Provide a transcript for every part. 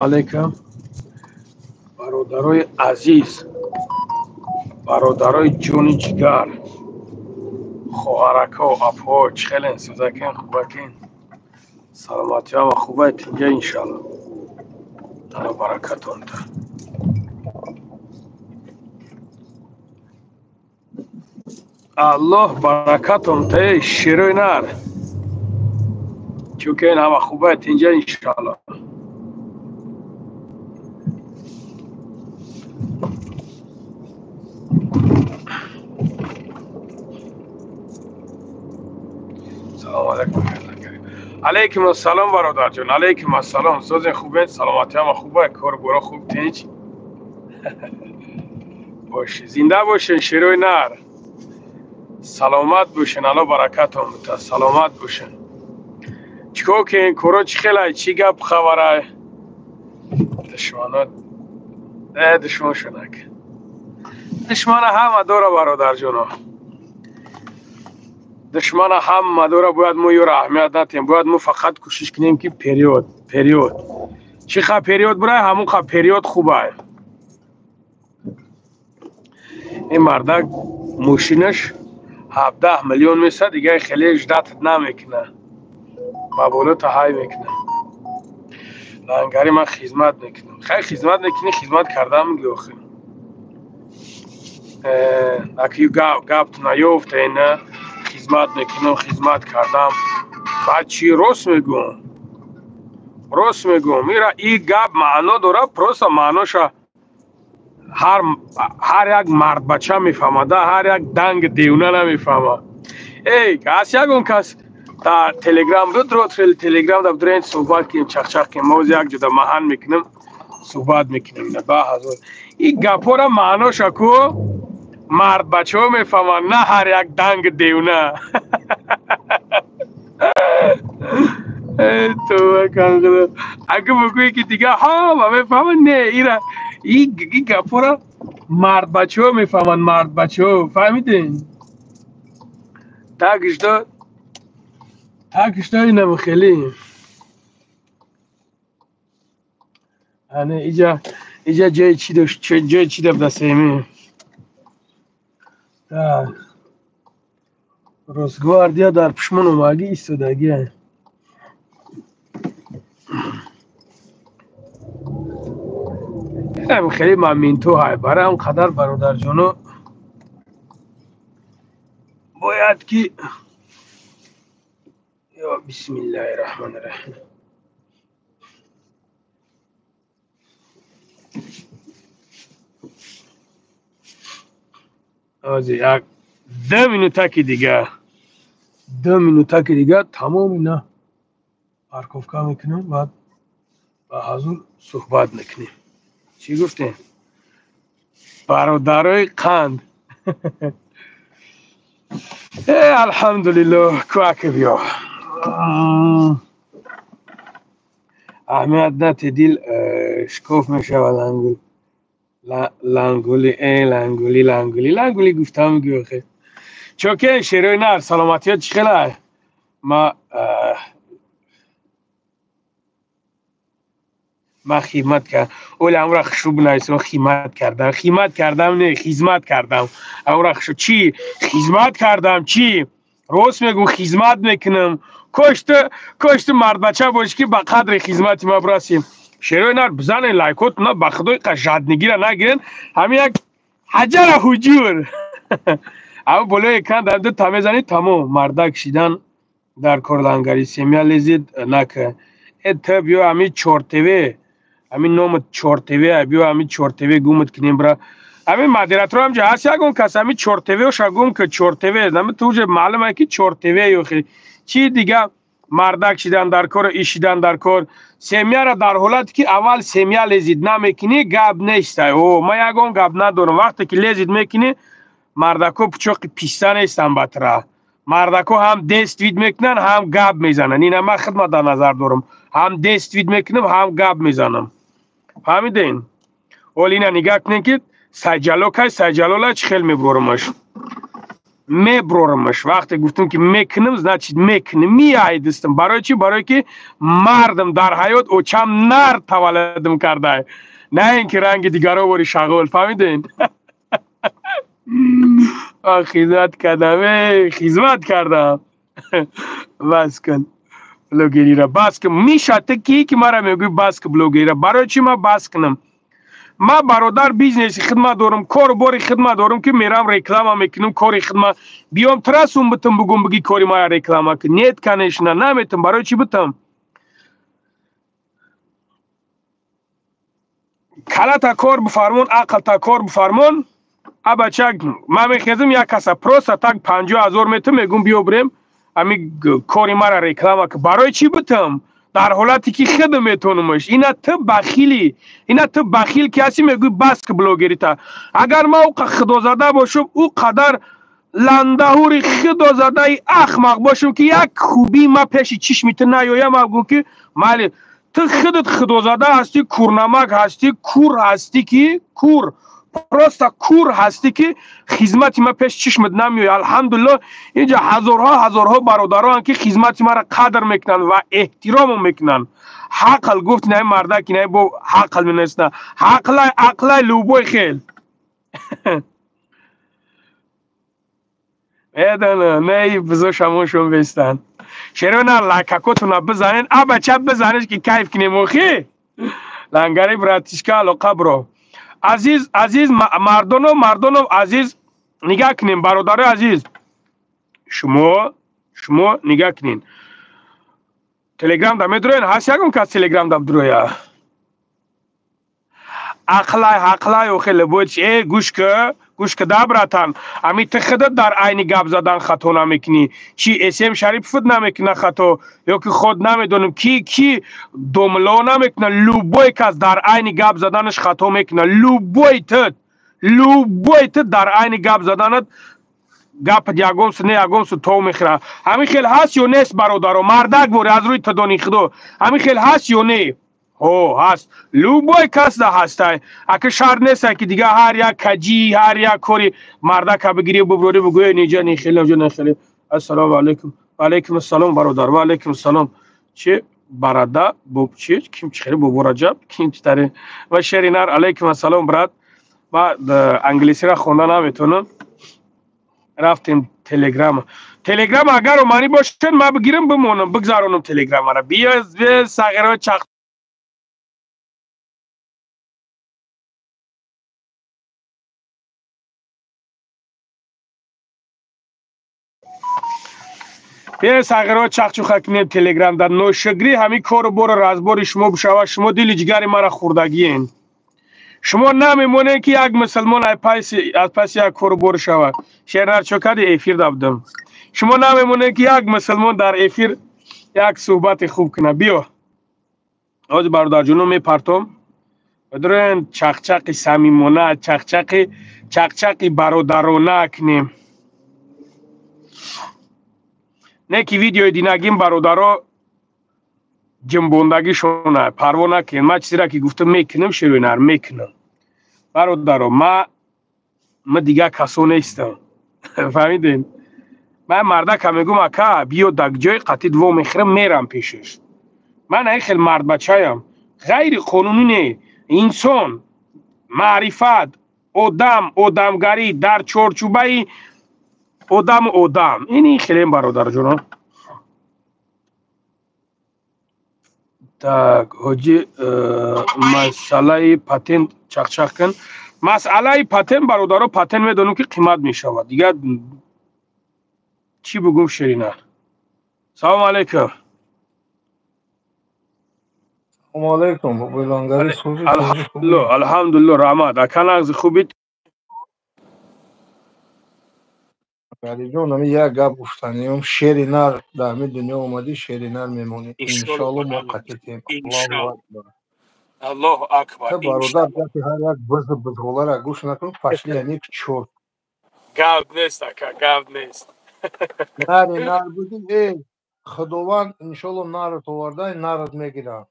علیکم برادرای عزیز، برادرای جون جگر، خواهرکا و اپا چخلین سوزکین خوبکین سلامتی هم خوبه تینجا انشالله. الله برکتون ده. الله برکتون ده شیروی نر چونکه این همه خوبه تینجا انشالله. سلام علیکم. علیکم السلام برادر جون. علیکم السلام. سوز خوبه، سلامتی هم خوبه، کار برا خوب تینج باشه، زنده باشین شیروی نر، سلامت باشین. الله برکتون بده، سلامت باشین. چیکار که این کورا چی خیلی چی گپ خبره دشمنات دشمن شنک دشمن همه داره برادر جونا، دشمن همه داره. باید ما یور اهمیت ندیم، باید ما فقط کوشش کنیم که پریود چی خواه پریود برای همون خواه پریود خوبه. این مردک موشینش 17 میلیون میشه دیگه، خیلی اجدت نمیکنه، مبالغ های میکنه. لنگری من خدمت میکنم، خیلی خدمت میکنی، خدمت کردم میگه آخه اکی گاب تو نیفته اینه، خدمت میکنم، خدمت کردم. بعد چی راست میگم میره این گاب معنا داره، پروسا معناشه هر یک مرد بچه میفهمه، هر یک دنگ دیونه نمیفهمه. ای کس یکون کس تا تلگرام رو تلگرام در درین صحبت کنیم، چخ کنیم، موز یک جدا محن میکنیم صحبت میکنیم. نه با حضور این گپا را معناشه کو مرد بچه ها میفهمن، نه هر یک دنگ دیونه. تو کنگره اگه بگویی که دیگه ها ما میفهمن، نه ایره این گپا را مرد بچه ها میفهمن، مرد بچه ها فهمیدین؟ تاکش دا اینم خیلی هنه ایجا جای چی داشت، جای چی داشت دستیمی روزگاردیا در پشمون اومدی ایستادگی هم خیلی ممنون های برای هم قدر برادر جانو باید که یا بسم الله الرحمن الرحیم از یک 2 مینوتکی دیگه تمام اینا پارکوفکا میکنم، بعد با حضور صحبت میکنیم. چی گفتین؟ برادرای قند. الحمدلله کوک بیا اهمیت نتی دیل شکوف میشه و لنگولی گفتم گیو خیلی چوکه شیروی نر سلامتی ها چی خیلی ما خدمت کردم اولی امرا خشوب نایسم، خدمت کردم نه خدمت کردم. امرا خشوب چی خدمت کردم، چی روز میگم خدمت میکنم. کشت مرد بچه باش که با قدر خدمت ما برسیم. شیروی نر بزنین لایکوت نه بخدای قشاد نگیره نگیرن، همین یک حجر حجور اما بلوی کند در دو تمیزنی تمام مردک شیدن در کردنگری سیمیا لیزید نکه ات بیو همی چورتوی همین نوم چورتوی بیو همی چورتوی گومت کنیم برا همین مدیرت رو هم جه هست یکون کس همی چورتوی و شگوم که چورتوی همین توجه معلومه که چورتوی یو خیلی چی دیگه مردک شیدن در کار ایشیدن در کار سیمیا را در حالت که اول سیمیا لیزید نمیکنی گب نیسته. او ما یکون گب ندارم، وقتی که لیزید میکنی مردکو پچوق پیسته نیستن بطره، مردکو هم دست وید میکنن هم گب میزنن. این من خدمت در نظر دارم، هم دست وید میکنم هم گب میزنم. فهمیدین؟ ولی اینا نگاه کنین که سجلو که سجلو لا چخیل میبرمش. میبرمش. وقتی گفتم که میکنم значит میکنم میایدستم. برای چی؟ برای که مردم در حیات او چم نر تولدم کرده، نه اینکه رنگ دیگرها بری شغل. فهمیدین؟ خدمت کردم، خدمت کردم. بس کن بلوگری را، بس کن. میشه تکی که مرا میگوی بس کن بلوگری را. برای چی ما بس کنم؟ ما برادر بیزنس خدمت دارم، کار باری خدمت دارم که میرم رکلام میکنم، کاری خدمت بیام ترسم بتم بگم بگی کاری ما رکلام کن، نیت کنش نه نمیتم. برای چی بتم؟ کلا تا کار بفرمون، عقل تا کار بفرمون. بچه ما میخیزم یک کسا پروسا تک 50,000 میتم، میگم بیو بریم امی کاری ما را رکلام کن. برای چی بتم؟ در حالتی که خود میتونمش. اینا تو بخیلی، اینا تو بخیل کسی میگوی بس که بلوگری تا. اگر ما او خدا زده باشم، او قدر لندهوری خدا زده احمق باشم که یک خوبی ما پیش چشمت نیایم، ما بگم که مالی تو خودت خدا زده هستی، کورنمک هستی، کور هستی که کور پروستا کور هستی که خدمت ما پیش چشمت نمیاد. الحمدلله اینجا هزارها برادران که خدمت ما را قدر میکنن و احترام میکنن. حقل گفت نه مرده که نه با حقل مینست، عقل لوبوی خیل میدونه نه بزو شماشون بستن. شیرونه لککوتون بزنین، بچه بزنش که کیف کنیم. اوخی لنگری براتیشکا علاقه برو. عزیز مردانو عزیز نگاه کنین. برادر عزیز شما نگاه کنین. تلگرام دا میدروین؟ هست یکم که تلگرام دا بدرویا عقلای و خیلی بود. گوش که دابراتن امی تخدت در عین گپ زدن خطا نمیکنی. چی اسم شریف فد نمیکنه خطا، یا که خود نمیدونم کی دوملو نمیکنه. لوبوی کس در عین گپ زدنش خطا میکنه. لوبوی تو در عین گپ زدنت گپ یگم سه نه یگم سه تو میخره. همین خیلی هست یا نیست برادرو؟ مردک بوری از روی تدانی خدو. همین خیلی هست یا نه؟ هست. لوبوی کس ده هسته. اگه شهر نیسته که دیگه هر یک کجی هر یک کاری مردک بگیری ببروری بگوی نیجا نیخیلی نجا نیخیلی. السلام علیکم. و علیکم السلام برادر. و علیکم السلام. چه براده چی کیم چخیری بابو رجب کیم چتره و شرینار. علیکم السلام براد. ما انگلیسی را خوندن نمیتونم. رفتیم تلگرام اگر اومانی باشن ما بگیرم بمونم بگذارونم تلگرام را. بیا ساغر چخ بیا ساغر چخ کنیم تلگرام در نوشگری همین کارو برو رازباری شما بشوا. شما دل جگر مرا خوردگین. شما نمیمونه که یک مسلمان از پس یک کارو برو شوا. شهر چوکاد افیر دادم. شما نمیمونه که یک مسلمان در افیر یک صحبت خوب کنه. بیا آج برادر جونو میپرتم بدرن چخچق صمیمانه، چخچق برادرانه کنیم. نه که ویدیو دی نگیم برادرها جنبوندگی شونه پروا نکنیم. ما چیزی را که گفتم میکنم شروع میکنم. برادرها ما دیگه کسو نیستم. فهمیدین؟ من مرده که میگم اکا بیا دک جای قطعی دو میخرم میرم پیشش. من این خیلی مرد بچه‌ام. غیر قانونی نه. انسان معرفت آدمگری در چارچوبه آدم اینی خیلی برادر جون. так حاجی مسئله پتنت چخ کن. مسئله پتنت برادر پتنت میدونم که قیمت میشود دیگه. چی بگم شیرینه؟ سلام علیکم. سلام علیکم. بابا لنگری خوبی؟ الحمدلله رحمت. اکن از خوبی؟ علی جون من یک گپ گفتنیم. شیر نر در می دنیا اومدی شیر نر میمونی انشالله موقتیم. الله اکبر. الله اکبر. تو برادر گپی هر یک بزغوله را گوش نکن. فشلی یعنی چور گپ نیست اکا گپ نیست. نر بودی خداوند انشالله نر تو ورده نرت میگیرم.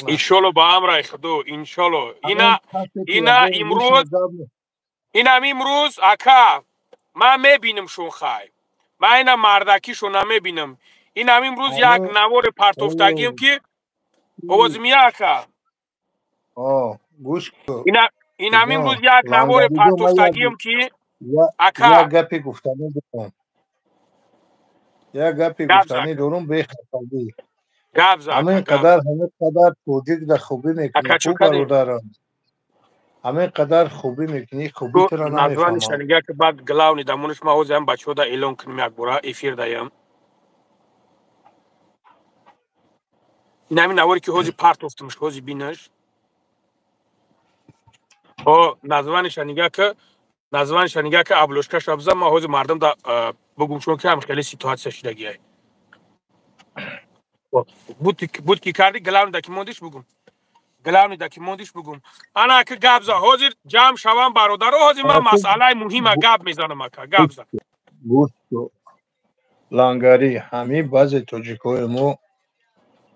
انشالله با امر خدا انشالله. اینا امروز اکا من میبینم شون خای من اینا مردکیشو نمیبینم این هم امروز یک همه نوار پرتوفتگیم که آواز میاکه گوش کن این هم امروز جان یک نوار لنگری جو من پرتوفتگیم که یک اکا گپی گفتنی دارم یک گپی گب گفتنی زکه دارم به خفگی گب زکه گب همین قدر توجیک در خوبی میکنی اکا چو خوب کنیم برادرم همین قدر خوبی میکنی خوبی تو تو را نزوان نمیفهمم شنگه که بعد گلاونی دمونش ما حوزه هم بچه دا ایلون کنیم یک برا افیر دایم این همین نواری که حوزی پرتوفتمش حوزی بینش او نزوان شنگه که ابلوشکش ابزم ما حوزی مردم دا بگم چون که هم خیلی سیتواتسیا شدگی های بود که کردی گلاونی دا که موندیش بگم گلاونی دا که موندیش بگم انا که گبزا حوزی جمع شوام برادر حوزی من مسئله مهمه گب میزنم اکا گبزا گوش کن لنگری همین بعضی توجیکای ما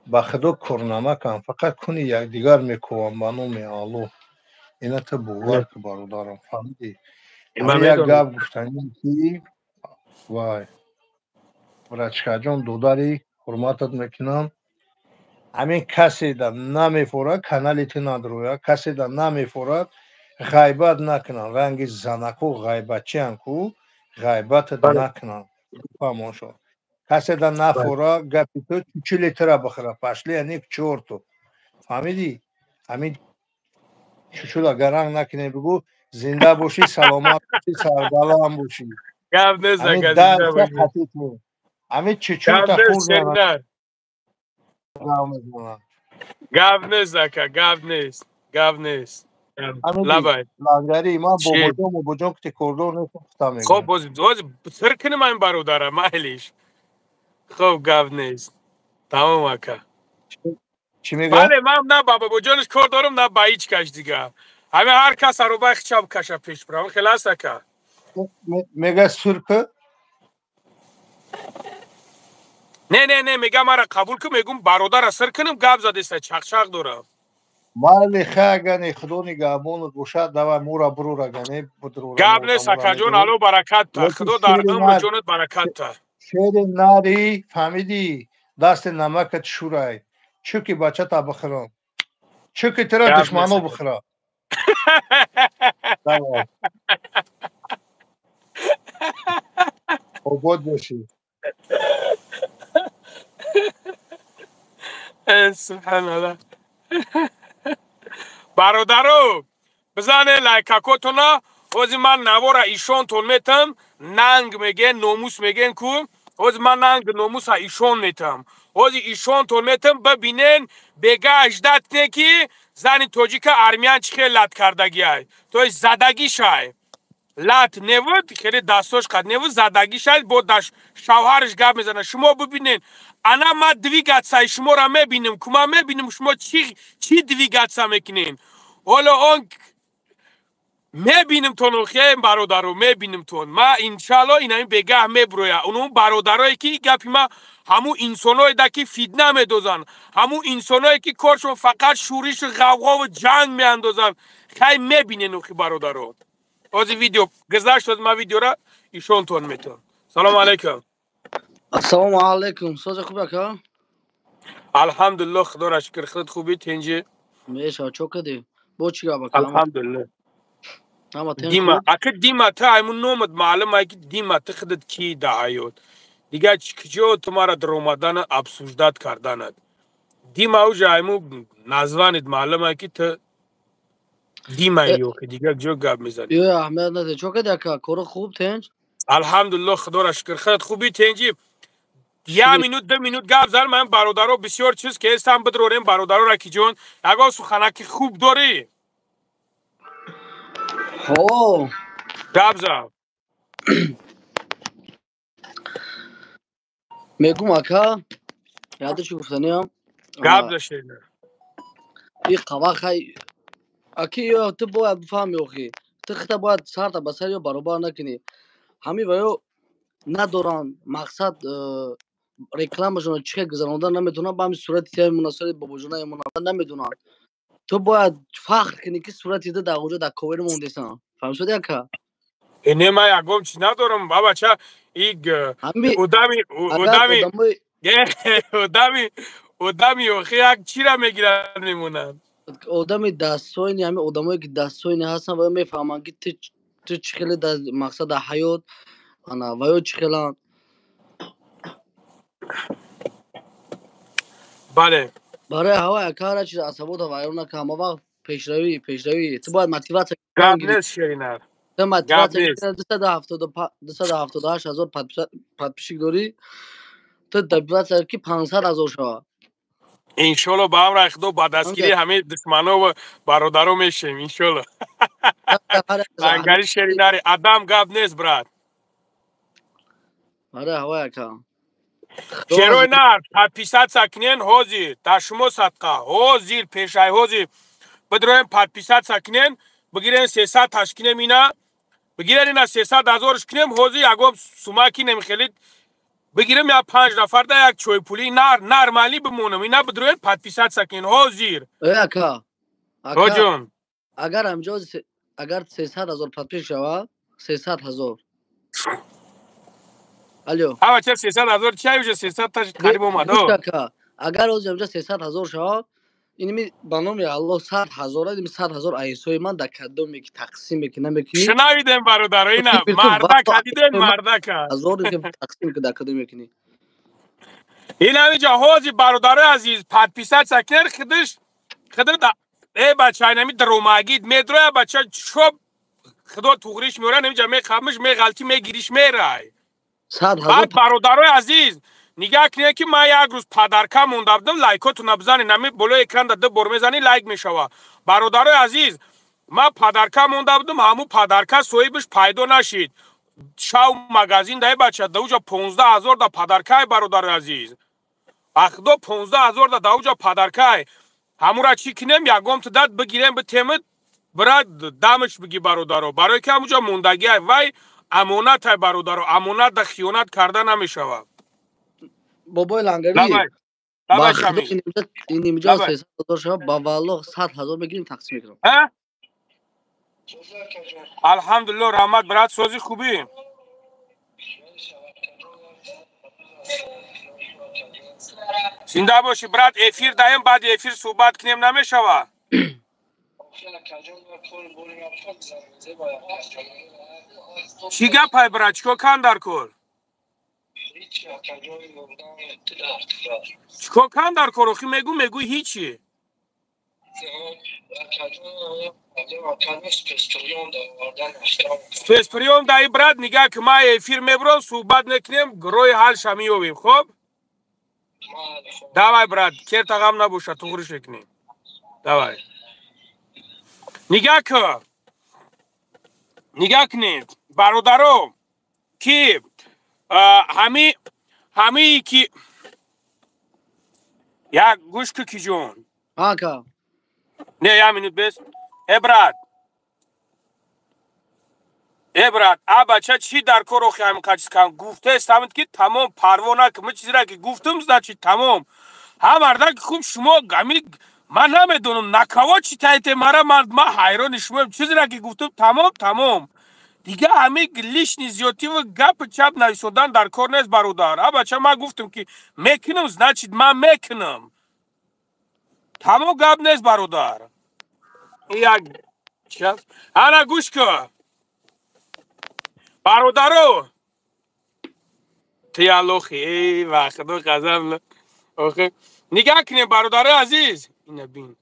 به خدا کار نمیکنن فقط کنی یکدیگر میکوبن به نام الله اینا تو باور که برادرم فهمیدی من همین یک میدونم گپ گفتنی که وای برچکا جان دوداری حرمتت میکنم همین کسی در نمیفورد کانالیتی ندرویا کسی در نمیفورد غیبت نکنن رنگ زنکو غیبتچی انکو غیبتت نکنن فهمون شد کسی در نفورد گپی تو چی لیتره بخوره پشلی یعنی چورتو فهمیدی همین چوچولا گرنگ نکنی بگو زنده باشی سلامت باشی سربلند باشی گب نزد همین گزیده درس باشی خطیت می همین چچو گب تا نزد خورد سرینر میکنن گب نزد که گب نیست همین لبای لنگری من چی بابا جان که کردو نیستم خب میگم باز سر کنی من برادرم محلیش خب گب نیست تمام اکا چی میگه بله من نه بابا جانش کار دارم نه با هیچ کش دیگه همه هر کس رو بخ چاب کشه پیش برام خلاص اکا میگه سرکه نه میگم مرا قبول که میگم برادر سر کنم گب زده است چخ دارم مالی خاگنی خدا نگهبان گوشه دوا مورا برورا گنی بدرورا گب مورا نیست مورا اکا جون میدرو الو برکت تا لیکن خدا در عمر جونت برکت تا شیر ناری فهمیدی دست نمکت شورای چوکی بچه تا بخورم چوکی ترا گب نیست دشمنو اکا بخورا دوا عبود باشی سبحان الله برادرو بزنه لایکاکوتونا اوزی من نوارا ایشون تون میتم ننگ میگه نوموس میگن کو اوزی من ننگ نوموس ایشون میتم اوزی ایشون تون میتم ببینن بگه اجدت نه کی زنی توجی که ارمیان چی خیلی لط کردگی های توی زدگی شای لط نود خیلی دستاش قد نود زدگی شای بود داشت شوهرش گپ میزنه شما ببینین انا ما دویگاتسای شما را میبینم کما میبینم شما چی دویگاتسا میکنین حالا اون میبینم تون خیلی برادرو میبینم تون ما انشالله این همین بگه میبرویا اونو برادرایی که گپی ما همو انسانایی دا که فیدنه میدوزن همو انسانایی که کارشون فقط شورش و غوغا و جنگ میاندازن خیلی میبینین اون برادرو از ویدیو گذاشت از ما ویدیو را ایشون تون میتون سلام علیکم السلام علیکم سوز خوبه که؟ الحمدلله خدا را شکر خود خوبی تنجی میشه چو کدی با چی گابه که الحمدلله اما تنج دیما خوب اكيد ديما تا من نومد معلم اكيد ديما تخدت کی دعایot دیگه چکجو تمہارا در رمضان ابسوجداد کردند دیما او جایمو نزوانید معلم اكيد ت دیما یو که دیگه جو گاب میزنی یه احمد نده چو کدی که کارو خوب تنج الحمدلله خدا را شکر خود خوبی تنجی یا چی مینوت دو مینوت گاب زن من برادرو بسیار چیز که استم بدروریم برادرو را کی جون اگه سخنکی خوب داری هو گاب زن میگم اکا یادش گفتنی هم گاب زشینه این قوا خی اکی یا تو باید بفهمی اخی تو خطا باید سر تا بسر یا برابر نکنی همی ویو ندارن مقصد رکلامشون چه گذراندن نمیتونن با همین صورت تیم مناسب با وجودای مناسب نمیدونن تو باید فخر کنی که صورتی ده در وجود در کویر موندیسن فهم شدی اکا اینه من یکم چی ندارم بابا چه ایگ همی اگر ودمی آدمای ودمی اوخی یک چی را میگیرن میمونن آدم دستوینی همه آدمایی که دستوینی هستن و میفهمن که تو چخیلی در مقصد حیات انا و یا چخیلان بله برای هوا کار چیز عصبات و وایرون که همه وقت پیشروی تو باید موتیواسیون گاب گیری نیست شیرینر تو گاب موتیواسیون نیست 278,000 پادپیشی داری تو موتیواسیون که 500,000 شوا انشالله با هم رخ دو با دستگیری همه دشمنا و برادرو میشیم انشالله لنگری شیرینر آدم گاب نیست برات برای هوا که شیروی نر پادپیسات سکنین حوزی تشمو صدقه حوزی پیشای حوزی بدرویم پادپیسات سکنین بگیرین 300 تشکینه مینا بگیرین اینا 300,000 کنیم حوزی یکم سوماکی نمیخلید بگیرم یا 5 نفر ده یک چوی پولی نرمالی بمونم اینا بدروین پادپیسات سکنین حوزیر اکا اگر همجا اگر 300,000 پادپیش شوا 300,000 الو ها چه 300,000 چای وجه 300 تا قریب اومد اگر روز همجا 300,000 شوا اینمی بانوم یا الله 100,000 اینمی 100,000 ایسوی من در کدومی که تقسیم میکنه میکنی شنویدم برادر اینا مردک حدیدن مردک هزار که تقسیم که در کدوم میکنی این همینجا حوزی برادر عزیز پادپیسات سکنین خدر دا ای بچه اینمی دروماگید میدروی بچه شب خدا توغریش میورن نمیجا میخمش میغلطی میگیریش میرای 100,000 بعد برادرای عزیز نگاه کنید که ما یک روز پدرکم مونده بودم لایکاتون نبزنید نمی بلو اکران داده بر میزنی لایک میشوه برادرای عزیز ما پدرکم مونده بودم همون پدرکه صاحبش پیدا نشید شاو مگازین ده بچه دوجا 15,000 دا پدرکه برادر عزیز اخدو 15,000 دا دوجا پدرکه همون را چی کنیم یکم تو داد بگیریم به تیمت براد دامش بگی برادرو برای که همونجا موندگی وای امانت های برادرو امانت دا خیانت کرده نمیشوه بابای لنگری با خدا این اینجا 300,000 شما با والله 100,000 بگیریم تقسیم کنم الحمدلله رحمت برات سوزی خوبی زنده باشی برات افیر دایم بعد افیر صحبت کنیم نمیشوه چی گپ برات چیکو کن در کل چیکو کن در کل اخی میگو هیچی سپیسپریوم دایی برات نگاه که ما افیر میبرم صحبت نکنیم گروه حال شمیویم خب давай брат керта гам набоша туғри шекнем давай нигах кунед бародаро ки ҳами ки як гӯш ку ки ҷон не як минут бес брат а бача чи дар кор охи ҳамин қачис кан гуфтаестамид ки тамом парвона ки ма чизира ки гуфтам значит тамом ҳа марда ки хуб шумо гами ман намедонам накаво чи таите мара ма ҳайрони шумоем чизира ки гуфтам тамом дига ҳами лишни зиёдтиву гапи чап нависодан дар кор нест бародар а бача ман гуфтам ки мекунам значит ман мекунам тамом гап нест бародар як ана гӯш кун برادرو تیالوخی ای وقت دو قزم اوخی نگاه کنیم برادر عزیز اینه بین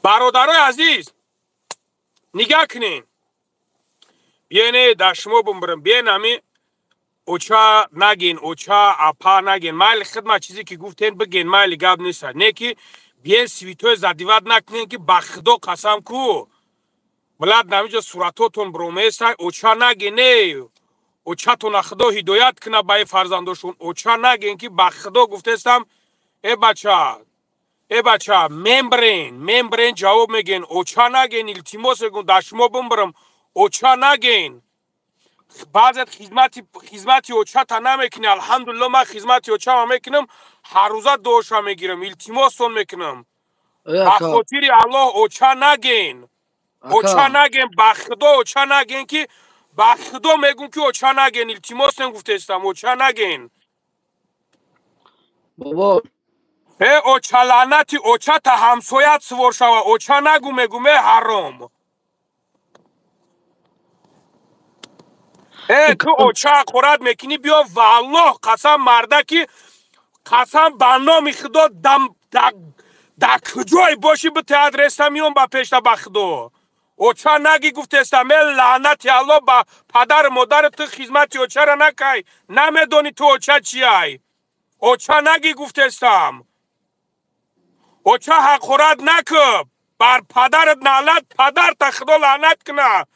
برادر عزیز نگاه کنیم بیانه دشمو بمبرم بیان همی اوچا نگین اوچا اپا نگین مایل خدمت چیزی که گفتین بگین مایل گاب نیست نه که بیان سویتوی زدیوات نکنین که بخدو قسم کو ملت نمیجا صورتاتون برومیسته اوچا نگین نه اوچا تو نخدو هدایت کنه بای فرزندوشون اوچا نگین که بخدو گفتستم ای بچه ممبرین جواب میگین اوچا نگین التیماس گون دشما بمبرم اوچا نگین بعضت خدمتی اوچا تا نمیکنی الحمدلله من خدمتی اوچا میکنم هر روزا دوشا میگیرم التیماسون میکنم اکا بخاطر الله اوچا نگین اوچا نگین بخدا اوچا نگین که بخدا میگون که اوچا نگین التماس نگفته استم اوچا نگین بابا اوچا لعنتی اوچا تا همسایت سوار شوه اوچا نگو میگومه حرام تو اوچا قرآن میکنی بیا والله قسم مرده که قسم به نام خدا در کجای باشی به ادرس میون با پیش با خدا اوچا نگی گفته استم لعنت الله با پدر مادر تو خدمت اوچا را نکی نمیدونی تو اوچا چیه اوچا نگی گفته استم اوچا حقورت نکب بر پدرت نالت پدر تا خدا لعنت کنه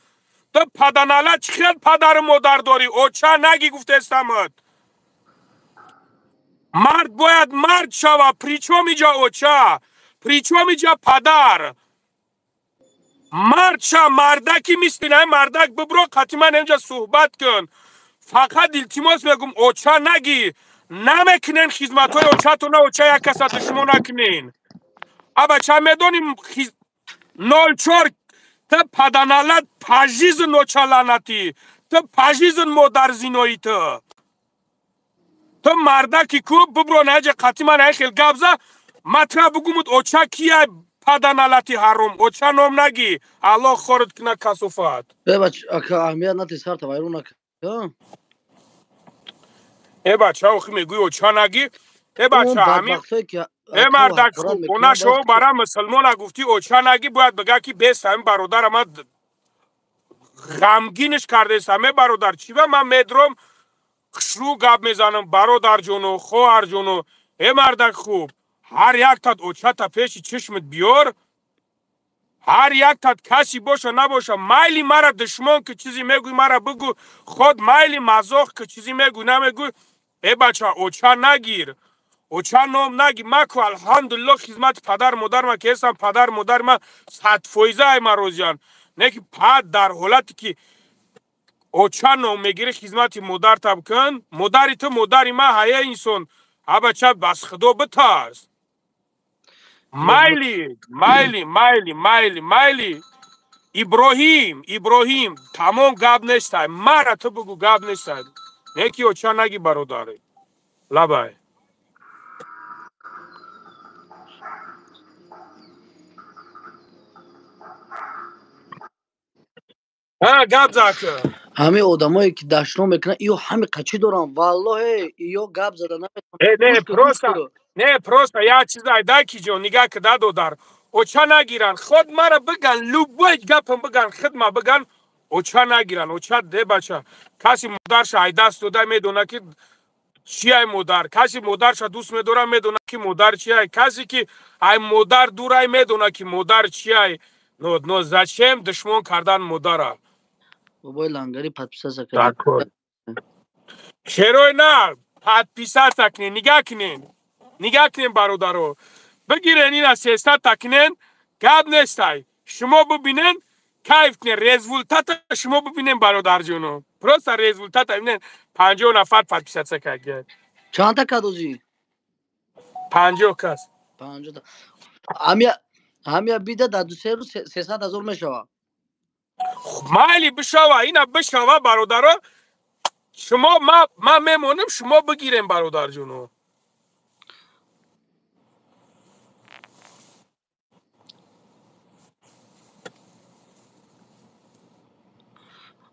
تو پدر نالت چخیل پدر مادر داری اوچا نگی گفته استمت مرد باید مرد شوه پریچو میجا اوچا پریچو میجا پدر مرد شو مردکی میستی نه مردک ببرو قطیما اینجا صحبت کن فقط التماس میگم اوچا نگی نمیکنین خدمت های اوچا تو نه اوچا یک کسات شما نکنین ابا چه میدونیم نالچور تا پدنالت پاجیز نوچا لعنتی تا پاجیز مادر زینایی تو مردکی کو ببرو نهجه قطیما نه خیل گبزه مطرح بگومد اوچا کیه پدنالتی حرام اوچا نام نگی الله خورد کنه کسوفت ببخش اکا اهمیت نتی سر تا وایرون اکا بچه ها میگوی اوچا نگی اون بچه همین بدبختایی که مردک خوب اونا شو برای مسلمان گفتی اوچا نگی باید بگه که بیست همین برادر ما غمگینش کرده است همه برادر چی و من میدرم شروع گپ میزنم برادر جونو خواهر جونو مردک خوب هر یک تات اوچا تا پیش چشمت بیار هر یک تات کسی باشه نباشه مایلی مرا دشمن که چیزی میگوی مرا بگو خود مایلی مزاق که چیزی میگوی نمیگوی بچه اوچا نگیر اوچا نام نگی مکو الحمدلله خدمت پدر مادر ما که هستم پدر مادر ما 100% ای مروزیان نه که پد در حالتی که اوچا نام میگیری خدمت مادر تب کن مادری تو مادری ما هیا انسان ها بچه بس خدا بترس مایلی مایلی مایلی مایلی مایلی ابراهیم تمام گاب نشتای مرا تو بگو گاب نشتای نه که اوچا نگی برادری لبای گاب زاکه همه آدمایی که دشنام میکنن ایو همه قچی دارن والله ایو گپ زدن نه پروستا یا چیزای داکی جو نگاه که دادو در اوچا نگیرن خود مرا بگن لوبوی گپم بگن خدمه بگن اوچا نگیرن اوچا ده بچه کسی مادرش ای دست داده میدونه که چیه مادر کسی مادرش دوست میداره میدونه که مادر چیه کسی که ای مادر دوره میدونه که مادر چیه نو زچم دشمن کردن مادر بابای لنگری پتپسه سکردن دکور چرا نه پد پیسه تکنین نگاه کنین برادرو بگیرین این از 300 تکنین گب نیستای شما ببینین کیف کنین رزولتات شما ببینین برادر جونو پروست رزولتات ببینین 50 نفر پد پیسه سکرد چند تا کدوزی 50 کس 50 تا همیا بیده در 2 روز 300,000 میشوه مالی بشوه اینا بشوه برادرو شما ما میمونم شما بگیرین برادر جونو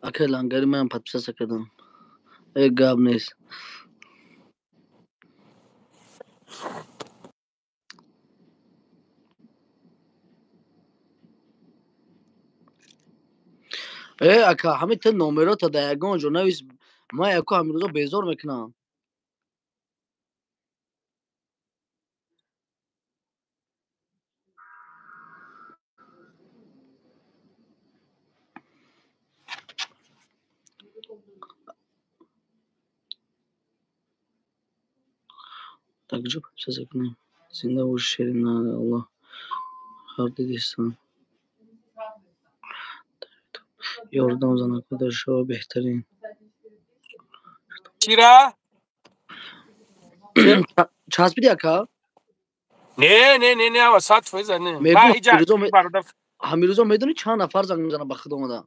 اکه لنگری من پتپسه سکردم ای گپ نیست اکا همه تا نومرو تا دیگان جو نویس ما اکا همین روزا بیزار میکنم так جو پتپسه سکنم زنده و شیرین الله هر دیدیستان یاردم زنه کدر شو بهترین چیره؟ چسبیدی اکا نه 100% نه میگم همیروزا میدونی چند نفر زنگ میزنه به خود اومده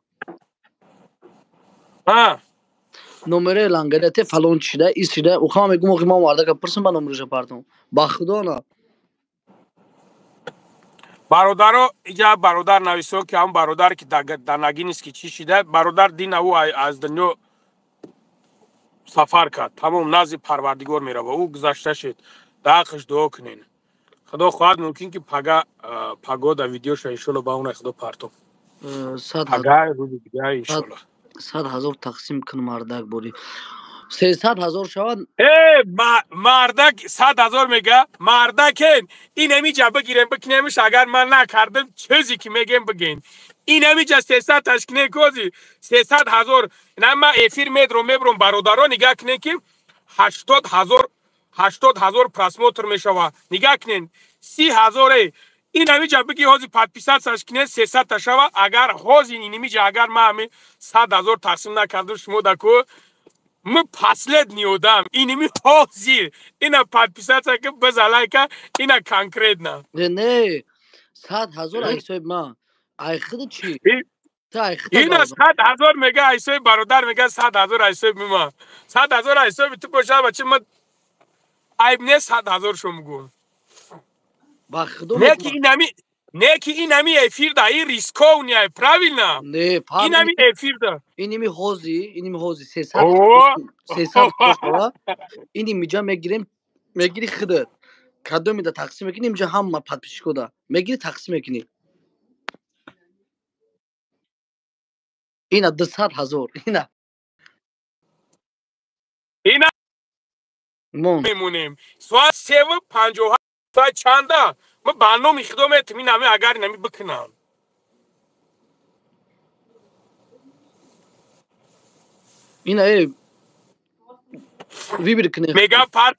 نمره لنگریت فلان چیده این چیده او خواهم میگم موقع ما وارده که پرسن با نمرش پارتون با خدا نه برادر اینجا برادر نویسو که هم برادر که در نگی نیست که چی شده برادر دین او از دنیا سفر کرد تمام نزد پروردگار میره و او گذشته شد داخلش دعا کنین خدا خواهد ممکن که پگا در ویدیوش انشالله با اون خدا پارتو پگا روز دیگه انشالله 100,000 تقسیم کن مردک بوری 300,000 شود مردک 100,000 میگه مردک این نمیجا بگیرم بکنیمش اگر من نکردم چیزی که میگم بگین این نمیجا 300 تشکنه کوزی 300,000 نه من افیر میبرم برادران نگاه کنین که 80,000 پراسموتر میشوه نگاه کنین 30,000 این نمیجا بگی هازی پادپیسات تشکنه 300 تشوه اگر هازی این نمیجا اگر من 100,000 تقسیم نکردم شما دکو من پسلت نیودم اینمی هازی اینا پادپیسات که بزالای که اینا کانکریت نه 100,000 ایسای ما ای خود چی اینا 100,000 میگه ایسای برادر میگه 100,000 ایسای میما 100,000 ایسای تو باشه بچه من عیب نه 100,000 شو میگم نه که اینمی افیر دا این ریسکو نیای پراویل نه اینمی افیر دا اینمی هوزی 300 اینی میجا میگیری خودت کادو میده تقسیم میکنی اینجا هم پادپیش کده میگیری تقسیم میکنی اینا 200,000 اینا میمونیم ساعت 3:57 ساعت چنده من برنامه خدمت نمی اگر نمی بکنم اینا وی برکنه میگم پارت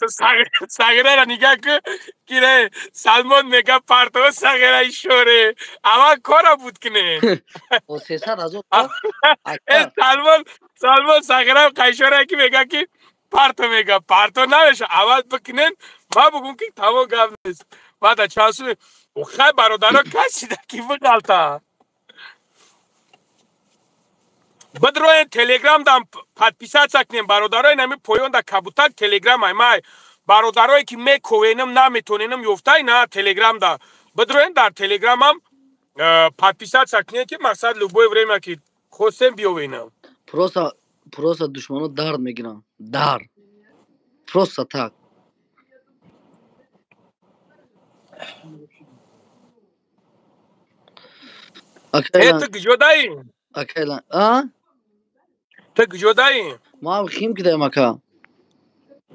ساگره را نگاه که سلمان میگم پارت ساگره شوره اما کارا بود کنه او 300,000 سلمان ساگره قیشوره که میگه که پارتو نمیشه اول بکنن ما بگم که تمام گفت نیست بعد چاسو او خیلی برادرها کسی در کی بگالتا بدروی تلگرام دام پادپیسات سکنیم برادرای نمی پویون دا کبوتر تلگرام های برادرای که می کوینم نمیتونینم یفتای نه تلگرام دا بدروین در تلگرام هم پادپیسات سکنیم که مقصد لوبوی وریم که خوستم بیوینم پروسا دشمنو درد میگیرن پروسا تاک تو گجودایی اکیلا تو گجودایی ما هم خیم کده مکا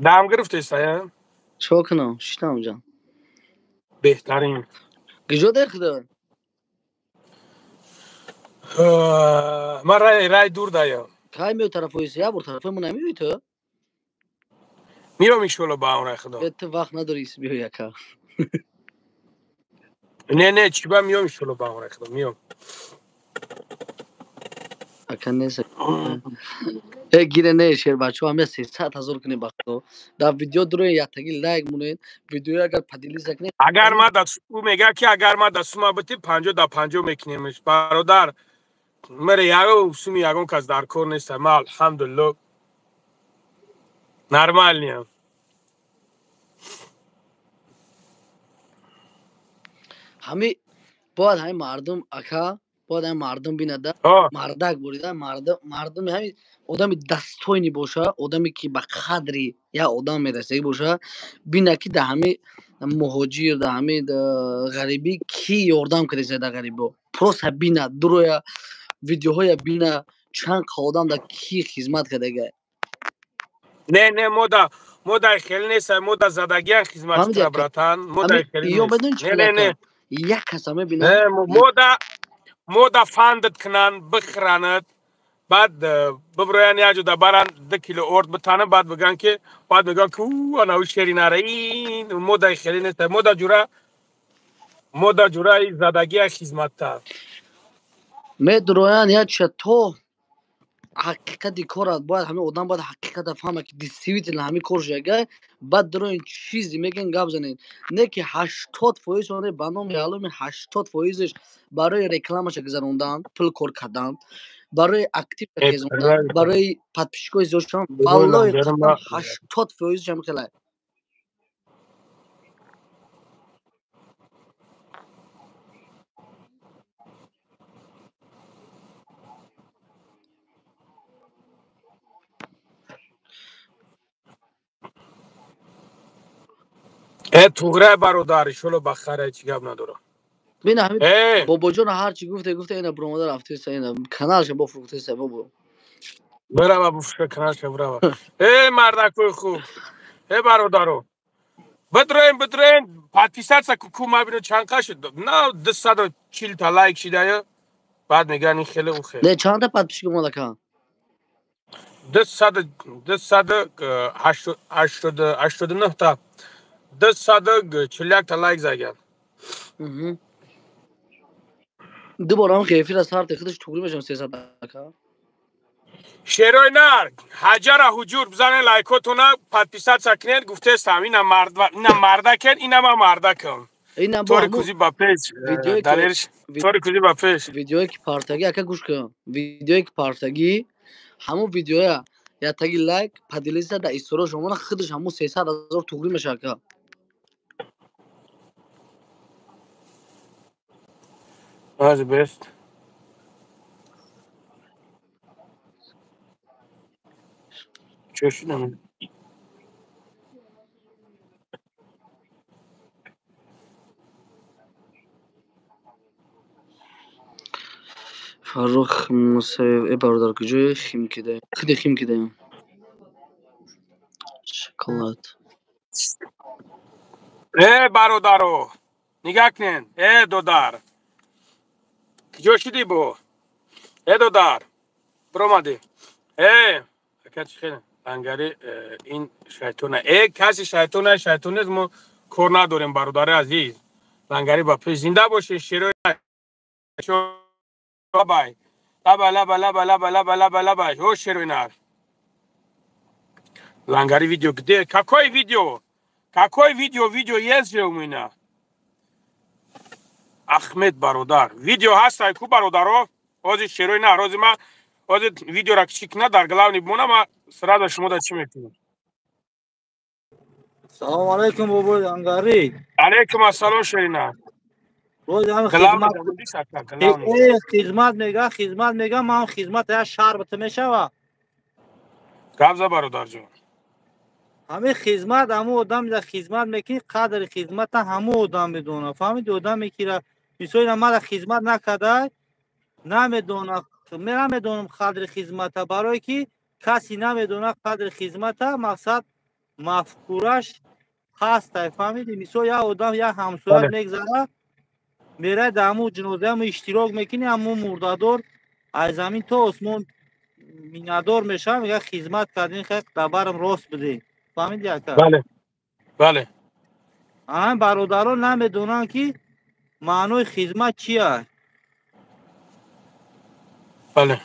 دام گرفته سایا چو کنم شیطان جان بهترین گجوده خده من رای دور دایم کای میو طرفوی سیا بر طرفه من نمیوی تو میام ایشالا با اون خدا تو وقت نداری بیو یکا نه چی با میام ایشالا با اون خدا میام اکن نیست گیره نه شیر بچه همه 300,000 کنی بخدو در ویدیو دروی یتگی لایک مونین ویدیو اگر پدیلی سکنی اگر ما دستو میگه که اگر ما دستو ما بتی 50 میکنیمش برادر مره یاگو سومی یاگون کس در کار نیست ما الحمدلله نرمال نیم همی باید همین مردم اکا باید همین مردم بینده مردک بوریده مردم همین آدمی دستوینی باشه آدمی که به قدری یا آدم میرسه باشه بینه که ده همین مهاجر ده همین غریبی کی یاردم کرده ده غریبو پروس بینه دروی ویدیوهای بینه چند آدم ده کی خدمت کرده گه نه مودا خیلی نیست مودا زدگی خدمت کرده براتن مودا خیلی نیست نه یک کسامه بینه مودا فاندت کنن بخرانت بعد ببرویان یاجو دا باران 2 کیلو ارد بتانه بعد بگن که بعد بگن که انا او شیری ناره این مودا خیلی نیست مودا جورای زدگی خدمت تا می درویان یا چطور حقیقتی کارات باید همه آدم باید حقیقت فهمه که دیسیویت همه کار جگه بعد درو این چیزی میگن گپ زنین نه که 80% اون برنامه معلومه 80%ش برای رکلامش گذروندن پول کار کردن برای اکتیو خیزوندن برای پادپیشکوی زیادشون والله قسم 80% هم خیلی توغره برادر شلو بخره چی گپ نداره ببین همین بابا جون هر چی گفته اینا براماده رفته است اینا کانالش با فروخته است بابا برا بابا فکر کناش برا مردکوی خوب برادرو بدرین پادپیسات سا کوکو ما بینو چند شد نه 240 تا لایک شده بعد میگن این خیلی او خیلی نه چند تا پادپیشک مالکا 289 تا 240 تا لایک زدن دوباره هم خیفی را سر تخدش توری بشم 300 دکا شیروی نر حجر حجور بزنه لایکاتونه پادپیسات سکنید گفته استم اینم مرده کن اینم مرده کن طوری کوزی با پیج دلیلش طوری کوزی با پیج ویدیویی که پارتاگی اکا گوش کن ویدیویی که پارتاگی همون ویدیویا یا تاگی لایک پادلیسا دا استورو شما خودش همون 300,000 توری میشه اکا از بیست چه شده فرخ موسی برادر کجای خیم کده خیلی خیم کده شکلات برادرو نگاه کن دودار کجا شدی بو دودار برامدی کسی خیلی انگاری این شیطونه کسی شیطونه ما کور نداریم برادر عزیز لنگری با پیش زنده باشه شیروی لبای لبای هو شیروی نر لنگری ویدیو گده какой видео есть же у меня Ахмед برادر ویدیو هست ای کو برادرو اوزی شیروی نر روزی ما اوزی ویدیو را کشیکنا در گلاونی بمونه ما سرادا شما دا چی میکنیم سلام علیکم بابا انگاری علیکم السلام شیرینا روز هم خدمت میگه من خدمت یا شهر بته میشوه گفزا برادر جون همه خدمت همو آدم در خدمت میکنی قدر خدمت همو آدم بدونه فهمید آدم میکیره مثلا ما در خدمت نکرده نمیدونه نمیدونم قدر خدمت برای که کسی نمیدونه قدر خدمت مقصد مفکورش هست فهمیدی مثلا یا آدم یا همسایت میگذره میره در همون جنازه هم اشتراک میکنی همون مردادور از زمین تا آسمون میندار میشه میگه خدمت کردین خیلی دبرم راست بده فهمیدی اکا بله هم برادران نمیدونن که معنای خدمت چیه بله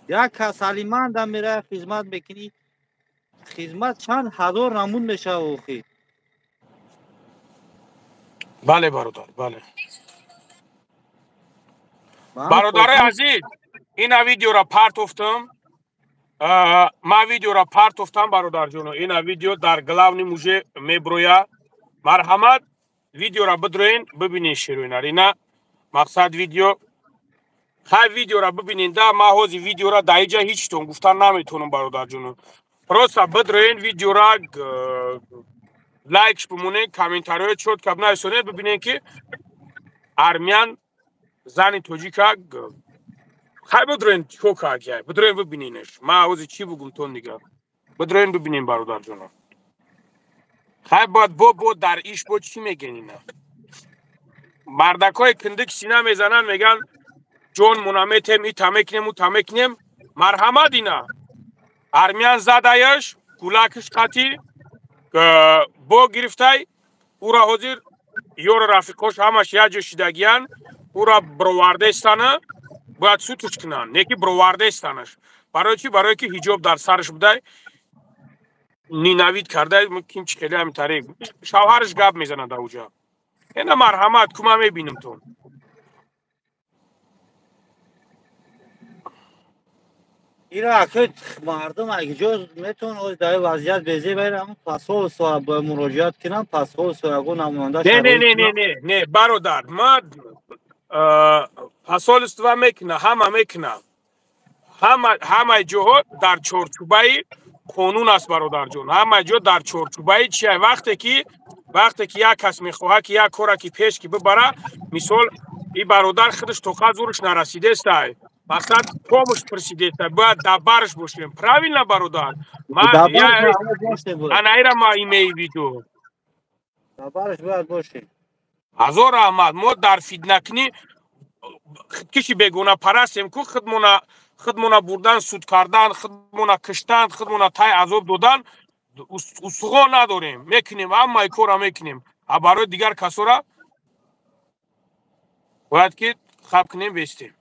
یک کسلیمند هم میره خدمت میکنی خدمت چند هزار نمون میشه اوخی بله برادر بله برادر عزیز این ویدیو را پارت افتم ما ویدیو را پارت افتم برادر جون این ویدیو در گلاونی موجه میبرویا مرحمت ویدیو را بدرین ببینین شیروین اینا مقصد ویدیو های ویدیو را ببینین دا ما هوزی ویدیو را دایجا هیچ تون گفتن نمیتونم برادر جون پروسا بدرین ویدیو را لایکش بمونه کامنتاریو چوت کب نایسونه ببینین که ارمیان زنی توجیکا خیلی بدرین چو کاجای بدرین ببینینش ما هوزی چی بگم تون دیگه بدرین ببینین برادر جون خیلی باید بو در ایش بود چی میگن اینا مردکای کندک سینه میزنن میگن جون منامیتیم ای تمکنیم مرحمت اینا ارمیان زدایش گولاکش قطی بو گرفتای او را حضیر یور رفیقوش همش یا جشیدگیان او را بروارده استانه باید سوتش کنن نیکی بروارده استانش برای چی؟ برای که حجاب در سرش بوده نینوید کرده ممکن چکلی همین طریق شوهرش گپ میزنه در اونجا. اینا مرحمت کما میبینم تو ایرا که مردم اگه جز میتون در وضعیت بزی برم پاسو سوال با مراجعت کنم پاسو سوال نماینده نه برادر ما پاسول استوا میکنه میکنه همه جاها در چارچوبه قانون است برادر جون. همه جا در چارچوبه چیه وقتی که یک کس میخواه که یک کار که پیش که ببره مثال این برادر خودش توقع زورش نرسیده است مثلا پامش پرسیده است باید دبرش باشیم پراویل نه برادر ما انا ایرا ما ایمی ویدو دبرش باید باشه هزار احمد ما در فیدنکنی کشی بگونه پرستیم که خودمونا بردن سود کردن خودمونا کشتن خودمونا تای عذاب دادن اسخو نداریم میکنیم همه کارا میکنیم برای دیگر کسورا باید که خب کنیم بیستیم.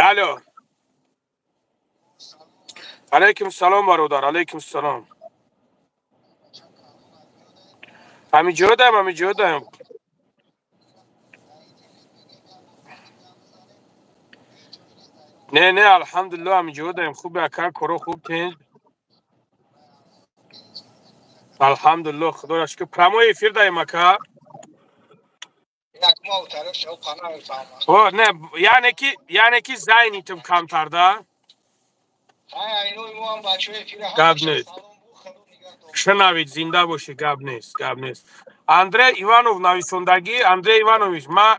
الو علیکم السلام برادر علیکم السلام همین جا دایم نه الحمدلله همین جا دایم خوب اکر کرو خوب تین الحمدلله خدا را شکر پراموی افیر دایم اکر نه یعنی که زینیتم کم ترده گب نیست شنوید زنده باشی گب نیست اندری ایوانوف نویسندگی اندری ایوانوویچ ما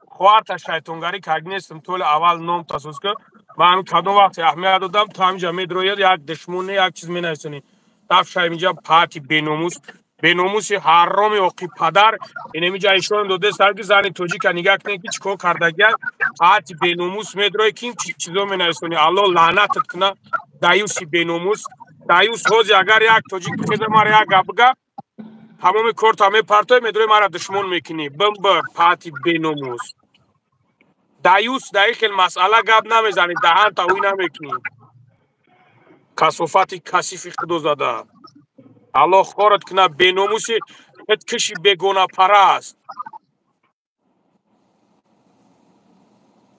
خواهر شیطانگری که نیستم طول اول نام تاسوس که من کدوم وقت اهمیت دادم تا همینجا میدروید یک دشمونه یک چیز می نویسونی تفش اینجا پاتی بیناموس حرامی اوقی پدر اینجا ایشون داده سرگی زنی توجی که نگاه کنه که چیکار کردگی پاتی بیناموس میدروی کیم چیزو می نویسونی الله لعنتت کنه دایوسی بیناموس دایوس هوزی اگر یک توجی که خیلی ماره یک گبگه تمام کارت همه پرتای میدروی مرا دشمن میکنی بمب پاتی بیناموس دایوس دایخل مسئله گب نمیزنی دهان تا اوی نمیکنی کسافتی کثیفی خودو زده الله خورد کنه بیناموسی ات کشی بگونه پرست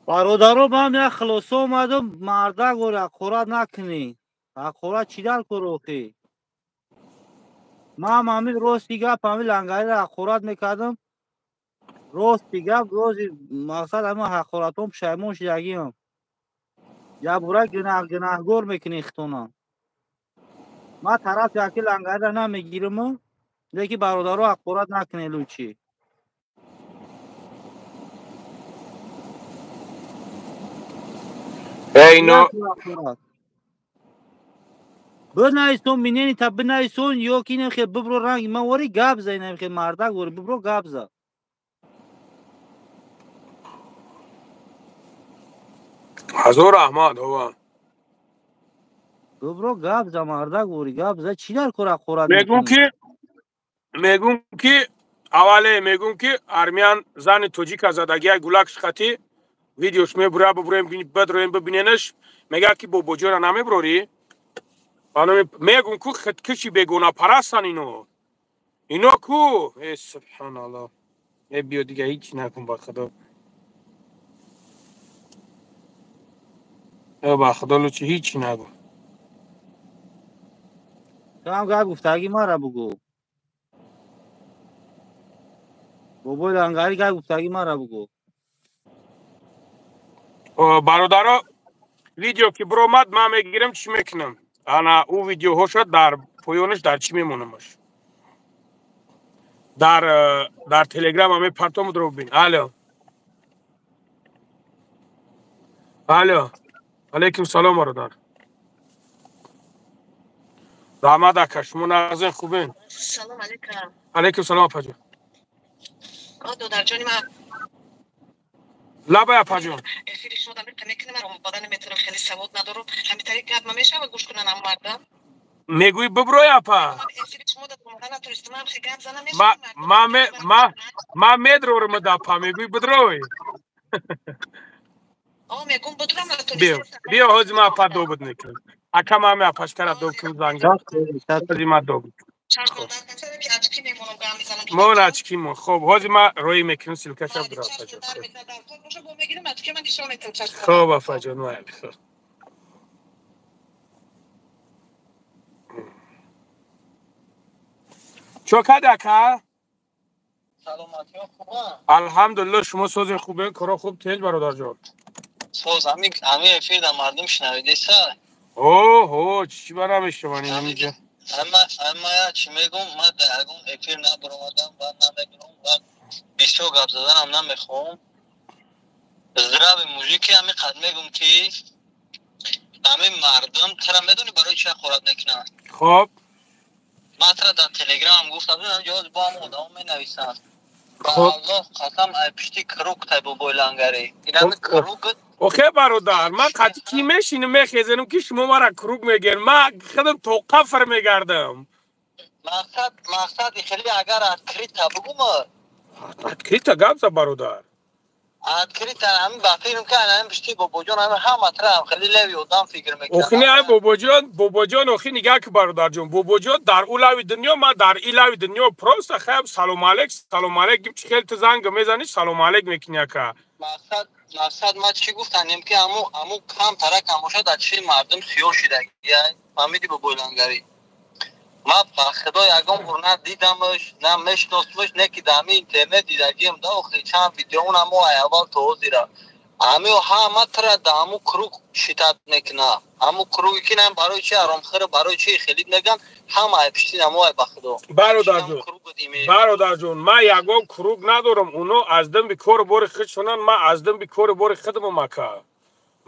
برادرو من یک خلاصه اومدم مرده گوره خورد نکنی خورد چی در کروخی من همین راستی گپ همین لنگری را خورد میکردم راستی گپ روزی مقصد همین حقورتم پشیمون شدگیم یا بوره گناهگور میکنی اختونا ما طرف یکی لنگری را نمیگیرم لیکی برادرو حقورت نکنی لوچی اینو بنایستون بینینی تا بنایستون یوکی نمیخی ببرو رنگ من واری گب زی نمیخی مرده گوری ببرو گب زا حضور احمد هوا ببرو گب زا مرده گوری گب زا چی در کره خورد میگم که اوله میگم که ارمیان زن توجیک زدگی گلکش خطی ویدیوش ببریم بدرویم ببینینش میگه که بابا جون نمیبروری میگم که خط کشی بگونه پرستن اینو کو سبحان الله بیا دیگه هیچ نکن با خدا با خدا لوچی هیچی نگو تو هم گب گفتگی ما را بگو بابا لنگری گب گفتگی ما را بگو برادرها ویدیو که برومد من میگیرم چی میکنم انا او ویدیو ها شد در پویانش در چی میمونمش در تلگرام همه پرتام درو بین الو علیکم سلام برادر رحمت اکشمون از این خوبین سلام علیکم علیکم سلام اپا در جانی من لبا اپا جون افیری شما میکنه من بدن میتونه خیلی سواد ندارم همین طریق گپ ما میشه و گوش کنن هم مردم میگوی ببروی اپا ما میدرورم دا اپا میگوی بدروی آه میگم بدونم تو بیا حاضی ما پا دو بود نکن اکم همه اپاش کرد دو کن زنگ حاضی ما دو بود مون اچکی مون خب حاضی ما روی میکنم سیلکش هم برا فجان خب افجان وای خب چوکا دکا سلامتی خوبه الحمدلله شما سوز خوبه کارا خوب تیل برادر جان سوز همین افیر در مردم شنویده سر اوه چی برام اشتبانی نمیگه اما چی میگم من در اگم افیر نبرمادم و نمیگم و بیشتر گپ زدن هم نمیخوام ازدراب موزیکی همین قد میگم که همین مردم ترا میدونی برای چه خوراک نکنن خب من ترا در تلگرام گفتم جواز با هم آدم می نویسن خب الله قسم پشتی کروک تایب بولانگاری این همین کروک اوکی برادر من قطعی کی میشینم میخیزنم که شما مرا کروگ میگن من خودم تو قفر میگردم مقصد خیلی اگر ادکریتا بگم ادکریتا گبزا برادر ادکریتا همین بفیرم که همین پشتی بابا جان همه تر هم خیلی لیوی ادام فکر میکنم اوخی نه بابا جان اوخی نگاه که برادر جان بابا جان در اولاوی دنیا ما در ایلاوی دنیا پروست خیب سلام علیک خیلی تو زنگ میزنی سلام علیک میکنی که مقصد ما چی گفتنیم که امو کم ترک اموشا در چی مردم خیال شدگی فهمیدی به بولانگری ما با خدای اگم ورنه دیدمش نه مشناسمش نه که دمی اینترنت دیدگیم داخل چند ویدیو اونم اول توضیح را همه همه تر دامو کروک شتات میکنه همو کروکی که نم برای چی آرام خیر برای چی خیلی نگن همه پشتی نمو بخدا برادر جون ما یگام کروک ندارم اونو ازدم به کار بار خود شونن ما ازدم به کار بار خودم مکا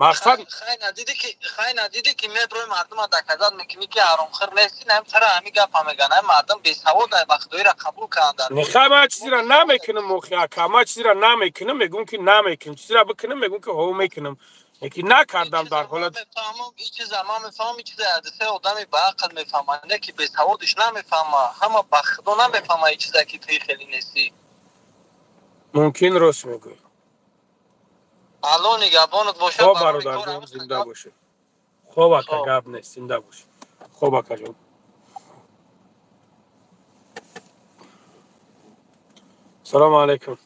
مقصد خیلی ندیدی که میبروی مردم دکزاد میکنی که آرام خیر نیستی نم تر همی گپ میگن مردم بی سواد بخدایی را قبول کردن نخواه ما چیزی را نمیکنم موخیا که ما چیزی را نمیکنم میگم که نمیکنم چیزی را بکنم میگم که هو میکنم یکی نکردم در حالت این چیز ما میفهم این چیز حدثه آدمی به عقل میفهمه نه که بی سوادش نمیفهمه همه بخدا نمیفهمه این چیزا که توی خیلی نیستی ممکن راست میگوی الان نگهبانت باشه خوب برادر جان زنده باشه خوب اکا گب نیست زنده باشه خوب اکا جان سلام علیکم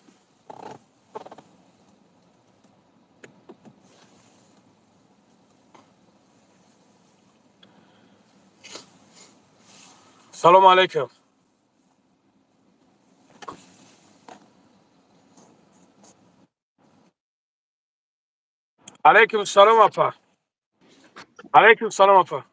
سلام علیکم علیکم السلام اپا علیکم السلام اپا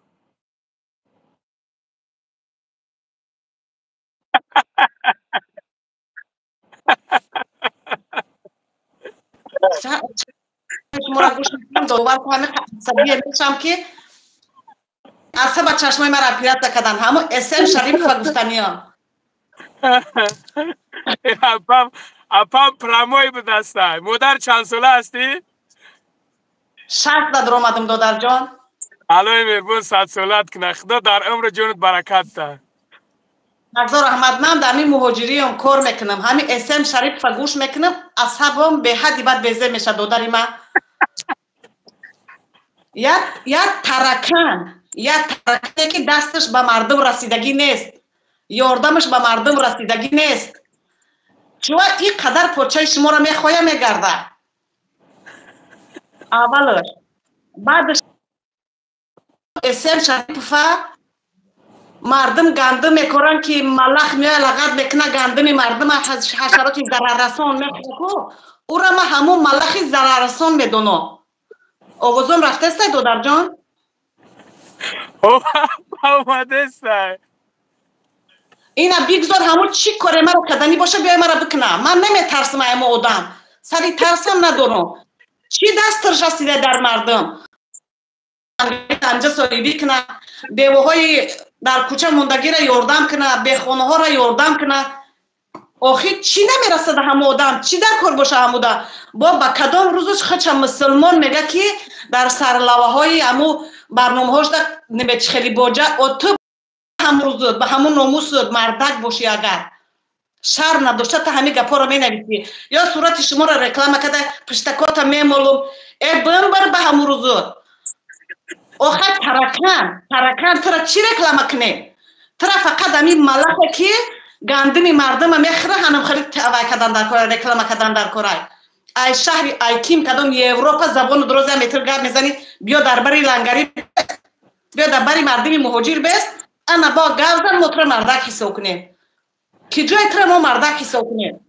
شما را گوش میکنم دوبار کنم عصبی میشم که عصب چشمای مرا پیرت کردن همون اسم شریف و گفتنیان اپام پراموی به دسته مادر چند ساله هستی؟ 60 در آمدم دادر جان الان میربون 100 سالت کنه خدا در عمر جونت برکت ده نظر احمد نام در همین مهاجری هم کار میکنم همین اسم شریف و گوش میکنم عصبم به حدی بد بیزه میشه دادری من یک ترکن که دستش به مردم رسیدگی نیست یاردمش به مردم رسیدگی نیست شما این قدر پوچه شما را میخواه میگرده اولش بعدش اسم شریف مردم گنده میکنن که ملخ میای لغت میکنه گندم مردم حشرات ضرر رسان میکنه او را ما همون ملخ ضرر رسان میدونم آوازم رفته است دادر جان اومده است اینا بیگذار همون چی کاره مرا کدنی باشه بیای مرا بکنه من نمیترسم اما آدم سری ترسم ندارم چی دستش رسیده در مردم انجا صاحبی کنه بیوه های در کوچه موندگی را یاردم کنه به خانه ها را یاردم کنه آخی چی نمیرسه ده همه آدم چی در کار باشه هموده با کدام روزش خچه مسلمان میگه که در سرلوه های همو برنامه هاش در نمیچ خیلی باجه و تو هم روزت به همون ناموست مردک باشی اگر شرم نداشته تا همین گپا رو مینویسی یا صورت شما رو رکلام کرده پشتکات میمولم ای بمبر به همون روزو آخه ترکان ترا چی رکلام کنه ترا فقط همین ملخه که گندمی مردم میخره هنم خرید تاوای کردن در کره رکلام کردن در کره ای شهر ای کیم کدام اروپا زبان دروزه متر گپ میزنی بیا در بری لنگری بیا در بری مردمی مهاجر بست انا با گازن متر مردکی سوکنه کی جای تر ما مردکی سوکنه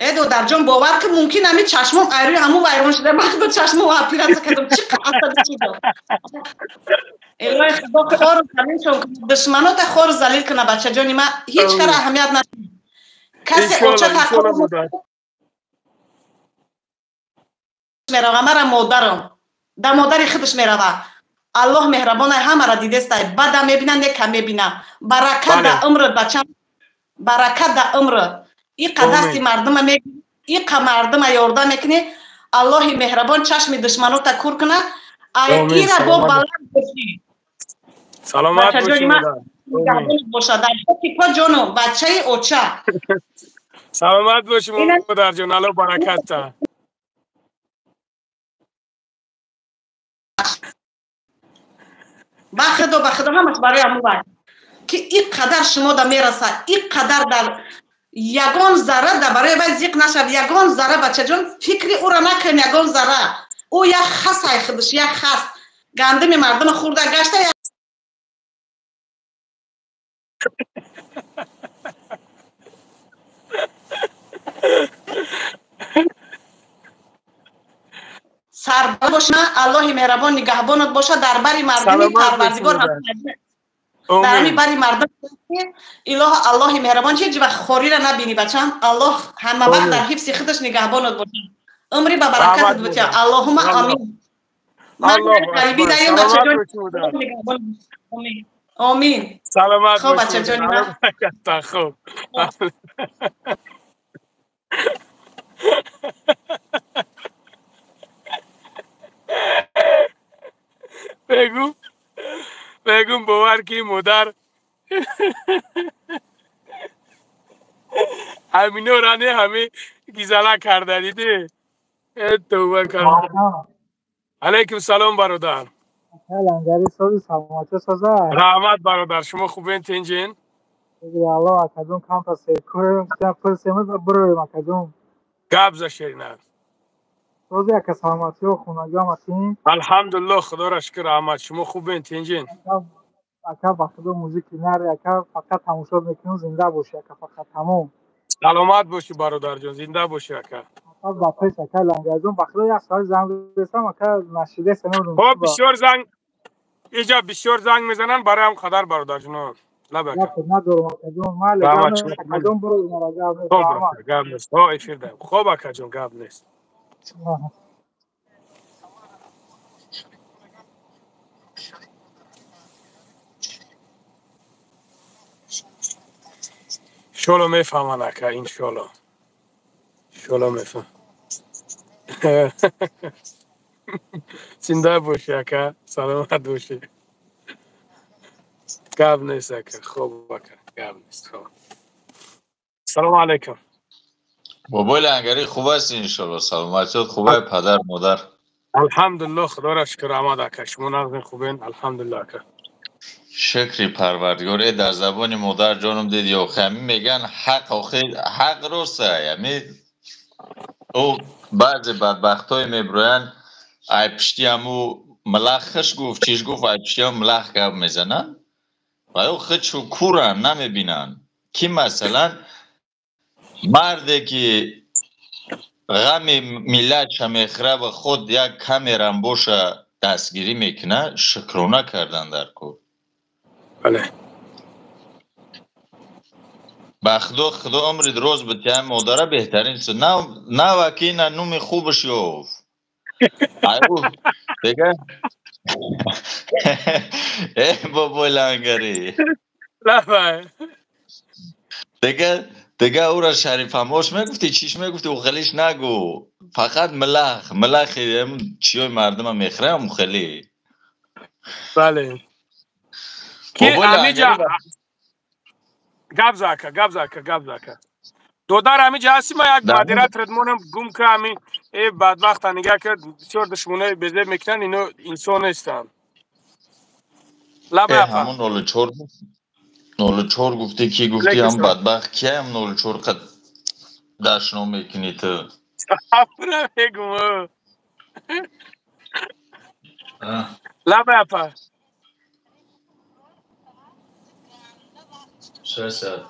ایدو در جان باور که ممکن همین چشمم ایروی همون ویران شده من با چشمم اپیرانس کردم چی قصد شده الهی خدا خور زلیل کن دشمنات خور زلیل کنه بچه جانی من هیچ کار اهمیت نداره کسی اوچه تکار میروه مرا مادرم در مادری خودش میروه الله مهربانه همه را دیده است بد میبینن یک کم میبینن برکت در عمرت بچم برکت در عمرت این قدست مردم میگی این مردم یارده میکنی الله مهربان چشم دشمنات کور کنه این را با بلند بشی سلامت باشی باشه در پا جانو بچه اوچه سلامت باشی مادر جان الله برکت تا بخدا همش برای همون باید که این قدر شما دا میرسه این قدر در یگان ذره در برای باید زیق نشد یگان ذره بچه جان فکری او را نکن یگان ذره او یک خس های خودش یک خس گندم مردم خورده گشته سرباز باشه الله مهربان نگهبانت باشه در بری مردمی پروردگار در همی بری مردم اله الله مهربان هیچ وقت خوری را نبینی بچم الله همه وقت در حفظ خودش نگهبانت باشه عمری به برکتت بچه اللهم آمین من قریبی دایم بچه جان آمین سلامت خوب بچه جانی من خوب بگو باور کی مادر همینو رانه همه گیزالا کرده دیده توبه کن علیکم سلام برادر لنگری سازی سلامتی سازه رحمت برادر شما خوبین تنجین الله اکدوم کام تا سیکور پر سیمز برویم اکدوم گبزه شیرینه سازی اکا سلامتی و خونگی هم هستیم الحمدلله خدا را شکر رحمت شما خوبین تنجین اکا بخدا موزیکی نره اکا فقط تماشا میکنیم زنده باشی اکا فقط تمام سلامت باشی برادر جان زنده باشی اکا با پیش اکا لنگریزون بخدا یک سال زنگ بستم اکا نشیده سنم خب بسیار زنگ اینجا بسیار زنگ میزنن برای هم خدر برادر جان لبه یک ندارم اکا مال اکا برو مراجعه خب گاب نیست ها افیر ده خب اکا جان گاب نیست شلو میفهمن اکا انشالله شلو میفهم زنده باشی اکا سلامت باشی گاب نیست اکا خوب اکا گاب نیست خوب سلام علیکم بابای لنگری خوب هستی انشالله سلامتیت خوبه پدر مادر الحمدلله خدا را شکر احمد اکا شما نازنین خوبین الحمدلله اکا شکری پروردگار در زبان مادر جانم دید یا خمی میگن حق روسته یعنی او بعضی بدبخت های میبروین ای پشتی همو ملخش گفت چیش گفت ای پشتی همو ملخ گفت میزنن و او خودشو کورن نمیبینن کی مثلا مرده که غم ملت میخره و خود یک کمی رنبوش دستگیری میکنه شکرانه کردن در کور بله خدا عمر دراز بده مادره بهترین است نه وکی نه نوم خوبش یافت ایو دیگه ای بابا لنگری دیگه او را شریف هماش میگفتی چیش میگفتی او خلیش نگو فقط ملخ چیای مردم هم میخره هم خلی بله کی بابا امی لنگری جا گاب زاکا دودار امی جا هستی ما یک در مدیرت ردمونم گم که امی ای بدبخت نگاه کرد بسیار دشمنه بزر میکنن اینو انسان نیستن لبه اپا همون 04 گفتی کی گفتی علیکم هم سلام بدبخت کی هم 04 قد دشنو میکنی تو افرم بگم لبه اپا سه ساعت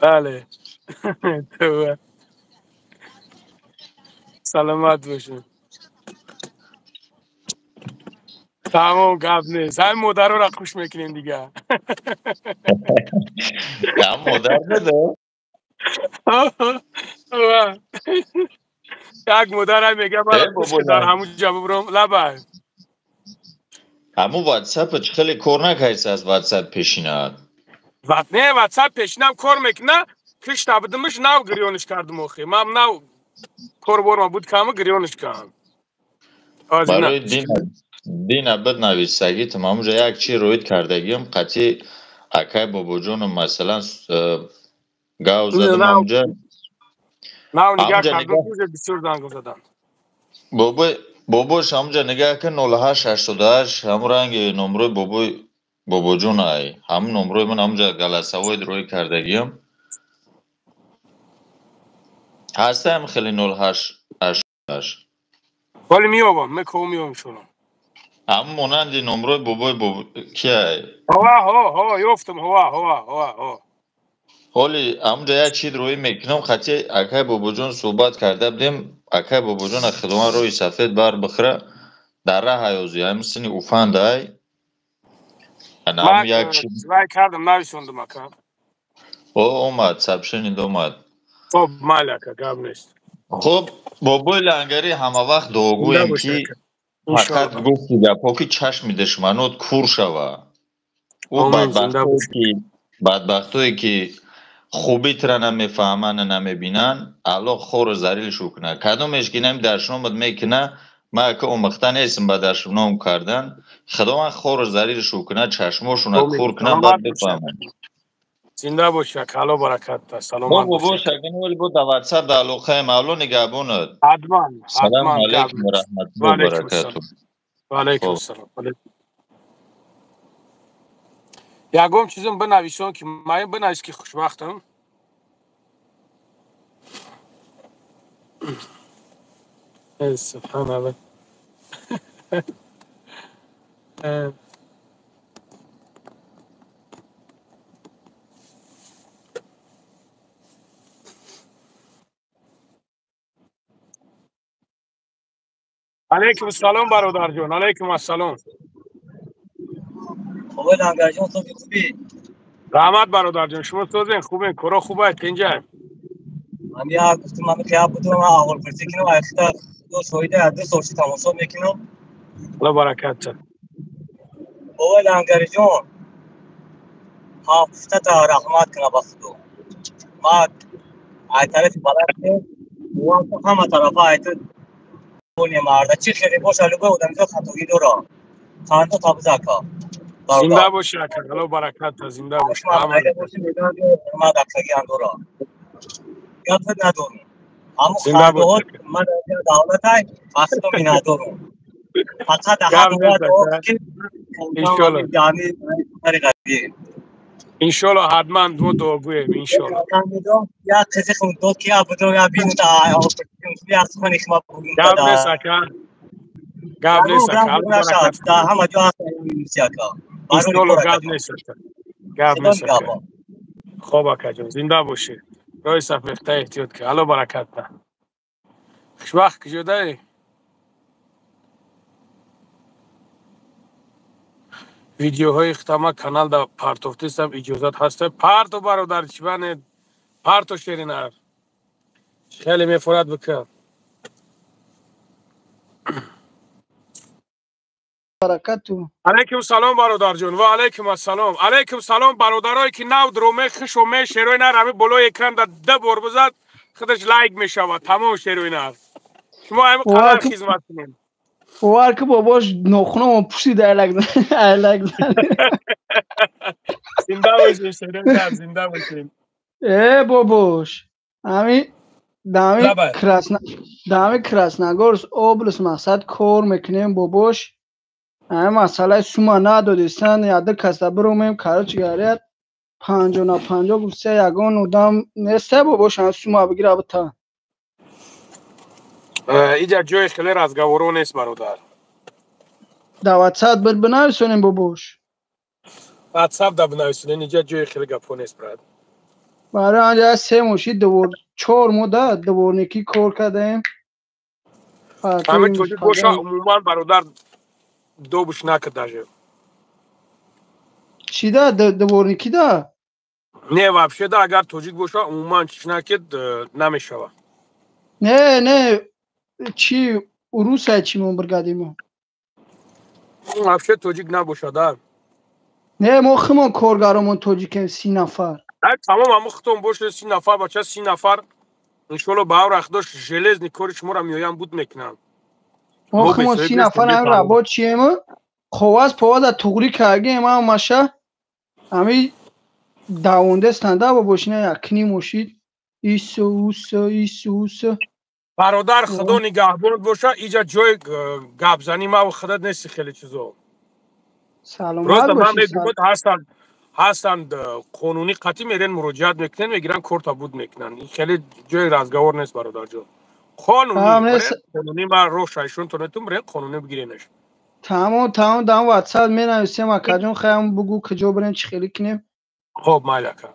بله تو سلامت باشون تمام گپ نیست همین مادر رو خوش میکنیم دیگه هم مادر بده یک مادر هم میگه من خوش بابا که در همون جا ببرم لبه همون واتساپ خیلی کور نکایست از واتساپ پیشینات نه واتساپ پیشنم کار میکنه کش نبودمش نو گریونش کردم اخی من نو کار برما بود کامو گریونش کردم آزینا برای دین ابد نویسگی تمام جا یک چی روید کردگیم قطعی اکای بابا جونم مثلا گاو زدم نو همونجا نو نگاه همونجا کردم نگاه روز بسیار زنگ زدن باباش همونجا نگاه که 0888 همون رنگ نمروی بابا جون ای همون نمروی من همونجا گلسوای روی کردگیم هستم خیلی 0888 ولی میابم میکو میابم شونم همون مانندی نمروی بابا کیه هوا یفتم هوا حالی همونجا یک چیز روی میکنم خطی اکای بابا جون صحبت کرده بودیم اکای بابا جون خدوان روی سفید بر بخره در راه حیوزی همسینی اوفند ای هم من یک چیز سوای کردم نویسوندم اکا اومد سبشنید اومد خب مالکا گاب نیست خب بابای لنگری همه وقت زنده داغویم باشه که اکا فقط انشالله گفتی گپا که چشم دشمنات کور شوه او آمین زنده باشه بدبختایی که خوبی تره نمیفهمن نمیبینن الله خور و زریلشو کنه کدومش که نمی درشنامت میکنه ما که امخته نیستم به درشنام کردن خدا من خور و زریلشو کنه چشماشون آمین کور کنه سلامت باید باشه بفهمن زنده باشه اکا الله برکت ده با سلامت باشه بابا اکا شگن ولی با در واتساپ در علاقه معلو نگهباند سلام حتما گاب علیکم و نیست رحمت و الله و علیکم برکاته السلام و علیکم خب السلام یکم چیزم بنویسون که من بنویس که خوشبختم سبحان الله علیکم السلام برادر جان علیکم السلام خوبه لنگر جان تو خوبی؟ رحمت برادر جان شما توزین خوبه کورا خوبه اینجا من یا گفتم من که بودم اول پرسی کنم اختا دو شویده از دو سورسی تماشا میکنم الله برکت ده خوبه لنگر جان هفته تا رحمت کنه بخدو ما ای طرف بلد و همه طرف ایت دنیا مرده چی خیلی باشه لگو بودم جو خطوی دورا خانده تابزاکا زنده بردا باشه اکر الله برکت ده زنده باشه ما رحمت مایده ده باشه میدان ما دکتگی اندورا یاد ندارم همو زنده باشه خانده اکر من دولت های بخدو می ندارم فقط گاب هم نیست باید اکر که انجام انشالله همین جانی طریقه انشالله حتما دو دوگویم انشالله میدونم یا چیزی خون دو که بودم یا بین تا یا خونی که ما بودیم گاب نیست دادا اکر یا گاب رو نیست اکر رنگ الله نشد برکت تا ده همه جا میشه که بارونی انشالله دور گاب کجا نیست اکر گاب خدا نیست اکر نگهبان خوب اکر جان زنده باشه رای سفرخته احتیاط که الله برکت ده خوشبخت که شده ویدیوهای ختامه کانال دا پارتوفتیست هم اجازت هسته پارتو برادر چیبانه پارتو شیرینر خیلی میفرد بکر برکتو. علیکم سلام برادر جون و علیکم السلام. علیکم سلام برادرایی که نو درومه خش و می شروع نه رمی بلوی اکران ده بار بزد خودش لایک میشود تمام شروع نه شما همین قدر خدمت کنین. وارک باباش نخنم پوشید الک زنده باشین شروع نه زنده باشین. باباش همین دامی کراسنگورس اوبلس مقصد کار میکنیم باباش همین مسئله سوما ندادستن یاده کسا برومیم کارو چگاریت 50 گوسته یگان ودام نیسته باباش هم سوما بگیره بتا اینجا جای خیلی رازگاورو نیست برادر. در واتساپ بنویسونیم باباش. واتساپ دا بنویسونین اینجا جای خیلی گپو نیست برادر. برای آنجا 3 موشی 4 مدت نکی کار کردیم. همه توجی گوشا عموما برادر دو بش نکرده. چی ده نکی ده؟ نه вообще да اگر توجیک باشه عموما چیش نکد نمیشه. نه چی روسا چی من برگردیم вообще توجیک نباشه ده. نه ما خیلی کارگرامون توجیک 30 نفر. تمام همه ختم باشه 30 نفر بچه 30 نفر انشالله به اور اخداش ژلز نیکوریش مورا میایم بود میکنم. ما خیلی 30 نفر هم رباط چیه ما خواست پاواد توغری کردیم ما ماشه همی داونده استنده با باشینه یکنی موشید ایسوس برادر خدا نگهبان باشه اینجا جای گپ زنی ما و خودت نیستی خیلی چیزا. سلامت باشید. هستند قانونی قطعی میرن مراجعت میکنن میگیرن کورت بود میکنن. این خیلی جای رازگاور نیست برادر جان. قانونی ما روشایشون تونتون برای قانونی بگیرینش. تمام دام واتساپ می نویسیم اکاجون خیام بگو کجا بریم چی خیلی کنیم. خب مالکه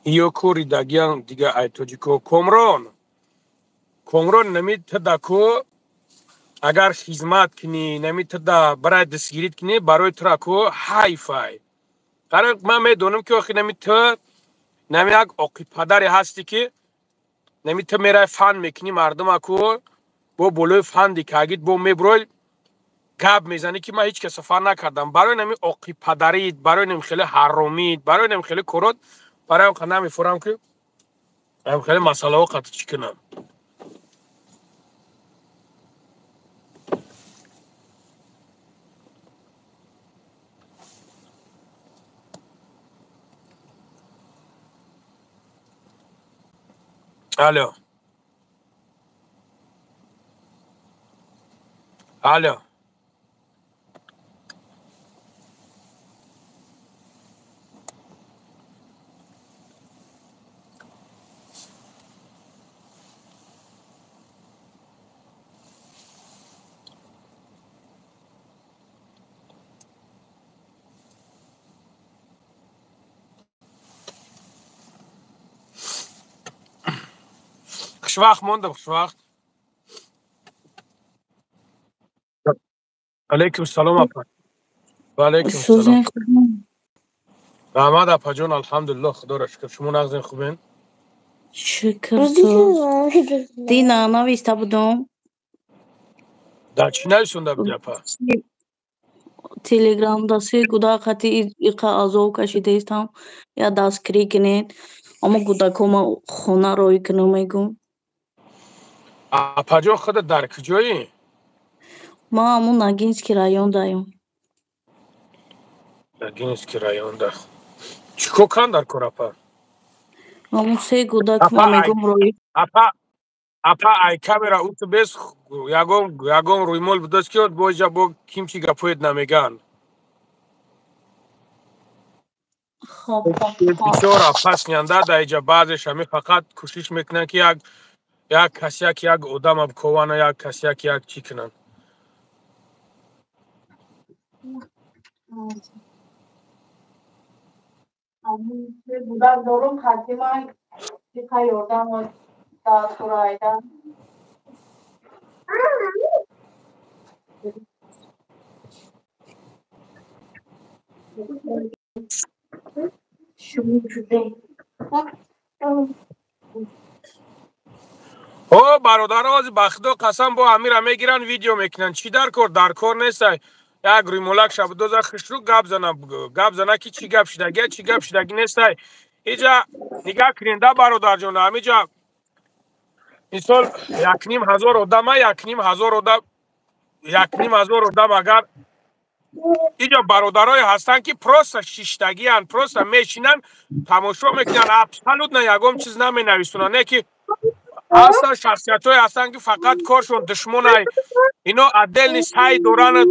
ایو کوری داگیان دیگه ایتوجیکو کمران نمید تداکو اگر خدمت کنی نمید تدا برای دستگیریت کنی برای تراکو های فای قرار من میدونم که آخی نمید تو نمید اقی پدری هستی که نمید تو میره فن میکنی مردم اکو با بلوی فن دیکاگید با میبروی گب میزنی که من هیچ کس فن نکردم برای نمید اقی پدریت برای نمید خیلی حرومید برای نمید خیلی کرد برای اون خیلی نمیفورم که هم خیلی مسئله ها قطع چی کنم. الو خوشوقت مونده خوشوقت. علیکم سلام اپا. و علیکم سلام. رحمت اپا جون الحمدلله خدا را شکر. شما نغزین خوبین؟ شکر سوز دینا نویسته بودم در چی نویسونده بودی اپا؟ تلگرامda سه گوداقتی ایقا ازو کشیده ایستم یا دستگیری کنید اما گوداکوما خونه روی کنم میگم. اپا جون خودت در کجایی؟ ما همون نگینسکی رایون دایم. نگینسکی رایون ده. چیکو کن در کور اپا؟ همون سه گوداک ما میگم روی. اپا ای کامera اوتو بیس یاگم روی مول بدست کیود بوجا بو کیمچی گپوید نمیگن. خب بسیار اپاس نینده در اینجا بعضش همی فقط کوشش میکنن که یک کسی که یک آدم بکوانه یک کسی که یک چی کنن. همون سه گوداک دارم خطی ما که یادم و دستورایدن. او برادر آز بخدا قسم با امیر میگیرن ویدیو میکنن چی در کار نیست یک ریمولک شب دوزه خشرو گپ زنه که چی گپ شدگی چی گپ شدگی نیست اینجا نگاه کننده برادر جان همینجا این سال 1,500 آدم 1,500 آدم اگر اینجا برادرای هستن که پروست شیشتگی هن پروست میشینن تماشا میکنن ابسولوت نه یکم چیز نمینویسونن نه که اصلا شخصیت های هستن که فقط کارشون دشمن های اینا عدل نیست های دوران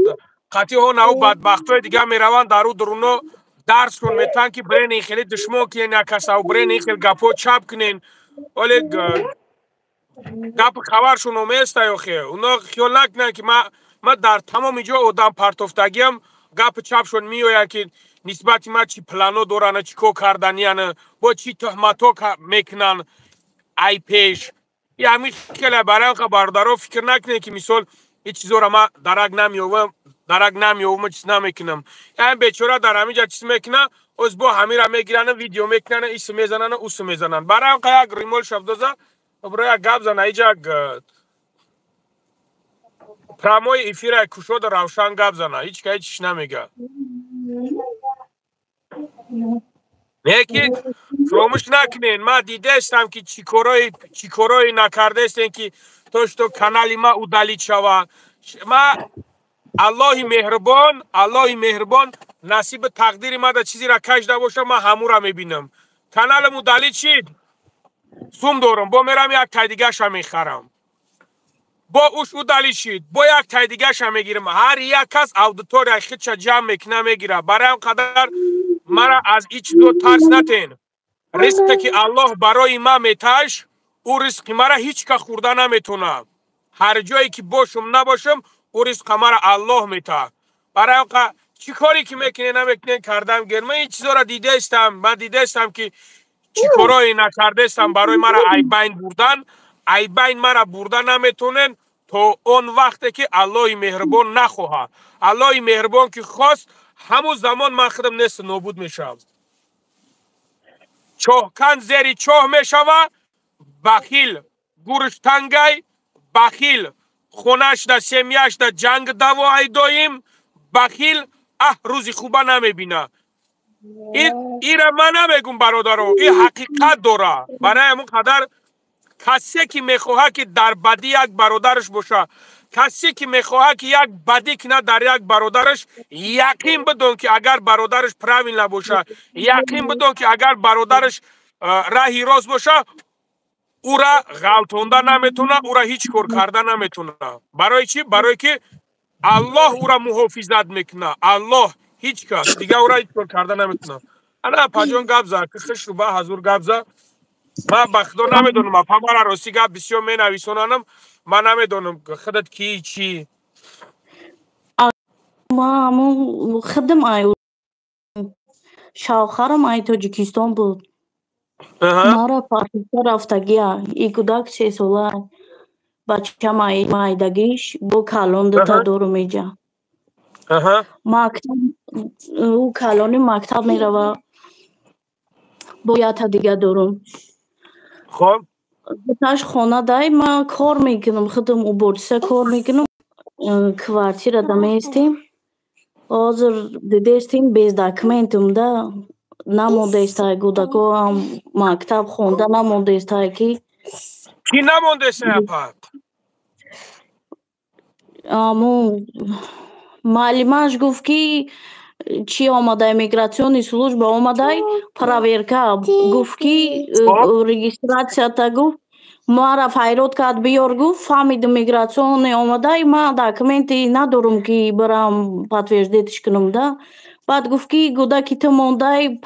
قطعی ها نو بدبخت های دیگه میرون درو درونو درس کن میتن که برین این خیلی دشمن کنین یا کسا و برین این خیلی گپو چپ کنین ولی گپ خبرشون اومیسته یا خیلی اونا خیال نکنن که ما در تمام اینجا آدم پرتفتگی هم گپ چپشون میوید که نسبت ما چی پلانو دورانه چی کو کردنیانه با چی تهمتو میکنن ای پیش یا همین خیلی برای خبردارو فکر نکنه که مثال هیچ چیزو را ما درک نمیوم چیز نمیکنم یعنی بیچاره در همینجا چیز میکنه از با همین را میگیرن ویدیو میکنن ایس میزنن اوس میزنن برای یک ریمول شفدوزه برای یک گپ زنه ایجا پراموی ایفیر کشود روشن گپ زنه هیچ که هیچش نمیگه نیکی فراموش نکنین ما دیده استم که چی کارایی نکرده استین که تو کانالی ما udalить شود ما الله مهربان نصیب تقدیر ما در چیزی را کشیده باشه ما همون را میبینم کانالم udalить شید سوم دارم با میرم یک تای دیگه شا میخرم با اوش udalить شید با یک تای دیگه شا میگیرم هر یک کس اودیتوریا خودش جمع میکنه میگیره برای اون قدر مرا از هیچ دو ترس نتین رزقی که الله برای ما میتاش او رزق مرا هیچ که خورده نمیتونه هر جایی که باشم نباشم او رزق مرا الله میتا برای اون چی کاری که میکنه نمیکنه کردم گرم من این چیزا را دیده استم من دیده استم که چی کارایی نکرده استم برای مرا ای بین مرا بردن نمیتونن تا اون وقتی که الله مهربان نخواه الله مهربان که خواست همون زمان من خودم نیست نابود میشم چاهکن زیر چاه میشوه بخیل گورش تنگای بخیل خونش در سمیش در جنگ دوای دایم بخیل روزی خوبه نمیبینه این را من نمیگم برادرو این حقیقت داره برای همون قدر کسی که میخواه که در بدی یک برادرش باشه کسی که میخواه که یک بدی کنه در یک برادرش یقین بدون که اگر برادرش پروین نباشه یقین بدون که اگر برادرش راهی راست باشه او را غلطونده نمیتونه او را هیچ کار کرده نمیتونه برای چی؟ برای که الله او را محافظت میکنه الله هیچ کس دیگه او را هیچ کار کرده نمیتونه انا پاجون گپ زد که خش رو با حضور گپ زد من بخدا نمیدونم پامارا راستی گپ بسیار می نویسونم من نمیدونم خودت کی چی ما همون خدم آیو شاخرم آی تاجیکستان بود ما را پاسپورت رفتگیه ای کودک 3 ساله بچه مایدگیش با کلان دوتا دارم اینجا او کلانی مکتب میروه با یه تا دیگه دارم خب بتاش خانه دای ما کار میکنم خودم او بورسه کار میکنم کوارتیر دمه استیم حاضر دیده استیم بیز داکمنتم ده نمونده استای گودکو هم مکتب خونده نمونده استای کی نمونده استای اپا معلمش گفت که چی آمده امیگراسیونی служба آمده проверка گفت که رجیستراسیا تا گفت ما را فایرات کرد بیار گفت فهمید امیگراسیونی آمده ما داکمنتی ندارم که برام подтверждитش کنم ده بعد گفت که گودکی تو مونده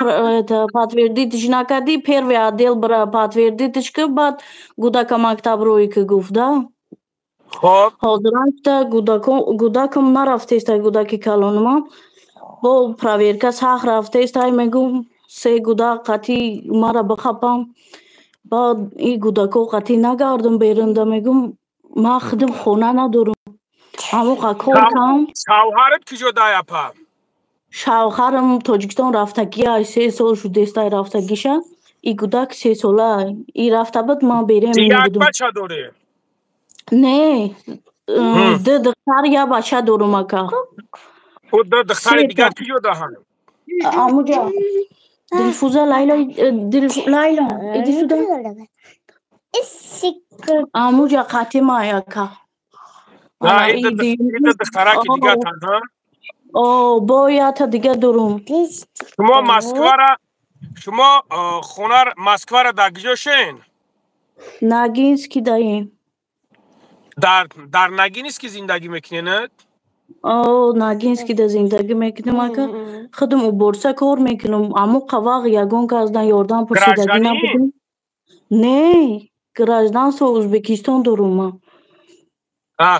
подтверждитش نکردی первый отдел برا подтверждитش که بعد گودکا مکتب روی که گفت ده حاضرانشتا گودکم نرفته است گودکی کلانم با проверка سخ رفته است میگم 3 گودک قطعی مرا بخپم بعد این گودکو قطعی نگردم بیرونده میگم ما خودم خونه ندارم همو کار کنم شوهرت کجا دای اپا шавҳарам Тоҷикистон рафтагия 3 сол шудеста рафтагиша. И кӯдак 3 сола. И рафта буд ман беременна як будам. бача дори? Не, 2 духтар, 1 бача дорум ака. Ӯ 2 духтари дигар киҷо даҳанд? Амуҷа, Дилфуза, Лайла, Лайла, иди сюда. Амуҷа қатимай ака. На, ида духтараки дигар танда? Боята дига дорум. Шумо Москвара, шумо хонар Москвара дар киҷо шен? Нагинский даем. Дар Нагинский зиндагӣ мекунед? Нагинский да зиндагӣ мекунем ака. Худам уборса кор мекунам. Аммо қавақ ягон каздан ёрдам пурсидагӣ набудем. Не, гражданство Ӯзбекистон дорум ман.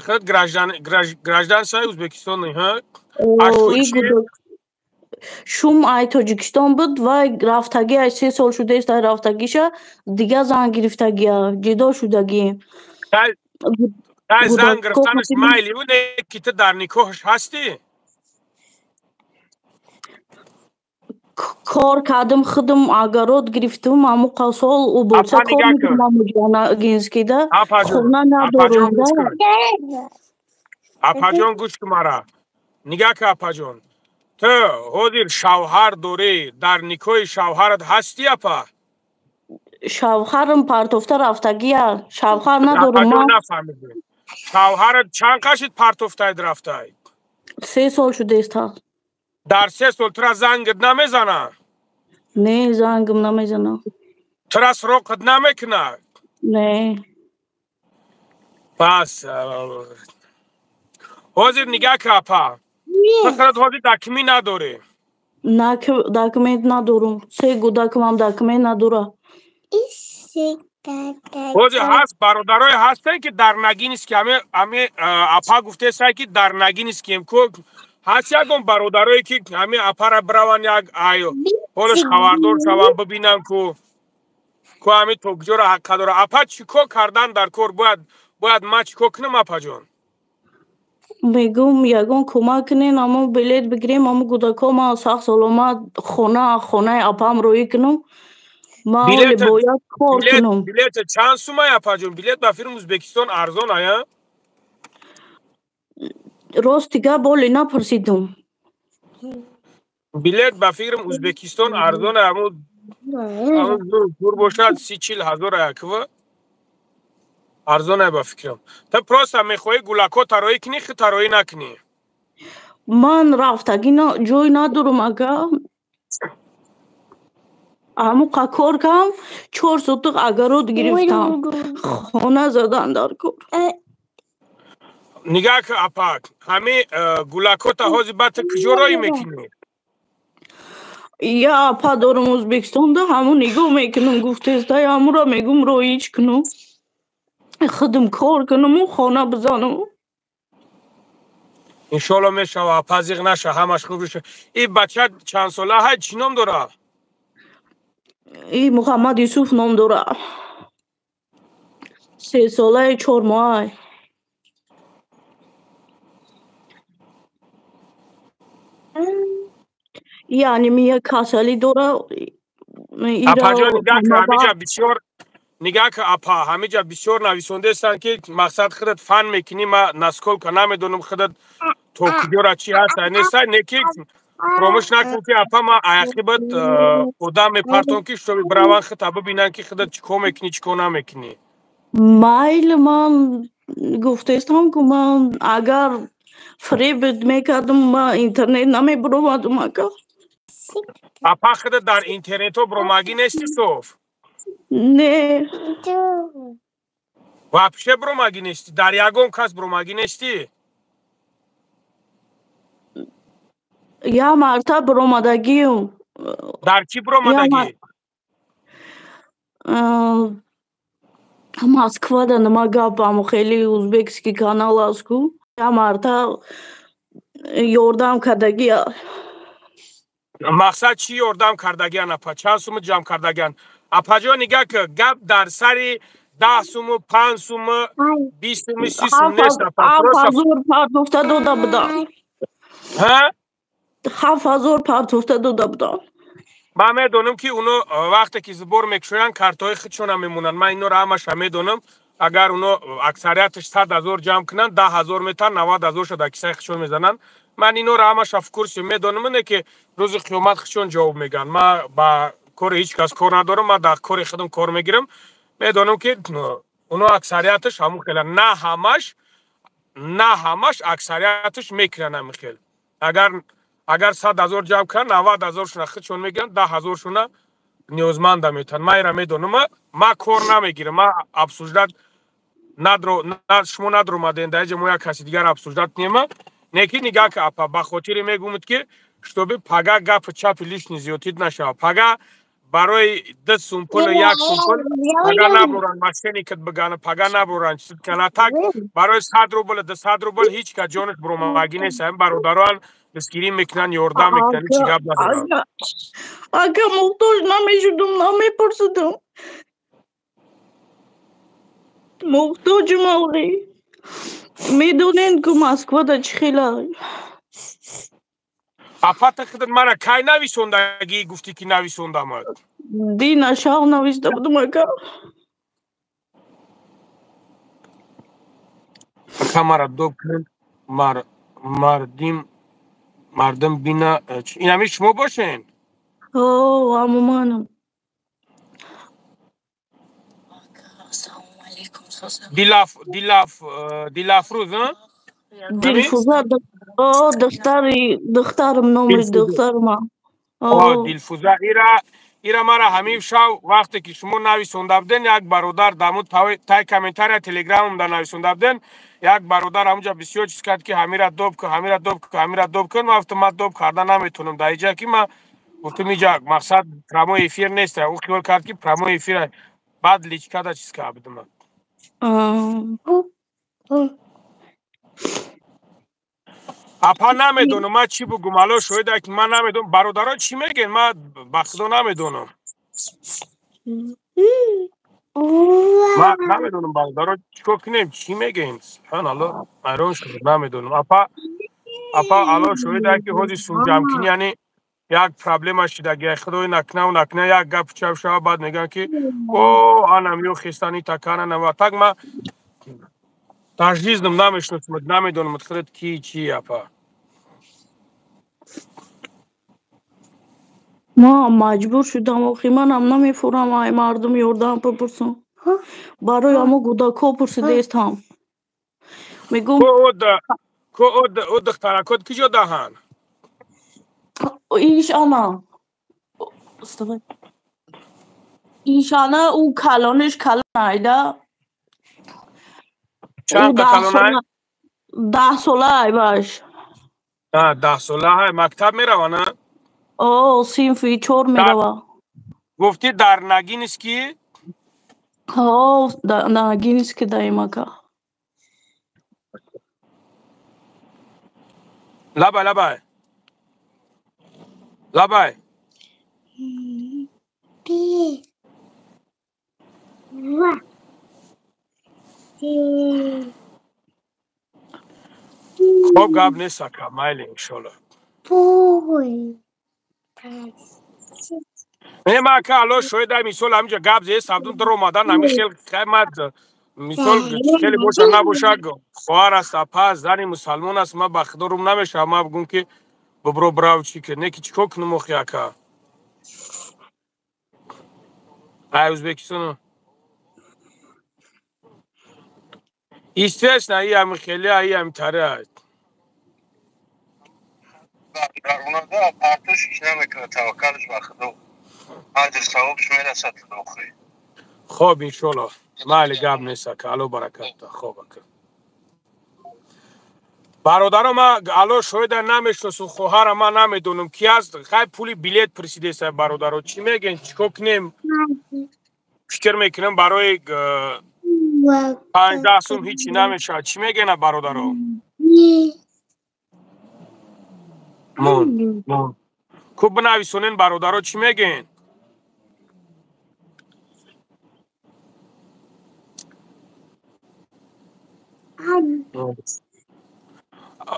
Худ гражданствои Ӯзбекистони, ҳа? Шум ай Тоҷикистон буд вай рафтагӣ ай 3 сол шудест ай рафтагиша дига зан гирифтагия ҷидо шудагием. Тай зан гирифтанаш майли буде ки ту дар никоҳаш ҳастӣ? Кор кардам худам агарот гирифтам аммо қасол уборса кор мекунам амуҷа Нагинскийда. Хона надорум. Апаҷон гӯш кун мара. Нигах ки апаҷон. Ту ҳозир шавҳар дорӣ, дар никоҳи шавҳарат ҳастӣ апа? Шавҳарам партофта рафтагия. Шавҳар надорум ман. Шавҳарат чанд қашид партофтаид рафтаид? 3 сол шудест. Дар 3 сол тура зангит намезана? Не, зангам намезана. Тура суроқат намекунад? Не. Пас ҳозир нигах ки апа, ту худат ҳозир документ надорӣ? Документ надорум. 3 кӯдакам ҳам документ надора. ҳозир ҳаст бародарое ҳастен ки дар Нагинский ҳаме апа гуфтесай ки дар Нагинскием ку ҳаст ягон бародарое ки ҳаме апара бираван як ҳолаш хабардор шаванд бибинанд ку ҳаме то куҷоро ҳаққа дора. Апа чӣ кор кардан дар кор бояд ман чӣ кор кунам апаҷон? Мегум ягон кӯмак кунен аммо билет бигирем аммо кӯдакома сахт саломат хонаи апам роӣ кунам. Ман оле бояд кор кунам. Билет чанд сумай апаҷон? Билет ба фирм Ӯзбекистон арзон ая? Рост дига боле напурсидам. Билет ба фирм Ӯзбекистон арзон аммо зур бошад 30-40 ҳазор ая кува? Арзон ая ба фикрам. Ту просто мехоҳӣ гулако тароӣ кунӣ ки тароӣ накунӣ? Ман рафтагӣ ҷой надорум ака. Аммо кор кам 4 сотиқ агарот гирифтам. Хона задан дар кор. Нигах ки апа, ҳами гулакота ҳозир ба ту куҷо роӣ мекунӣ? Я апа дорум Ӯзбекистонда ҳамон нигоҳ мекунам гуфтестай ҳамонро мегум роиҷ кунам. Худам кор кунаму хона бизанам. Иншолло мешава апа зиқ наша ҳамаш хуб меша. И бача чанд сола ҳай чӣ ном дора? И Муҳаммад Юсуф ном дора. 3 солаи 4 моҳай. яъне мия касалӣ дора. Апаҷон нигах ки апа ҳамиҷа бисёр нависондаестанд ки мақсад худат фан мекунӣ, ман насколько намедонам худат то куҷора чӣ ҳаст нестай не ки фаромӯш накун ки апа ман аяқибат одам мепартон ки шуби бираванд худта бибинанд ки худат чӣ кор мекунӣ чӣ кор намекунӣ. Майли ман гуфтестам ки ман агар фреб мекардам ман интернет намебиромадам ака. Апа худат дар интернетҳо биромагӣ нести соф? Не. Вообще биромагӣ нести? Дар ягон кас биромагӣ нести? Я марта биромадагиам. Дар чӣ биромадагӣ? Москвада нима гап аммо хеле ӯзбекский канал аст ку. Я марта ёрдам кардагия. Мақсад чӣ ёрдам кардагиан апа? Чанд суми ҷамъ кардагиан? Апаҷон нигах ки гап дар сари 10 суми, 5 суми, 20 суми, 30 сум нест апа. Ҳазор партофта дода будам. Ҳа? 7000 پرتوفته داده بودن. من میدونم که اونو وقتی که زبور میکشوین کارتای خودشون هم میمونن. من اینو را همش میدونم. اگر اونو اکثریتش 100,000 جمع کنن 10,000 میتن 90,000 شو در کیسه خودشون میزنن. من اینو را همش اف کورس میدونم اینه که روز قیامت خودشون جواب میگن. من با کار هیچ کس کار ندارم. من در کار خودم کار میگیرم. میدونم که اونو اکثریتش همون خیلی نه همش اکثریتش میکنن همین خیلی. اگر 100,000 جمع کنن 90,000 شون خودشون میگن 10,000 شون نیازمند میتن. من ایرا میدونم. من کار نمیگیرم. من ابسوجدت شما ندارم مدنده جمعه کسی دیگر ابسوجدت نیمه. نیکی نگاه که اپا بخاطر میگومد که شتوبی پگا گپ چپ لیش نیزیوتید نشه. پگا برای 10 سومپل و 1 سومپل پگا نبرن ماشینی که بگن پگا نبرن چیز کنه تک برای 100 روبل 200 روبل هیچ که جانش بروماگی نیست. هم برادران دستگیری میکنن یاردم میکنن چی گپ ندارن. اگه محتاج نمیشدم نمیپرسیدم. محتاج مولی میدونین که مسکو در چی خیلی اپا تخدن من کای نویسوندگی گفتی که نویسوندم دی نشاق نویسته بودم اگه مرا دوب کنم مردم بینا این همی شما باشین. اوه امو منم دیلافروز ها؟ دلفوزه دخترم نامش دخترم. دلفوزه ایرا مرا همین شو وقتی که شما نویسونده بودن یک برادر دامود تای کامنتار تلگرام در نویسونده بودن یک برادر همونجا بسیار چیز کرد که همیرا دوب کن و ما دوب کردن نمیتونم در اینجا که من گفتم اینجا مقصد پرامو افیر نیست او خیال کرد که پرامو افیر بعد لیچ کرده چیز که بدم اپا نمیدونم من چی بگم الان شاید که من نمیدونم برادرها چی میگن من بخدا نمیدونم. من نمیدونم برادرها چیکار کنیم چی میگن. سبحان الله ایران شد نمیدونم. اپا الان شاید که حدی سو جمع کنی یعنی یک پرابلم شده اگه خدای نکنه یک گپ چپ شود بعد میگن که او آنم یو خستانی تکانه نوا تک من تجهیزم نمیدونم متخرد کی چی اپا ما مجبور شدم آخی من هم نمیفورم ای مردم یاردم بپرسم برای همه گوداکو پرسیده است هم میگم او دخترکت کجا دهن ایشانه او کلانش کلان ایده چند کلانه 10 ساله ای باش 10 ساله های مکتب میروانه صنفی 4 میروه گفتی در نگینس کی نگینس که دایما که لبای خوب گاب نیست که مایل انشالله ما که الان شاید میسال همینجا گاب زیه سبدون در اومدن همی خیلی خیمت میسال خیلی باشه نباشه خوار است اپا زنی مسلمان است ما بخدارم نمیشه ما بگم که ببرو براو چی که نیکی چیکو کنم اخیا که ای ازبکستان استرس نه ای همی خیلی ای همی تره هست در اونا دا پرتوش ایش نمیکنه توکلش بخدا اجر ثوابش میرسد تا آخری. خوب انشالله مالی گاب نیست که الو برکت خوب که برادر ما الو شاید نمیشناسم خواهر ما نمیدونم کی است خیلی پولی بلیت پرسیده است برادرها چی میگن چیکار کنیم فکر میکنم برای 15 سوم هیچی نمیشه چی میگن برادرها خوب بنویسونین برادرها چی میگن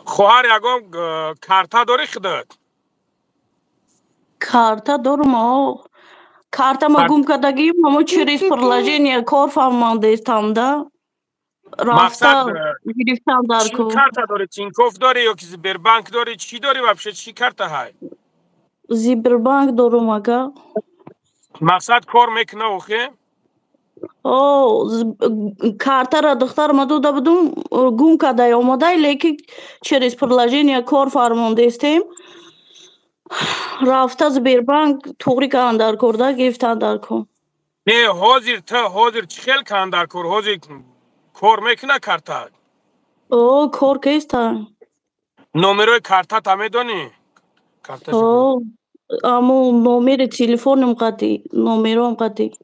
خواهر یگام کارتا داری خودت Карта дорум, карта ма гум кардагим, ҳамо через приложение кор фармандестам да. مقصد Рафта гирифтам дар چی кор. карта داری؟ تینکوف داری یا که سبربانک داری؟ چی داری вообще؟ چی карта های؟ Зибербанк дорум ага. مقصد کار میکنه اوخه؟ Картара духтарама дода будум, гум карда омадай, лекин через приложение кор фармондестем. Рафта Сбербанк туғри кардам дар кор да, гирифтам дар кор. نه حاضر چی خیل کن در کار؟ حاضر کار میکنه карта؟ کار کیستا؟ نمره карта تا میدونی؟ карта аммо номери телефонам қадди, номерам қадди.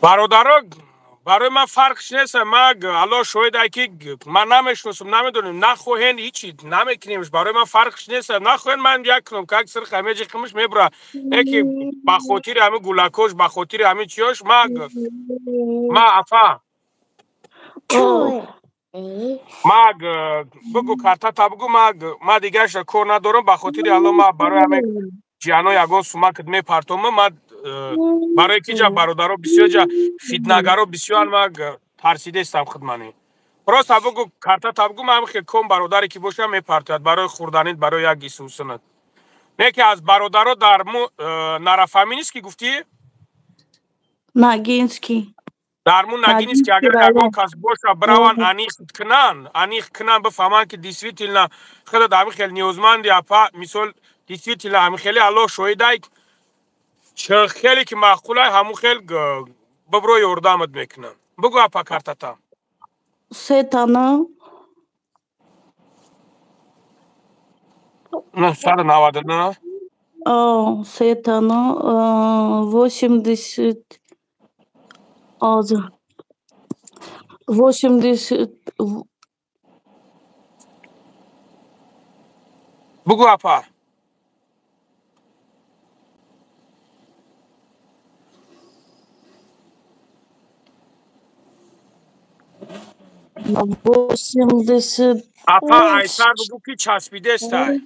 برادرها برای من فرقش نیست. من الله شاهده که من نمیشناسم، نمیدونم، نخواهین هیچی نمیکنیمش. برای من فرقش نیست. نخواهین من یک کنم که اکثر خمیجی خمش میبره یکی بخاطر همه گلکوش، بخاطر همه چیاش ما افا ما بگو карта تا بگو ما دیگه کار ندارم. بخاطر الله ما برای همه جیانو یگان سومکت میپرتم. ما برای که جا برادرها بسیار جا فیتنگرها بسیار ما ترسیده استم خدمانی. راست بگو карта تا بگو من خیلی کم برادری که باشه میپرتد برای خوردنیت، برای یک سوسنت. نه که از برادرها در نرفهمی نیست که گفتی؟ نگینسکی. در مون نگینیست که اگر یگان کس باشه براون انیخ کنن بفهمن که دیسویتیلنا خیلی دامی خیلی نیوزمندی اپا مثال دیسویتیلنا همی خیلی الله شویده چه خیلی که معقوله همون خیلی ببرو یوردامت میکنن. بگو اپا карта تا 3 тана. نه 199. 3 тана 80 بگو اپا 80 اپا ایسر بگو که چسبیده استای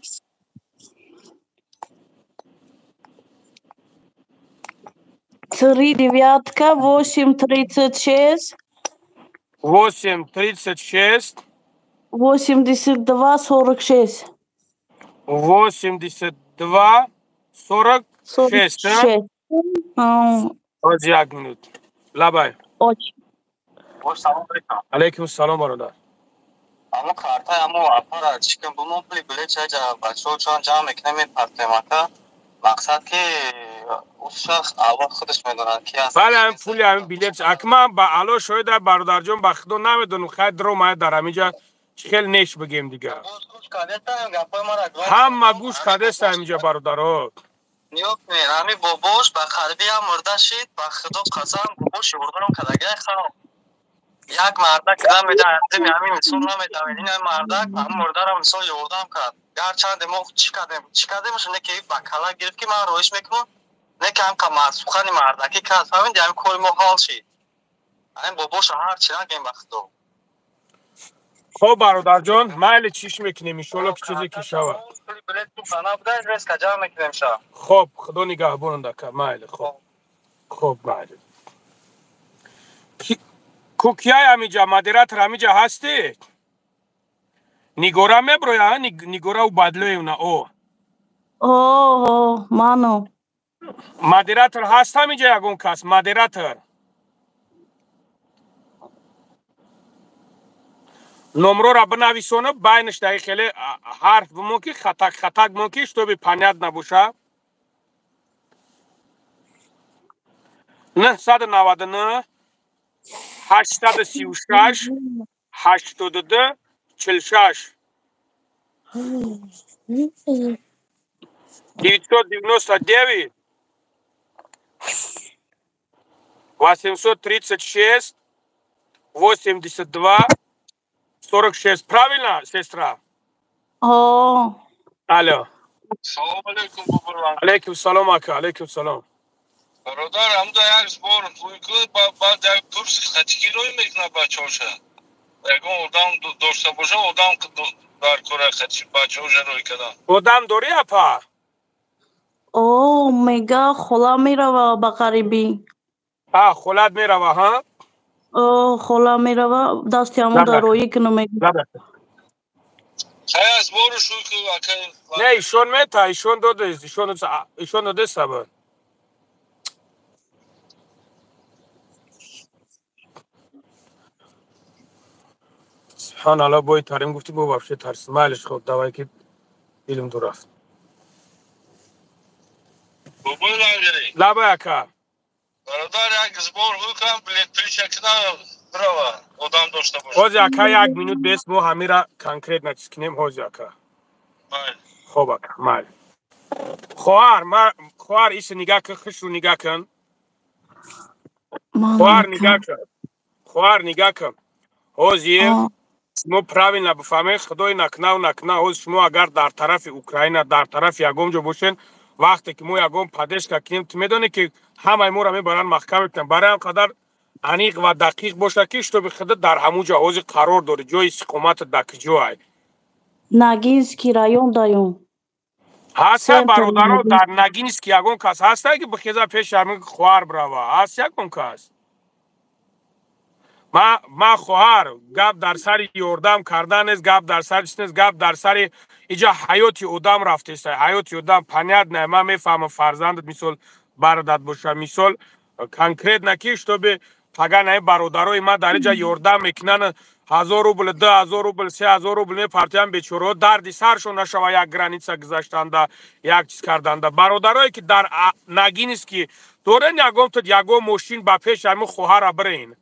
3 девятка 836 836 82 46 82 46. از یک منوت لبای علیکم السلام برادر. اما карта اما اپارا چیکن بومون بلی چه جا بچه چون جمع میکنه میپرته مکا مقصد که اون شخص اول خودش میدونن کی هست. بله هم پولی همین بیلیت اکما با علا شاید برادر جان با خدا نمیدونم خیلی درو ماید در همینجا خیلی نیش بگیم دیگه. همه گوش کده است همینجا برادرها. نیوک میر همی باباش با خربی هم مرده شید با خدا قسم باباش یوردنم کدگه خواهم یک مردک دم میده ازمی همین مثال نمیده این مردک هم مرده را مثال یوردم کرد گرچند ما چی کردیمش نه که با کلا گرفت که من رویش میکنم نه که هم که سخنی مردکی کرد فهمیدی همین کل ما حال شید همین باباش هر چی نگیم با خدا. خب برادر جان مایل چیش میکنیم انشالله که چیزی که شود. خب خدا نگهبان دکر مایل. خب مایل کوکیای همیجا مدیراتر همیجا هستی؟ نیگورا میبرویا؟ نیگورا او بدلوی اونا او منو مدیراتر هست همیجا یگون کس مدیراتر نمرو را بنویسونه باینش دایی خیلی حرف بمونکی خطک مونکیش تو بی پنیاد نبوشه نه 199 836 82 46 999 836 82 46. Правильно, сестра? Алло. Салам алейкум бабурван. Алейкум салам ака, алейкум салам. برادر هم دا یک بار توی بعد یک کورس خطیکی روی میکنه بچه هاشه یکم اردام داشته باشه اردام کار کنه خدش بچه ها جنوی کدام آدم داری اپا؟ میگه خلا میروه به غریبی. خلت میروه ها؟ خلا میروه دستی همون زبر دارویی که نمیگه. زبر خیلی از بارو شوی که نه ایشون میتا ایشون داده ایشون داده سبب سبحان الله بای تریم گفتی بو بابشه ترس مالش خود دوایی که علم تو رفت بابای لنگری لبا یکا برادر یک زبار حکم بلیت پیش اکنه برای آدم داشته باشه حوز یکا یک مینوت بیست مو همین را کنکریت نچیز کنیم حوز یکا خوب اکا مال خوار ایش نگاه کن خش رو نگاه کن خوار نگاه کن حوز یک شما правильно بفهمید خدای نکنه حوز شما اگر در طرف اوکراین در طرف یگم جو باشین وقتی که ما یگم پدش کنیم تو میدونی که همه ما را میبرن محکم میکنن برای اینقدر عمیق و دقیق باشه که تو بخدا در همون جا حوز قرار داره جای استقامت دک جای نگینسکی رایون دایون هسته برادرها در نگینسکی یگم کس هسته که بخیزه پیش همین خوار براوه هست یگم کس ما خواهر گپ در سر یوردم کردن است گپ در سر چیز گپ در سر اینجا حیاتی آدم رفته است حیاتی آدم پنیاد نه من میفهمم فرزندت مثال برادرت باشه مثال کنکریت نکیش تو به پگا نه برادرای ما در اینجا یوردم میکنن 1000 روبل 2000 روبل 3000 روبل میپرتیم بیچاره دردی سرشون نشوه یک گرانیسا گذاشتند یک چیز کردند برادرایی که در نگینسکی دورن یگم تو یگم ماشین با پیش همین خواهر برین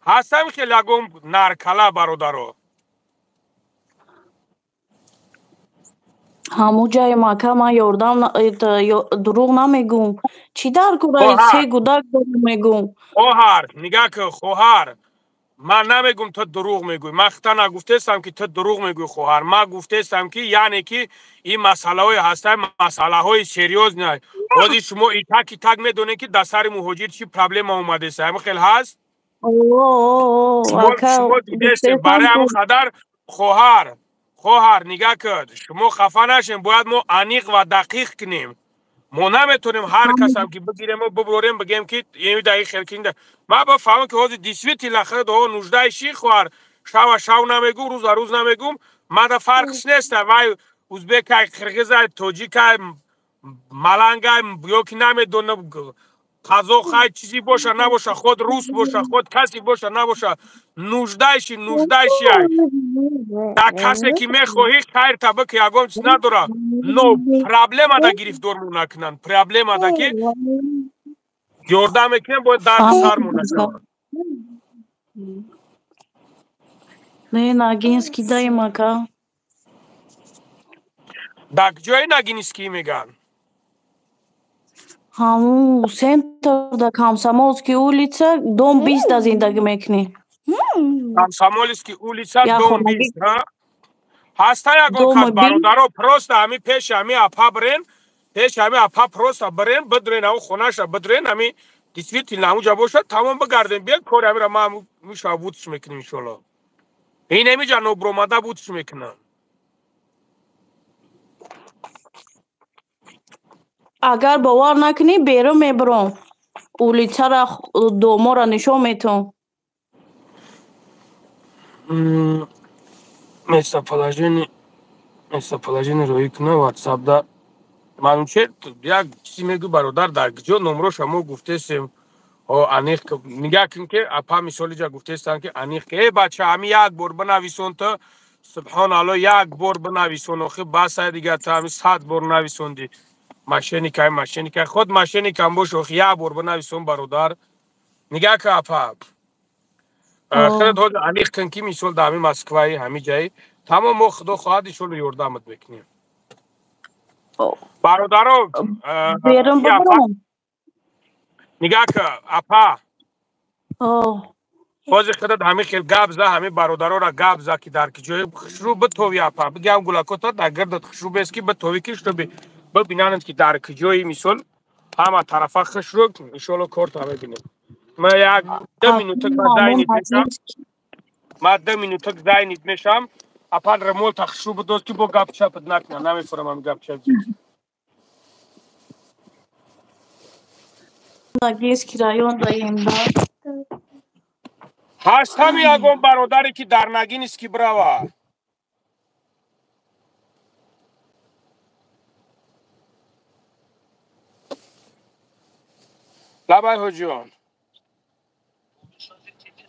هستم خیلی یگم نرکلا برادرو همو جای مکه من یوردم دروغ نمیگم چی در گوره سه گودک میگم خواهر نگاه که خواهر من نمیگم تو دروغ میگوی من خطا نگفتستم که تو دروغ میگوی خواهر من گفتستم که یعنی که این مسئله های هسته مسئله های سریوز نه ولی شما ای تک میدونید که در سر مهاجر چی پرابلم اومده است همه خیلی هست شما دیدستیم برای همون خدر خواهر نگاه کرد شما خفه نشین باید ما عمیق و دقیق کنیم ما نمیتونیم هر کس هم که بگیریم و ببریم بگیم که یه دقیق خیلی کنده ما بفهمم که حاضر دیسویتی لخه دو 19 شی خوار شو نمیگو روز نمیگم ما دا فرقش نیست وای ازبک قرقیز تاجیک ملنگ یا که نمیدونه قضا خواهد چیزی باشه نباشه خود روس باشه خود کسی باشه نباشه 19 شی در کسی که میخواهی خیر تبه که یگم چیز نداره نو پرابلم دا گرفتار مو نکنن پرابلم دا که یورده میکنن باید درد سر مو نشون نه نگینسکی دای مکه در جای نگینسکی میگن همون سنتر در کامسامولسکی اولیچه دом 20 دا زندگی میکنی کامسامولسکی اولیچه دом 20 هسته یگم کس برادرها پروست همی پیش همی اپا برین پیش همی اپا پروست برین بدرین او خونش بدرین همی دیسویتی نمو جا باشد تمام بگردین بیاد کار همی را ما میشه بودش میکنیم انشالله این همی جا نو بروماده بودش میکنم اگر باور نکنی بیرون میبرم اولیچه را دوما را نشون میتون Место положение روی کنه واتساپ دا معلوم شد یک چیزی میگو برادر در کجا نمره شما گفتستیم انیخ نگاه کن که اپا مثالی جا گفتستن که انیخ که ای بچه همی یک بار بنویسون تا سبحان الله یک بار بنویسون خب بس دیگه تا همی 100 بار نویسوندی ماشینی که خود ماشینی کم باش یک بار بنویسون برادر نگاه که اپا خیلی دول انیخ کن که مثال دا همی مسکوی همی جایی تمام ما خدا خواهدشون رو یوردمت بکنیم برادرو بیرون ببرم نگاه که اپا بازی خداد همه خیلی گاب زه همه برادرها را گاب زه که در کجای خشرو بتوی اپا بگم گلاکوتا در گردت خشرو بیست که بتوی کش رو ببینند که در کجای مثال همه طرفا خشرو انشالله کارت همه بینیم ما یک 2 مینوتک زاینید میشم اپن رمول تخشوب دوست که با گپ چپت نکنه نمیفهمم گپ چپ Nagilski rayon dayım da. هستم یگون برادری که در نگین است که بروا لبای حجیان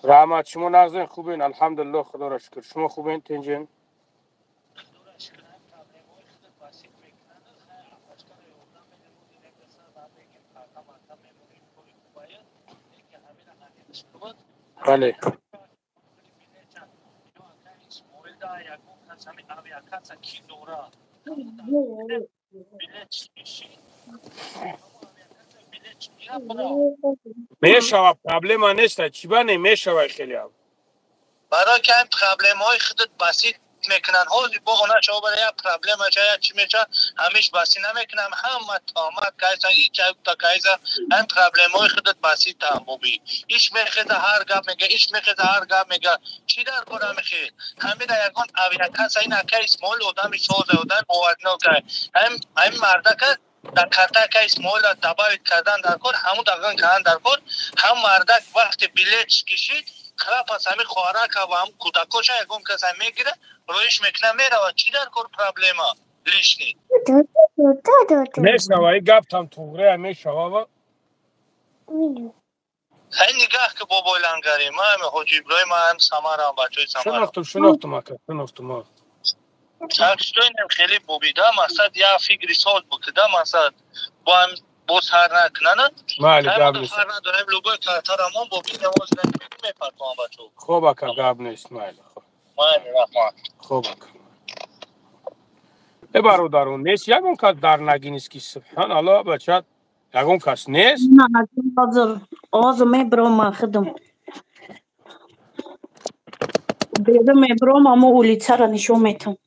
رحمت شما نازنین خوبین الحمدلله خدا را شکر شما خوبین تنجین بله میشوه پرابلم نیست چی بانه میشوه خیلی هم برای که این پرابلم های خودت بسیط میکنن حالی با اونا شما برای یک پرابلم یا چی میشه همیش بسی نمیکنم همه تامت کایسا هیچ تا کایسا این پرابلم های خودت بسیط هم ببی ایش میخیده هر گپ میگه ایش میخیده هر گپ میگه چی در کنم میخید همین یکان اویا کسا این اکه اسمال آدمی سوزه آدم بوادنو که این مرده که در کارتا که اسمال دبایت کردن در کار همون دقیقا کردن در کار هم مرده وقتی بیلیتش کشید خراب پس همی خوارک و هم کودکوش یکم کس هم میگیره رویش میکنه میره و چی در کار پرابلم ها لیش نید میشوه ای گفت هم توغره میشوه و خیلی نگاه که با بایلنگری ما همه حجی ابراهیم ما هم سمار هم بچه های سمار هم شناختم تاکستوینم خیلی بوبیده مقصد یا فکری سال بکده مقصد با هم بوز هر نکنن مالی گاب هم نیست هر نداریم لوگوی کارتر همون بوبی نماز میپرد با بچه خوب اکا گاب نیست مالی مالی رحمت خوب اکا ای برادرون نیست یکون کس در نگین است که سبحان الله بچه یکون کس نیست Ne hazır. Ağzı mebrom خدم. Dedim mebrom ama ulica را نشون میتم.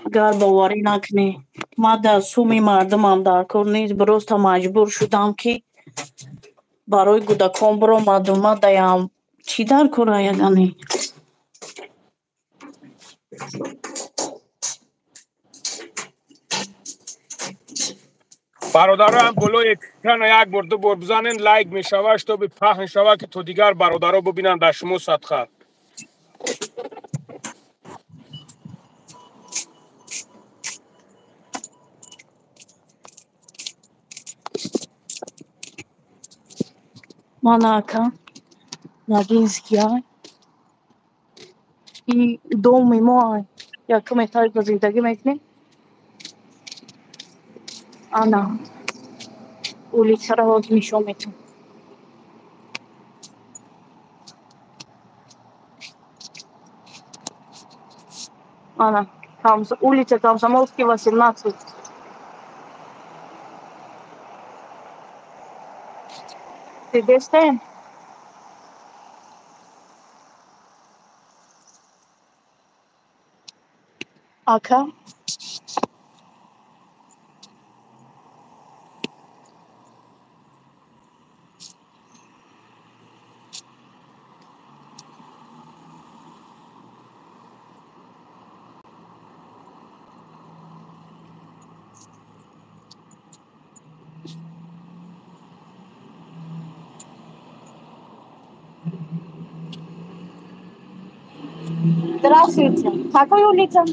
اگر باوری نکنی ما در سومی مردم هم در کار نیست برست مجبور شدم که برای کودکان برام معلومات دهم چی در کار یگانی برادرها هم بلو یک بار دو بار بزنین لایک میشوه تا به پهن شوه که تو دیگر برادرها ببینن در شما صدقه من اکا نگینسکی های این دومی ما های یکم اتای گزیدگی میکنیم آنا اولیچه را باز میشون میتون آنا улица Комсомольский 18 ты где стоишь? Ака Здравствуйте. Какой улица?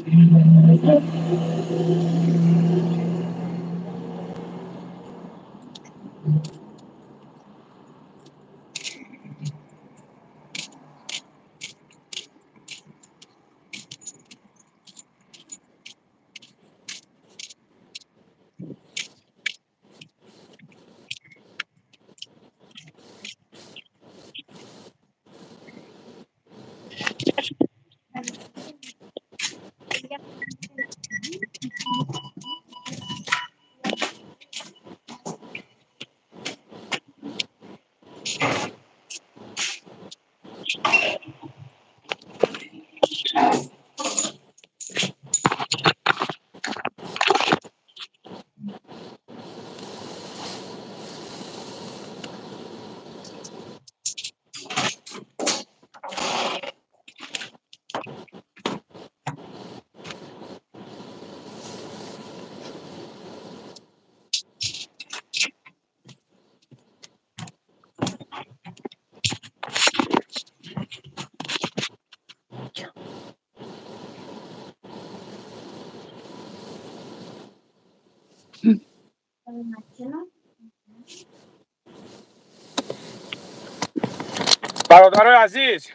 برادر عزیز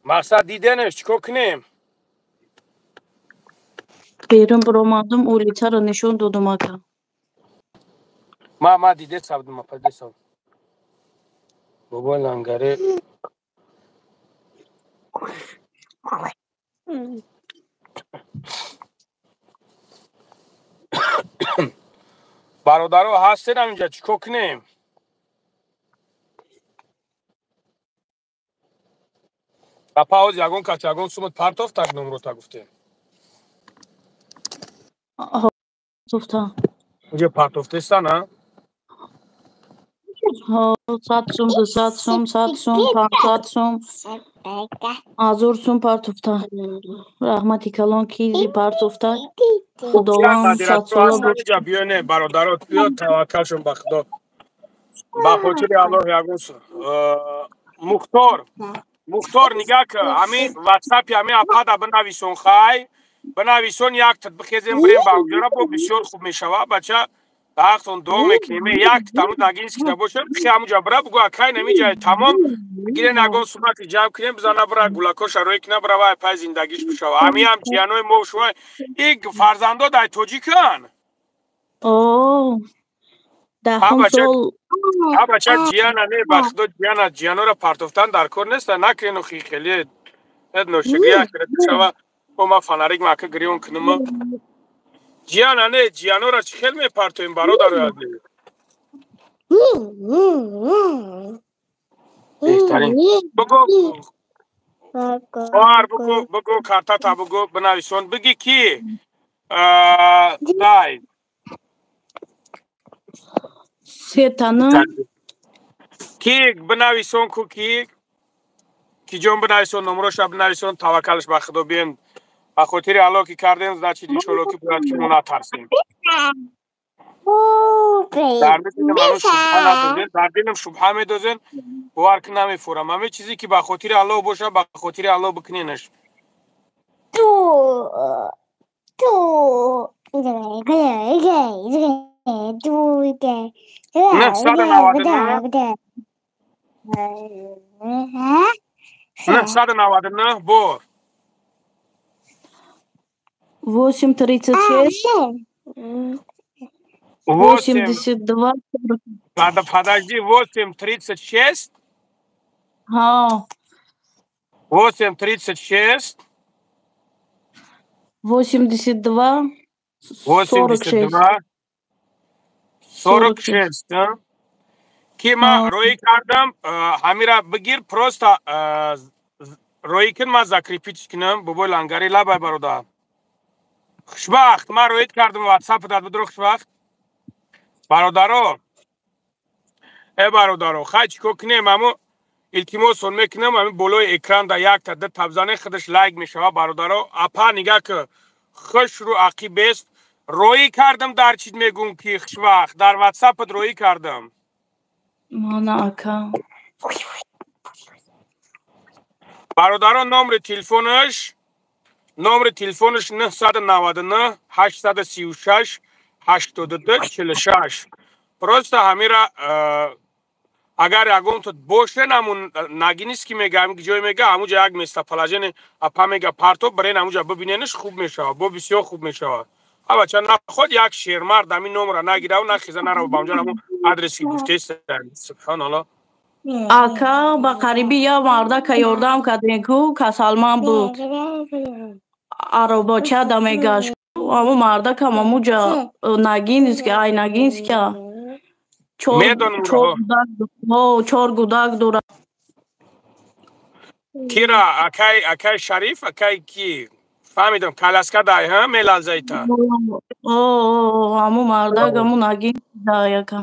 مقصد دیدنش چیکار کنیم؟ بیرون برآمدم اولیچه رو نشون دادم اکا. ما دیده سبودم ما پده سبود بابا لنگره برادرها هستن اینجا چیکار کنیم؟ پاوز یگون کچ یگون سومت پرتاف تک نمرو تا گفته گفتم اینجا پرتافته است نه؟ 100 сум 200 сум 100 сум 500 сум 1000 сум партофта рахмати калон ки партофта худованд садсола اینجا بیانه برادرات بیا توکلشون به خدا با خاطر الله یگون مختار نگاه که همین واتساپ همین اپادا بنویسون خواهی بنویسون یک تد بخیزیم بریم با اونجا با بسیار خوب میشوه بچه داختون دوم میکنیم یک تمام نگینس که باشه بخی همونجا برا بگو اکای نمیجای تمام گیره نگون سومت جمع کنیم بزنه برا گولاکوش روی کنه برا وای پای زندگیش بشوه همین هم جیانوی مو شوه یک فرزنده دای توجی کن دهم سال بچه جیانا نه بخدا جیانا را پرتفتن در کار نیست نکنین و خیلی نوشگی اکرد شوه و ما فناریک مکه گریون کنم جیانا نه جیانا را چه خیلی می پرتویم برادر عزیز بهترین بگو کارتا تا بگو بنویسون بگی کی دای سیتانه کی بنویسون کو کی جون بنویسون نمروش بنویسون توکلش به خدا بین به خاطر الله که کردیم значит ان شاء الله که باید که نترسیم در دلم شبهه میدوزن باور که نمیفورم همه چیزی که به خاطر الله باشه به خاطر الله بکنینش نه 199 نه 199 بور 836 82 подожди 836 ها 836 82 46 که ما روی کردم همیرا بگیر پروستا روی کن ما زکریپیچ کنم بابای لنگاری لبای برادر خوشبخت ما روی کردم واتساپ داد بدرو خوشبخت برادرو ای برادرو خواهی چیکو کنیم همو التماسون میکنم همین بلوی اکران دا یک تا ده تبزانه خودش لایک میشه برادرو اپا نگاه که خوش رو عقیب است روی کردم در چیز میگم که خوشبخت در واتساپ روی کردم مانا اکا برادران نمبر تلفنش 999 836 82 46 پروستا همیرا اگر یگون تو باشه نمون نگینیست که میگه همین جای میگه همونجا یک میسته پلاجن اپا میگه پرتو برین همونجا ببینینش خوب میشه با بسیار خوب میشه بچه نه خود یک شیرمرد همین نمره نگیره و نخیزه نره با اونجا همون ادرسی گفته سبحان الله اکا با قریبی یا مرده که یاردم کردین کو کسالمان بود عرباچه دمی گشت اما مرده که مموجا نگینیست که ای نگینیست که چور گودک دوره کیرا اکای شریف اکای کی فهمیدم کلاسکا دای ها میلال زیتا همو مرده همو نگین دای که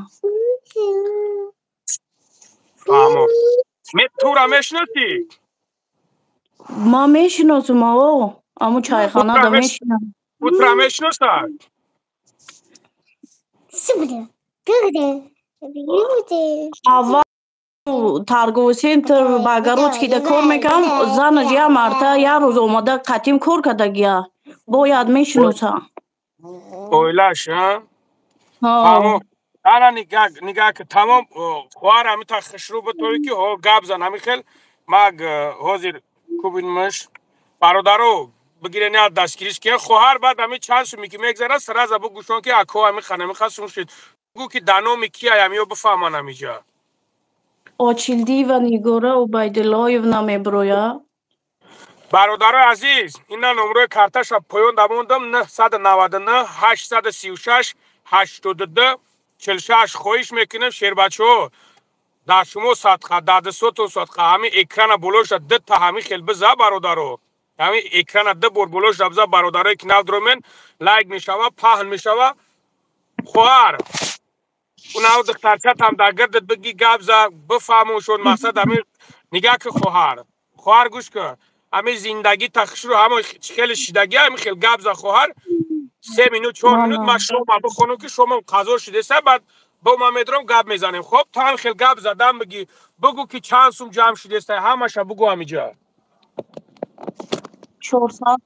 فهمو تو را میشناسی؟ ما میشناسم همو چایخانه دا میشناسم تو را میشناسد؟ اول ترگو سنتر باگروچ که دا کار میکنم زنش یه مرده یه روز اومده قدیم کار کرده گیا باید میشناسم اویلاش ها؟ تمام. الان نگاه که تمام خوار همی تا خشرو بطوری که گاب زن همی خیل ماگ حاضر کوبینمش برادرو بگیره نه دستگیریش که خوهر بعد همی چند سو میگی میگذره سراز ابو گوشون که اکو همی خانه میخواستون شد گو که دانو میکی همیو بفهمان همیجا Очилдиева Нигора Убайдуллоевна меброяд? برادر عزیز اینا نمره کارتش پایون داموندم 999 836 82 46 خویش میکنم شیر بچه در شما صدقه در صوت صدقه همین اکران بلوش ده تا همین خیلی بزا برادرو همین اکران ده بر بلوش بزا برادرای که نو درومن لایک میشوه پهن میشوه خوار اون او دخترچت هم در گردت بگی گبزا بفهموشون مقصد همین نگاه که خوار گوش که همین زندگی تخشرو همین خیلی شیدگی همین خیلی گبزا خوار 3 مینوت 4 مینوت ما شما بخونم که شما قضا شده سه بعد با ما میدرم گب میزنیم خب تا هم خیلی گب زدم بگی بگو که چند سوم جمع شده سه همش بگو همینجا 400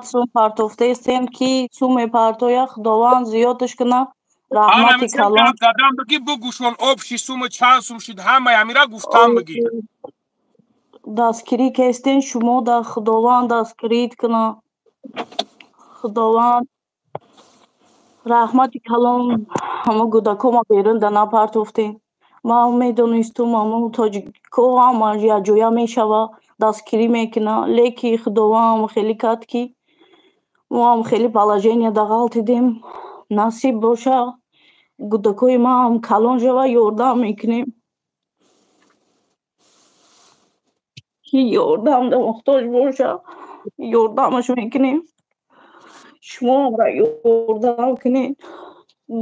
сум партофтестем ки суме партоя худованд зиёдаш кунад раҳмати همین калон گب زدم بگی بگوشون آبشی سوم چند سوم شد همه همیرا گفتم بگی дастгирӣ кестен шумо дар худованд дастгирид кунад худованд раҳмати калон ҳама гӯдакома берунда напартофтем ман медонистум ҳамо тоҷико ҳама якҷоя мешава дастгирӣ мекуна леки худованд хеле кард ки мо ҳам хеле положение дағал дидем насиб боша гӯдакои ман ҳам калон шава ёрдам мекунем ки ёрдамда муҳтоҷ боша ёрдамаш мекунем шумо ҳамра ёрдам кунед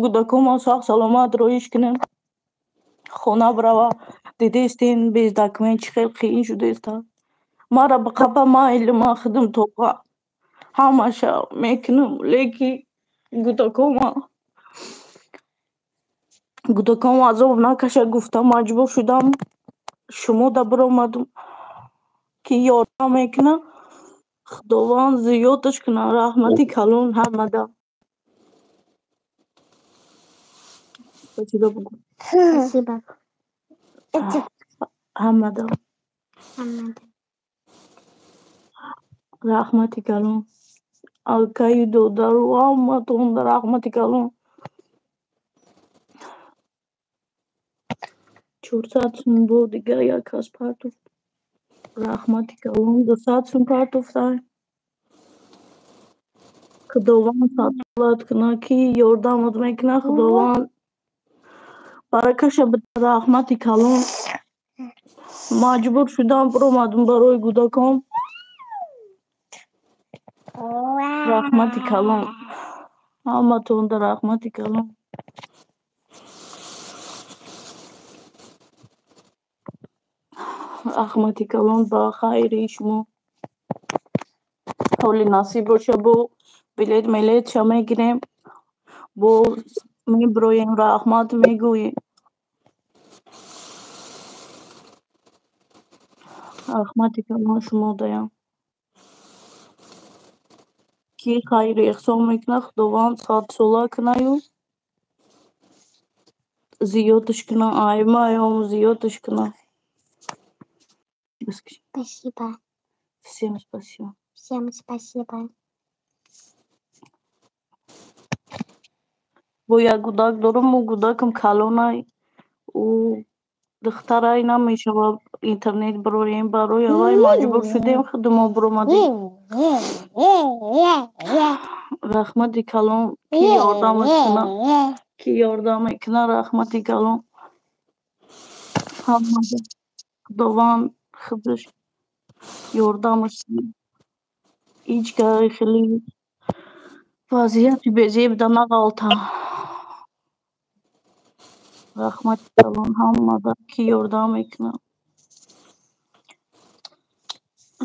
гӯдакомон сах саломат роиш кунем хона бирава дидестен без документ чӣ хел қиин шудеста мара ба қапа майли ман худам тоқа ҳамаша мекунам леки гӯдаком азоб накаша гуфта маҷбур шудам шумода биромадам ки ёрдам мекунам худованд зиёдаш кунад раҳмати калон ҳамада ҳамада раҳмати калон акаи додару ҳаматонда раҳмати калон 400 сум бо дигар як кас партофт раҳмати калон 200 сум партофтам худованд садолат кунад ки ёрдамат мекунад худованд баракаша бида раҳмати калон маҷбур шудам биромадам барои гӯдаком раҳмати калон ҳаматонда раҳмати калон раҳмати калон ба хайри шумо ҳоли насиб боша бо билет милетша мегирем бо мебироем раҳмат мегӯем раҳмати калон шумо даям ки хайру эҳсон мекунад худованд садсола кунаю зиёдаш кунад аймаём зиёдаш кунад Спасибо. Всем спасибо. Всем спасибо. бо як гӯдак дорам ӯ гӯдакам калонай ӯ духтарай намешава интернет бирорем барои вай маҷбур шудем худумо биромадем раҳмати калон ки ёрдам мекунад раҳмати калон ҳамада худованд худаш ёрдамаш ҳеҷ гари хеле вазъияти безебда нағалта раҳмати калон ҳамада ки ёрдам мекунад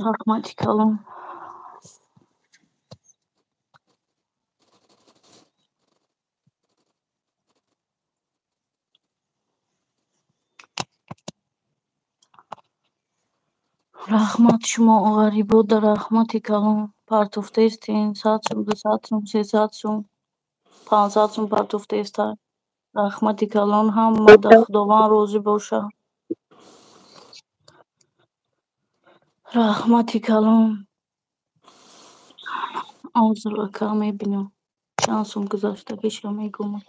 раҳмати калон раҳмат шумо ғарибода раҳмати калон партофтестен 100 сум 200 сум 300 сум 500 сум партуф теста. Рахмати калон ҳаммада худованд розӣ боша. Рахмати калон. Озрака мебинам. Чанд сум гузаштагиша мегумам.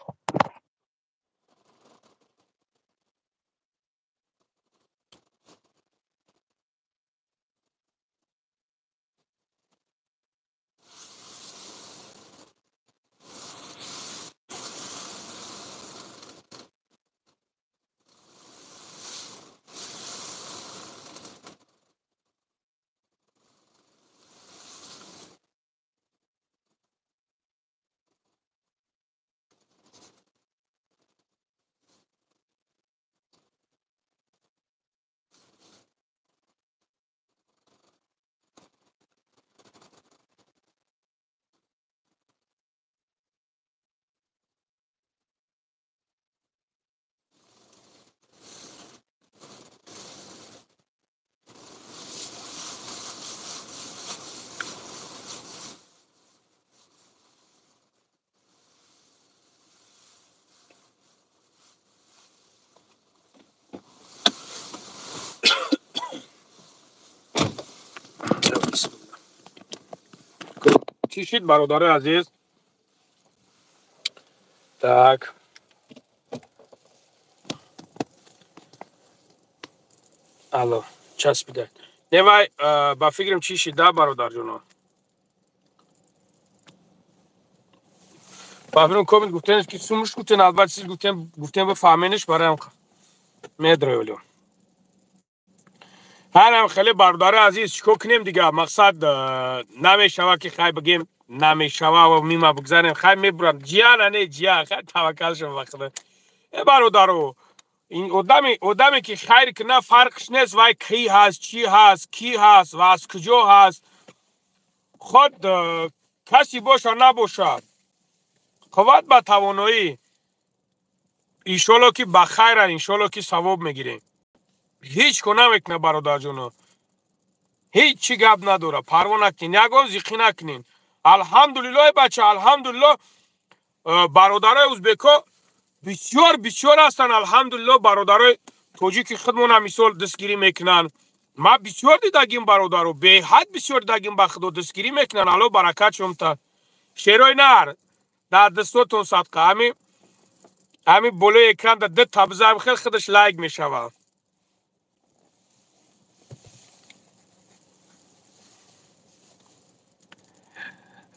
چی شد برادر عزیز؟ Так. Алло, часпида. Немай, ба фикрам чӣ шида бародарҷоно? Ба фикрам комент гуфтенш ки сумуш гуфтен, албатта сиз гуфтен бифаҳмениш бароям медроёлем. ҳарам хеле бародари азиз чико кунем дига, мақсад намешава ки хай бигем намешава ва мима бигзарем, хай мебурам ҷияна не ҷия, хай таваккал шо ба худо. Бародаро, این آدمی که خیر کنه فرقش نیست وای کی هست چی هست کی هست و از کجا هست خود کسی باشه نباشه قوت به توانایی انشالله که بخیر انشالله که ثواب میگیریم هیچ کنه میکنه برادر جونو هیچ چی گپ نداره پروا نکنین یگان زیقی نکنین الحمدلله بچه الحمدلله برادرای ازبکا بسیار هستن الحمدلله برادرای توجیکی خودمون هم مثال دستگیری میکنن ما بسیار دیدگیم برادرو به حد بسیار دیدگیم با خدا دستگیری میکنن الله برکت شما شیرای نر در دستاتون صدقه همین بالای اکران در ده تابزه خیلی خودش لایک میشوه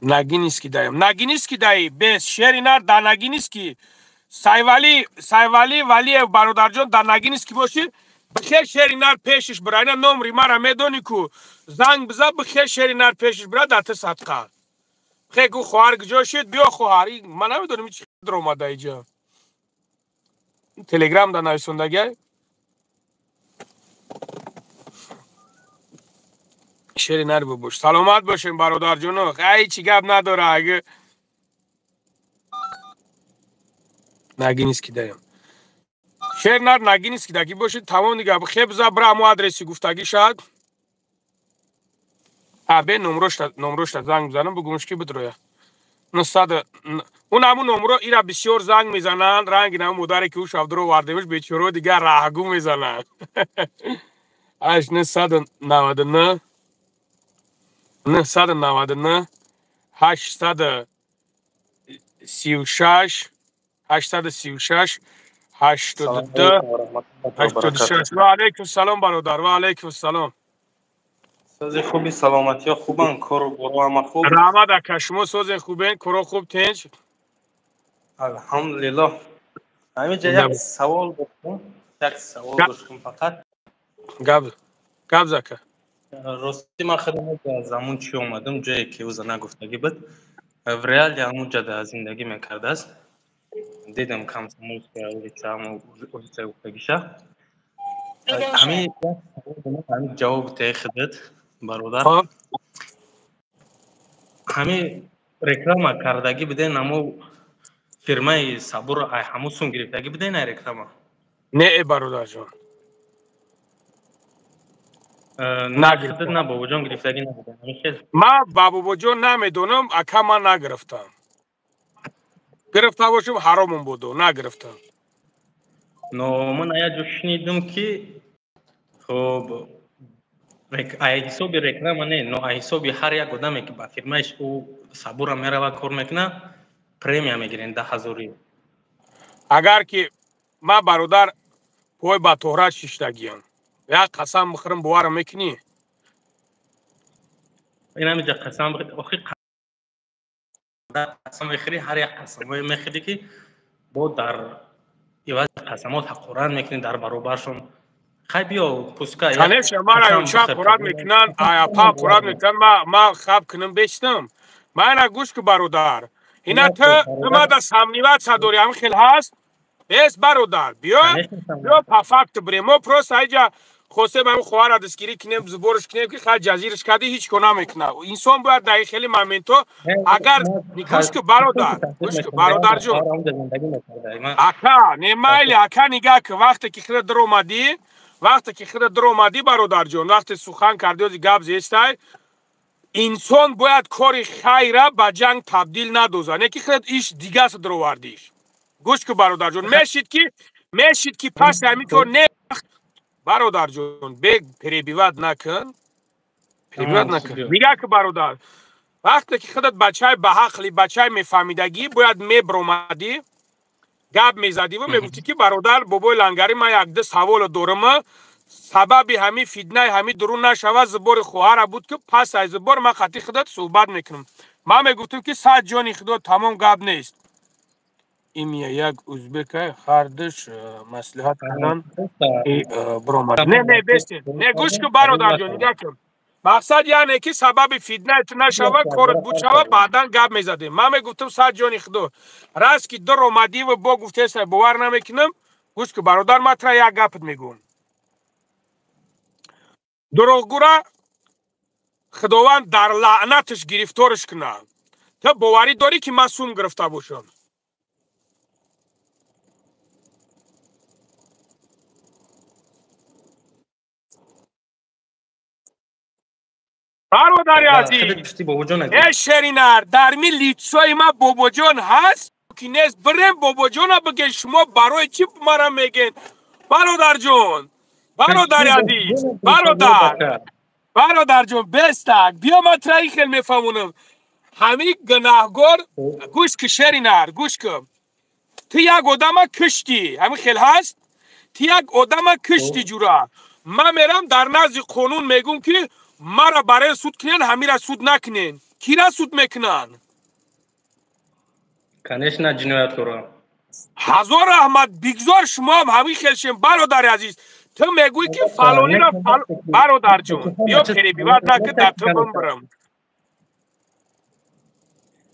نگینیست که دایی بس شیری نر در نگینیست که سایوالی ولی برادر جان در نگینیست که باشی بخیر شیری نر پیشش برای اینا نمری مرا میدونی که زنگ بزن بخیر شیری نر پیشش برای دست صدقه خیلی که خواهر کجا شد بیا خواهری من نمیدونم چی در اومده اینجا تلگرام در نویسندگی شیری نر ببوش سلامت باشین برادر جانو خیلی چی گپ نداره اگه نگینیست که دایم شیر نر نگینیست که داگی باشید تمام دیگه بخیر بزن برای امو ادرسی گفتگی شد به نمروش زنگ بزنم بگومش که بدرویه اون همون نمرو ایرا بسیار زنگ میزنن رنگ نمو مداره که او شفدرو واردهمش بیچورو دیگه راهگو میزنن 999 999 836 836 82 86 و علیکم السلام برادر و علیکم السلام سوز خوبی سلامتی خوبن کارو برو اما خوب رحمت اکا شما سوز خوبین کارو خوب تنج الحمدلله همینجا یک سوال داشتم فقط گب زکا راستی من خدمت از همون چی اومدم جایی که اوزا نگفتگی بود в реале همونجا در زندگی میکرده است دیدم کم سموز که اولیچه همون اولیچه گفتگیشه همین جواب تایی خدت برادر همین رکلام کردگی بدین همو فیرمای صبور همو سون گرفتگی بدین ای رکلام نه برادر جان نه خدت نه بابا جان گرفتگی نبودن من بابا جان نمیدونم اکا من نگرفتم گرفته باشم حرامم بود و نگرفتم. نو من ایا جو شنیدم که خب حساب رکلام نه نو حساب هر یک آدمی که با فرمایش او صبور میره و کار میکنه پرمیا میگیرن 10,000. اگر که ما برادر پای با تهرت شیشتگیم یک قسم بخورم باور میکنی؟ این همینجا قسم بخیر آخه قسم بخیری هر یک قسم های میخیری که با در ایواز قسمات حق قرآن میکنی در برابرشون خیلی بیا پوسکا یک کنش مرا چه قرآن میکنن آیا پا قرآن میکنن ما خواب کنم بشتم ما اینا گوش که برادر اینا تو ما در سامنیوات صدوری هم خیلی هست بیس برادر بیا پافکت بریم ما پروست ایجا خوسته به خواه دستگیری کنیم زبورش کنیم که خیلی جزیرش کردی هیچ کنه میکنه انسان باید در خیلی مومنتو اگر گوش که برادر جون اکا نمایلی اکا نگاه که وقتی که خیلی در اومدی برادر جون وقتی سخن کردی و گپ زیستای انسان باید کار خیره به جنگ تبدیل ندوزه نه که خیلی ایش دیگه است در آوردیش گوش که برادر جون میشید که پس همینطور نه برادر جون بگ پریبیوت نکن نگاه که برادر وقتی که خودت بچه به حقلی بچه میفهمیدگی باید میبرومدی گپ میزدی و میگفتی که برادر بابای لنگری ما یک ده سوال دارم سبب همین فتنه همین درون نشوه زبور خواهر بود که پس از زبور ما خطی خودت صحبت میکنم ما میگفتم که 100 جانی خدا تمام گپ نیست این یک ازبک خردش مصلحت کردن برومد نه بسته نه گوش که برادر جان نگاه کن مقصد یعنی که سبب فتنه نشوه کارت بود شوه بعدا گپ میزدیم من میگفتم 100 جانی خدا راست که در اومدی و با گفته است باور نمیکنم گوش که برادر مطرح یک گپت میگون دروغگوره خداوند در لعنتش گرفتارش کنه تو باوری داری که معصوم گرفته باشم برادر عزیز ای شرینر در می لیتسای ما بابا جان هست که نیست بریم بابا جان بگن شما برای چی مرا میگن برادر جون برادر عزیز برادر جون بستک بیا ما ترایی خیلی میفهمونم همین گناهگار گوش که شرینر گوش که تو یک آدم کشتی همین خیلی هست تو یک آدم کشتی جورا من میرم در نزد قانون میگم که مرا برای سود کنین همین را سود نکنین کی را سود میکنن کنش نه جنایت کنم هزار رحمت بگذار شما هم همین خیلشیم برادر عزیز تو میگوی که فلانی را برادر جون بیا پریبیوت نکن در تو بمبرم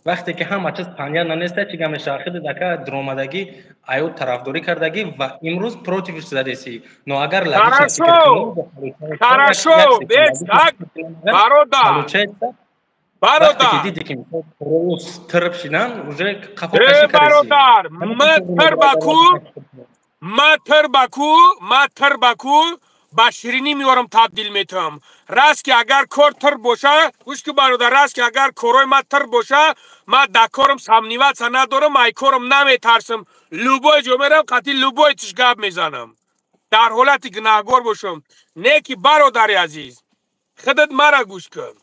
وقتی که همه چیز پنیا ننسته چی گم شاخد دکا درآمدگی ایو طرفداری کردگی و امروز پروتیوش زدیسی نو اگر لگیش خراشو بستک برادر دیدی که روز ترب شدن وجه قفا کشی برادر ما تر بکو با شیرینی میارم تبدیل میتم راست که اگر کار تر باشه گوش که برادر راست که اگر کارای ما تر باشه ما دکارم سامنیوات ندارم ای کارم نمیترسم لوبای جو میرم قطعی لوبای تش گپ میزنم در حالت گناهگار باشم نه که برادر عزیز خودت مرا گوش کن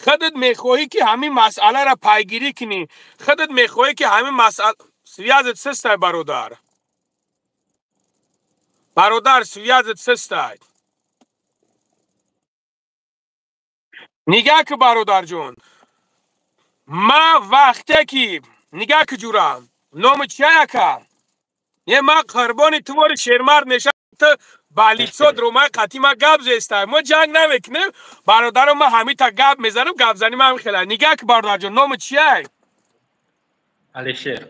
خودت میخواهی که همین مسئله را پیگیری کنی خودت میخواهی که همین مسئله سویازت سسته برادر سویازت سسته نگاه که برادر جون ما وقتی که نگاه که جورم نام چیه که یه ما قربان توار شیرمرد نشد بالیتسا درو قطعی ما گب زیسته ما جنگ نمیکنیم برادرم ما همین تا گب میزنم گب زنیم هم خیلی نگاه که برادر جون نام چیه علیشیر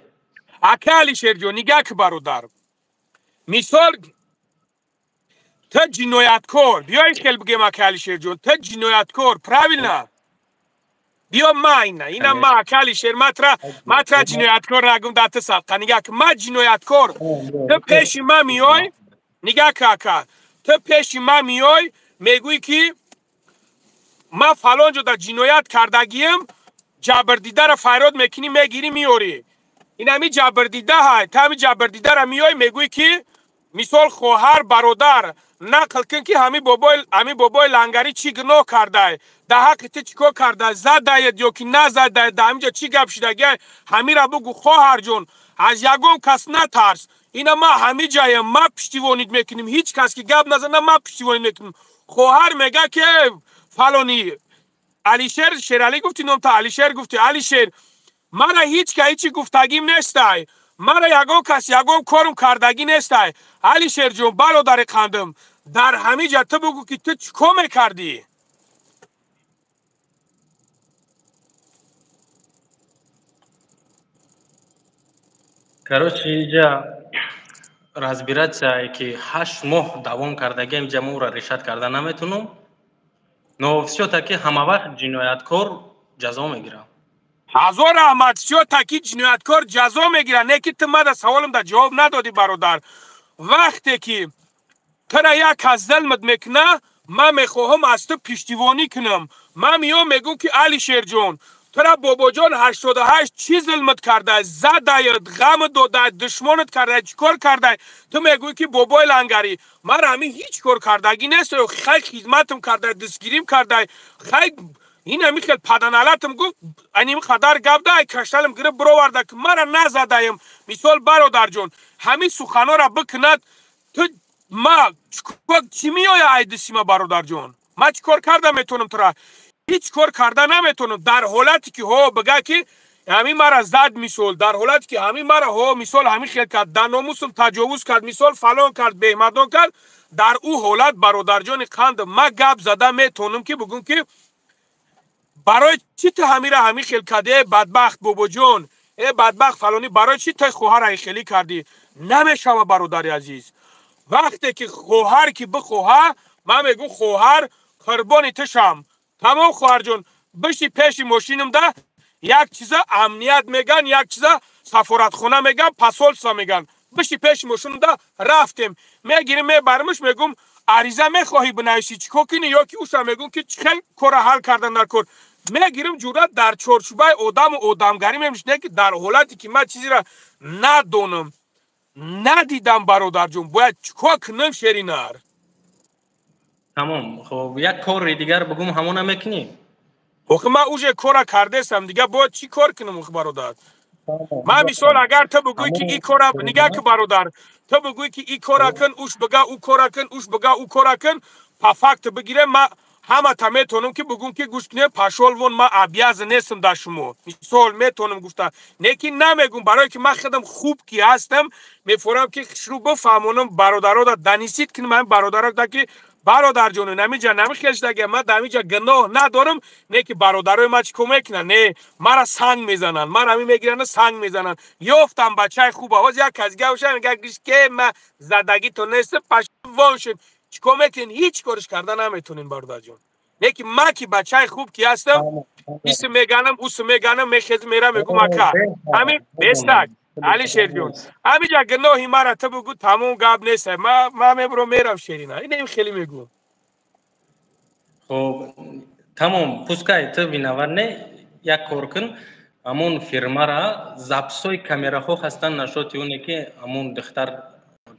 اکه علیشیر جون نگاه که برادر مثال تا جنایتکار بیایی خیلی بگیم اکه علیشیر جون تا جنایتکار پراویل نه بیا ما اینا ما اکه علیشیر مطرح جنایتکار نگم داته سالقه نگاه که ما جنایتکار تا پیش ما میای نگاه که اکه تا پیش ما میای میگوی که ما فلان جو در جنایت کردگیم جبردیده را فریاد میکنی میگیری میاری این همی جبردیده های تا همی جبردیده را میای میگوی که مثال خواهر برادر نقل کن که همی بابای لنگری چی گناه کرده در حق تو چیکار کرده زده یا که نزده در همینجا چی گپ شده همی را بگو خواهر جون از یگم کس نترس اینا ما همی جایم ما پشتیبانیت میکنیم هیچ کس که گپ نزنه ما پشتیبانی میکنیم خواهر میگه که فلانی علیشیر شیرالی گفتی نام تا علیشیر گفتی علیشیر مرا هیچی گفتگیم نیستای مرا یگم کس یگم کارم کردگی نیستای علیشیر جون برادر قندم در همه جا تو بگو که تو چیکار میکردی Короче, اینجا разбираться که 8 ماه دوام کردگی اینجا ما را رشد کرده نمیتونم. Но все-таки همه وقت جنایتکار جزا میگیره. هزار رحمت شو تاکی جنایتکار جزا میگیره نه که تو ما سوالم دا جواب ندادی برادر وقتی که ترا یک از ظلمت میکنه من میخواهم از تو پشتیبانی کنم من میام میگم که علی شیر جون ترا بابا جان 88 چی ظلمت کرده زده یا غم داده دشمنت کرده چیکار کرده تو میگوی که بابای لنگری من همین هیچ کار کردگی نیست خیلی خدمتم کرده دستگیریم کرده خیلی این همی خیلی پدنالتم گفت اینیم خدر گفت ده کشتلم گره برو ورده که مرا نزدهیم مثال برادر جون همین سخنا را بکند تو ما چی میای ایدسی ما برادر جون ما چی کار کرده میتونم تو را هیچ کار کرده نمیتونم در حالتی که ها بگه که همین مرا زد مثال در حالتی که همین مرا ها مثال همین خیلی کرد در ناموسم تجاوز کرد مثال فلان کرد بهمدان کرد در او حالت برادر جان قند ما گپ زده میتونم که بگم که برای چی تو همین را همین خیلی کرده بدبخت بابا جون ای بدبخت فلانی برای چی تو خواهر ای خیلی کردی نمیشم برادر عزیز وقتی که خواهر که بخواه من میگم خواهر قربانی تشم تمام خواهر جون بشی پیش ماشینم ده یک چیزا امنیت میگن یک چیزا سفارت خونه میگن پاسپورت میگن بشی پیش ماشینم ده رفتیم میگیریم میبرمش میگم عریضه میخواهی بنویسی چیکار کنی یا که اوشا میگم که خیلی کار حل کردن در کار میگیرم جورت در چارچوبه آدم و آدمگری میمشنه که در حالتی که من چیزی را ندونم ندیدم برادر جون باید چیکار کنم شیرینار تمام خب یک کار دیگر بگم همون میکنی آخه من اوج کار کرده سم دیگه باید چی کار کنم برادر من مثال اگر تو بگوی که این کار نگاه که برادر تو بگوی که این کار کن اوش بگا او کار کن اوش بگا او کار کن پافکت بگیره من همه تا میتونم که بگم که گوش کنه پشالوان ما ابیاز نیستم در شما مثال میتونم گفته نیکی نمیگم برای که من خودم خوب کی هستم میفورم که شروع بفهمونم برادرها دا دانیسید که من برادرها دا که برادر جون نمیجا نمیخیش دیگه من دمیجا گناه ندارم نه که برادرای ما چی کمک نه نه مرا سنگ میزنن من همین میگیرن سنگ میزنن یافتم بچای خوب آواز یک از گوشه میگه که من زدگی تو نیست پشوانشم چی کمکین هیچ کارش کردن نمیتونین برادر جون نه که من که بچای خوب کی هستم اسم میگنم اوس میگنم میخز میرم میگم اکا همین بستک علی شیر جون همینجا گناهی مرا تو بگو تمام گپ نیست ما میبرم میرم شیرینا این خیلی میگم خب تمام پوسکای تو بینور نه یک کار کن همون فیرما را زپسوی کامera ها هستن نشاطی اونه که همون دختر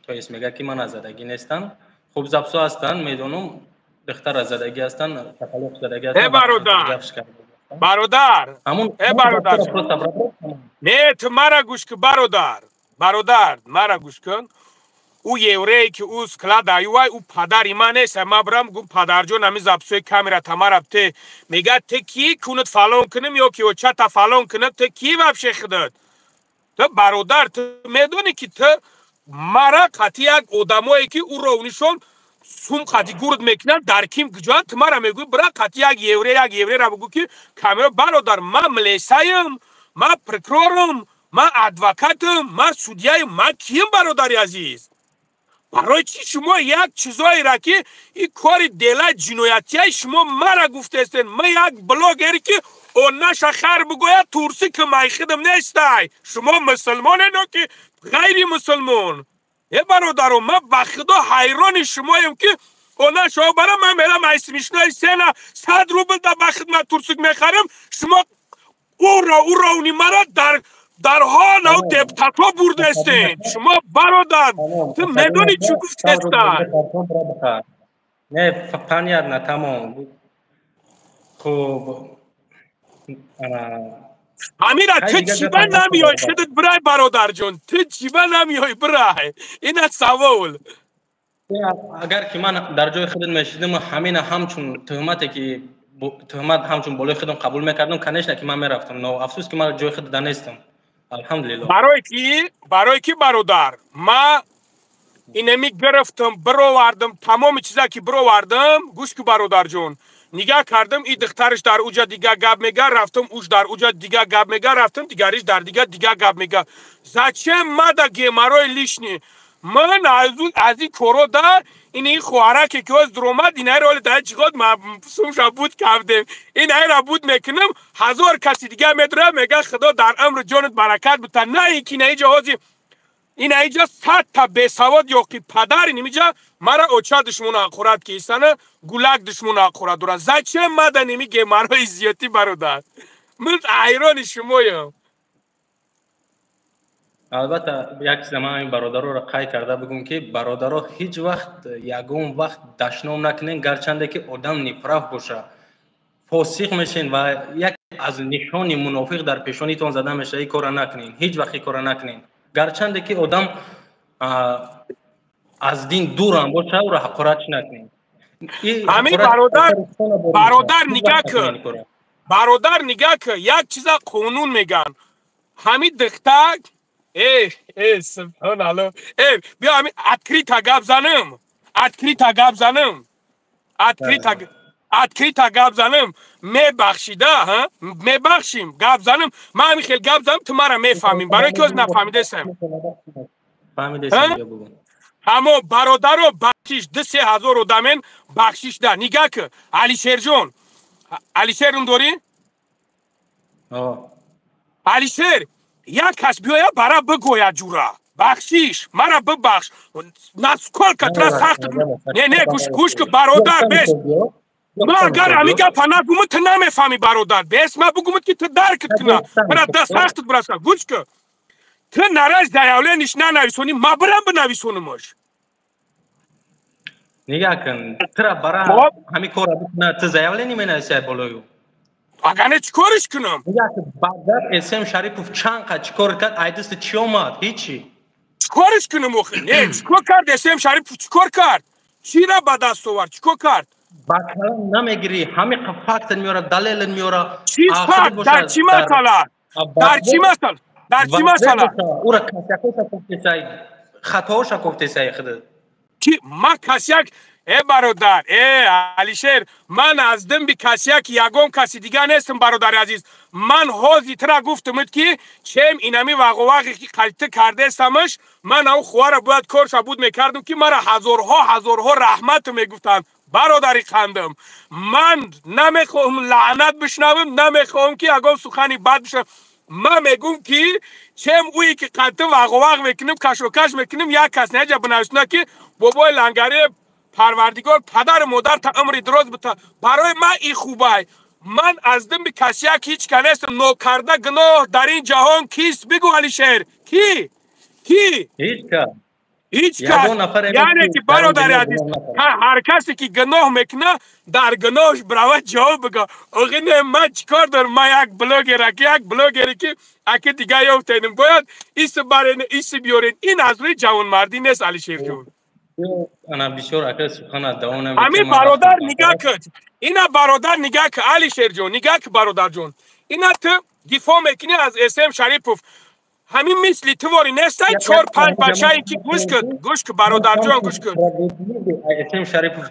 تو اسم میگه که من زدگی نیستم خب زپسو هستن میدونم دختر زدگی هستن تکلیف زدگی هستن برادر نه تو مرا گوش که برادر مرا گوش کن او یوری که اوز کلاد ایوای او پدری من نیست ما برم گم پدر جون همی زبسوی کامera تمارب ته میگه ته کی کونت فالون کنم یا که چه تا فالون کنم ته کی وابشه خدت تو برادر تو میدونی که تو مرا قطعی یک آدمایی که او رونیشون سوم قطعی گورد میکنن در کیم کجا تو مرا میگوی برا قطعی یک یوری را بگو که کامera برادر من ملیسایم من پرکرورم من ادوکاتم من سودیایم من کیم برادری عزیز برای چی شما یک چیزایی را که این کار دیلا جنایتی های شما مرا گفته استین من یک بلاگری که اونش خر بگوید تورسی که من خودم نیستای شما مسلمان نو که غیر مسلمان یه برادرم من بخدا حیران شمایم که اونش ها برای من میرم ایسمیشنای سینا 100 روبل در بخد من تورسک میخرم شما او را اونی مرا در در حال او دبتتا بردستین شما برادر تو میدونی چی گفت هستن نه پنیر نه تمام خب امیره تو چیبه نمیای خودت برای برادر جون تو چیبه نمیای برای این سوال اگر که من در جای خودت میشیدم همین همچون تهمتی که تهمت همچون بالای خودم قبول میکردم کنش نه که من میرفتم نو افسوس که من جای خودت نیستم الحمدلله برای کی برادر ما اینمی گرفتم برآوردم تمام چیزا که برآوردم گوش که برادر جون نگاه کردم این دخترش در اوجا دیگه گپ میگه رفتم اوش در اوجا دیگه گپ میگه رفتم دیگریش در دیگه گپ میگه زچه ما دا گیمارای لیشنی من از این کورو در این خوارک که از درومد اینه رو در چیخود سومشا بود کردم اینه را بود میکنم 1000 کسی دیگه میدره میگه خدا در امر جانت برکت بتا نه اینکه نه جهازی این اینجا 100 تا بسواد یا که پدر اینجا مرا اوچا دشمون آخورت که ایستانه گولک دشمون آخورت دورن زچه مدنی میگه مرا ایزیتی برادر من ایران شمایم البته یک زمان این برادر رو قای کرده بگم که برادر هیچ وقت یگون وقت دشنام نکنین گرچنده که آدم نفرف باشه فاسق میشین و یک از نشان منافق در پیشانیتون زده میشه این کار نکنین هیچ وقت این کار نکنین گرچنده که آدم از دین دور هم باشه او را حقارت نکنین همین برادر نگاه که یک چیز قانون میگن همین دختر سبحان الله بیا همین اتکری تا گپ زنم میبخشیده ها میبخشیم گپ زنم من همین خیلی گپ زنم تو مرا میفهمیم برای که از نفهمیده سم اما برادر رو بخشیش 3000 آدمین بخشیش ده نگاه که علیشیر جون علیشیر اون داری؟ علیشیر یک کس بیاید برای بگوید جورا بخشیش مرا ببخش نسکل کتره سخت نه گوش که برادر بیست ما اگر همیگه پناه گومت تو نمیفهمی برادر بیست ما بگومت که تو درکت کنه مرا دست سختت برسن گوش که تو نرش دیوله نشنه نویسونی ما برم بنویسونمش نگاه کن ترا برای همین کار بکنه تو دیوله نیمه نویسه بالایو اگه چیکارش کنم؟ نگاه کن بعد اسم شریف چند قد چیکار کرد ایدست چی اومد؟ هیچی چیکارش کنم آخه؟ نه چیکار کرد اسم شریف چیکار کرد؟ چی را به دست آورد؟ چیکار کرد؟ با کلام نمیگیری همین فکت میاره دلیل میاره چی فکت؟ در چی مثلا؟ در چی مثلا؟ او را کسیکوشا گفته سایی خطاوشا گفته سایی خود کی ما کسیک برادر علیشیر من از دم بی کسیک یگم کسی دیگه نیستم برادر عزیز من حاضی ترا گفتم که چم اینمی واقعی که قلطه کرده استمش من او خواره باید کارش بود میکردم که مرا هزارها رحمت میگفتن برادری خندم من نمیخوام لعنت بشنوم نمیخوام که اگه سخنی بد بشه من میگم که چم اویی که قلطه واقعی میکنم کشوکش میکنم یک کس نجا بنوشتنه که بابای لنگری پروردگار پدر مادر تا عمری دراز بتا برای من این خوبه من از دم به کسی هیچ کنستم نو کرده گناه در این جهان کیست بگو علیشیر کی هیچ کس یعنی که برادر عزیز هر کسی که گناه میکنه در گناهش براوت جواب بگه آقا نه من چیکار دارم من یک بلاگری که اگه دیگه یافتینم باید ایس بیارین این از روی جوان مردی نیست علیشیر جون انا بسیار اکر سخن دوام همین برادر نگاه کرد اینا برادر نگاه که علیشیر جون نگاه که برادر جون اینا تو دفاع میکنی از اسم شریفوف همین مثلی تو واری نیستن 4-5 بچه‌ای که گوش که برادر جون گوش کن اسم شریفوف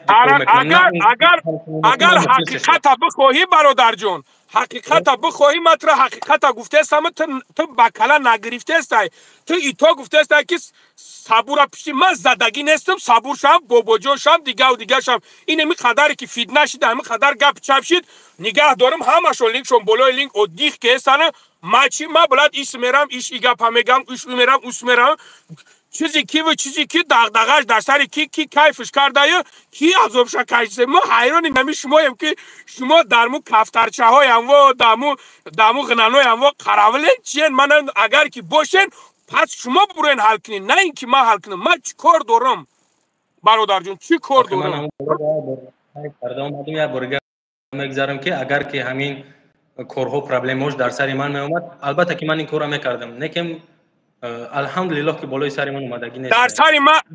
اگر حقیقت بخواهی برادر جون حقیقت بخواهی مطرح حقیقت گفته استم تو بکلا نگرفته استی تو ایتا گفته استی که صبور پیشی من زدگی نیستم صبور شم بابا جان شم دیگه شم این می قدری که فید نشید همین قدر گپ چپ شید نگاه دارم همشون لینک شون بالای لینک او دیخ که استنه ما بلد ایس میرم ایش ایگا پا میگم ایش میرم اوس میرم چیزی کی و چیزی کی دغدغش در سر کی کیفش کرده یا کی عذاب شکایت. ما حیرانیم همین شمایم که شما در مو کفترچه های هم و دمو غننوی هم و قراولین چین. من اگر که باشین پس شما بروین حل کنین، نه اینکه ما حل کنم. من چی کار دارم برادر جون، چی کار دارم؟ اومدم یا برگر میگذارم که اگر که همین کارها پرابلمش در سر من میومد، البته که من این کارو میکردم، لیکن الحمدلله که بالای سر من اومدگی نیست.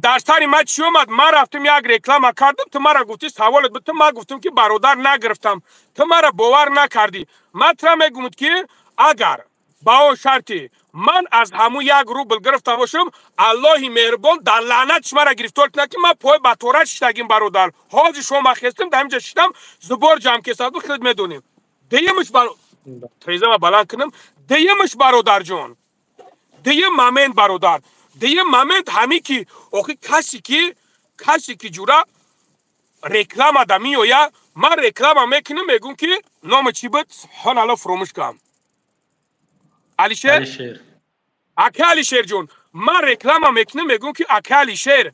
در سر من چی اومد؟ من رفتم یک رکلام کردم، تو مرا گفتی سوالت بود، تو من گفتم که برادر نگرفتم، تو مرا باور نکردی. من تو میگم که اگر با اون شرطی من از همو 1 روبل گرفته باشم، الله مهربان در لعنتش مرا گرفتار کنه که من پای بطورت شدگیم برادر. حاضر شما خستم در همینجا شدم زبار جمع کساد خود میدونیم. دیمش تریزه ما بلند کنم. دیمش برادر جون، دیگه مامند برادر، دیگه مامند همی که آخه کسی که جورا رکلام آدمی و یا من رکلام میکنم میگم که نام چی بود حالا فراموش کنم. علیشیر اکه علیشیر جون، من رکلام میکنم میگم که اکه علیشیر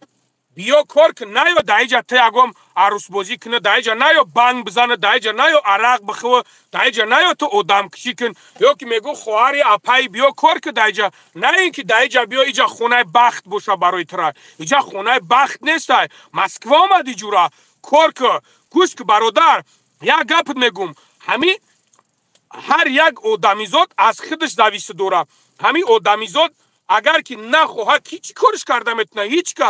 بیا کار کن، نه یا دایجا تیاگم عروس بازی کنه، دایجا نه یا بانگ بزنه، دایجا نه یا عراق بخوه، دایجا نه یا تو آدم کشی کن، یا که میگو خواهری اپای بیا کار که دایجا، نه اینکه دایجا بیا اینجا خونه بخت باشه برای ترا. اینجا خونه بخت نیست. مسکو آمدی جورا کار که گوش که برادر یک گپ میگم، همین هر یک آدمیزاد از خودش دویسته داره. همین آدمیزاد اگر که نخواهد کی چی کارش کرده میتونه؟ هیچ که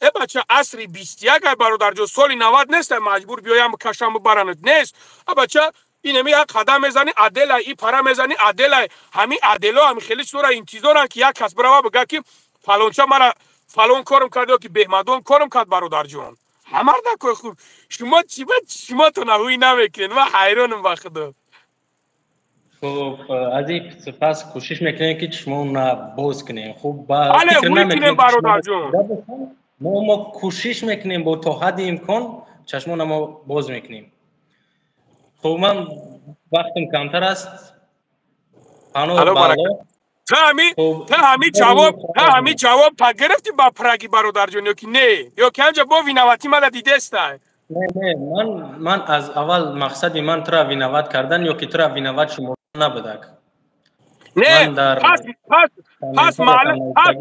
ای بچه عصری 21 برادر جو سالی 90 نیست مجبور بیایم کشم برنت نیست. ای بچه اینمی یک قدم میزنی عدل ای پرا میزنی عدل، همین عدلا همین خیلی سورا انتظارن که یک کس برا بگه که فلانچه مرا فلان کارم کرد که بهمدون کارم کرد برادر جون. همه نکوی خوب شما چی بود شما تو نهوی نمیکنین. من حیرانم با خدا. خب از این سپس کوشش میکنیم که چشمون باز کنیم. خب بله میکنیم برادر جون. ما کوشش میکنیم با تا حد امکان چشمون ما باز میکنیم. خب من وقتم کمتر است. تو همی جواب پا گرفتی با پرگی برادر جون یا که نه؟ یا که انجا با وینواتی مالا دیده است؟ نه من از اول مقصدی من ترا وینوات کردن یا که ترا وینوات شما نبودک. نه پس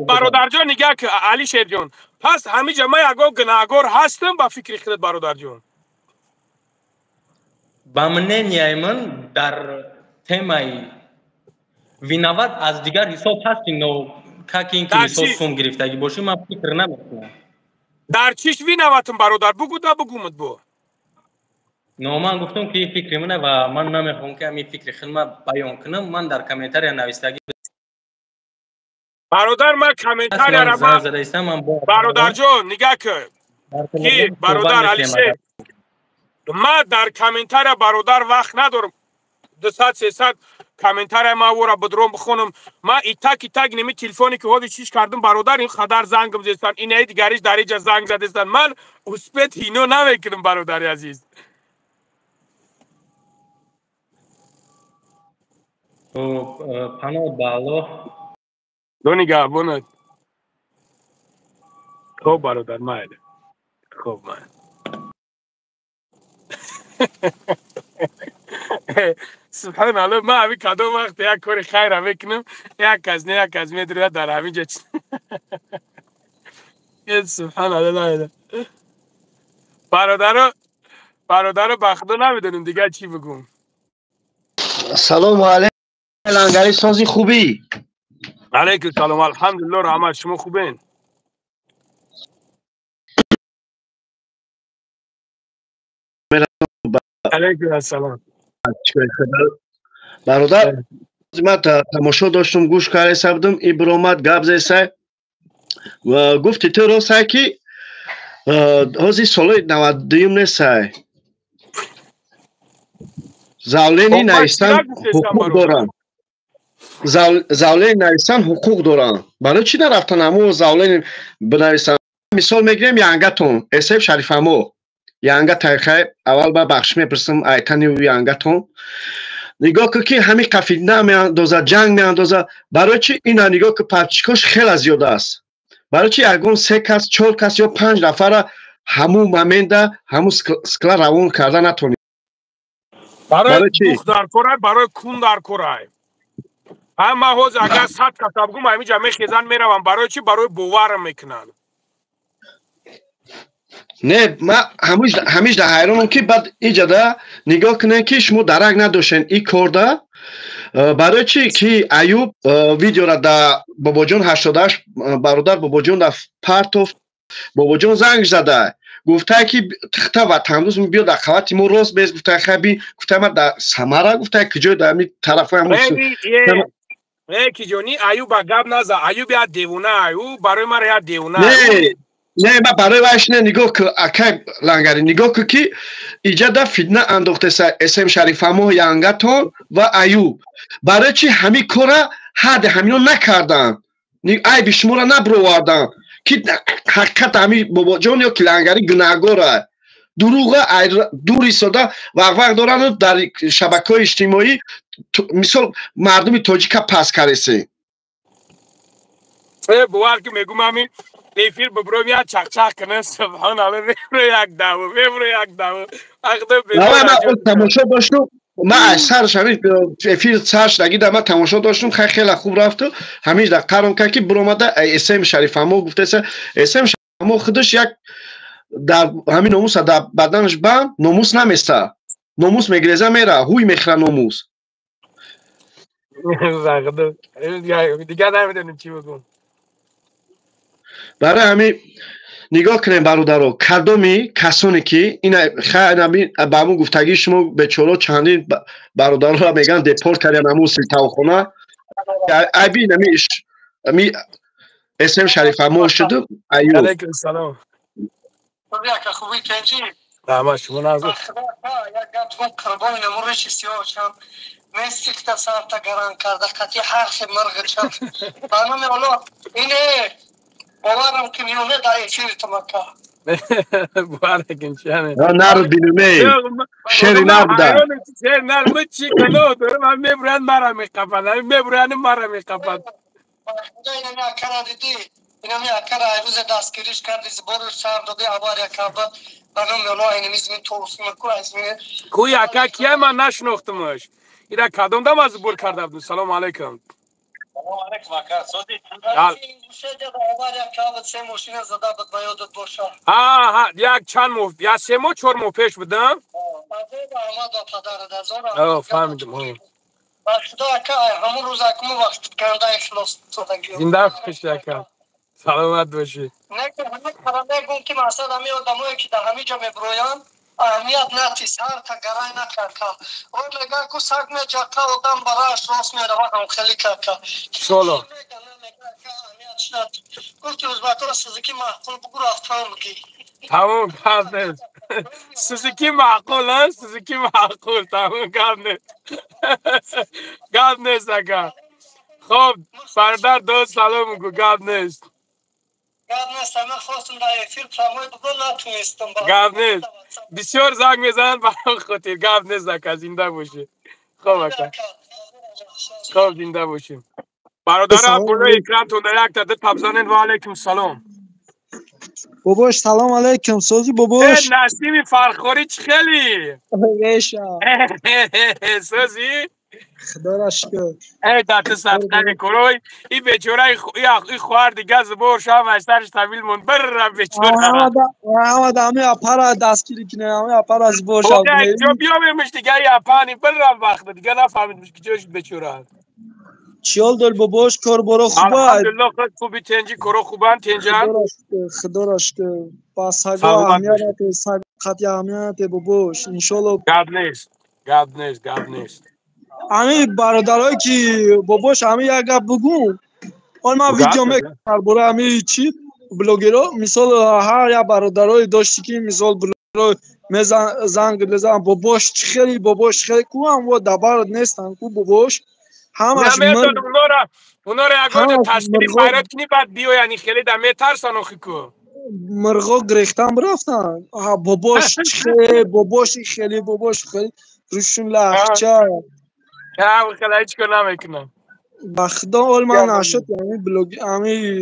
برادر جون نگه که علی شیر جون، پس همی جمعه اگه گناهگار هستم با فکر خودت برادر جون. با منه من در تیمای وینوات از دیگر حساب هستیم نو که اینکه حساب سوم گرفتگی باشی من فکر نمیکنم. در چیش وینواتم برادر بگو دا بگومت بو. نو من گفتم که این فکر منه و من نمیخوام که این فکر خودم بیان کنم. من در کامنتاری نوشتگی برادر من کامنتاری را برادر جون نگاه که برادر علی شیر من در کامنتاری برادر وقت ندارم. 200-300 کامنتاری ما ورا بدروم بخونم. من ایتاک نمی تلفنی که هودی چیش کردم برادر این خدر زنگم زدن این دیگریش در اینجا زنگ زدن. من اسپت اینو نمیکنم برادر عزیز. پناه بالا دو نگاه بوند. خب برادر مایده. خب من سبحان الله ما همین کدوم وقت یک کار خیر میکنم یک از میدونه در همینجا سبحان الله. برادر بخدا نمیدونیم دیگه چی بگم. سلام علیکم لنگری سازی خوبی؟ علیکم سلام الحمدلله رحمت شما خوبین؟ علیکم السلام. برادر من تماشا داشتم گوش کرده بودم این برآمد گپ زد و گفتی تو راست که هازی سال 92 نیست زاولینی نایستان حقوق دارن. زاولین نایستان حقوق دارن. برای چی نرفتن همو زاولین بنویسن؟ مثال میگیریم یانگتون اسف شریفمو یانگت تایخه اول با بخش میپرسم ایتانی و یانگتون نگاه که همین قفیدنه میاندازه جنگ میاندازه. برای چی اینا نگاه که پرچیکاش خیلی زیاده است. برای چی اگون 3 کس 4 کس یا 5 نفر همون ممنده همون سکلا روان کرده نتونی برای چی دوخ در کره برای کون در کره همه حوز اگر 100 کس بگم همین جمعه خیزن میروم برای چی برای باور میکنن نه ما همیش در حیرانم که بعد ایجاده نگاه کنن که شما درک نداشتین این کارده برای چی که ایوب ویدیو را در باباجان 88 برادر باباجان در پرتوف باباجان زنگ زده گفته که تخته و تمروز بیا در خوات ما راست بیز گفته خبی گفته ما در سمره گفته کجای در همین طرف همون کی جونی ایوب گپ نزا ایوب یا دیوونه ایوب برای ما یا دیوونه نه ما برای وایش نه نگاه که اکای لنگری نگاه که ایجاد فتنه انداخته سر اسم شریف امو یانگاتون و ایوب برای چی همین کارا حد همینو نکردن ای بشمو را نبروردن که حقیقت همین بابا جان یا کلانگری گناهگاره دروغ دوری ساده وقت دارن در شبکه‌های اجتماعی مثال مردم تاجیک پس کردن بوار که میگم همین لیفیر ببرو میاد چاق چاق کنه سبحان الله ببرو یک داو نه تماشا داشتم ما سرش همین افیر سرش نگید ما تماشا داشتم خیلی خوب رفت همیشه در قرم که برآمده اسم شریف امو گفته اسم شریف امو خودش یک در همین ناموس در بدنش بند ناموس نمیسته ناموس میگریزه میره هوی میخره ناموس دیگه نمیدونم چی بگم برای همین نگاه کنیم برادرها کدومی کسانی که این خیلی با همون گفتگی شما به چورا چندین برادرها میگن دپورت کردن همون سلطانخانه ابی نمیش می اسم شریف امو شد ایوب علیکم السلام خوبی کنجی تمام شما نازو یک گپ قربان نمورش سیاوشم مسیک تا ساعت گران کرده قطعی حرف مرغ چم خانم اولا اینه باورم که میونه در اچیر تمکا بارکن شانه نار بینومه شری نبوده شر نار چی کنو تو من میبرن مرا میقفن میبرن مرا میقفن خدا اینو میاکرا دیدی اینو میاکرا روز دستگیریش کردی زبورش سر داده عبار یکابه خانم اولا اینمیز می توصیم کو از می کوی اکا کیه من نشناختمش اینا کدوم دم از بور کرده بود سلام علیکم سلام علیکم اکا صدی ها یک چند مو یا 3 ماه 4 ماه پیش بودم فهمیدم همون روز اکمو وقت کنده اخلاص زنده باشی اکا سلامت باشی نه که همه پرنده گون که مقصد همه آدمایی که در همه جا میبرویان اهمیت نتیست هر تا گرای نکرد که اون نگاه که سگ میجاکه آدم براش راست میره هم خیلی که سولو گفتی ازبکار سوزوکی محقول بگو رفتان بگی تمام کار نیست سوزوکی معقول هست سوزوکی معقول تمام کار نیست کار نیست اکا خب برادر دوست سلام بگو کار نیست همه خواستم در افیر تمام بگو نتونستم گاب نیست بسیار زنگ میزنن برای خاطر گاب نیست اکا زنده باشی خب اکا خب زنده باشیم برادرم برای اکرام تو در یک تده تبزانین و علیکم سلام باباش سلام علیکم سوزی باباش نسیم فرخوری چی خیلی ریشا سوزی خدا را شکر ای دست صدقه کروی این بیچاره این خوار دیگه زبور شام اشترش طویل مون بر بیچاره احمد همه اپرا دستگیری کنه همه اپرا زبور شام کنه جو بیامش دیگه ای اپانی بر وقت دیگه نفهمیدمش که جوش بیچاره چیال دل باباش کار برو خوبه الحمدلله خود خوبی تنجی کرو خوبان تنجان خدا را شکر پس هگاه اهمیت سگ خطی اهمیت باباش انشالله گاب نیست همه برادرهایی که باباش همه یک گپ بگو حال من ویدیو میکنم برای همه چی بلوگرها مثال هر یک برادرهای داشتی که مثال بلوگرها زنگ بزن باباش خیلی کو هم و دبرد نیستن کو باباش همش نمیدون اونا را اگر تشکیلی خیرات کنی بعد بیو یعنی خیلی در میترسن آخی کو مرغا گریختن برفتن باباش خیلی روشون لحچه خیلی هیچ کار نمیکنم بخدا اول من نشد یعنی بلوگ همی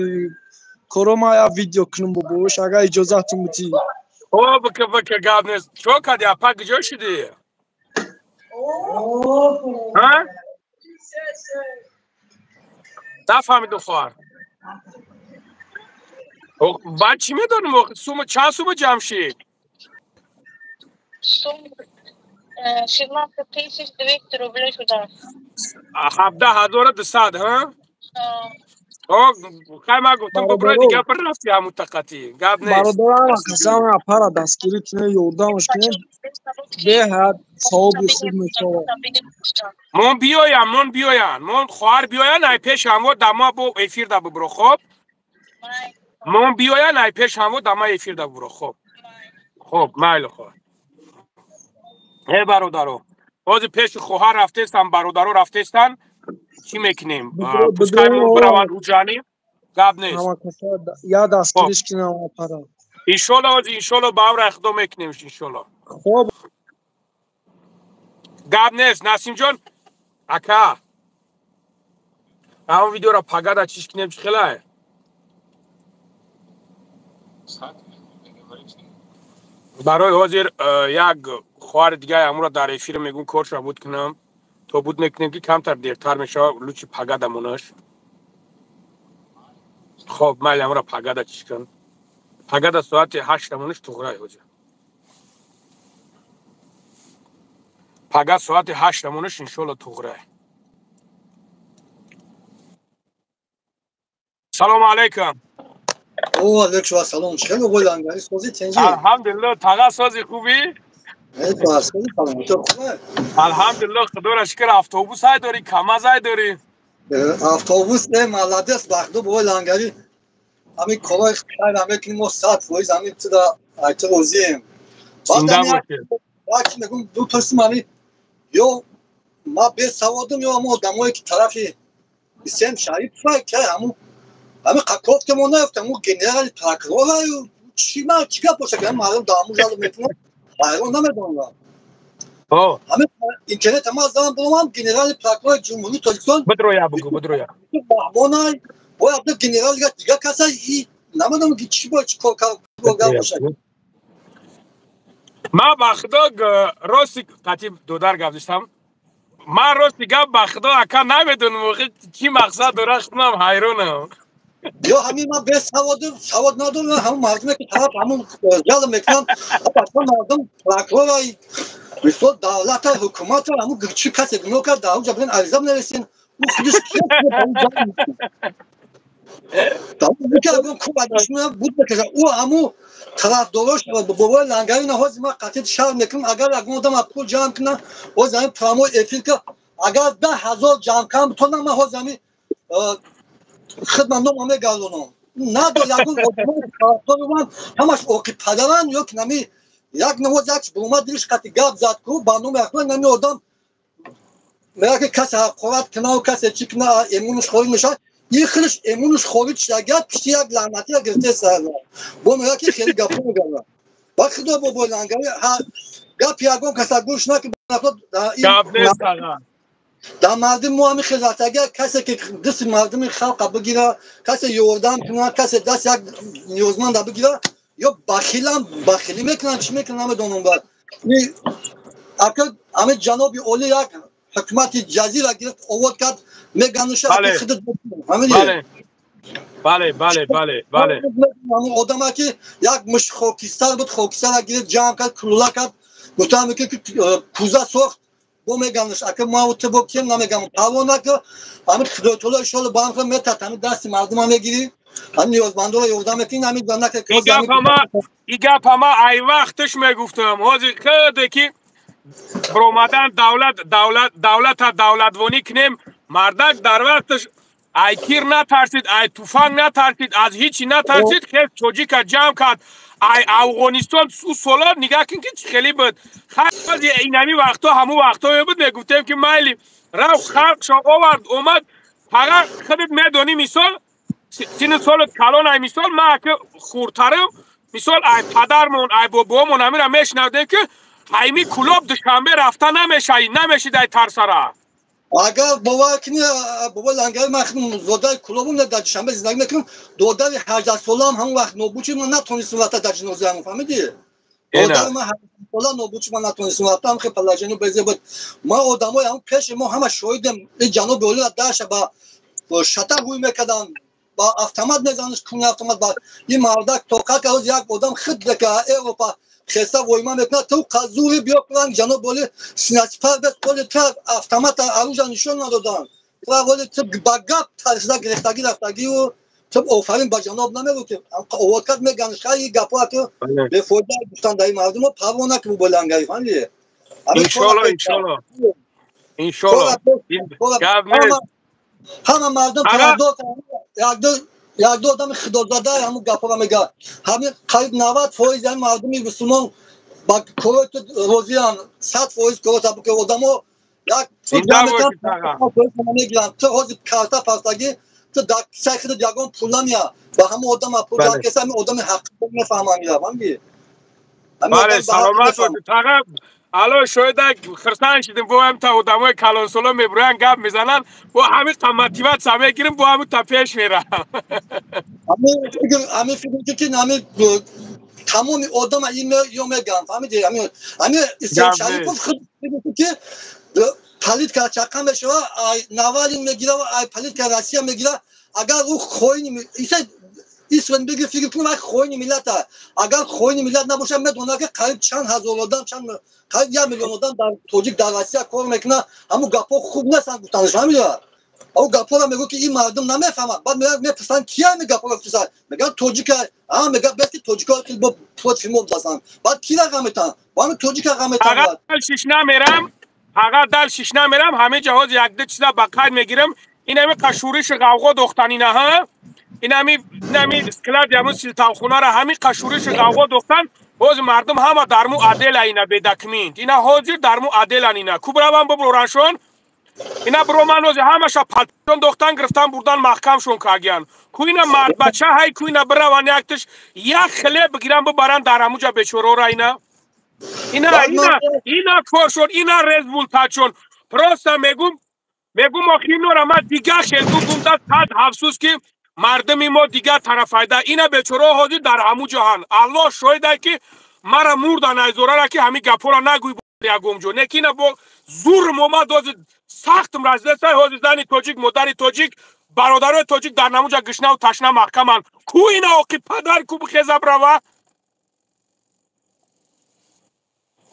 کروما یا ویدیو کنم بابوش اگر اجازهتون بدی. او بکه گاب نیست. چو کدی اپا کجا شدی؟ ها؟ نفهمیدم خواهر. بعد چی میدونم موقع چند سوم جمشید؟ Сум 16 200 рублей сюда. 17,200 ها؟ خیلی ما گفتم ببرای دیگه پر رفتی همون تقاطی گاب نیست. برادرم قسم اپارا دستگیری کنه یوردامش کنه به حد صاحب خوب میشود. من بیایم من خواهر بیایم ای پیش همو دما بو افیر دا ببرو خب من بیایم ای پیش همو دما افیر دا ببرو خب مایل خواهر ای برادرو باز پیش خواهر رفتستن برادرو رفتستن چی میکنیم پوسکایمون براون رو جانی گاب نیست یا دستگیریش کنه اپارا انشالله با هم رخدو میکنیم انشالله خب گاب نیست نسیم جان اکا همون ویدیو را پگادا چیش کنیم چی خیلی برای حاضر یک خواهر دیگه همون را در افیر میگون کارش را بود کنم تو بود میکنیم که کمتر دیرتر میشه لوچی پگادا مونش خب من همون را پگادا چیش کن پگادا ساعت 8 مونش توغرای حاضر پگادا ساعت 8 مونش انشالله توغرای سلام علیکم او علیکم السلام چه بولانگاری سوزی تنجی الحمدلله تاغا سازی خوبی ای پاسخی سلام تو خوبه الحمدلله خدا را شکر اتوبوس های داری کاماز های داری اتوبوس نه مالادس باخدو بولانگاری همین کلای خیلی همه که ما ساعت فویز همین تو دا ایت روزیم زنده باشه باکی میگم دو پرسیم همین یا ما به سوادم یا ما دمایی که طرفی اسم شریف که همون قاکوف که ما نفتم اون گنرال پراکرولای چی ما چیکار باشه که معلوم دامو جالب میتونه حیران نمیدونم همه اینترنت ما زمان بلوام گنرال پراکرول جمهوری تاجیکستان بدرویا بونای باید گنرال دیگه کسا ای نمیدونم که چی باشه کار باشه ما بخدا راستی قطیب دودار گفتم ما راستی گپ بخدا اکا نمیدونم چی مقصد درختم حیرانم یا همین ما به سواد ندارم همون مردمی که طرف همون جالب میکنم اصلا مردم پراکرولای مثل دولت حکومت همون چی کسی گناه کرد در اونجا برین عریضه نرسین او خودش کیست دولت که اگر خوب ادشونه بود بکشه او همون طرف داراش بابای لنگری نهازی ما قطعیت شهر میکنم اگر اگر آدم پول جمع کنه او زمین پراموی افیل که اگر 10,000 جمع کنم بتونم من ها زمین خدمت نام گردونم ندار یکون آدم همش اوکی پدران یک نمی یک نوزش بومد دیش قطعی گاب زد کو بانو میکنه نمی آدم میگه که کسی حقوقت کنه و کسی چی کنه امونش خوری میشه این خیلیش امونش خوری شاگرد پشتی یک لعنتی گرفته سر با میگه که خیلی گپو میگه با خدا با بولانگری گپ یکون کسی گوش نکنه گپ نیست آقا در مردم ما همین خیزت اگر کسی که دست مردم خلق بگیره کسی یوردن کنه کسی دست یک نیوزمند بگیره یا بخیلی میکنن چی میکنن نمیدونم بعد اگر همه جناب اولی یک حکومت جزیره گرفت آورد کرد میگنوشه اگر خودت بله همون آدم که یک مش خاکستر بود خاکستر گرفت جمع کرد کلوله کرد گفتم که کوزه ساخت با میگنش اگر ما او تبا کیم نمیگم تاوان نکه همین خدا طول اشاره بانک رو میتت همین دست مردم هم میگیری همین نیازمنده رو یوردم میکنی همین نکه ایگه پاما ای وقتش میگفتم حاضر خده که برامدن دولتوانی کنیم مردک در وقتش ای کیر نترسید ای توفنگ نترسید از هیچی نترسید خیلی چوجی که جمع کرد ای افغانستان سو سالار نگاه کن که خیلی بود خیلی اینمی وقتا همون وقتا بود میگفتیم که مایلی رفت خلق شا آورد اومد فقط خودت میدونی مثال سین سال کلان ای مثال ما که خورترم مثال ای پدرمون ای بابامون همین هم میشنوده که ایمی کلوب دوشنبه رفته نمیشید ای ترسره اگر باور کنی بابا لنگری من خیلی زودای کلوبم نداشت شنبه زندگی میکنم دوداری 18 ساله هم وقت نوبوچی من نتونستم وقت در جنازه هم فهمیدی دوداری من 18 ساله نوبوچی من نتونستم وقت هم خیلی پلاجنو بزه بود ما آدمای هم پیش ما همه شاهدیم جنوب اولی داشت با شتر روی میکردن با автомат میزنش کنی автомат با این مردک توقع که از یک آدم خود که اروپا خسته وایما میکنه تو قزوری بیا پلان جنوب ولی سنایپر بس کلی تا автомат اروجا نشون ندادن تو ولی تو باگاب ترسدا گرفتگی رفتگی و تو آفرین با جنوب نمیگو که اوقات میگن خیلی گپا تو به فوج گفتن دای مردم پروانه که بلنگری فهمیدی ان شاء الله همه مردم طرفدار یک دو آدم خدا زاده همون گپا رو میگه همین قریب 90% این مردمی مسلمان با کویت روزیان 100% کویت که آدمو یک فوت نمیگیرن تو روز کارتا پاستگی تو در سخت دیگون پول نمیاد با همون آدم پول داد که همین آدم حق نفهمیده من میگم بله سلامت باشید فقط الان شاید خرسان شدیم با هم تا آدمای کلانسولا میبرن گپ میزنن با همین قیمتیات سمه گیریم با همین تا پیش میرم همین فکر که همین تمام آدم این یا میگم فهمیدی همین اسلام شریف خود که پلیت که چقدر بشه نوالی میگیره و پلیت که روسیه میگیره اگر او خوینی ایسون بگی فکر کنم خوینی ملت اگر خوینی ملت نباشه میدونه که قریب چند هزار آدم قریب 1 میلیون آدم در توجیک در روسیه کار میکنه همون گپا خوب نیستن گفتنش همین او گپا رو میگه که این مردم نمیفهمن بعد میپرسن کیا این گپا رو گفتن میگن توجیک میگه بس توجیکا که با پروت فیلم دادن بعد کی رقم میتن با همین توجیک رقم میتن فقط دل شش نمیرم همه جهاز یک دو چیزا بقای میگیرم این همه قشورش غوغا دختنی نه ها این همه اسکلاد همون سلطان خونه را همه قشورش غوغا دختن باز مردم همه درمو عدل اینا به دکمنت اینا حاضر درمو عدل اینا کوبرام ببرورانشون اینا برو من روز همش پالتون دختن گرفتن بردن محکم شون کاگیان کوینا مرد بچه های کوینا بروان یکتش یک خله بگیرن ببرن در همونجا بچورو را اینا کورشون اینا رزولتاتشون پروستا میگم آخینو را ما دیگه خلگو گمده صد افسوس که مردمی ما دیگه طرف ایده اینا بچورو حاضر در همو جهان الله شایده که مرا مردن ایزوره را که همین گپو را نگوی یگم جو نکینا با زور موما دوز سختم رزده حاضر زنی توجیک مداری توجیک برادرای توجیک در نموجا گشنه و تشنه محکمن کو اینا آقی پدر کو بخیزه بروا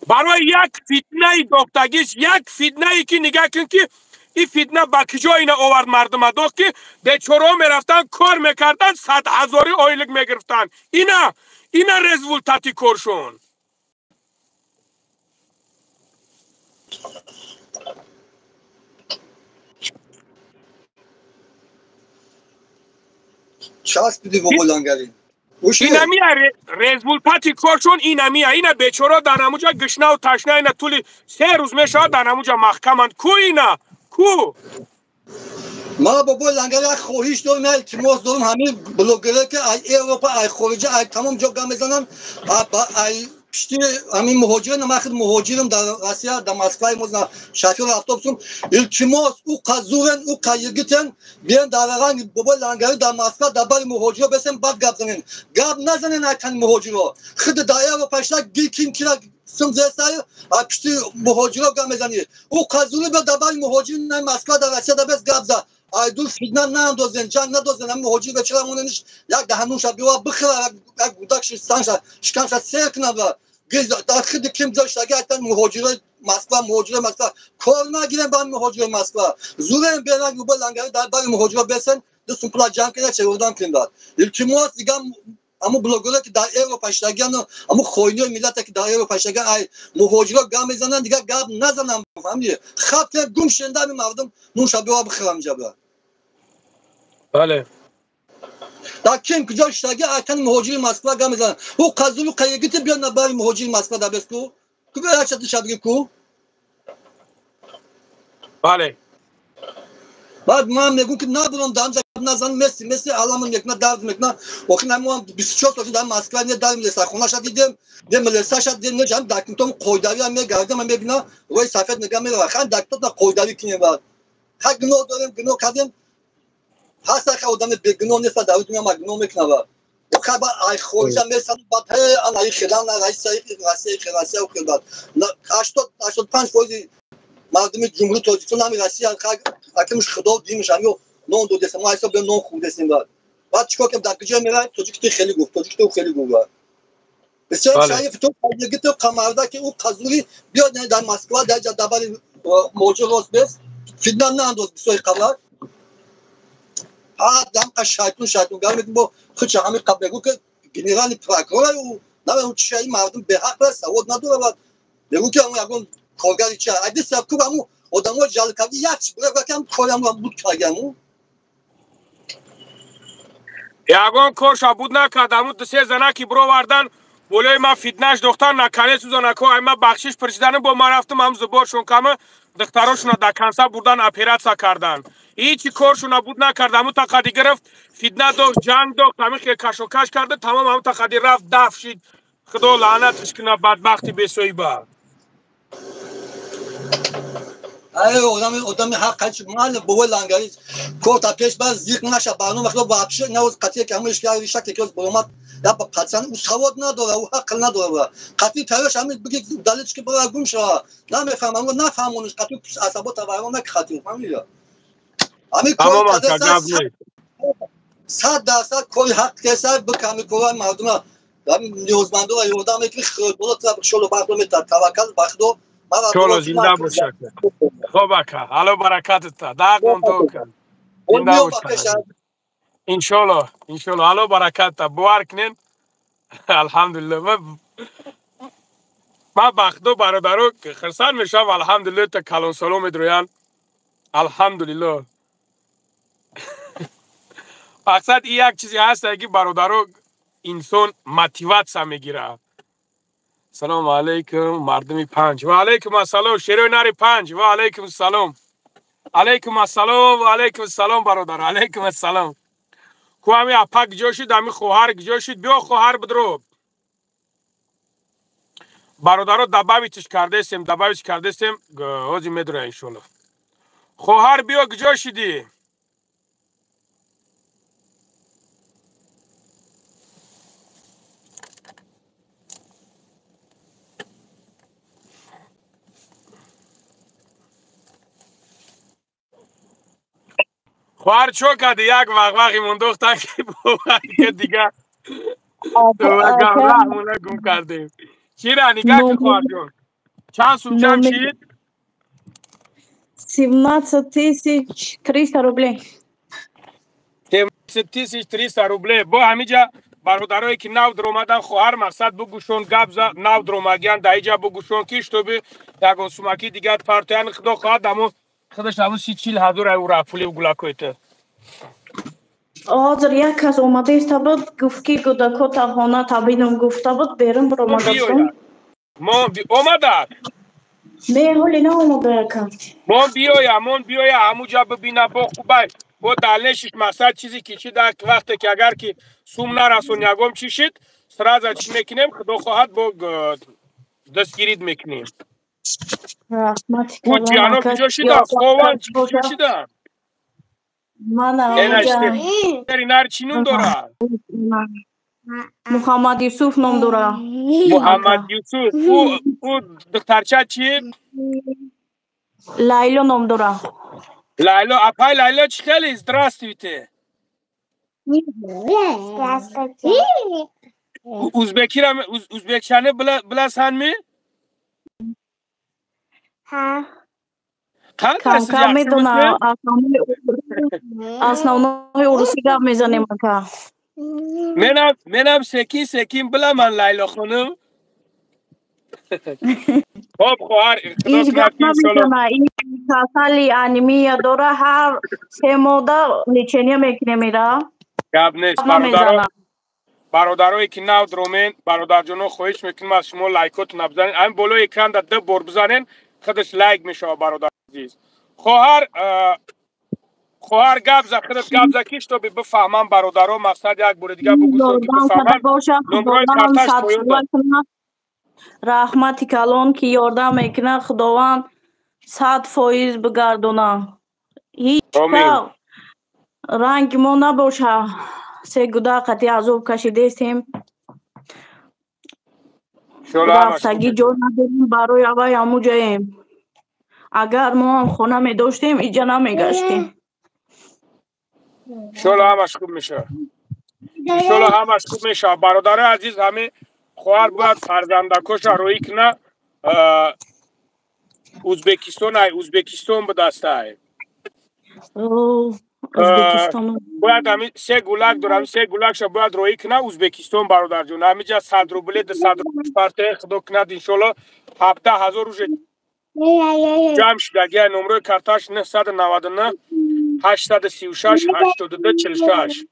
برای یک فتنه دختگیش یک فتنه ای که نگاه کن که این فتنه با کجا اینا آورد مردم دوست که به چورو میرفتن کار میکردن 100,000 آیلک میگرفتن اینا رزولتاتی کارشون چاست بدی با بلنگری اینمی رزولتاتی کارشون اینا بیچاره در همونجا گشنه و تشنه اینا طول 3 روز میشه در همونجا محکمند کو اینا کو ما بابا لنگری خواهیش دارم التماس دارم همین بلوگره که ای اروپا ای خارجه ای تمام جا گم میزنن ای پشتی همین مهاجرین من مهاجرم در روسیه در مسکو موزنا شافور اتوبوسم التماس او قزورن او قایگتن بیان در واقع بابا لنگری در مسکو در بار مهاجر بسن بعد گپ نزنن ایتن مهاجرا خود دایا و پشتا گیکین کلا سمزستای پشتی مهاجرا گم میزنی او قزور به در بار مهاجرین مسکو در روسیه در بس گپ زد ایدول فیدنا ندازن جان ندازن هم مهاجر به چرا موننش یک دهنوش بیوا بخره یک گوداکش سانش شکانش سرک نبا گز داخل کیم داشت اگه تا مهاجر مسکو کار نگیرن با مهاجر مسکو زورن بیان گوبل لنگری در بار مهاجر بسن دو سوپلا جان کنه چه ودان کنداد التماس دیگه اما بلوگرها که در اروپا اشتگان اما خوینی ملت که در اروپا اشتگان ای مهاجرا گام میزنن دیگه گپ نزنن فهمیدی خط گم شنده می مردم نوش بیوا بخرم جبا بله در کیم کجا اشتگی ایتن مهاجر مسکو گام میزنن او قزلو قیگیت بیان بار مهاجر مسکو در بسکو کو به چت شبگی کو بله بعد من میگم که نه برام دام نزن مسی علامون یک نه درد میکنه وقتی من 24 سال در مسکو نه دارم لسا خونه شد دیدم لسا شد دیدم جام دکترم قویداری هم میگردم من میبینم روی صفحه نگاه میره خان دکتر تا قویداری کنه بعد ها گناه داریم گناه کردیم هست که آدم به گناه نیست در دنیا ما گناه میکنه و خب ای خورجا میسن بعد انا ای خلان رئیس رئیس و بعد 85% مردم جمهوری تاجیکستان همین روسیه اکمش خدا دیمش همین نون دو دست ما حساب نون خود هستیم بعد چیکار کنم در کجا میره تاجیک خیلی گفت تاجیک خیلی گفت بسیار شریف تو دیگه تو کمردا که او قزوری بیاد در مسکو در جدول موجود راست بس فیدن نه انداز بسیار قبل دم شیطون گرم با خودش همین قبل بگو که گنرال پراکور او نه اون چیزی مردم به حق است سواد نداره بعد بگو که اون یگون کارگری چه اگه سبکو بامو آدمو جال کردی یک برای کم کارم بود کاگمو یگون کارش بود نکردم دو سه زنه که برو وردن بولای ما فیتنش دختر نکنه سوزانه که ما بخشش پرسیدن با ما رفتم هم زبارشون کمه دختراشون در کنسا بردن اپراتسا کردن هیچی کارشون بود نکردم تا قدی گرفت فیتنه داشت جنگ داشت همین که کشوکش کرده تمام هم تا قدی رفت دفع شد خدا لعنتش کنه بدبختی بسوی با ای آدم حق چه مال بو لنگاری کوتا پیش باز زیق نشه برنامه خدا واپس نه قطعی که همش کاری شکل که برامات یا قطعا سواد نداره او حق نداره قطعی تاش همین بگی دلیلش که برای گم شه نمیفهمم نفهمونش قطعی عصبات وایران نه قطعی فهمیدی همین کار قدرت 100% کوئی حق کسا بکامی کلا مردم نیوزمندو و یودام که خودت شلو برنامه توکل بخدو چلو زنده باشه خوب که حالا برکتت داغون تو کن زنده باشه انشالله حالا برکت باور کنین الحمدلله ما بخدو برادرو خرسان میشم الحمدلله تا کلان سلام درویان الحمدلله مقصد این یک چیزی هست که برادرو انسان موتیواسیون میگیره سلام علیکم مردمی 5 و علیکم السلام شیروی ناری 5 و علیکم السلام علیکم السلام و علیکم السلام برادر علیکم السلام کو همی اپک جوشید همی خوهر جوشید بیا خوهر بدرو برادرو دباویچش کرده استیم هازی میدره انشالله خوهر بیا جوشیدی خوار چو کده یک وقتی مندوختن که دیگه گمرهمونه گم کردیم چی را نگه که خوار جون چند سوچم چید؟ 17,300 рублей 17,300 روبله با همیجا برادرایی که نو در اومدن خواهر مقصد بگوشون گبزا نو در اومدن در اینجا بگوشون کیش تو بی یکون سومکی دیگر پارتیان خدا خواهد دمو خودش همون 30-40 اورو پولی و گلاکویته حاضر یک کس اومده است بود گفت که گوداکو تاخانه تبینم گفته بود برم بر اومده ما اومده نه حالی نه اومده یکم من بیایا همونجا ببینه با خوبه با دلنشش مقصد چیزی که چی در وقتی که اگر که سوم نرسون یگم چی شد سرازه چی میکنیم خدا خواهد با دستگیرید میکنیم رحمت او جیانو کجا شده خوان کجا شده من اونجا نر چی نوم داره محمد یوسف نام داره محمد یوسف او دخترچه چی لیلا نام داره لیلا اپای لیلا چی خیلی здравствуйте Uzbekçanı bilasan mı? Ha. Kanka میدونم основной урусига میزنیم که منم سکین بلا من لیلا خانم خب خواهر ایش گپ نمیزنه این کسالی انیمیا داره هر 3 ماده لیچنیا میکنه میره گپ نیست برادرایی که نو درومین برادر جانو خواهش میکنم از شما لایکات نبزنین این بالا اکران در 2 بار بزنین خودش لایک میشه برادر عزیز خواهر گپ خودت گپ کیش تو بفهمم برادرها مقصد یک بار دیگه بگوشون که بفهمن نمبرای کارتاش پایان رحمتی کلان که یاردم میکنه خداوند 100% بگردونه هیچ آمین. رنگ ما نباشه. 3 گوداقتی عذاب کشیدیم. رفتگی جا نداریم برای اوای همو جاییم. اگر ما هم خونه می داشتیم اینجا نمی گشتیم. انشالله همش خوب میشه. انشالله همش خوب میشه. برادر عزیز همه خواهر باید فرزندکش روی کنه. ازبکستان به دسته های. ازبکستان باید همین 3 گولک دارم. 3 گولکش باید روی کنه ازبکستان برادر جون. همینجا 100 روبله ده 100 روبله فرته خدا کند انشالله 17,000 روز جمع شدگی نمره کارتاش 999 836 82 46.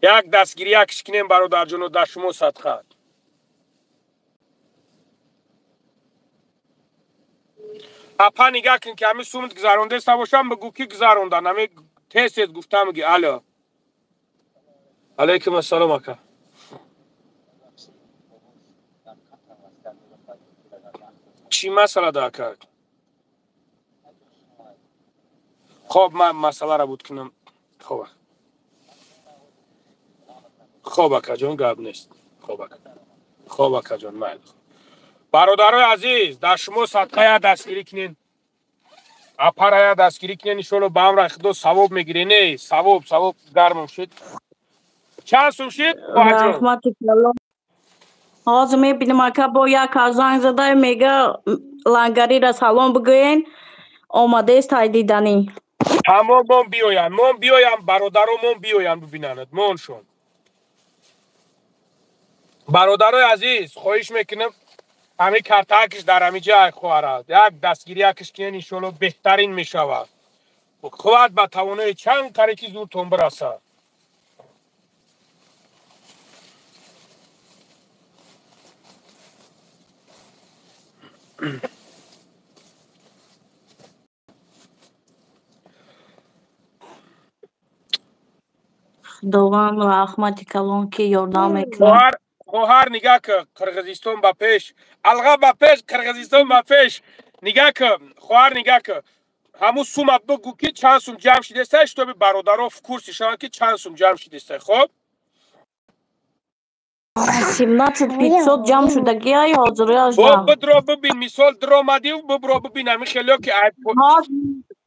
یک دستگیری یکش کنیم برادر جون و در شما صدقه. اپا نگاه کن که همین سومت گذرانده است باشم بگو کی گذراندن. همین تست گفتم میگی الو. علیکم السلام اکا. چی مسئله دا کرد؟ خب من مسئله را بود کنم. خوب اکا جان گاب نیست. خوب اکا جان مایل. برادرای عزیز در شما صدقه دستگیری کنین. اپا را دستگیری کنین انشالله با هم را خدا ثواب میگیری. نه ثواب گرم شد. چند سوم شد؟ رحمت الله. حاضر میبینیم اکا با یک زنگ زده میگه لنگری را سلام بگوین آمده است دیدنی. تمام من بیایم برادرم بیایم ببینند من شون. برادرای عزیز خواهش میکنم همین کارتاکش در همین جای خواهرد یک دستگیری یکش کنین انشالله بهترین میشود. خواهد به توانای چند طریقی زورتون برسه. دوام رحمت کلان که یاردم میکنه. خواهر نگاه که قرغیزستان با پیش الغا با پیش قرغیزستان با پیش نگاه که خواهر نگاه که همون سوم بگو که چند سوم جمع شده است تو به برادرها کورسشان که چند سوم جمع شده است. خب 17,500 جمع شدگی های حاضری اجدام بدرو ببین مثال درآمدی و ببرو ببین همین خیلی که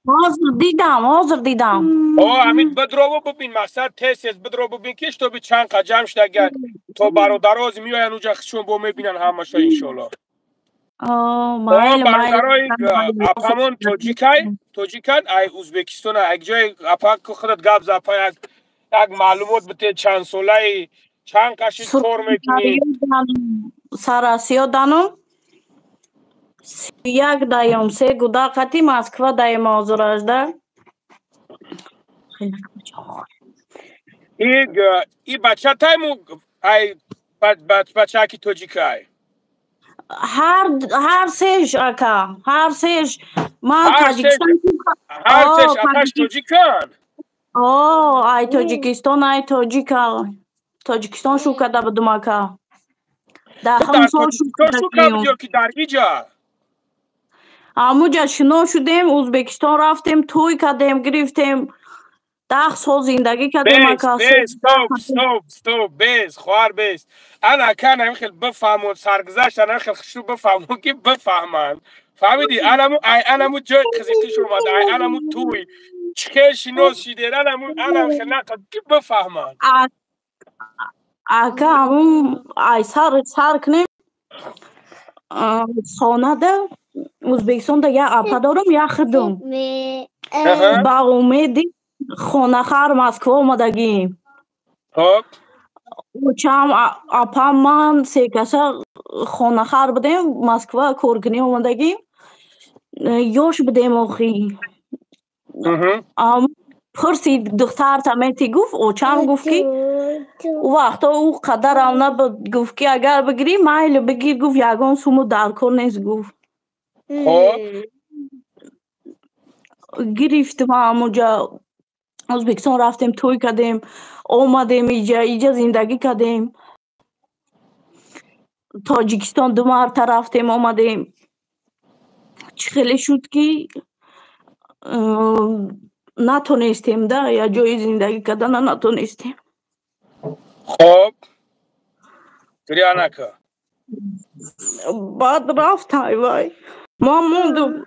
حاضر دیدم همین بدرو ببین مقصد تست بدرو ببین که تو به چند قد جمع شدگی تو برادرها میاین اونجا خشون با میبینن همشا انشالله. برادرای اپامون توجیکن ای ازبکستان یک جای اپا که خودت گاب زپا یک معلومات بده چند ساله چند کشید کار میکنی. سراسیا دانم 31 دایم 3 گوداقتی مسکوا دایم حاضر اجده. ای بچه تایمو ای بچه که توجیکای هر سهش اکا هر سهش من تاجیکستان هر سهش اکاش توجیکان ای تاجیکستان ای تاجیکستان شو کده بدم اکا در همسال شو کده یا که در ایجا هموجا شنا شدیم ازبکستان رفتیم توی کدیم گرفتیم 10 سال زندگی کردیم اکا. stop بیز خوار بیز انا کن هم خیلی بفهمون سرگذشت انا خیلی خشو بفهمون که بفهمن فهمیدی انمو جای خزیتیش اومده انمو توی چکه شناز شیده انم خیلی نقد که بفهمن اکا همون ای سر کنیم سانه ده ازبکستان ده یا اپا دارم یا خدم با امیدی خانه خر مسکو اومدگیم. چم اپا من 3 کسه خانه خر بدیم مسکو کورگنی اومدگیم یاش بدیم آخی پرسید دختر تمیتی گفت او چم گفت که وقتا او قدر آمنه گفت که اگر بگیری مایل بگیر گفت یگان سومو در کار نیست گفت. گرفتم همونجا ازبکستان رفتیم توی کردیم اومدیم اینجا زندگی کردیم. تاجیکستان 2 مرتبه رفتیم اومدیم خیلی شد که نتونستیم ده یا جای زندگی کردن نتونستیم. خب گریانکه بعد رفت وای ما موندم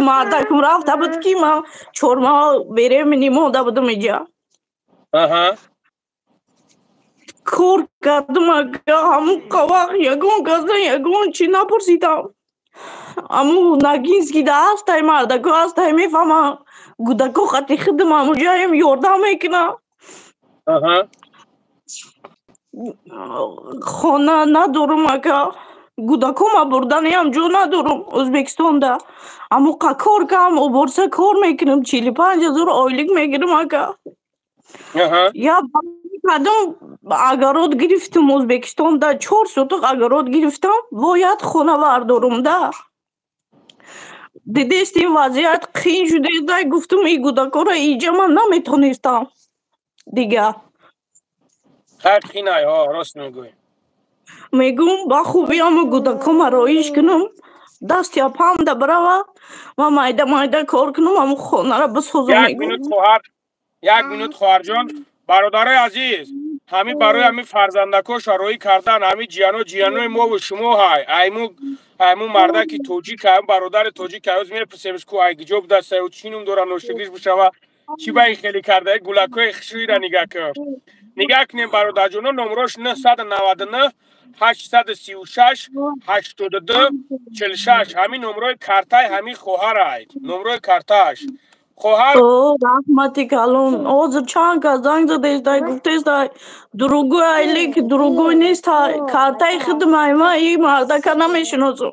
مردکم رفته بود که ما 4 ماه بریم نمونده بودم اینجا. کار کردم اگه همون قواق یگون گزن یگون چی نپرسیدم. امو نگینسکی ده هسته مردکو هسته میفهمم گودکو خطی خدم همو جایم یوردم میکنم. خانه ندارم اگه گودکو ما بردن هم جو ندارم ازبکستان ده. امو کار کم و برسه کار میکنم 45,000 آیلیک میگیرم اگه. یا قدم اگرات گرفتم ازبکستان ده 4 سوتق اگرات گرفتم باید خانه بردارم ده. دیدیست این وضعیت خیلی شده ده گفتم ای گودکا را اینجا من نمیتونستم دیگه. حقی نه ها راست میگوی. میگم با خوبی همه گودکا ما رایش کنم دست یا پام ده برای و مایده کار کنم همه خانه را بسازم. یک مینوت خواهر جان برادرای عزیز همین برای همین فرزندکو شروعی کردن همین جیانو ما و شما های ایمو مرده که توجیک هم برادر توجیک هاوز میپرسیمش که ای گجوب دسته و چینم دورا نوشتگیش بشوه چی با این خیلی کرده گلکوی خشوی را نگاه کرد. نگاه کنیم برادر جانو نمروش 999 836 82 46 همین نمروی کارتای همین خواهر های نمروی کارتاش خواهر رحمتی کلون اوز چند که زنگ زده دای گفتیست دای دروگوی ایلی که دروگوی نیست کارتای خدمه ما این مرده که نمیشنوزم.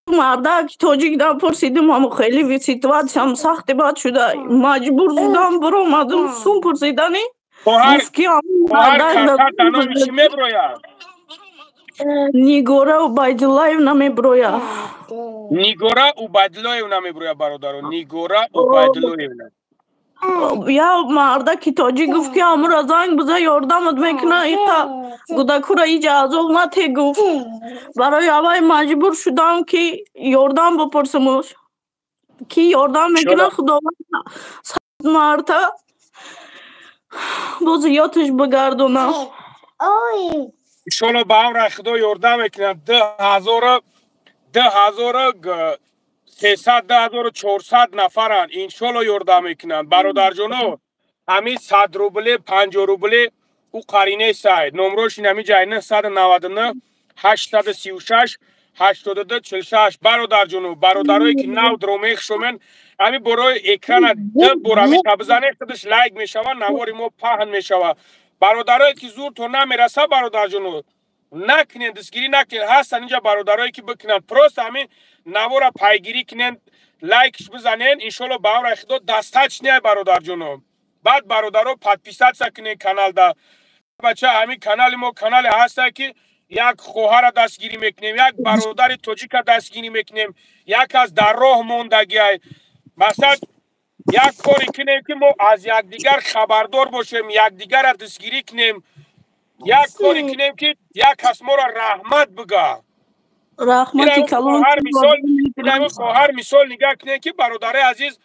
مرده که توجیک دا پرسیدم همو خیلی وی سیتواتش هم سختی باد شده مجبور زدم برو مدم سون پرسیدنی گفت که همو مرده دانو میشی میبرویا نیگوره و بایدلایو نمیبرویا. نیگوره و بایدلایو نمیبرویا برادرو نیگوره و بایدلایو یا مرده که تاجی گفت که همو را زنگ بزه یاردمت میکنه ایتا گودکو را ایجا از اومتی گفت برای اوای مجبور شدم که یاردم بپرسمش که یاردم میکنه خداوند مرده باز یادش بگردونم. شلو با هم را خدا یاردم میکنه 10,400 نفرن اینشالله یاردم میکنن برادر جانو همین 100 روبله 50 روبله او قرینه ساید نمروش نمی جای 999 836 82 46 برادر جانو برادرایی که نو درومیخ شومن همین برای اکران ده برای بزنه خودش لایک میشوه نواری ما پهن میشوه برادرایی که زور تو نمیرسه برادر جانو نکنین دستگیری نکنین هستن اینجا برادرایی که بکنن پروست همین نوارا پایگیری کنین لایکش بزنین انشالله با هم خدا دستاچ نیای برادر جانو. بعد برادرو پادپیسات سکنین کانال دا بچه همین کانال ما کانال هسته که یک خواهر دستگیری میکنیم یک برادر توجیک دستگیری میکنیم یک از در راه موندگی های مثلا یک کاری کنیم که ما از یکدیگر خبردار باشیم یکدیگر را دستگیری کنیم یک کاری کنیم که یک کس ما را رحمت بگه رحمتی کلون خواهر مثال نگاه کنیم که برادر عزیز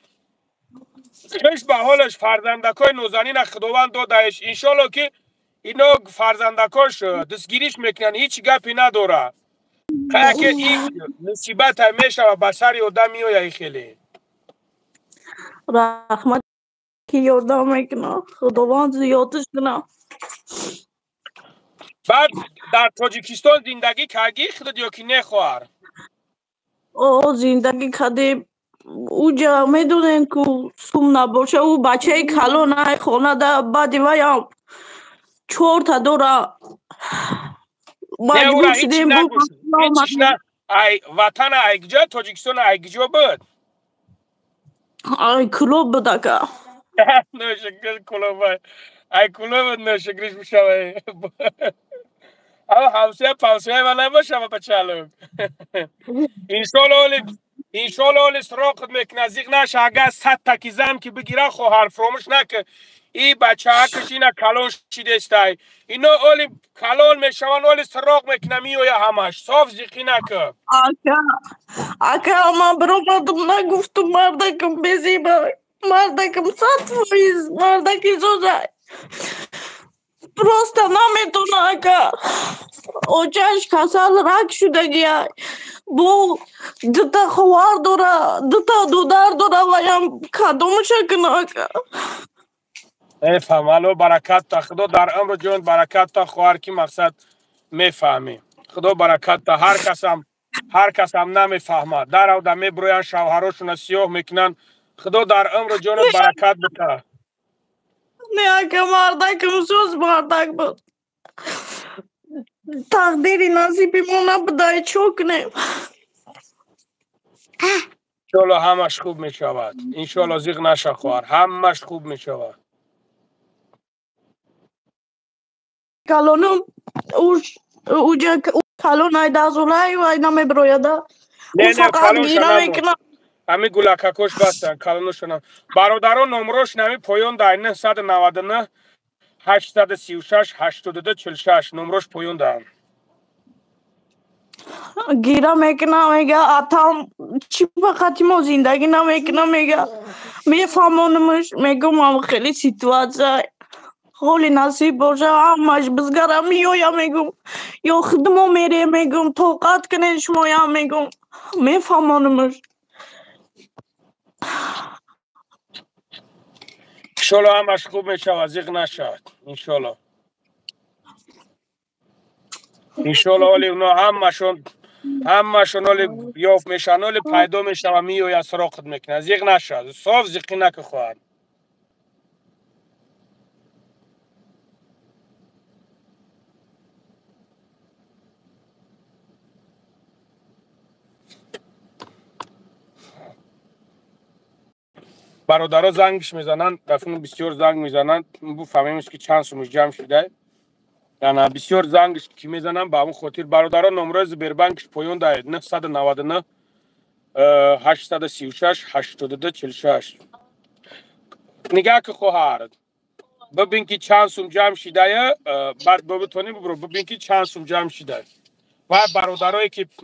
خش به حالش فرزندکای نوزنین خداوند دادهش انشالله که اینا فرزندکاش دستگیریش میکنن هیچ گپی نداره که این مصیبت میشه و بسر آدم میویه خیلی رحمت که یاردم میکنه خداوند زیادش کنه. بعد در تاجیکستان زندگی کردی خودت یا که نه خواهر؟ زندگی کردیم اوجا میدونین که سوم نباشه او بچه کلونه خونه ده بعد ویم 4 تا دوره مجبور شدیم وطن ایگجا تاجیکستان ایگجا بود؟ ای کلوب بود که نشکر کلوب ای کلوب نشکرش بشوه او حوصه پاوسه و نباشه و بچه انشالله اولی سراغت میکنه نزدیک نشه اگه 100 تکی زم که بگیره خواهر فراموش نکه این بچه ها کشینا کلون شیده استای اینو اولی کلون میشوان اولی سراغ میکنمی و یا همش صاف زیقی نکه اکا ما برو مردم نگفتم مردکم بزیبای مردکم 100%، مردکی زوزای просто نمیتونه اکا اوچش کسل رک شدگی های بو دوتا خوار دوره دوتا دودر دوره ویم کدوم شکن اکا میفهم الو برکت تا خدا در عمر جون برکت تا خواهر کی مقصد میفهمی خدا برکت تا هر کس هم نمیفهمه در او در میبروین شوهراشون سیاه میکنن خدا در عمر جون برکت بده نه اکا مردکم سوز مردک بود تقدیری نصیبی مونه بدای چوکنیم انشالله همش خوب میشود انشالله زیغ نشه خواهر همش خوب میشود کلونم اوجا کلون های دازولای و اینا میبرویده او نه فقط گیره میکنه همی گلکه کش بستن کلونشون برادران نمروش نمی پایون دای 999 836 82 46 نمروش پایون دارم گیره میکنه میگه اتام چی وقتی ما زندگی نمیکنه میگه میفهمونمش میگم هم خیلی سیتوازه خیلی نصیب باشه همش بزگرم یا میگم یا خدمو میره میگم توقت کنین شما یا میگم میفهمونمش انشالله همش خوب میشود زیغ نشد انشالله ولی اونا همشون ولی یافت میشن ولی پیدا میشن و میوی از سراغت میکنه زیغ نشد صاف زیغی نکه خواهد برادرها زنگش میزنن دفعه بسیار زنگ میزنن بفهمیمش که چند سومش جمع شده یعنی بسیار زنگش که میزنن با همون خاطر برادرها نمره زبربنکش پایون دهید 999 836 82 46 نگاه که خواهر ببین که چند سوم جمع شده بعد بتونی ببرو ببین که چند سوم جمع شده و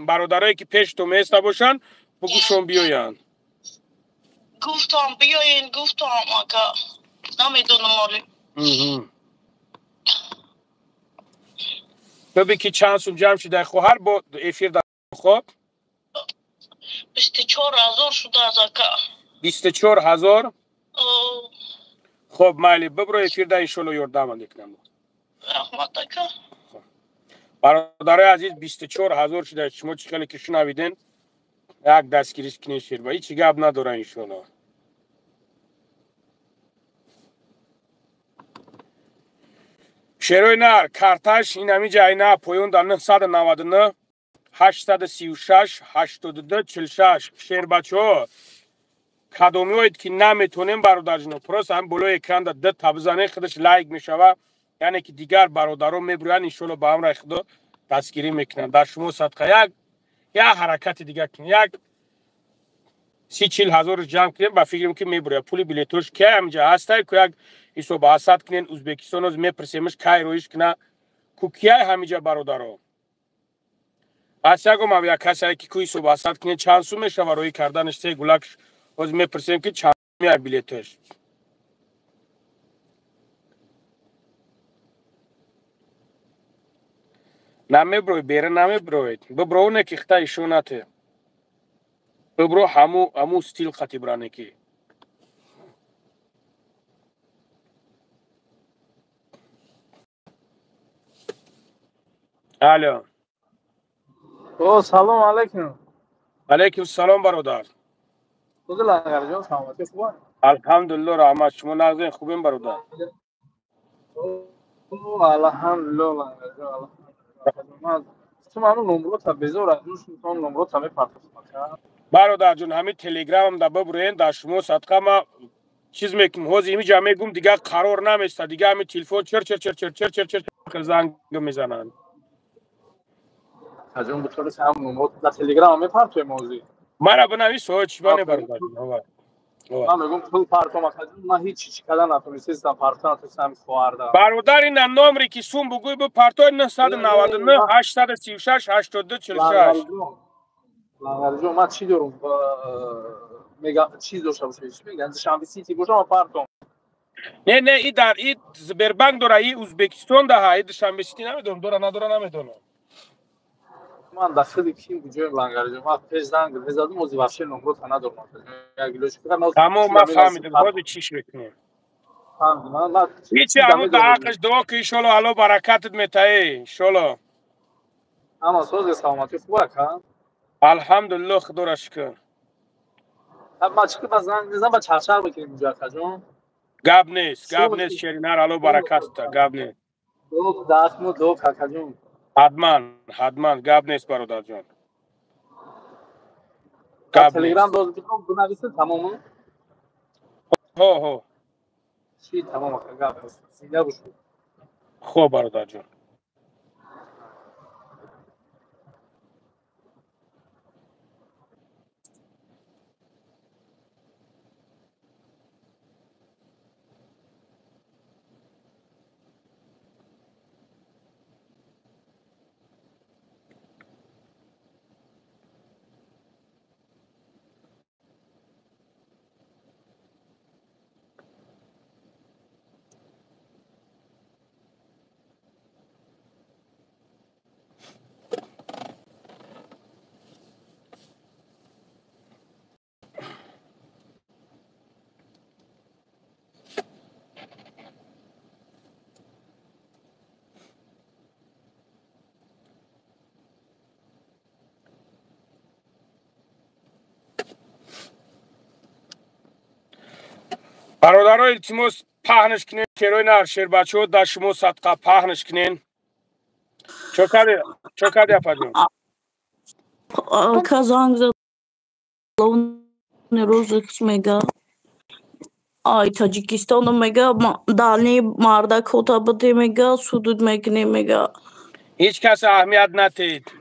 برادرایی که پیش تو میسته باشن بگوشون بیاین گفتم بیاین گفتم آقا نمیدونم مالی ببین که چند سوم جمع شده خواهر با افیر در خواب 24,000 شده از آقا 24,000 خب مالی ببرو افیر در انشالله یردم کنم رحمت آقا برادرای عزیز 24,000 شده شما چی خیلی که شنویدین یک دستگیریش کنین شیر با هیچی گپ نداره انشالله شیروی نر کارتاش این همی جای نه پایون در 999 836 82 46 شیر بچه ها کدومی هایید که نمیتونیم برادر جنو پروس هم بلوی اکران در ده تبزانه خودش لایک میشوه یعنی که دیگر برادران میبروین انشالله با هم رای خدا دستگیری میکنن در شما صدقه یک حرکت دیگر کنیم یک 30-40 جمع کنیم با فکریم که میبروید پولی بلیتوش که همجا هسته که یک ایسو با حسد کنین ازبکستان از میپرسیمش که رویش کنه کوکیه همینجا برادران از یکم هم یک کسی که کوی صبح حسد کنین چند سو میشه و روی کردنش 3 گلک از میپرسیم که چند میای بلیتوش نمیبروید بیره نمیبروید ببرو نکیخته ایشونته ببرو همو ستیل خطی برانه کی الو سلام علیکم علیکم السلام برادر خود لغر جان سلامتی خوبه الحمدلله رحمت شما نغزین خوبین برادر الحمدلله لغر جان الحمدلله شما همون نمرات بذار از روش میتونم نمرات همه پرتاستم برادر جون همین تلگرام هم در ببرین در شما صدقه ما چیز میکنم حوزی می جمعه گم دیگه قرار نمیسته دیگه همین تلفن چر زنگ میزنن از اون بطور هم نمرات در تلگرام همه پرتوی موضوع مرا بنویس چی بانه برادر جون من میگم پول پارتوم خدم من هیچ چی کردن نتونستم پارتوم نتونستم خواردم برادر این نامری که سوم بگوی به پارتوی 999 836 82 46 لنگرجو من چی دارم میگم چی داشته باشه میگن شنبه سیتی باشم پارتوم نه این در این زبربنک داره این ازبکستان ده های شنبه سیتی نمیدونم داره نداره نمیدونم من داخل کیم بجای لنگرجو من پیش زنگ بزدم موزی وحشی نمرو تا ندارم یک کیلوش فقط تمام من فهمیدم باید چیش بکنیم من هیچی همون دعاقش دعا که ایشالا حالا برکتت میتایی ایشالا اما سوز سلامتی خوبه کن الحمدلله خدا را شکر ما چی که بزنگ نزن با چرچر بکنیم اینجا کجون گاب نیست شیرینار حالا برکت تا گاب نیست دو دست مو دو کجون حتما گاب نیست برادر جان گاب تلگرام دوز بکنم بنویسه تمامو هو چی تمام آخه گاب نیست سیده بشو خوب برادر جان برادرها التماس پهنش کنین کروی نرشیر بچه ها در شما صدقه پهنش کنین چو کردی اپا جون کازانگ زد روز میگه آی تاجیکستان میگه دانی مرده کتا بده میگه سودود میکنی میگه هیچ کس اهمیت نتید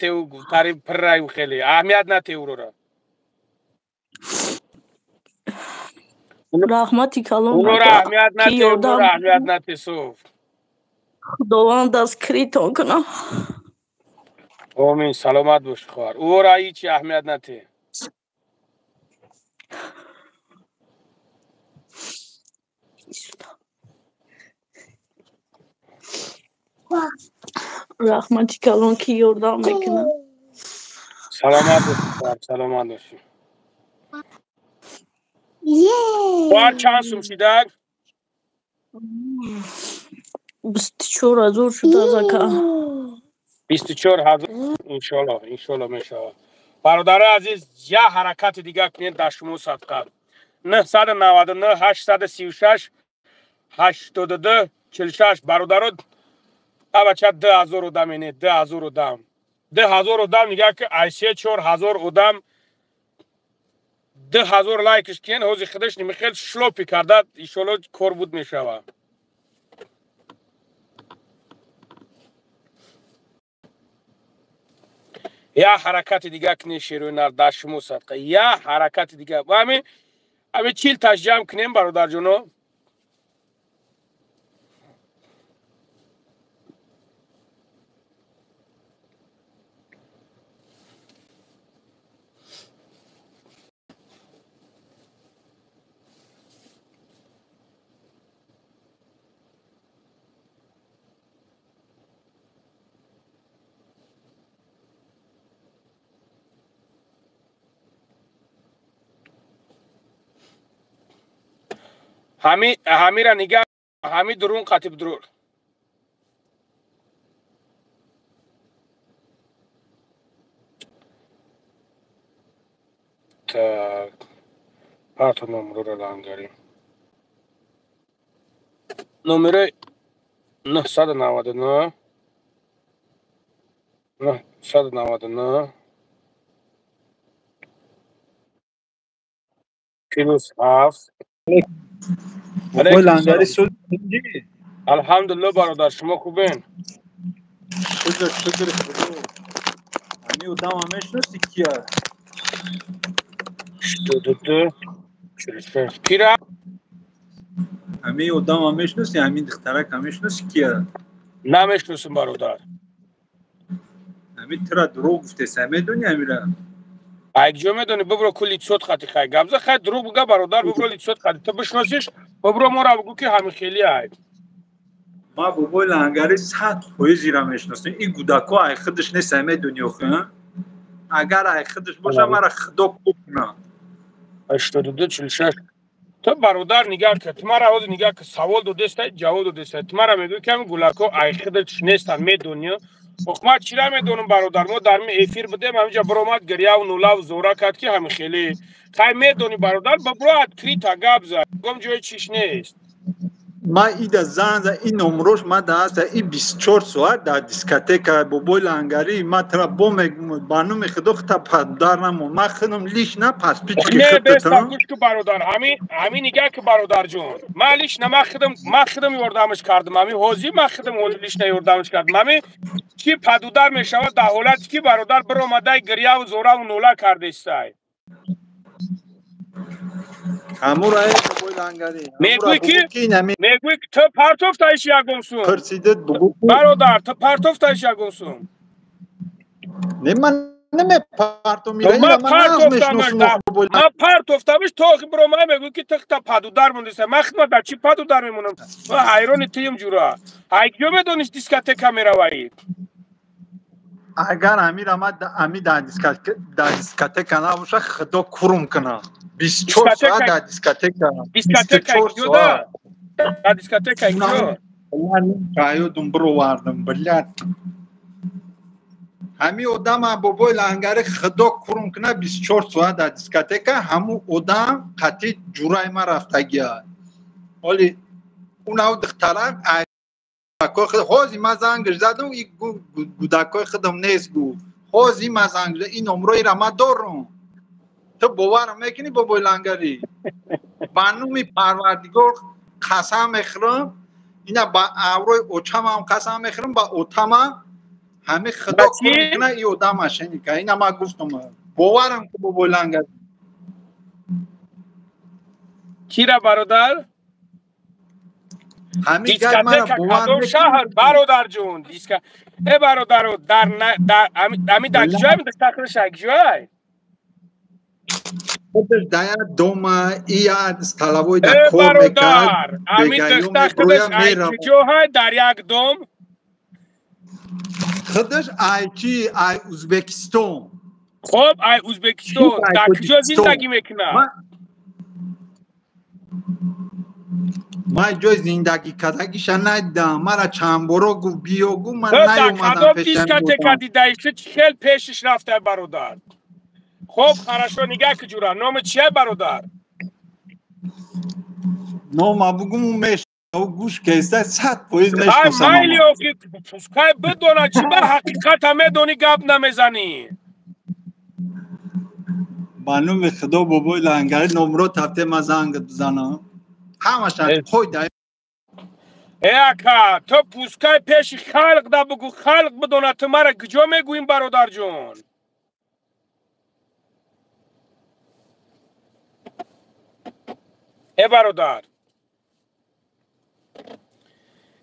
او تعریف پر رای خیلی اهمیت نتید او را رحمتی کلام اونو را اهمیت نتید اونو را اهمیت نتید صوف خداوند دستگیریتون کنه آمین سلامت باش خوار او را هیچی اهمیت نتید رحمتی کلام کی یردم میکنه سلامت باش خوار سلامت باش خوار چند سوم شیدک 24,000 شده زکا 24,000 انشالله میشود برادر عزیز یه حرکت دیگه کنید در شما صدقه 999 836 82 46 برادران بچه 10,000 ادم اینه 10,000 ادم 10,000 ادم میگه که ایسیه 4,000 ادم 10,000 لایکش کن حوزی خودش نمیخیل شلوپی کرده ایشالله کار بود میشوه یا حرکت دیگه کنی شیروی نر در شما صدقه یا حرکت دیگه و همین چیل تشجیح کنیم برادر جونو همی را نگه همی درون قطب درون tak پارت نمره را لنگاریم نمره 999 کیلوس 7 بابای لنگری سود کنجی الحمدلله برادر شما خوبین شکر خدا همی او دم همش نستی کیا 82 45 پیرا همین آدم هم میشناسی همین دخترک هم میشناسی کیه نمیشناسم برادر همین ترا دروغ گفته سمیدونی همیره اگه میدونی ببرو کلی صوت خطی خای گمزه خای دروغ بگه برادر ببرو لیت صوت خطی تو بشناسیش ببرو ما را بگو که همین خیلی های ما بابای لنگری 100 خوی زیرا میشناسیم این گودکا ای خودش نیست سمیدونی آخه اگر ای خودش باشه مرا خدا کنه 82 46 تو برادر نگاه که تو مرا آواز نگاه که سوال دو دسته جواب دو دسته تو مرا میگوی که همین گولاکو ای خودش نیستن میدونی حکومت چرا میدونم برادر ما در می افیر بدیم همینجا برامد گریه و نولا و زورا کرد که همین خیلی خیلی میدونی برادر ببرو کریتا گاب زد گم جای چیش نیست ما ایده زنز این نمروش ما دست این 24 ساعت در دیسکتیک بابای لنگری ما ترا بوم بانو خدا خطا پدر نمون ما خودم لیش نه پس پیچ که نه خطا بستا گوش که برادر همین نگاه که برادر جون ما لیش نه ما خودم یوردمش کردم همین حوزی ما خودم لیش نه یوردمش کردم همین چی پدودر میشود در حالت که برادر بر اومده گریه و زورا و نولا کرده استای همو رای بابای لنگری میگوی که تو پرتوف تایش یگمسون پرسیدت بگو برادر تو پرتوف تایش یگمسون نه من نمی پرتو میره ما من از پرتوفتمش بابای ما پرتوفتمش تو برو ما میگوی که تو پدودر مونده ما خدمت در چی پدودر میمونم و حیران تیم جورا هایکیو میدونیش دیسکتیک میروی اگر امیر آمد امی در دیسکتیک نباشه خدا کرم کنه 24 ساعت در دیسکتیک دیسکتیک کیو دا در دیسکتیک کیو کایو دنبرو واردم بلد همی آدم بابای لنگری خدا کرم کنه 24 ساعت در دیسکتیک همو آدم قطعی جورای ما رفتگی ولی اون او دخترک خوزی ما زنگش زدم این گودکای خودم نیست گو خوزی ما زنگش این نمروی را ما دارم تو باورم میکنی بابای لنگری بانومی پروردگار قسم میخورم اینا با اوروی اوچم هم قسم میخورم با اوتما همه خدا کرم کنه این آدم اشنی که اینا ما گفتم باورم که بابای لنگری کی را برادر دیسکتیک کدوم شهر برادر جون ای برادر در امی در کجای می دستخرش کجای خودش در دوما ایاد طلبوی در کور میکرد امی دستخرش کجای در یک دوم خودش ای ازبکستان خب ای ازبکستان در کجا زندگی میکنه ما جای زندگی کردگیش ندیدم مرا چند برو گو بیو گو من نیومدم پیشم دیسکتیک دایشه خیلی پیشش رفته برادر خب خراشو نگاه که جورا نام چیه برادر نام بگم میشه او گوش کیسته 100 پویز میشناسم مایلی او که پسکای بدونه چی به حقیقت همه دونی گپ نمیزنی معلوم خدا بابای لنگری نمرو تفته ما زنگ بزنم همشن خوی دای اکا تو پوسکای پیش خلق دا بگو خلق بدونه تو مرا کجا میگویم برادر جون ای برادر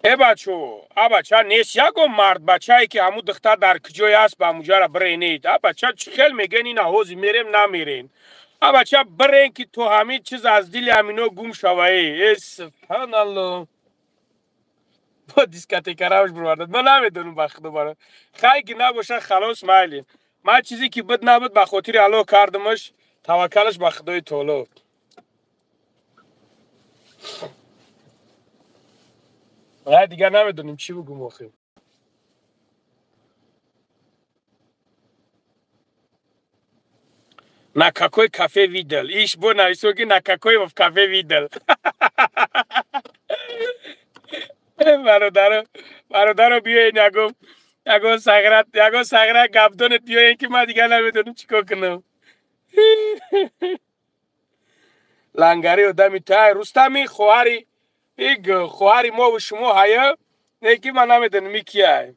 ای بچه نیست یکم مرد بچه ای که همون دختر در کجای هست به همونجا را برینید بچه چی خیل میگن این حوزی میریم نمیرین بچه برین که تو همین چیز از دل همینو گم شوهی سبحان الله با دیسکتیک روش بروردد من نمیدونم بخت دوباره خیلی که نباشه خلاص مایلی من چیزی که بد نبود به خاطر الله کردمش توکلش به خدای تعالی دیگه نمیدونیم چی بگم آخه Na какой кафе видел? Иш бо на високи на какой в кафе видел? برادرو بیاین یگو سغرت گبدونت بیاین که ما دیگه نمیدونم چیکار کنم لنگری و دمی تای رستمی خواهری ما و شما هیا نه که من نمیدونم کیه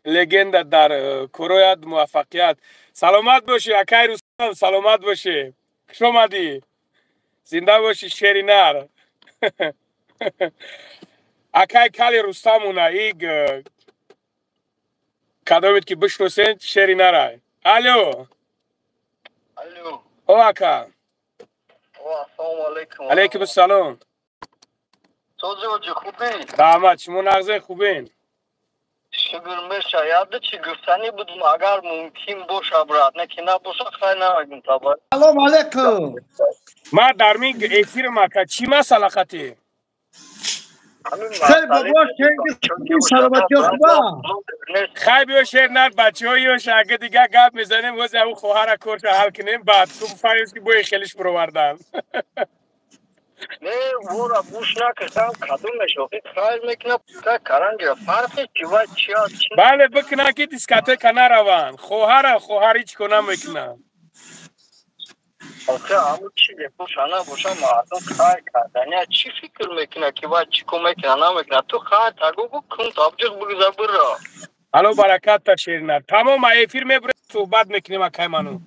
لگند در کرویت موفقیت سلامت باشی اکای رستم سلامت باشی خوش آمدی زنده باشی شیری نر اکای کلی رستمونه ایگ کدامید که بشنوسین شیری نرای الو او اکا السلام علیکم علیکم السلام توجه خوبی رحمت شما نغزه خوبین شکر میشه یاد چی گفتنی بودم اگر ممکن باشه برات نه که نباشه خیلی نمیگم طبعا سلام علیکم ما در میگ افیر مکه چی مسئله خطی خیلی بابا شنگی سلامتی خوبا خیلی بیو شیر نر بچه هایش اگه دیگه گپ میزنیم وزه او خواهر کورش حل کنیم بعد تو فایز که بوی خیلیش بروردن نه ورا گوش نکردم کدوم نشوفید خیلی میکنه کارنگی فرقی چی و چیا چی بله بکنه که دیسکاتک نروان خواهر هیچ کنه میکنه آخه همون چی بپوشانه باشه مردم خیلی کردنی چی فکر میکنه که باید چی کن میکنه نمیکنه تو خیلی تگو بکن تابجیق بگذار برا الو برکت تا شیرینر تمام افیر میبره صحبت میکنیم اکای منو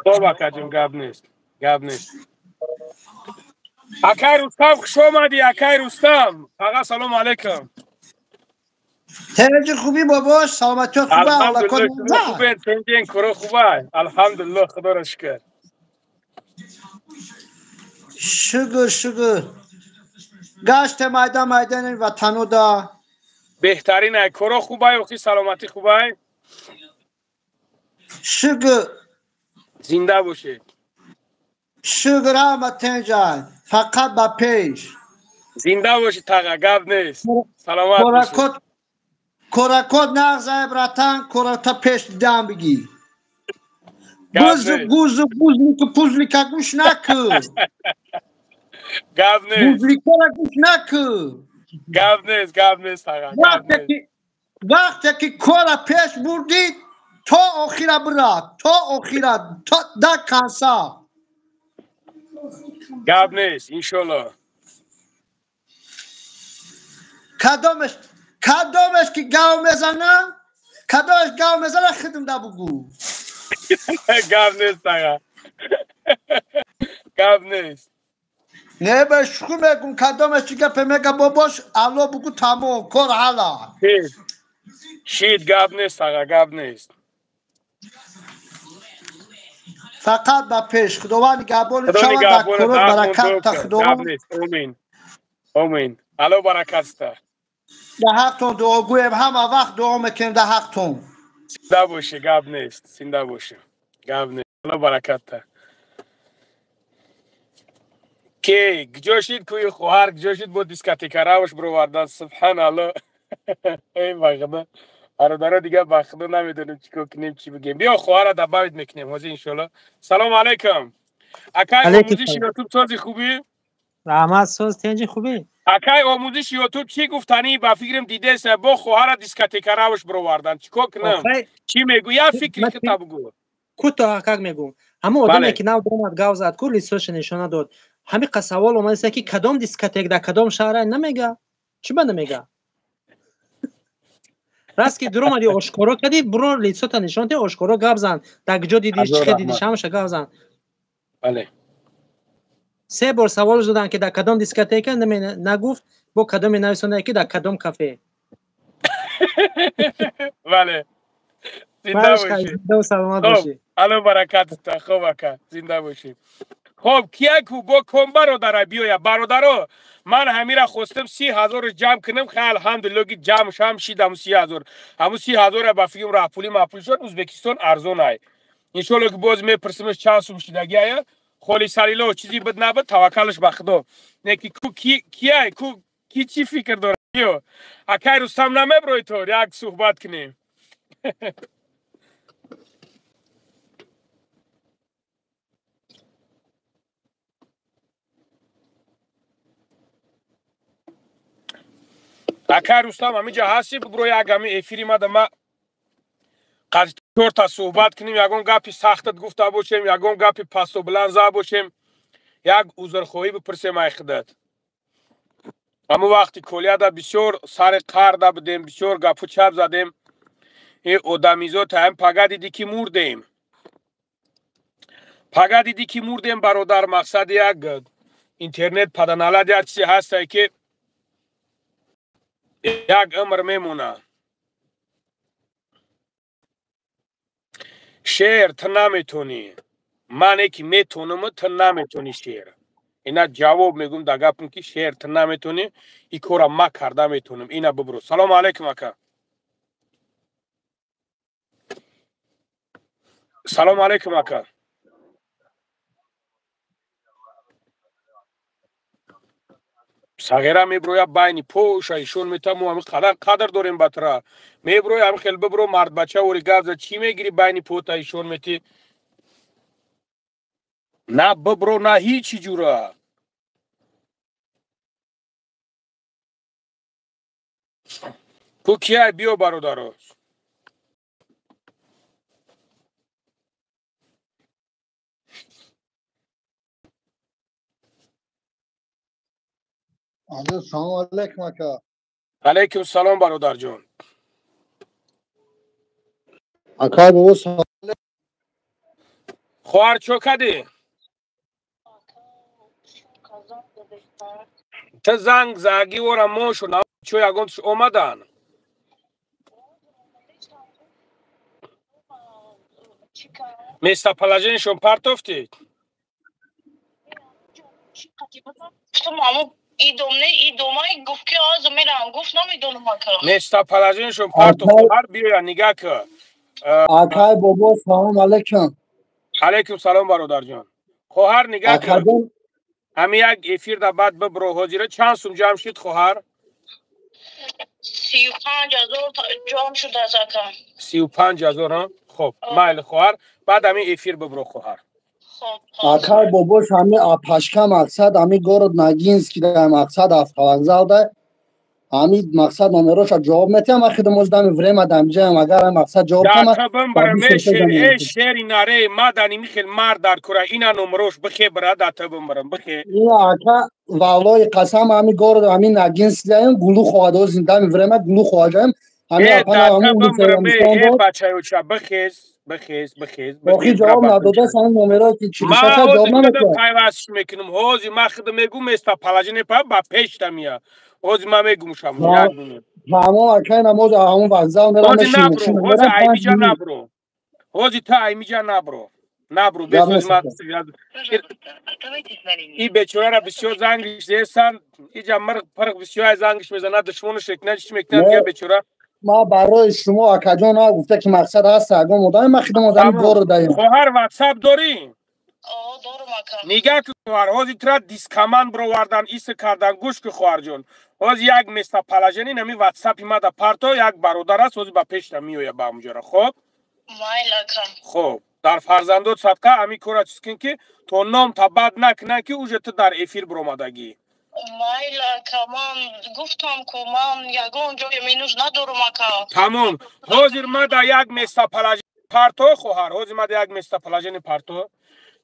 تو بکر جون گب نیست اکای رستم خوش آمدی اکای رستم آقا سلام علیکم تنجی خوبی باباش سلامتی خوبه الحمدلله شما خوبه تنجین کرو خوبه الحمدلله خدا را شکر شکر گشت میدان وطنو دا بهترین ای کرو خوبه و سلامتی خوبه شکر زنده باشید شکر احمد تنجان فقط با پیش زنده باشید تاقا گب نیست سلامت باشید کرکود نغزه براتن کرتا پیش دام بگی گوز میکو پوزلیکا گوش نکو گب نیست پوزلیکا را گوش نکو گب نیست تاقا گب نیست وقتی که کرا پیش بردید تا آخیره برا تا دا کنسا گب نیست انشالله کدامش که گاو میزنه خدم دا بگو گب نیست تاقا گب نیست نه به شکو میگم کدامش که گپه میگه باباش الو بگو تمام کار حالا شید گب نیست تاقا گب نیست فقط با پیش خداوند نگهبان خدا شود در نگهبان کروز دهمون برکت تا گب خداوند نیست امین الو برکت است در حقتون دعا گویم همه وقت دعا میکنیم در حقتون زنده باشه گب نیست زنده باشه گب نیست الو برکت تا که گجاشید کوی خواهر گجاشید با دیسکاتیکا راوش بروردن سبحان الله ای بخدا برادرها دیگه بخدا نمیدونیم چیکار کنیم چی بگیم بیا خواهر دعوت میکنیم حاضر انشالله سلام علیکم اکای آموزش یوتیوب سازی خوبی رحمت ساز تنجی خوبی اکای آموزش یوتیوب چی گفتنی با فکرم دیده است با خواهر دیسکاتیکا راوش بروردن چیکار کنم چی میگو یا فکری که تا بگو کوتاه как میگم همه آدمی که نو درآمد گاو زد کل لیستش نشانه داد همین سوال اومده که کدام دیسکاتک در کدام شهر نمیگه چی بنده میگه راست که درآمدی آشکارا کردی برو لیست نشان ده آشکارا گاو زن در کجا دیدی چی دیدی همش گاو زن بله 3 بار سوال دادن که در کدام دیسکاتک نگفت با کدام نویسنده که در کدام کافه بله زنده باشی سلامت باشی الو برکت تا خوب اکا زنده باشی خب کیا کو با کم برادر بیایا برادرو من همیرا خواستم 30,000 جمع کنم خیلی الحمدلله که جمع شم شیدم 30,000 همون 30,000 با فکرم راه پولی ماپول شد ازبکستان ارزون ای ان شاء الله که باز میپرسمش چند سوم شدگی آیا خالی سلیلا و چیزی بد نبود توکلش به خدا نه کی کو کیا کو کی چی فکر داره بیو اکای رستم نمیبروی تو یک صحبت کنیم اکای رستم همینجا هستی برو یک همی افیری ما قد 4 تا صحبت کنیم یگون گپی سختت گفته باشیم یگون گپی پست و بلند زده باشیم یک عذرخواهی بپرسیم ای خدات اما وقتی کلیه دا بسیار سر قهر دا بدیم بسیار گپ و چپ زدیم این آدمیزا تا هم پگه دیدی که مردیم فقط دیدی که مردیم برادر مقصد یک اینترنت پدنالد یک چیزی هسته که یک عمر میمونه. شعر تو نمیتونی، من یکی میتونم تو نمیتونی شعر. اینا جواب میگم در گپم که شعر تو نمیتونی، این کارا ما کرده میتونم. اینا ببرو. سلام علیکم اکا. سلام علیکم اکا. صغیره میبروی بین پوش ایشون میتمو همه قدر داریم بطره میبروی همه خیلی ببرو مرد بچه وری گفت چی میگیری بین پوت ایشون میتی نه ببرو نه هیچی جوره. تو کیه بیو برادر سلام علیکم اکا. علیکم سلام برادر جان. اکا بابا سلام. خواهر چو کدی؟ تا زنگ زاگی ورا موشو نا چو یگونش اومدن. میستا پلاجینشون پرتوفتید. ای دومای گفت که آز میرم گفت نمیدونم اکا. میستا پلاجینشون پرتوفت خواهر بیا نگاه که. اکای بابا سلام علیکم. علیکم سلام برادر جان. خواهر نگاه که. اکادم همی یک افیر در بعد ببرو حاضره چند سوم جمع شد خواهر؟ 35,000 جام شد از اکا. 35,000 ها؟ خب مایل خواهر بعد همی افیر ببرو خواهر. اکای بابا همی اپاشکا مقصد همی گورد نگینز که در مقصد افغانزال ده همی مقصد نمروش جواب میتیم و خدموز دمی وریم دمجه اگر هم مقصد جواب در تمه تبم برم ای شعری ناره مدنی میخیل مرد در کره اینا نمروش بخی برا در تبم برم بخی این اکا والای قسم همی گورد همی نگینز دیم گلو خواهده و زنده می وریم گلو خواهده همی ای اپانا در همون اونو تبم برم فیلمستان ای داد بچه اوچه بخیز باقی برا جواب بخیز نداده سن نمره که ما چلیشه که جواب اوزی خودم نمیده پیوستش میکنم اوزی ما خودم میگم استا پلاجین پا با پیشتا میا اوزی ما میگم شما یک دونه همون اکای نماز همون وقزال میرم اوزی مشین نبرو مشین اوزی میرم ایمی 5 جا منی نبرو اوزی تا ایمی جا نبرو گم بیس اوزی ما نسکه این بیچاره را بسیار زنگش زیستن اینجا مرگ پرق بسیار زنگش میزنه دشمنش شکنش میکنه میگه نه بیچاره ما برای شما اکا ها گفته که مقصد هست اگه مدام ما خدمت همی تمام گور دهیم خواهر واتساپ داری؟ نگاه که خواهر حاضی ترا دیسکامان بروردن ایست کردن گوش که خواهر جون حاضی یک میستا پلاجنی نمی واتساپی ما دا پرتو یک برادر است حاضی با پیش نمیویه با مجره خب؟ خب در فرزندوت صدقه همی کورا چیز کن که تو نام تا بعد نکنن که اوجه تو در افیر برومدگی من گفتم که من یگان جای مینوز ندارم اکا. تمام حاضر ما دا یک میستا پلاجنی پرتو خواهر حاضی ما دا یک میستا پلاجنی پرتو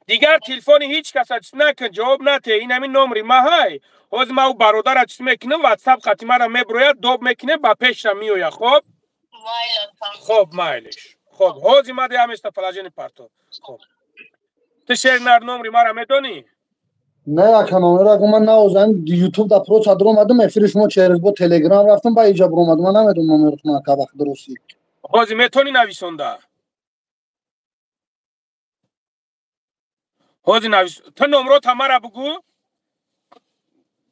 دیگر تلفن هیچ کس چیز نکن جواب نته این همین نمری ما های حاضر ما او برادر چیز میکنم واتساپ خطی ما را میبروید دوب میکنه با پیش را میوید خب خب مایلش خب حاضر ما دا یک میستا پلاجنی پرتو خب تو شیر نر نمری ما را میدونی نه اکا نمره اگه من نوزم یوتیوب دا پرو صدر اومدم افیرش ما چهرز با تلگرام رفتم با ایجاب رو اومدم من نمیدونم نمره من اکا وقت درستی حاضر میتونی نویسونده حاضر نویس تو نمره تا مرا بگو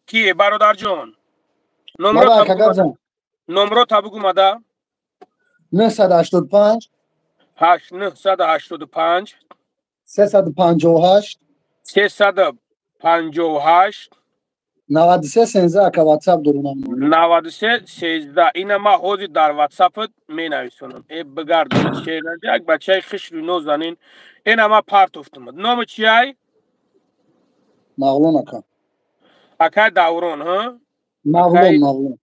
کی برادر جان نمره مدا تا اکا بگو گفزم نمره تا بگو مدا 985 985 358 358 93 13 اکا واتساپ دارونم 93 13 این ما حوزی در واتساپت می نویسونم ای بگردونید شیر یک بچه خش رو نو زنین این ما پارت افتمد نام چی های؟ مغلون اکا اکای داورون ها؟ مغلون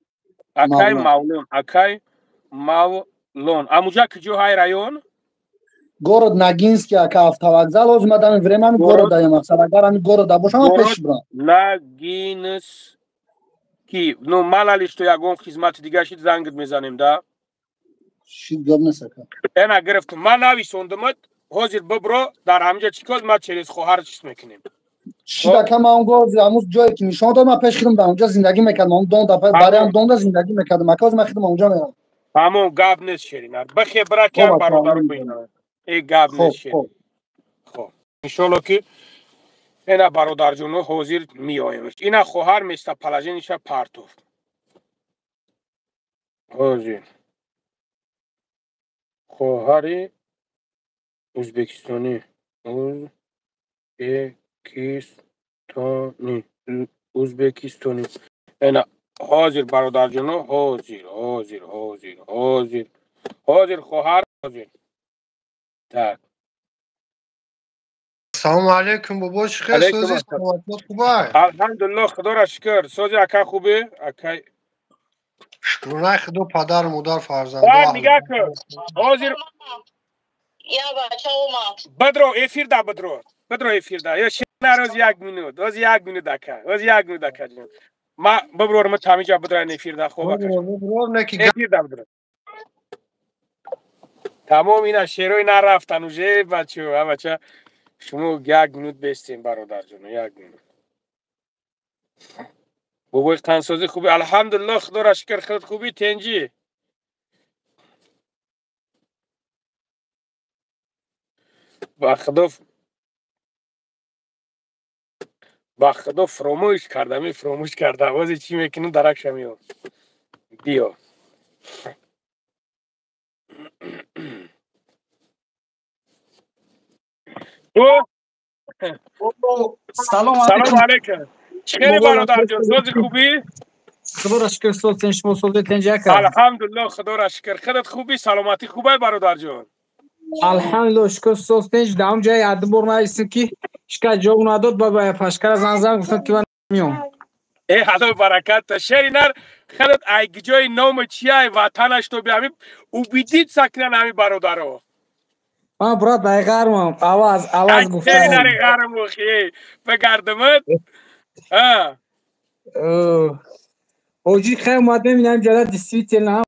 اکای مولون اکای مولون اموجا کجو های رایون؟ город Ногинский, ака автовокзал o'zimdan времями город daем maqsad agar ham город бошам пеш бирам Ногинский ну малали что ягон хизмати дига шид зангт мезанем да шид гап нест ака эна гирифтум ман нависондимат حاضر ببرو در همجا چیکار ما چریز خواهر چیز میکنیم شیدا که من اونجا زموز جایی که نشان داد من پیش خودم در اونجا زندگی میکردم اون دون دفعه برایم دون زندگی میکردم مکاز من خودم اونجا میرم همون گاب نیست شیرین بخیر برای برادر ببینم این گاب نیست شیرین خب ان شاء الله که اینا برادر جون حاضر میایم اینا خواهر مستر پلاژینش پارتوف حاضر خواهر ازبکستانی ازبکستانی اینا حاضر برادر جون حاضر خواهر حاضر tak سلام علیکم بابا خیلی سوزی سلامت خوبه الحمدلله خدا را شکر سوزی اکا خوبه اکا شکرانه خدا پدر و مادر فرزند نگاه کن حاضر یا بچه اومد بدرو افیر دا یا شیرینه روز یک مینوت اکا جون ما ببرور ما تامیجا بدرو افیر دا خوب اکا افیر دا بدرو تمام اینا شیروی نرفتن اوجه بچه شما یک مینوت بستین برادر جون یک مینوت بابای قنسازی خوبی الحمدلله خدا را شکر خود خوبی تنجی با خدا فراموش کردم واسه چی میکنم درک شمیو بیا سلام علیکم چخیری برادر جان سوزی خوبی خدا را شکر سوزی شما سوزی تنجی اکا الحمدلله خدا را شکر خودت خوبی سلامتی خوبه برادر جان الحمدلله شکر سوزی تنج دام جای ادبور نایستم که شکر جواب نداد بابا پشکر زنگ گفتم که من میام ای خدا برکت شیرینر خودت ایگ جای نام چیه وطنش تو بیامی او بیدید سکنن همی برادرو من برات بایگارم آواز گفتم شیرینر غرم وخی بگردمت اوجی خیلی اومد ببینم جدا دیستریکت نه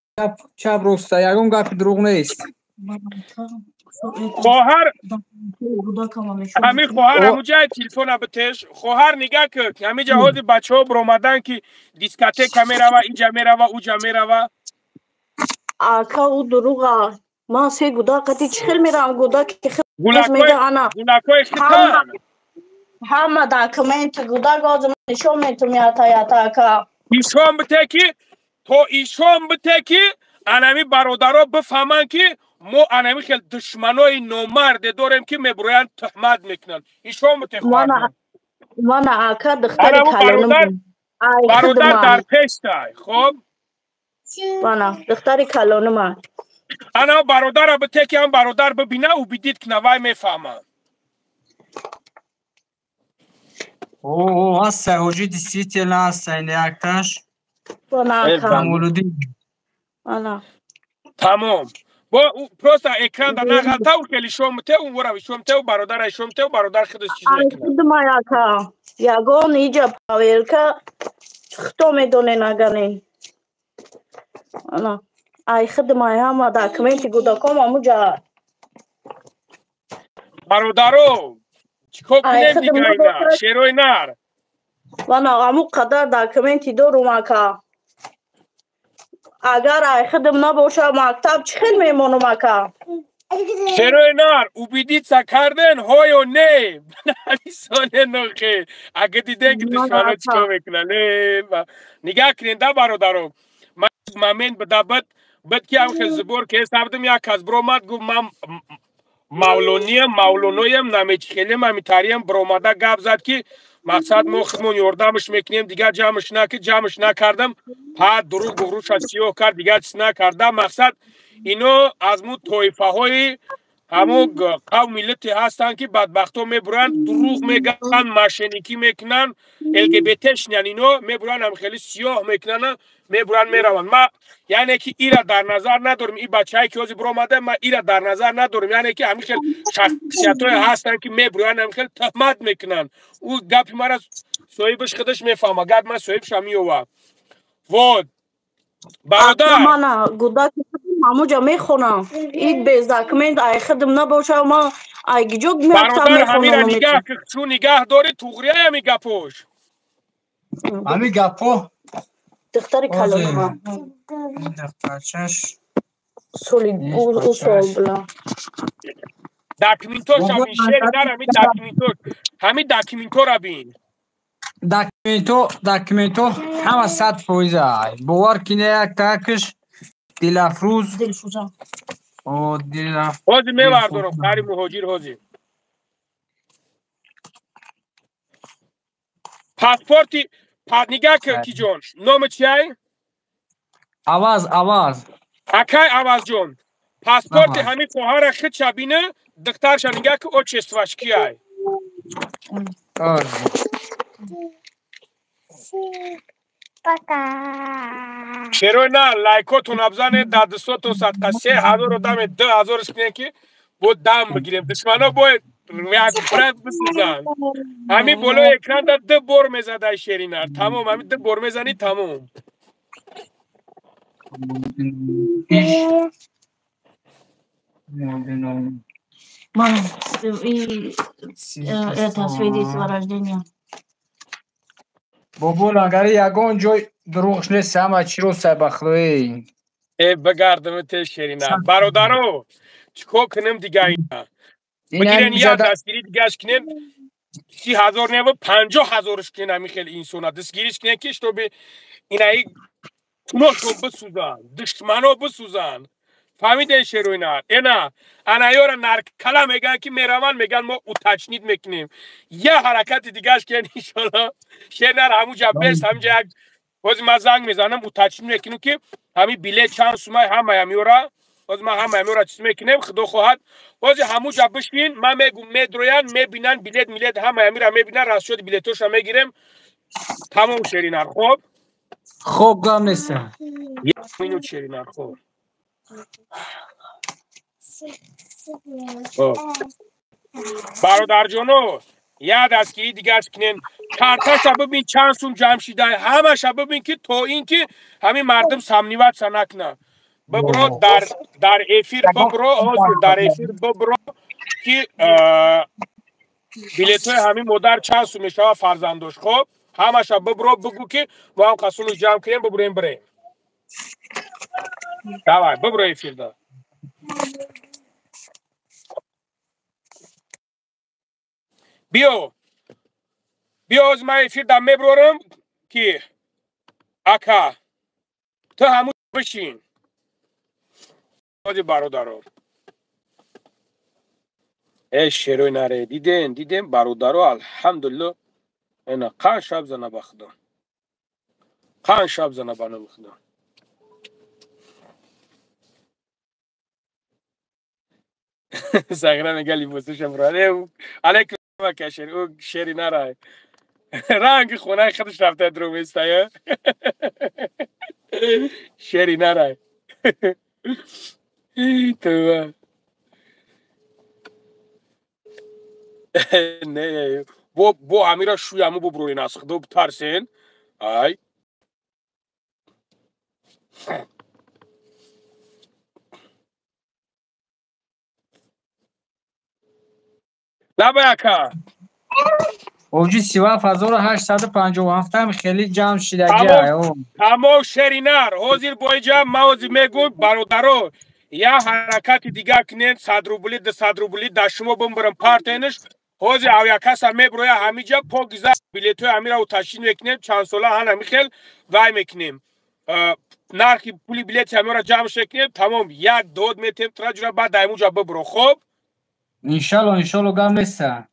چپ روستا یکم گپ دروغ نیست خواهر همین خواهر همون جای تلفن بتش خواهر نگاه که همین جهاز بچه ها برامدن که دیسکاتک میروا اینجا میروا اوجا میروا آکا او دروغه ما سه گودا قطی چخل میرم گودا که خیلی میگه انا گولاکای خطان همه داکمنت گودا گازم نشون میتونم یاتا که ایشون بته که انمی برادرها بفهمن که ما انمی خیلی دشمنای نامرد داریم که میبروین تهمت میکنن ایشون بته خواهر من آکا دختری کلانم برادر در پیش تای خب من دختری کلانم انا برادر بته که هم برادر ببینه و بدید که نوای میفهمن اوه هسته حجی دیستریکت نه هسته این یکتاش تمام با پروستا اکران در نغلطه و خیلی شومته اون ورا شومته و برادر شومته و برادر خودش چیز میکنه خودم یاکا یگان ایجا پاویرکا خطو میدونه نگنین انا ای خودم هم داکمنتی گوداکم اموجا برادرو چیکار کنیم دیگه اینا شیروی نر وانا امو قدر داکمنتی دارم اکا اگر ای خودم نباشه مکتب چخیل میمونم اکا شیروی نر او بیدید سکردن های و نه نمیسانه نخی اگه دیدن که دشمنو چیکار میکنن نگاه کنین ده برادرو من بده بد که هم خیلی زبور که سبدم یک از برومد گفت من مولونویم نمیچ خیلیم همیتاریم برومده گب زد که مقصد ما خودمون یاردمش میکنیم دیگه جمعش نکردم بعد دروغ گفروش از سیاه کرد دیگه چیز نکردم مقصد اینو از مو طایفه های همو قوم ملتی هستن که بدبخت ها میبرن دروغ میگن مشنیکی میکنن LGBT شنن اینو میبرن هم خیلی سیاه میکنن میبرن میرون ما یعنی که ایرا در نظر ندارم این بچه هایی که از برآمده ما ایرا در نظر ندارم یعنی که همین خیلی شخصیت های هستن که میبرن هم خیلی تهمت میکنن او گپ مرا صاحبش خودش میفهمه گپ من صاحبش همیو واد برادر همونجا میخونم این به داکمنت ای خدم نباشه ما اگه جوگ میافتم برادر همین میخونم نگاه که چون نگاه داری توغریه همی گپوش همی گپو دختر کلانه این دفترچش سولی او سوال بلا داکمنتوش همین شعر در همین داکمنتو را بین داکمنتو همه 100% باور کنه یک تاکش دلافروز او حوزی میبردارم کاری مهاجر حوزی پاسپورتی نگاه که کی جون نام چیه؟ عوض اکای عوض جون پاسپورت همین خواهر خود شبینه دخترش نگاه که او چستوش کیه چرا نه لایکاتون ابزانه دادستون صدقه 3000 رو دم 2000 سپینه که بود دم بگیریم دشمنا باید یک برد بسوزن همین بلو اکران دا 2 بار میزده شیرینار تمام همین 2 بار میزنی تمام تصویری сварождения بابا لنگری یگان جای دروغش نیست همه چی رو سبخلوی بگردم ته شیرینار برادرو چکو کنم دیگه اینا بگیرن یا دستگیری دیگهش کنن 30,000 نه و 50,000 کنن همی خیلی این سونا دستگیریش کنن کش تو به اینایی توناشو بسوزن دشمنو بسوزن فهمیدین شیرینار اینا انایورا نرکلا میگن که میروان میگن ما او تچنید میکنیم یه حرکت دیگهش که انشالله شیرینار همونجا بست همونجا یک باز من زنگ میزنم او تچنید میکنیم که همین بیله چند سومای همه همیورا باز من همه همیورا چیز میکنیم خدا خواهد باز همونجا بشین من میگم میدرویان میبینن بیلت میلت همه همیرا میبینن راست شد بیلتوش هم میگیرم تمام شیرینار خوب گم نیستم 1 مینوت شیرینار خوب برادر جانو یه دستگیری دیگه از کنین کارتاش ببین چند سوم جمع شده همش ببین که تو این که همین مردم سمنیوت سنک نه ببرو در افیر ببرو در افیر ببرو که بیلیتوی همین مادر چند سوم میشه فرزندوش خب همش ببرو بگو که ما هم قسولو جمع کنیم ببریم بریم دوای ببرو افیر دا بیا از من افیر دم میبرورم که اکا تو همون بشین برادرو ای شیروی نره دیدین برادرو الحمدلله اینا قان شب زنه بخدا قان شب زنه بانه بخدا ساگره میگه لیبوسش امرانه علیکم کشیر او شیری نره رنگ خونه خودش رفته درو میسته شیری نره تو نه بو امیرا شوی همو بو بروی ناسخ دو بترسین ای لباکا اوجی 37,857 هم خیلی جمع شدگی تمام شیرینار حاضر بای جمع موازی میگو برادرو یا حرکت دیگه کنین 100 روبلی ده 100 روبلی ده شما بمبرم پارتینش حاضر او یا کس هم میبروی همیجا پاگیزه بیلیتوی همیرا و تشین میکنیم چند ساله هن میخیل وای میکنیم نرخی پولی بیلیت همیرا جمع شکنیم تمام 1-2 میتیم تراجره بعد دایموجا ببرو خوب انشالله گم نیسته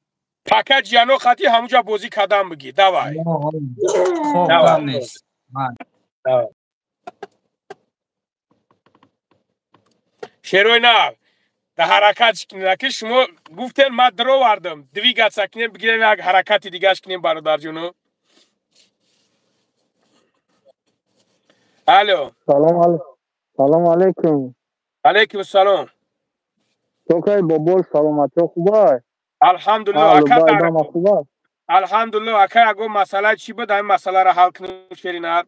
پاکت جانو خطی همونجا بازی کدام بگی دوای خوب گم نیست شیروی نه ده حرکت کنیم که شما گفتین ما درو وردم دویگت سکنیم بگیریم یک حرکتی دیگه کنیم برادر جونو الو سلام علیکم علیکم السلام تو که بابول سلامتی خوبه الحمدلله اکا دارم الحمدلله اکا اگه مسئله چی بود این مسئله را حل کنیم شیرینات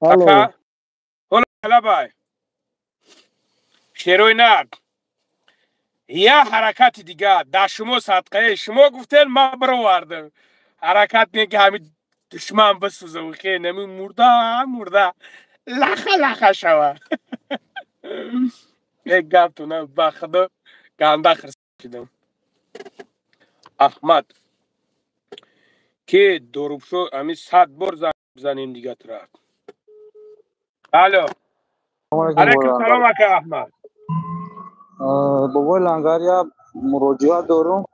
Ака. Ола лабай. Шерои наг. Я حرکت دیگه در شما صدقه شما گفتین ما برآوردم حرکت میگه که همین دشمن بسوزه و خیلی نمی مرده لخه شوه یک گفت تو نه بخدا گنده خرس شدم احمد که دروب شو همین 100 بار زنیم دیگه طرف الو علیکم سلام اکا احمد بابای لنگریا مراجعه دارم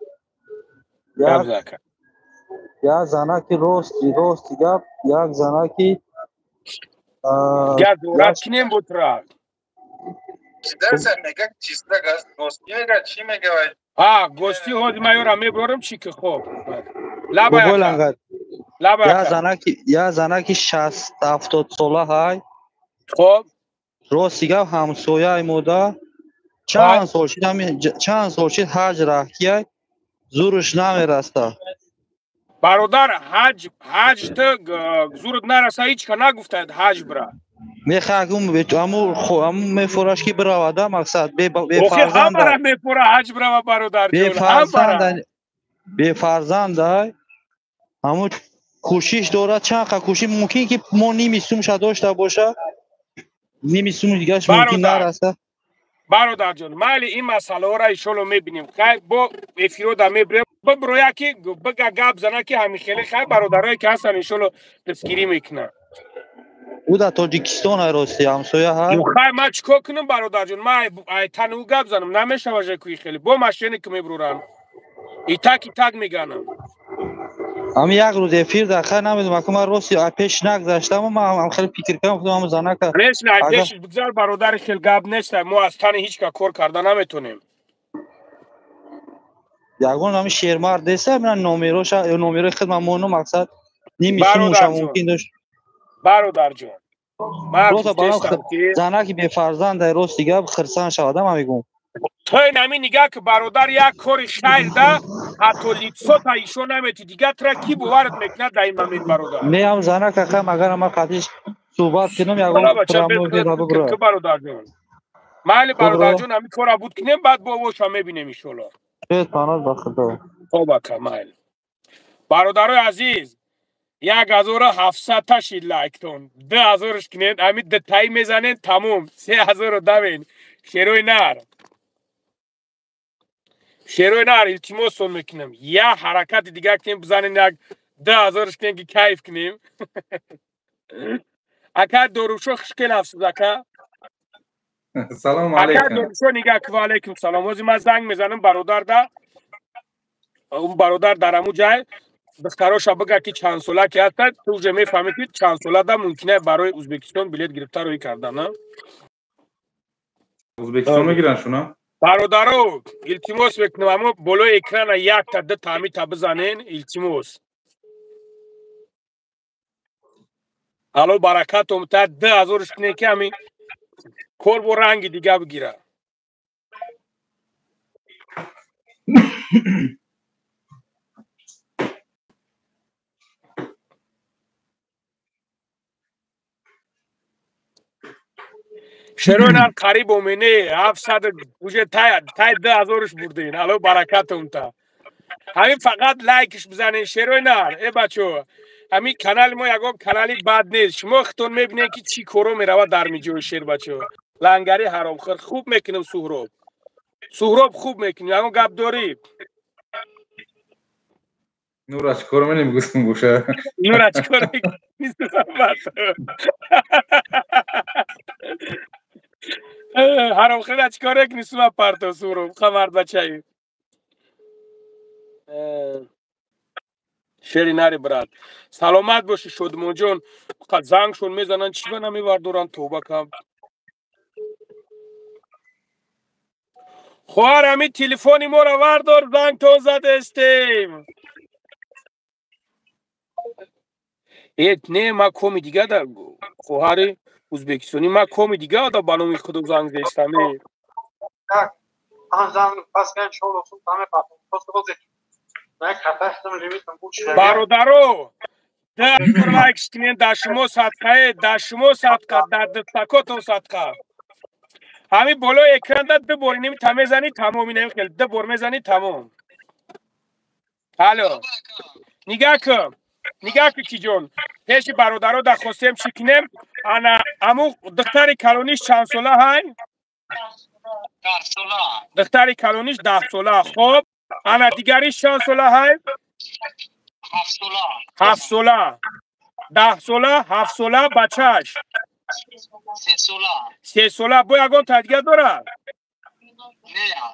یک زنکی راستی گپ یک زنکی گه دورت کنیم بود را درسته میگه چیز دگست گوستی میگه چی میگه گوستی هادی مایورا میبرم چی که خوب بابای لنگر لبا یک زنکی 60-70 ساله های خب راستی گپ همسایه مودا چند سال شد حج رفتی زورش نمیرسته برادر حج تو زورت نرسه هیچ که نگفته حج برا میخواهم امو میفرش که براوده مقصد بی فرزند همه میفره حج برا برادر جون بی فرزند همو کوشش داره چند کوشش ممکن که ما نیمیستومش داشته باشه نیمیستوم دیگهش ممکن نرسه برادر جون مالی این مسئله را ایشالو میبینیم خیلی با افیرو در میبریم برو یکی بگه گب زنه که همین خیلی خیلی برادرهایی که هستن ایشالو دستگیری میکنن او در تاجیکستان راستی همسایه ها خیلی من چکا کنم برادر جون من تنو گب زنم نمیشه وجه کوی خیلی با ماشینی که میبرورن ایتک میگنم اما یک روز افیر در خیلی نمیدونم که من راستی پیش نگذاشتم من خیلی فکر کنم خودم زنه که نه پیش بگذار برادر خیلی گب نیست ما از تن هیچ که کار کرده نمیتونیم یگان همین شیرمرد دیسته من نومیره خدممونو مقصد نیمیسونموش ممکن داشت برادر جون زنه که بی فرزند راست دیگه خرسان شده من میگم توی نمی نگه که برادر یک کار شاید ده حتی لیتسو تا ایشو نمیتی دیگه ترا کی بوارد میکنه در این ممید برادر نه هم زنه که خیلی مگر من قدیش صحبت کنم یگان پرامو دیده بگره برادر جون محل برادر جون همی کارا بود کنیم بعد با وشا میبینیم ایشولا شاید پانال با خدا خوبه که محل برادرای عزیز 1700 تاشید لایک تون 2000ش کنید همین دتایی میزنید تموم 3000 رو دوین شیروی نار التیموسون میکنم یا حرکت دیگه کنیم بزنین یک 10,000ش کنیم که کیف کنیم اکا دروشو خشکل هفت اکا سلام علیکم اکا دروشو نگه که علیکم سلام وزی من زنگ میزنم برادر ده اون برادر در همون جای دختراش بگه که چند ساله که هستد تو جه میفهمی که چند ساله ده ممکنه برای ازبکستان بلیت گرفته روی کردن نه ازبکستان میگیرن شونا برادرو التیموس بکنم اما بلو اکران یک تا ده تامی تا بزنین التیموس الو برکت امتر 10,000ش کنه که همین کرب و رنگ دیگه بگیره شرونر قریب اومینه 700 بوجه تای 10,000ش بردین الو برکت امتر همین فقط لایکش بزنین شرونر ای بچو همین کانال ما یکم کانالی بد نیست شما خودتون میبینین که چی کارو میرود در میجوی شیر بچو لنگری حرامخور خوب میکنم سهراب خوب میکنی یکم گپ داری نور چیکار نمیگوستم گوشه نور چیکار نیست حرامخور چیکار نیست پرتو سهراب خمر بچه‌ای شیری نری برات سلامت باشی شدمون جون فقط زنگشون میزنن چی به نمیوردورن توبه کم خواهر همین تلفنی ما رو وردار زنگ تو زده استیم نه ما کومی دیگه در خواهر ازبکستانی ما کومی دیگه در بانومی خودم زنگ زیستمی برادرو ده لایکش کنین داشمو صدقه در دستکاتون صدقه همین بالا اکران داد ده بار نمی تمیزنی تمامی نمیخیل ده بار میزنی تمام الو نگاه که کی جون پیش برادرها دخواستیم شکنیم انا امو دختر کلونیش چند ساله هاین؟ 10 ساله دختر کلونیش 10 ساله خب انا دیگریش چند ساله هاین؟ 7 ساله 7 ساله 10 ساله 7 ساله بچهش 3 ساله 3 ساله بو یگان تا دیگه داره؟ نه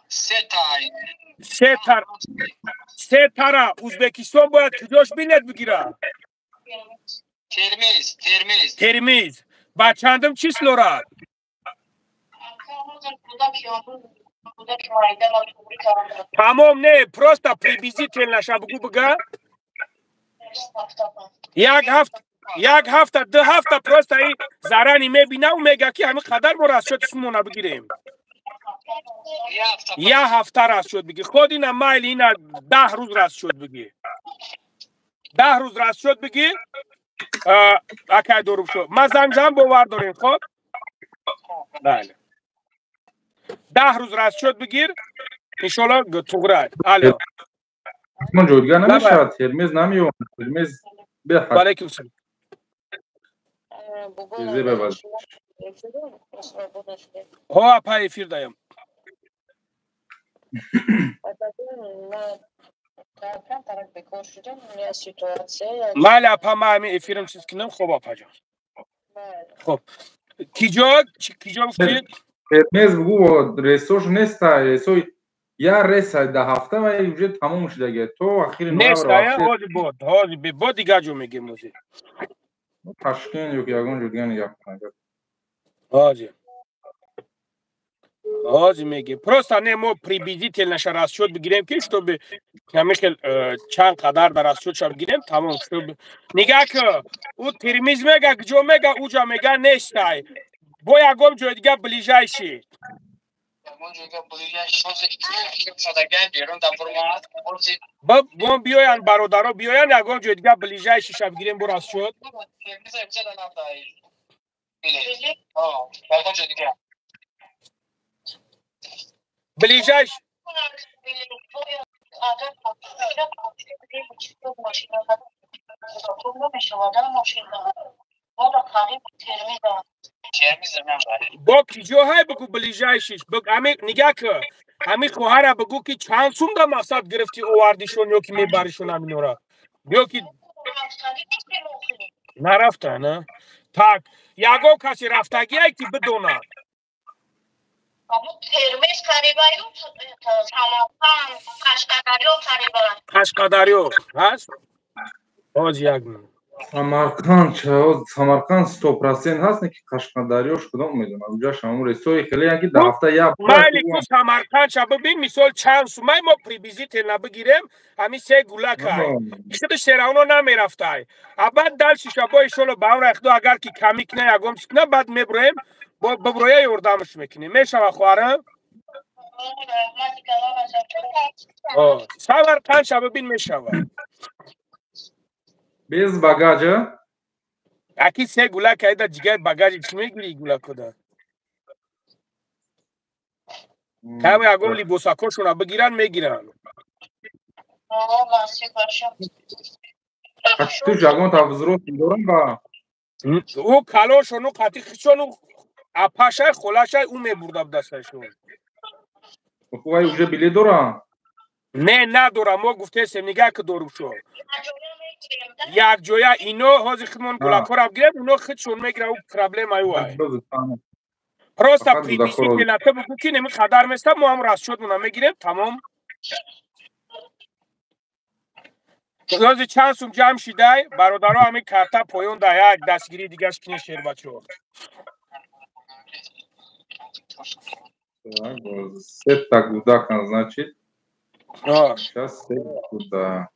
3 تا 3 تا ازبکستان باید کجاش بیلت بگیره؟ ترمیز بچندم چیست لورد؟ تمام نه پروستا پریبیزیتل نشه بگو بگه یک هفته 2 هفته پروستا ای زرانی میبینه و میگه که همین قدر ما راست شد اسمونه بگیریم 1 هفته راست شد بگی خود اینم مایل اینه 10 روز راست شد بگی 10 روز راست شد بگی اکای دورو شد ما زمزم باور داریم خب بله 10 روز راست شد بگیر انشالله توگره الو من جودگاه نمیشد ترمیز نمیون ترمیز بخواد علیکم سلام چیزی بباز ها پای افیر دایم مال اپا ما همین افیرم چیز کنم خوب اپا جان خب کیجا گفتید؟ ترمیز بگو ریسوش نیست ریسوی یا ریس ده هفته و اینجا تموم شده گه تو اخیر نیست هازی بود دیگه جو میگیم موزی تشکین yok yagon judgan yapmadı. Hadi میگه просто не мо приблизительно расчет بگیریم که чтобы همین چند قدر در расчет شب بگیریم تمام شد نگاه که او ترمیز میگه کجا میگه اوجا میگه نیستای با یگام جای دیگه بلیجایشی با بیاین برادرها بیاین یگام جای دیگه بلیجایشی شب بگیریم با расчет بلیجایش با کجا های بگو بلیجایشیش بگو همین نگاه که همین خواهر بگو که چند سوم دا مقصد گرفتی اووردیشون یا که میبریشون همین را یا که نرفته نه tak یگو کسی رفتگی های که بدونه ترمیز قریبایی سماقان قشقدریو قریبایی قشقدریو هست؟ باز یک Samarkand Samarkand 100% هست نه که قشقدریوش کدوم میدونم اونجا شما رسوی خیلی یکی ده هفته یا مالی کو سمرقند شب ببین مثال چند سومای ما پریبیزیتل نبگیریم همین 3 گولک های بیشتر شراونو نمیرفته بعد دل شیشه با ایشونو با اون رخدو اگر که کمی کنه یگم کنه بعد میبریم با ببرویه یوردامش میکنیم میشه خوارم سمرقند شب ببین میشه Bez bagaja? Aqui se gula caída de bagagem de meio gula coda. Cabe agora li bosa coxo na bagiran megiran. Tu jagon ta vzrot doran ba. O kalosh onu qati khishonu apashay kholashay u meburda dastashon. Xuvay uje bile doran. نه ندارم ما گفته سم نگاه که دارو شو یک جویا اینو هازی خدمون گلاکار اب گرم اونو خودشون میگره او پرابلم ایو های پروستا پریبیسی که نته بگو که نمی خدر میسته ما هم راست شد مونم میگیریم تمام هازی چند سوم جمع شیده برادرها همین کرتا پایون ده یک دستگیری دیگهش کنی شیر بچه ها Seta gudakan значит. Сейчас куда.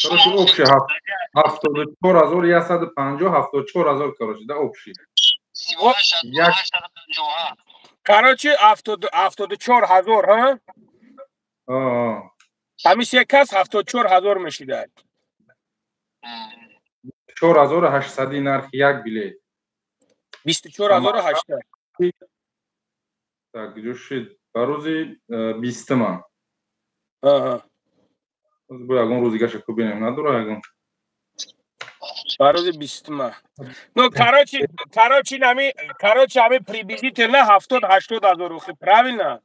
Короче, общий 74000 150 74000 короче, да, общий. Короче 74000 ها همیشه یک کس 74000 میشیده 4800 نرخ یک بلیت 24800 так جوشید روزی 20 من بو یگون روزیگه شکو بینیم نداره یگون روزی 20 من ну короче همی приблизительно 70-80 هزار روخی правильно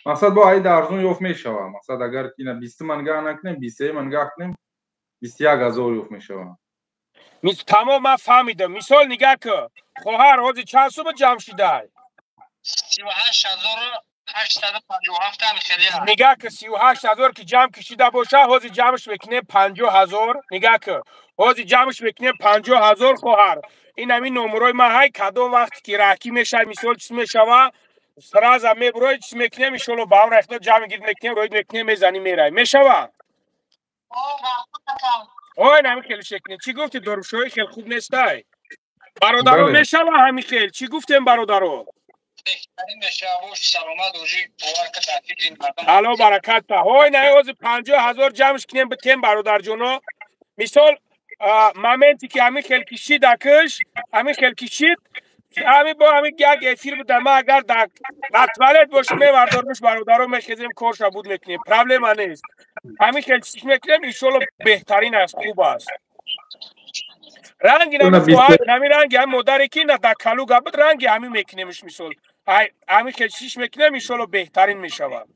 мақсад бо аид арзун ёфт мешава мақсад агар ина 20 ман гаҳ накунем 23 ман гаҳ кунем 21000 ёфт мешава тамом ман фаҳмидам мисол нигах ки хоҳар ҳозир чанд сума ҷамъ шидай 38857 ам хеле нигах ки 38000 ки ҷамъ кишида боша ҳозир ҷамъш мекунем 50000 нигах ки ҳозир ҷамъш мекунем 50000 хоҳар ин ҳамин номерои ман ҳай кадом вақте ки раҳкӣ мешавад мисол чиз мешава сразу меброи чиз мекунем иншолло ба ҳам рехта ҷамъ гирд мекунем роид мекунем мезаним мерай мешава ой нами хеле шекне чӣ гуфти дорушои хел хуб нестай бародаро мешава ҳами хел чӣ гуфтем бародаро алло баракатта ҳой наи ҳозир 50000 ҷамъш кунем битем бародарҷоно мисол моменте ки ҳамин хел кишид акш ҳамин хел кишид ҳами бо ҳамин як эфир буда ма агар дар туалет бошим мевардормиш бародаро мехезем корша буд мекунем проблема нест ҳамин хел чиз мекунем иншолло беҳтарин аст хуб аст ранги нами хоҳад ҳамин ранги ҳамин модаре ки на дар калу габуд ранги ҳамин мекунемш мисол ҳамин хел чиз мекунем иншолло беҳтарин мешавад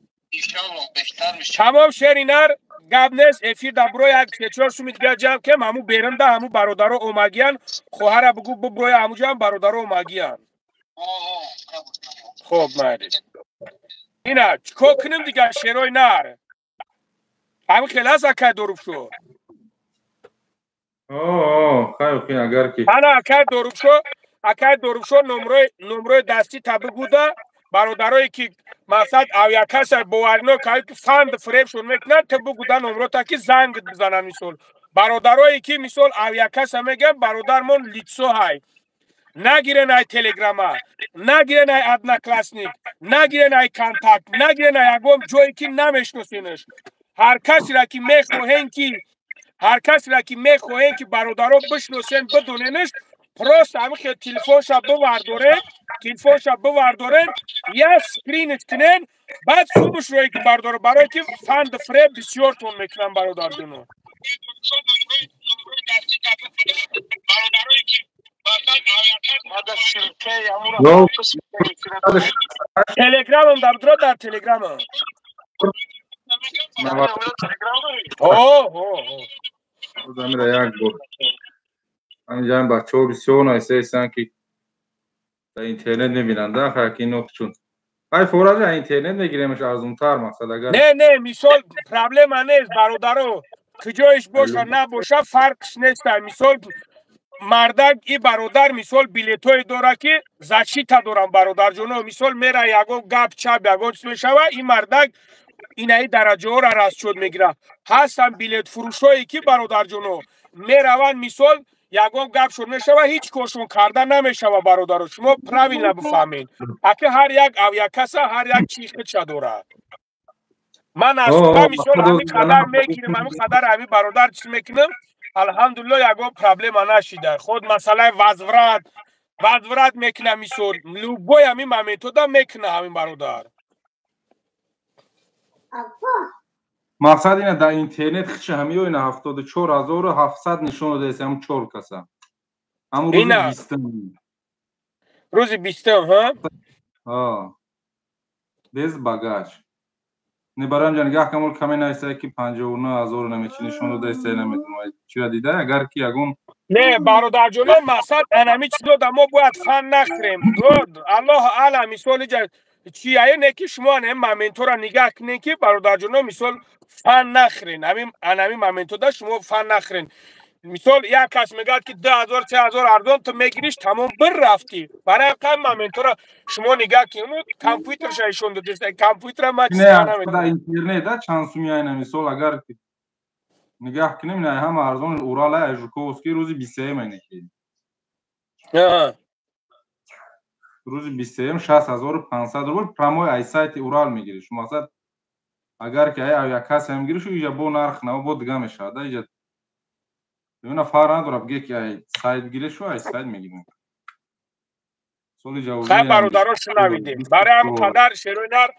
тамом шеринар гап нест эфир дар бuro як 3-4 суми дига ҷамъ кем ҳамун беринда ҳамун бародаро омагиян хоҳара бигӯ биброя ҳамуҷо ҳам бародаро омагиян хуб майли ина чикор кунем дига шерои нар ҳамин хел аст акай дорубшо ана акай дорубшо номерои дастӣ та бигӯда бародарое ки мақсад авиакаса боварино ки фанд фребшон мекунад та бигӯда номерота ки занг бизананд мисол бародарое ки мисол авиакаса мегӯянд бародармон лицо ҳай нагирен ай телеграма нагирен ай одноклассник нагирен ай контакт нагирен ай ягон ҷое ки намешносенаш ҳар касеро ки мехоҳем ки бародаро бишносен бидоненаш просто ҳамин хел телефонша бивардорен я скриниш кунен баъд субушрое ки бардоро барое ки фанд фреб бисёртон мекунам бародарҷоно телеграмам дабдро дар телеграмам замира як бор ҳаминҷаи бачаҳо бисёр наисаестанд ки дар интернет мебинанд ки нохчун ай фораҷа интернет мегиремаш арзунтар мақсад агар не мисол проблема нест бародаро куҷоиш боша набоша фарқш нестай мисол мардак и бародар мисол билетҳое дорад ки защита дорам бародарҷоно мисол мера ягон гап чап ягон чиз мешава ин мардак инаи дараҷаҳоро расчёт мегирад ҳастанд билетфурӯшҳое ки бародарҷоно мераванд мисол ягон гапшон мешава ҳеҷ коршон карда намешава бародаро шумо правилно бифаҳмед аки ҳар як авиакаса ҳар як чихиша дорад ман аз худа мисол ҳамин қадар мегирем ҳамин қадар ҳамин бародар чиз мекунем алҳамдулилло ягон проблема нашида худ масъалаи возврат мекунам мисол любой ҳамин моментода мекуна ҳамин бародар мақсад ина дар интернет хичи ҳамиё ина 74700 нишон додаест ҳам 4 каса ҳамун рӯзи 20 без багаж небарамҷа нигоҳ камол каме нависае ки 59000 намечи нишон додаест намедонам чира дида агар ки ягон не бародарҷоно мақсад анами чизода мо бояд фан нахӯрем аллоҳ аълам мисоли чие не ки шумо ҳамин моментҳоро нигоҳ кунед ки бародарҷоно мисол фан нахӯрен ҳамин моментода шумо фан нахӯрен мисол як кас мегӯяд ки 2000-3000 арзон ту мегириш тамом бир рафтӣ барои ҳамин моментҳоро шумо нигоҳ кунед компютерша ишон додест компютера ма дар интернет чанд сумия ина мисол агар нигоҳ кунем ҳама арзон урала жуковский рӯзи 23 мегирем روز 23 60500 روبل промой ай сайти Урал мегирӣ. Шумо асад агар ки ай як кас ҳам гириш иҷа бо нарх нав бо дига мешавад. Иҷа бина фарқ надорад бге ки ай сайт гириш ай сайт мегирем. Соли ҷавоби. Хай бародарон шунавидем. Барои ҳам қадар шерои нар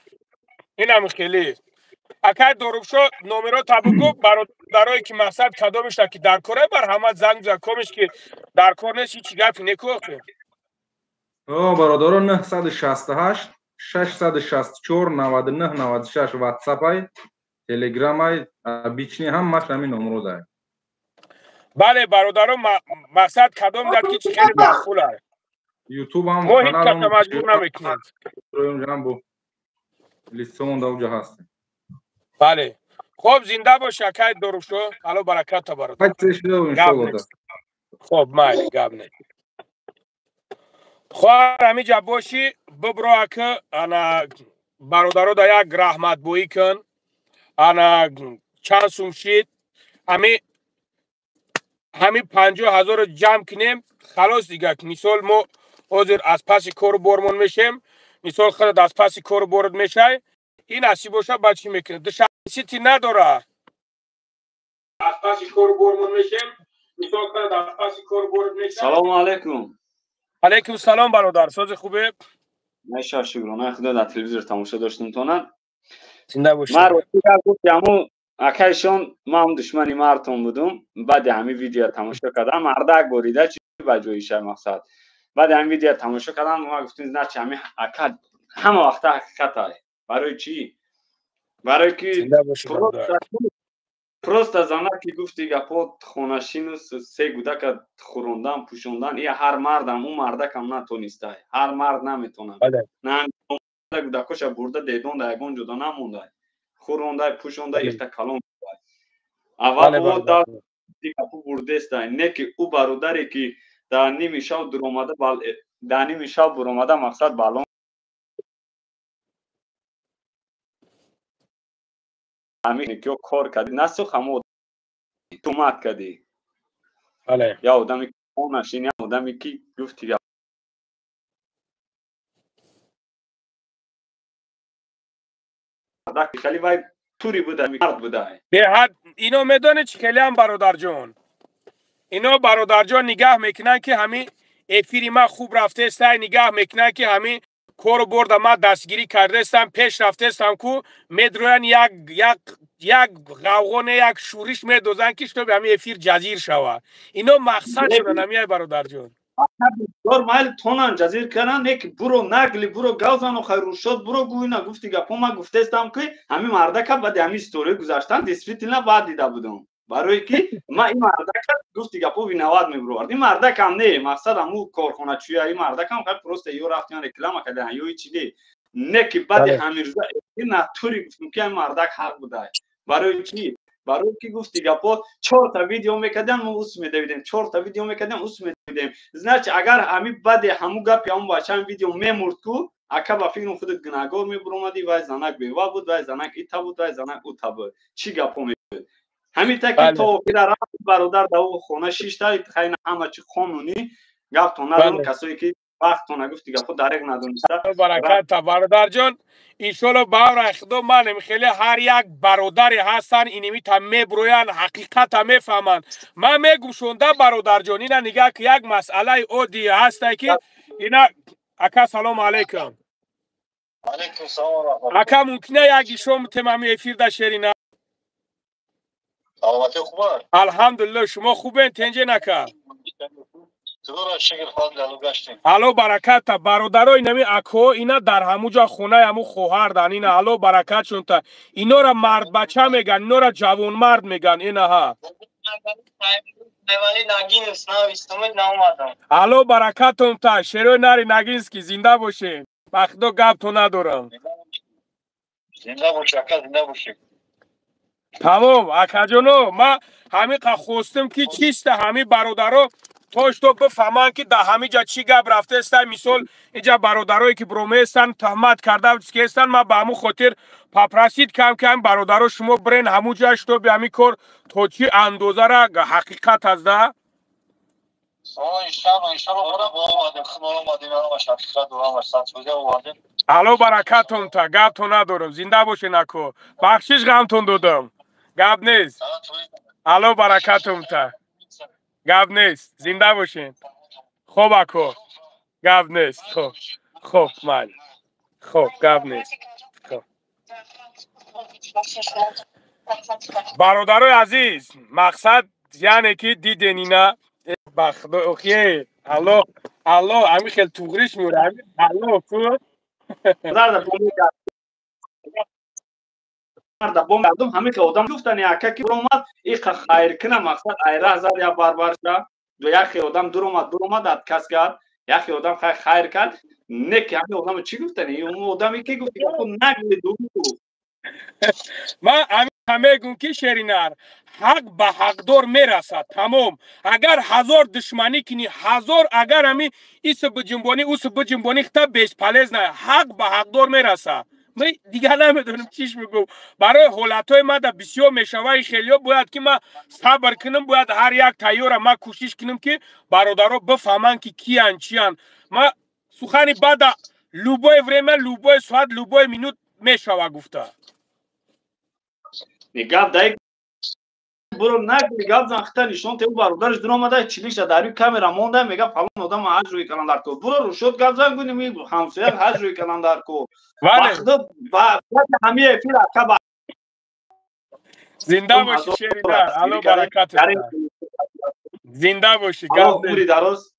инам хеле. Акай дорубшо номеро табугу бародарое ки мақсад кадомиша ки дар кора бар ҳама занг за комиш ки дар кор нест ҳеҷ гапи некӯ. бародарон 968 664 99 96 WhatsApp ай, Telegram ай, бични ҳамаш ҳамин номро дорад. Бале бародарон мақсад кадом дар ки хеле махфул аст. YouTube ҳам мо ҳеҷ каса маҷбур намекунем. Роём бо лисон да уҷа ҳастем. Бале. Хоб зинда бош акай дорубшо. Алло бараката бародар. Хоб майли гап не. Хоҳар ҳамиҷа бошӣ бибро ки ана бародаро да як раҳматбоӣ кун. Ана чанд сум шид. Ҳами 50,000 ҷамъ кунем. Халос дига мисол мо ҳозир аз паси кору бормон мешем. Мисол худат аз паси кору борот мешай. ин аси боша ба чӣ мекунем? Душамсити надора. Аз паси кору бормон мешем. Мисол худат аз паси кору борот мешай. Салому алейкум. алейкум салом бародар. Сози хубе? Майша шукрона. Худо дар телевизор тамошо доштумтонам. Зинда бошед. Мар гуфтам акайшон ман душмани мардтон будум. Баъди ҳамин видео тамошо кардам. Мардак борида чӣ ба ҷоиша мақсад. Баъди ҳамин видео тамошо кардам. Ма гуфтем начи ҳамин ака ҳама вақта ҳақиқат ай. Барои чӣ? Барои ки просто зана ки гуфти гапо хонашину се гудака хӯрондан пӯшондан ия ҳар мардам ӯ мардакам натонистай. Ҳар мард наметонад. На гудакоша бурда дедон да ягон ҷудо намондай. Хӯрондай пӯшондай ирта калон будай. Аввал ӯ да гапо бурдестай. Не ки ӯ бародаре ки дар ними шав дуромада дар ними шав буромада мақсад балон ҳамин ки кор кардӣ насӯх ҳамо тӯҳмат кардӣ. Я одами ки хонашин я одами ки гуфти خالی وای توری بوده مرد بوده. به حد اینو میدونی چی خیلی هم برادر جان. اینو برادر جان نگاه میکنن که همین افیری ما خوب رفته است، نگاه میکنن که همین کار برد ما دستگیری کرده استم، پیش رفته استم کو میدروین یک غوغان یک شورش میدوزن که شو به همین افیر جزیر شوه. اینو مقصد شده نمیای برادر جان. دور مایل تونن جزیر کردن یک برو نگلی برو گوزن و خیر شد برو گوینا گفتی گپا ما گفته استم که همین مردک بعد همین استوری گذاشتن دیسپلینا بعد دیده بودم برای که ما این مردک گفتی گپا وینواد میبرد این مردک هم نه مقصد همو کارخونه چوی این مردک هم خیلی پروسته یو رفتن رکلام کردن یو چیزی نه که بعد همین روزا این ناتوری گفتم که این مردک حق بوده برای چی برای که گفتی گپا 4 تا ویدیو میکردن ما اوس میدیدیم 4 تا ویدیو میکردن اوس میدیدیم زنچ اگر همین بعد همو گپ هم باشن ویدیو میمرد کو اکا با فکر خودت گناهگار میبرومدی وای زنک بیوا بود وای زنک ایتا بود وای زنک اوتا بود چی گپا میگه همین تا که تو پدرم برادر داو خونه 6 تا خیلی همه چی قانونی گپ تو ندارم کسایی که وقت تو نگفتی گپا درک ندونسته برکت برادر جان ایشالا باور خدا من خیلی هر یک برادری هستن اینمی تا میبروین حقیقت میفهمن من میگم شونده برادر جان اینا نگاه که یک مسئله عادی هسته که اینا اکا سلام علیکم علیکم سلام اکا ممکنه یک شما تمامی افیر ده شرینا سلامتی خوبه الحمدلله شما خوبه تنجه نکا الو برکت برادرای نمی اکو اینا در هموجا خونه همو خواهر دن اینا الو برکت شون تا اینا را مرد بچه میگن اینا را جوان مرد میگن اینا ها الو برکتون تا شروع ناری نگینسکی زنده باشه بخدا گپ تو ندارم زنده باشه اکا زنده باشه تمام اکا جانو ما همین خواستم که چیست همین برادرها توش تو بفهمن که در همه جا چی گپ رفته است مثال اینجا برادرایی که برومه استن تهمت کرده که استن ما به همون خاطر پاپرسید کم کم برادرها شما برین همون جاش تو به همین کار تو چی اندازه را حقیقت از ده алло баракатон та гапто надорам зинда бошен ако бахшиш гамтон додам гап нест алло баракатон та гап нест зинда бошен хоб ако гап нест хоб майли хоб гап нест бародарои азиз мақсад яъне ки диден ина бахдохе алло алло ами хел туғриш меора алло ку همه که آدم گفتن یکی که اومد این خیر کنه مقصد ایره زد یا بربر شد و یکی آدم دور اومد از کس کرد یکی آدم خیر کرد نک همه آدم چی گفتن اون آدمی که گفت نگلی دو ما همه گون که شرینار حق به حقدار میرسد تمام اگر 1000 دشمنی کنی 1000 اگر همی ایس بجنبانی اوس بجنبانی خطا بیش پلیز نه حق به حقدار میرسد من دیگه نمیدونم چیش بگم برای حالتهای ما در بسیار میشوه خیلی باید که ما صبر کنم باید هر یک تیاره ما کوشش کنم که برادرها بفهمن که کیان چیان ما سخنی بعد لوبای وریمه لوبای ساعت لوبای مینوت میشوه گفته نگاه دای برو نگلی گاب زنخته نشون تیو برادرش در آمده چلیش داری کامرا مونده میگه فلان آدم حج روی کنن در کو برو رو شد گاب زن گونی می همسایه حج روی کنن در کو وقت بعد همه فیل اکبر زنده باشی شریدار الو برکت زنده باشی گاب موری درست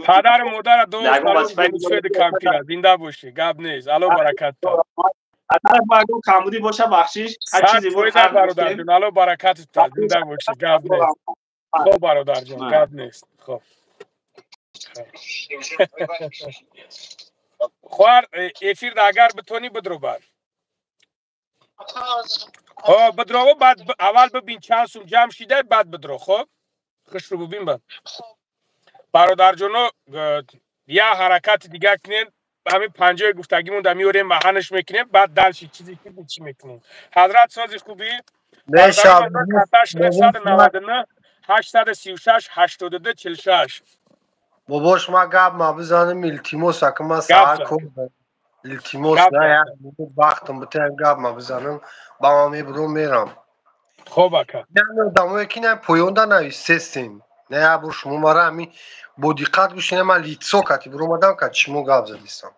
پدر مادر دوست سوید کامپیلا زنده باشی گاب نیست الو برکت اگر باگو کامودی باشه بخشش هر چیزی بود خیر برادر جون الو برکت تا زنده باشی گاب نیست خب برادر جون گاب نیست خب خوار افیر اگر بتونی بدرو بر بدرو بعد اول ببین چند سوم جمع شده بعد بدرو خب خوش رو ببین بعد برادر جونو یه حرکت دیگه کنین همین پنجه گفتگیمون در میوریم بحنش میکنیم بعد دلشی چیزی که چی میکنیم حضرت سازی خوبی نشاب 999 836 82 46 باباش ما گپ ما بزنم التیموس که ما ساعت کنم التیموس نه یعنی وقتم بتونم گپ ما بزنم با ما میبرم میرم خوب اکا نه دامو که نه پویونده نویسستیم نه ابو شما مرا همی با دقت گوشینه من لیتسو کتی برو مدام که چیمو گپ زدیستم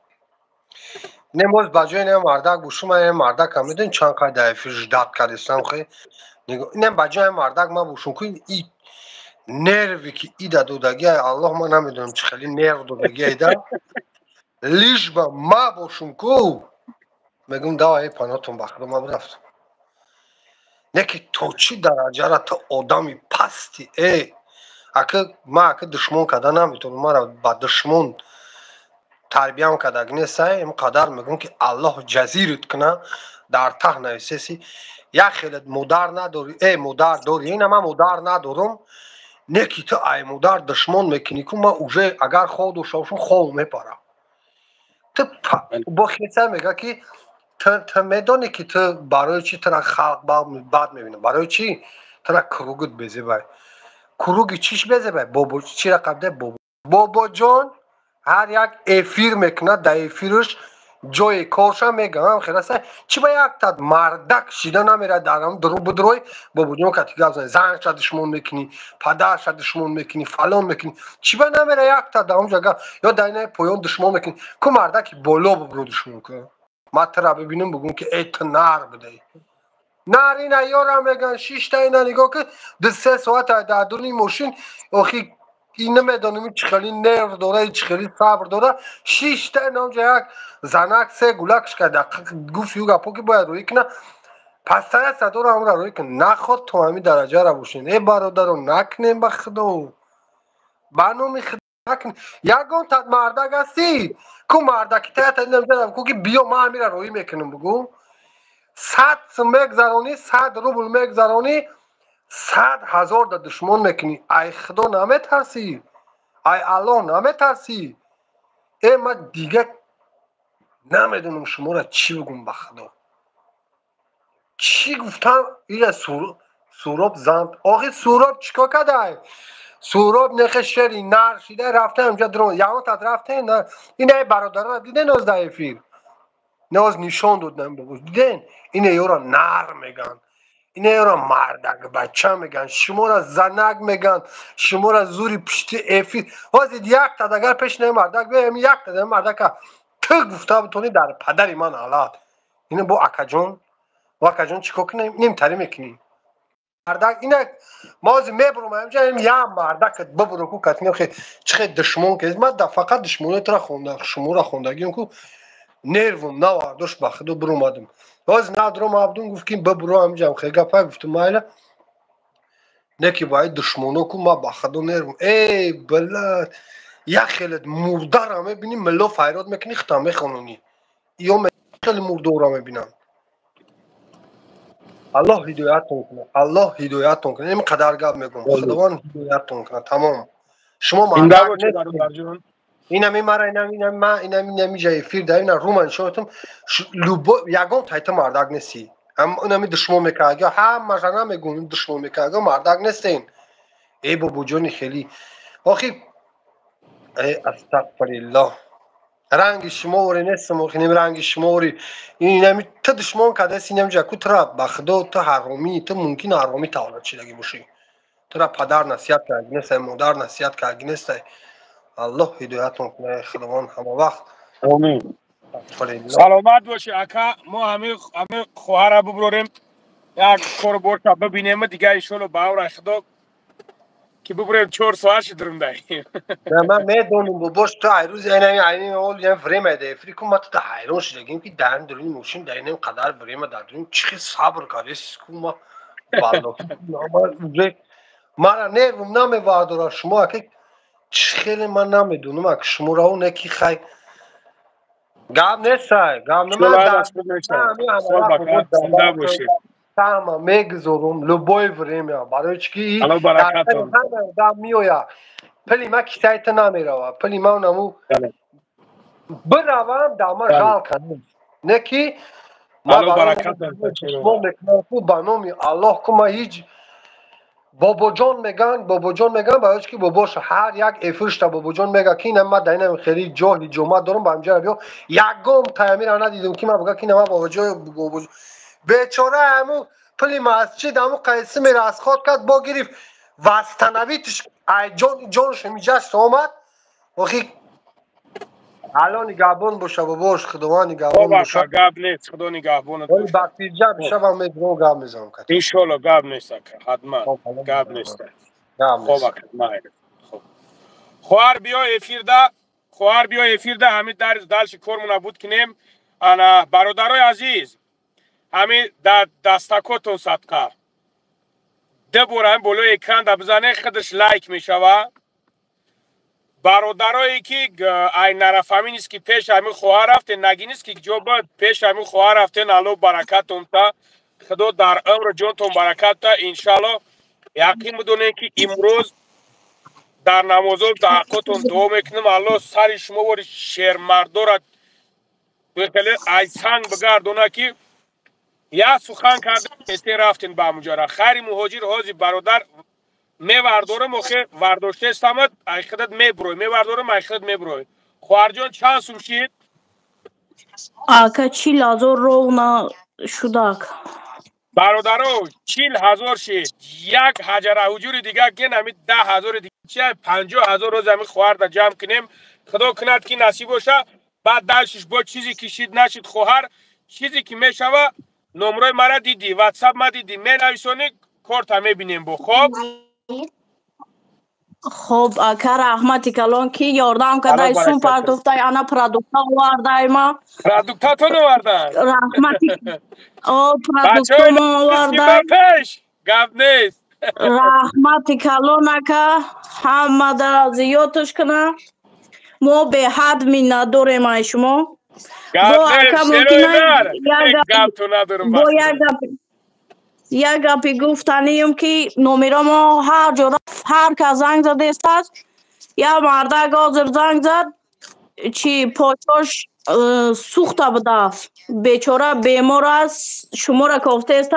نه موز بجای نه مردک بوشو من مردک هم میدون چند که دایفیش داد کردستم خیلی نه بجای مردک ما بوشون که ای نروی که ایده دودگی الله ما نمیدونم چه خیلی نرو دودگی ایده لیش با ما باشون که میگم دوائی پاناتون بخدا ما برفتم نه که تو چی درجه را تو آدمی پستی ما اکه دشمن کده نمیتونم ما را با دشمن تربیه کده گنیسته این قدر میگم که الله جزیرت کنه در ته نویسیسی یک خیلت مدار نداری مدار داری این من مدار ندارم نه که تو ای مدار دشمن میکنی که ما اوژه اگر خود و شوشون خود میپره تو با خیسه میگه که تو میدونی که تو برای چی تو را خلق بد میبینه برای چی تو را کروگت بزی بای کروگی چیش بزی بای بابا چی را قبده بابا جان هر یک افیر میکنه در افیرش جای کارشم میگم خلاصه چی با یک تاد مردک شیده نمیره درم درو بدروی بابا جان که تیگه بزنی زنگ شد دشمن میکنی پدر شد دشمن میکنی فلان میکنی چی با نمیره یک تاد در اون جگه یا در اینه پویان دشمن میکنی که مردکی بالا ببرو دشمن کنه ما ترا ببینم بگم که ای تو نار بدهی نار اینه یارم میگن 6 تا اینه نگاه که 2-3 ساعت در دونی ماشین آخی این نمیدانم چه خیلی نرو داره چه خیلی صبر داره 6 تا اینه اونجا یک زنک 3 گلکش کرده گفت یو گپو که باید روی کنه پس تا یک صدور هم روی کنه نخواد تو همی درجه را باشین ای برادر رو نکنیم بخدو بانو میخد نکنیم یکان تد مردک هستی که مردکی تایت نمیدونم که بیا ما همیره روی میکنم بگو 100 میگذرانی 100 روبل میگذرانی 100,000 در دشمن میکنی ای خدا نمیترسی ای الله نمیترسی ای من دیگه نمیدونم شما را چی بگم بخدا چی گفتم این سوراب زند آخی سوراب چیکار کرده سوراب نخ شری نر شیده رفته اونجا درون یهان تا رفته نه اینه برادران دیدن از دایفیر ناز نشان دادن بگوش دیدن اینه یورا نر میگن اینه یورا مردک بچه میگن شما را زنک میگن شما را زوری پشتی افیر واسید یک تا دگر پیش نه مردک بیم یک تا دگر مردک تو گفته بتونی در پدری من حالات اینه با اکجون و اکجون چیکار کنیم نمیتری میکنیم مردک اینه مازی میبرم همجا یا مردک ببرو کو کتنیم خیلی چخی دشمون که من فقط دشمونت را خونده شما را خوندگیم که نروم نواردوش بخدو برو مادم باز ندارم عبدون گفت که ببرو همجا خیلی گفت گفتم مایلا نکی باید دشمنو کو ما بخدو نروم ای بلد یک خیلی مردار همه بینیم ملو فیراد میکنی ختامه خانونی یا خیلی مردار همه بینم الله هدایتون کنه الله هدایتون کنه این قدر گپ میگم خداوند هدایتون کنه تمام شما مردک نیستید اینمی مرا اینمی جای فیر در این رومن شوتم لوبو یگان تایت مردک نیستی هم اینمی دشمن میکرد هم مثلا میگن دشمن میکرد مردک نیستین ای بابا جون خیلی آخی استغفر الله رنگ شموری نیستم خنیم رنگ شموری اینمی تو دشمن کرده سینم جا کو ترا بخدا تو حرامی تو ممکن حرامی تولد شدگی باشی ترا پدر نصیحت کردی نیست مادر نصیحت کردی نیست الله هدایتون کنه خداوند همه وقت آمین سلامت باشی اکا ما همه خواهر ببریم یک کار برتا ببینیم دیگه ایشونو باور خدا که ببریم 4 ساعت شدرم داریم نه من میدونم باباش تو روز اینمی اول یه فریم ده فریکو ما تو حیران شدگیم که درن داریم موشیم در اینم قدر فریم داریم چه صبر کاریست کو ما والله مرا نرم نمیواردار شما که خیلی من نمیدونم اگه شما را اون یکی خیلی گام نیستای گام تمام میگذارم لبای فریم یا برای چی در میویا پلی ما کسایت نمیروا پلی ما اونمو بروم داما جال کنم نکی ما برنامه الله که ما هیچ بابا جان میگن برای که باباش هر یک افرشت بابا جان میگه که اینم ما دینم خیلی جاهلی جمعه دارم با همجا بیا یکم تعمیر ندیدم که ما بگه که اینم بابا جان بیچاره همو پلی مسجد همو قیسی میره از خود کرد با گرفت وستنویتش جانش میجست آمد وقتی الان نگهبان باشه باباش خداوند نگهبان باشه گاب نیست خدا نگهبان ولی وقتی جا بشه و میدونم گاب میزنم کن انشالله گاب نیست حتما گاب نیست خوب خب خوار بیا افیر ده همین دلش کارمون بود کنیم انا برادرای عزیز همین دستکاتون صدقه ده برای بلوی اکران ده بزنه خودش لایک میشوه برادرایی که ای نرفهمی نیست که پیش همین خواهر رفته نگی نیست که جو باید پیش همین خواهر رفته نالو برکتون تا خدا در عمر جونتون برکت تا انشالله یقین بدونه که امروز در نمازو دعاکتون دعا میکنم الله سر شما وری شیر مردو را بخلی ای سنگ بگردونه که یا سخن کرده کسی رفتین با مجاره خیری مهاجر حاضی برادر میوردارم آخه ورداشته استمد ایخدت میبروی میوردارم ایخدت میبروی خوار جان چند سوم شید؟ آکا 40,000 رونا شداک برادرو 40,000 شید یک حجر حجور دیگه که نمید 10,000 دیگه چه 50,000 روز همی خوار دا جمع کنیم خدا کند که نصیب باشه بعد دلشش با چیزی کشید نشید خوهر چیزی که میشوه نمره مرا دیدی واتساپ ما دیدی می نویسونی کارت هم میبینیم با خوب خب اکا رحمتی کلان کی یاردم کده ایسون پردوفتای انا پرادوکتا واردای ما پرادوکتا تو نواردن رحمتی پرادوکتا ما واردای گفت نیست رحمتی کلان اکا همه در زیادش کنه ما به حد می نداریم ای شما با اکا ممکنه یک گپی گفتنیم که نومیرا ما هر جا هر که زنگ زده است یا مرده گازر زنگ زد چی پاچاش سوخته بوده بیچاره بیمار است شما را کافته است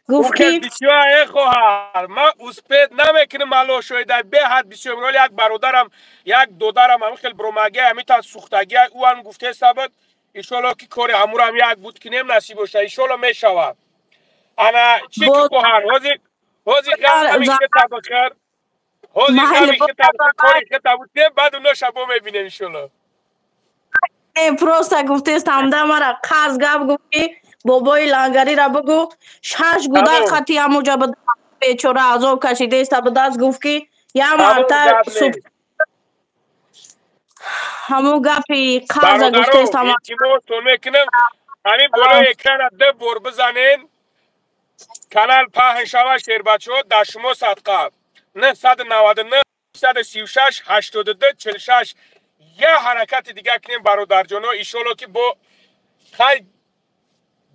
گفت که بسیار خواهر ما اسپید نمیکنم مالو شویده به حد بسیار ولی یک برادرم یک دودرم هم خیلی برومگه همی تا سوختگی او هم گفته سبت ایشالا که کاری همور هم یک بود که نیم نصیب باشه ایشالا میشود انا چی که خواهر هازی غم همیشه تبخیر هازی همیشه تبخیر کاری که تبخیر بعد اونو شبا میبینیم ایشالا پروستا گفته است همده مرا قرض گفت گفتی بابای لنگری را بگو 6 گودر خطی همونجا به بیچاره عذاب کشیده است به دست گفت که یا مرتب صبح همون گفی قرض گفته است برادرو ایتیمو تو میکنم همین بالا اکران ده بور بزنین کانال پاهن شوه شیر بچه ها در شما صدقه 999 136 82 46 یه حرکت دیگه کنیم برادر جانا ایشالا که با خیلی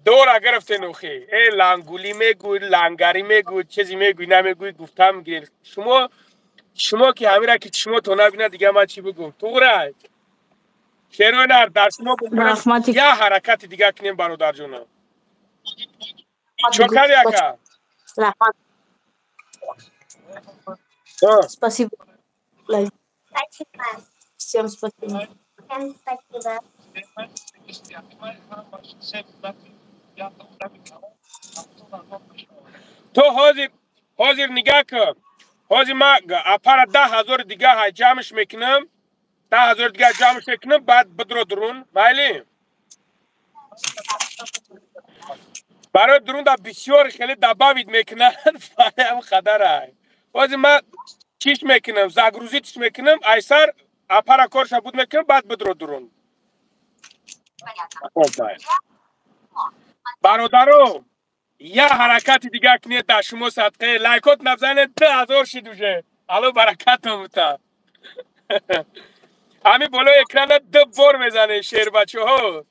دور گرفته نوخی ای لنگولی میگوی لنگری میگوی چیزی میگوی نمیگوی گفتم گیر شما که همین را که شما تو نبینه دیگه من چی بگم تو رای شیروی نر در شما بکنم یه حرکت دیگه کنیم برادر جانا چوکر یکا رحمت спасибо всем спасибо تو حاضر نگاه کن حاضر ما اپر 10,000 دیگه های جمعش میکنم 10,000 دیگه جمعش میکنم بعد بدرو درون بایلی برای درون دا بسیار خیلی دباوید میکنن برای هم خدر های حاضر ما چیش میکنم زگروزی چیش میکنم ایسر اپر کارش بود میکنم بعد بدرو درون برادرو یه حرکت دیگه کنید در شما صدقه لایکات نبزنه 10,000 شدوشه الو برکت هموتا همین بالا اکران 2 بار میزنه شیر بچه ها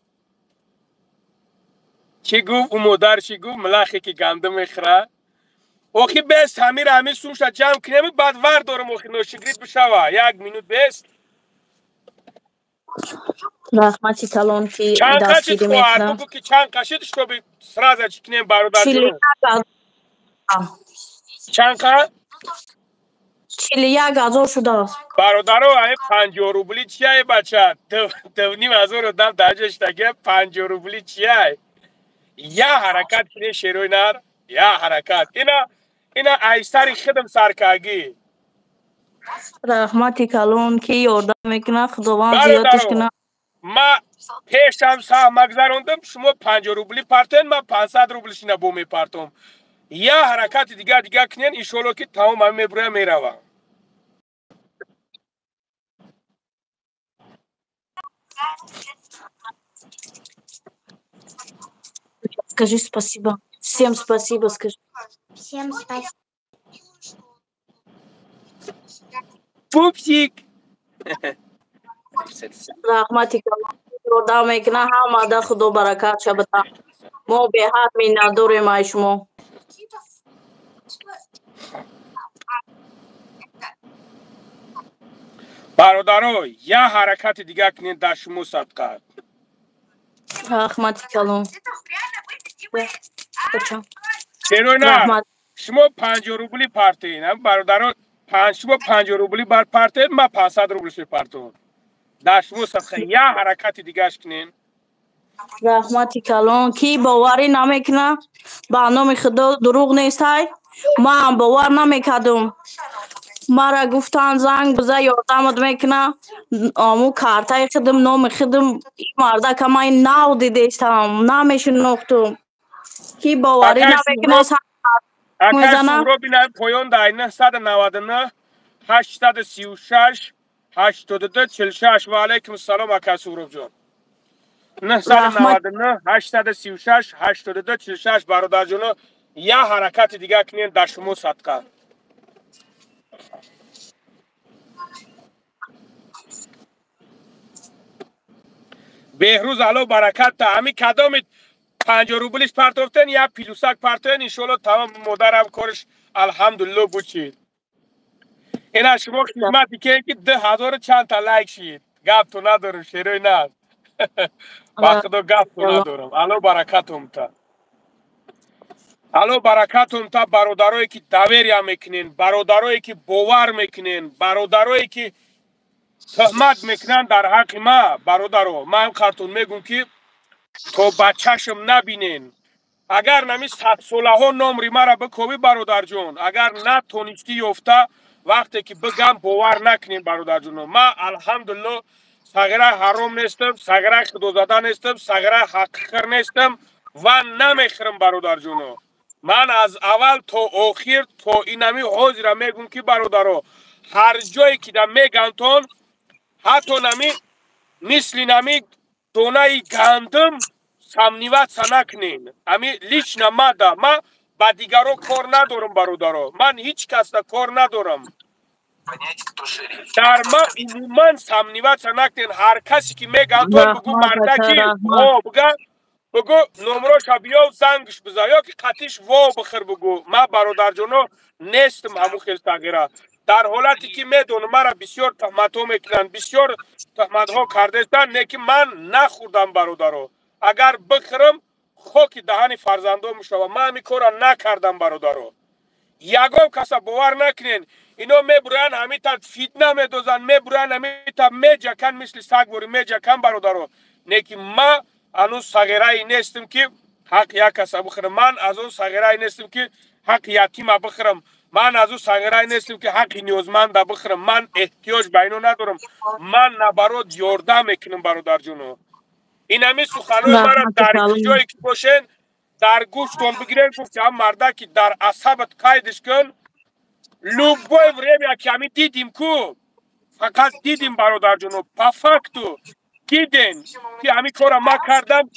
چی گفت اون مادر چی گفت ملخی که گنده میخره اوخی بست همین سومش جمع کنیم بعد ور دارم اوخی نوشگرید بشوه 1 مینوت بست رحمتی کلان که چند دستگیری میکنم بگو که چند قشتش تو بی سرازه چی کنیم برادر جونو چند قشت 41,000 شده است برادرو این 50 روبلی چیه بچه 2,500 رو دم درجش تگه 50 روبلی چیه یه حرکت کنی شیروی نر یه حرکت اینا ایستری خدم سرکاگی رحمتی کلان که یادم میکنه خداوند زیادش کنه ما پیشم سه مگذروندم شما 50 روبلی پارتین ما 500 روبلی شینا بو میپارتم یه حرکت دیگه کنین ایشالله که تمام هم میبره میروم Скажи спасибо. Всем спасибо, скажи. Всем спасибо. Пупсик. رحمتی کلان یادم میکنه همه ده خدا برکت شبتا ما به حد می نداریم ای شما برادرو یه حرکت دیگه کنین در شما صدقه رحمتی کلان چرا نه شما 50 روبلی پارتین برادرو شما 50 روبلی بر پارتین ما 500 روبلی شو پارتون در شما صدقه یه حرکت دیگه کنین رحمتی کلان کی باوری نمیکنه با نام خدا دروغ نیست های ما هم باور نمیکردم مرا گفتن زنگ بزن یادمت میکنه آمو کارتای خدم نام خدم این مرده که من نو دیدستم نمیشناختم کی باوری نمیکنه اکای سورو بینه پویون دای 999 836 82 46 و علیکم السلام اکای سورو جان 999 836 82 46 برادر جانو یه حرکت دیگه کنین در شما صدقه بهروز علو برکت تا همی کدام 50 روبلیش پرتوفتن یا پیلوسک پرتوین انشالله تمام مادرم کارش الحمدلله بچید اینا شما خدمتی که 10,000 چند تا لایک شید گپ تو ندارم شیروی نه با خدا گپ تو ندارم علو برکت تا الو برکتون تا برادرایی که داوری میکنین، برادرایی که باور میکنین، برادرایی که تهمت میکنن در حق ما، برادرو من خاطر میگم که تو بچه‌شم نبینین. اگر نمی 100 ساله ها نمری مرا بکوبی برادر جون، اگر نتونستی یافته وقتی که بگم باور نکنین برادر جون. ما الحمدلله صغیره حرام نیستم، صغیره خدا زاده نیستم، صغیره حقیقر نیستم و نمیخرم برادر جون. من از اول تا آخر تا اینمی حاضر میگم که برادرو هر جایی که دم میگن حتی نمی مثل نمی دونه گندم سمنیوت سنکنین امی لیچ نماده ما با دیگرو کار ندارم برادرو. من هیچ کس کار ندارم. در ما عموما سمنیوت سنکنین. هر کسی که میگن تو بگو مردکی بگو نمراش بیا و زنگش بزا یا که قطیش واو بخیر بگو. ما برادر جانو نیستم همو خیل تغییره. در حالتی که میدونم مرا بسیار تهمت ها میکنن، بسیار تهمت ها کردستن، نیکی من نخوردم برادرو. اگر بخرم خاک دهن فرزندان میشوم. من همی کارا نکردم برادرو. یگام کسا باور نکنین اینا میبرن همی تا فتنه میدوزن، میبرن همی تا میجکن مثل سگ بوری میجکن برادرو. نیکی ما انو صغیره ای نیستم که حق یک کسا بخرم. من از اون صغیره ای نیستم که حق یتیم بخرم. من از اون صغیره ای نیستم که حق نیازمند بخرم. من احتیاج به اینو ندارم. من نبرات یارده میکنم برادر جونو. این همی سخنوی مرا در جایی که باشین در گوشتون بگیرین. گفت هم مرده که در عصبت قیدش کن. لوبوی وریم یکی همی دیدیم کو، فقط دیدیم برادر جونو، پافکتو دیدین که همی کارا ما کردم.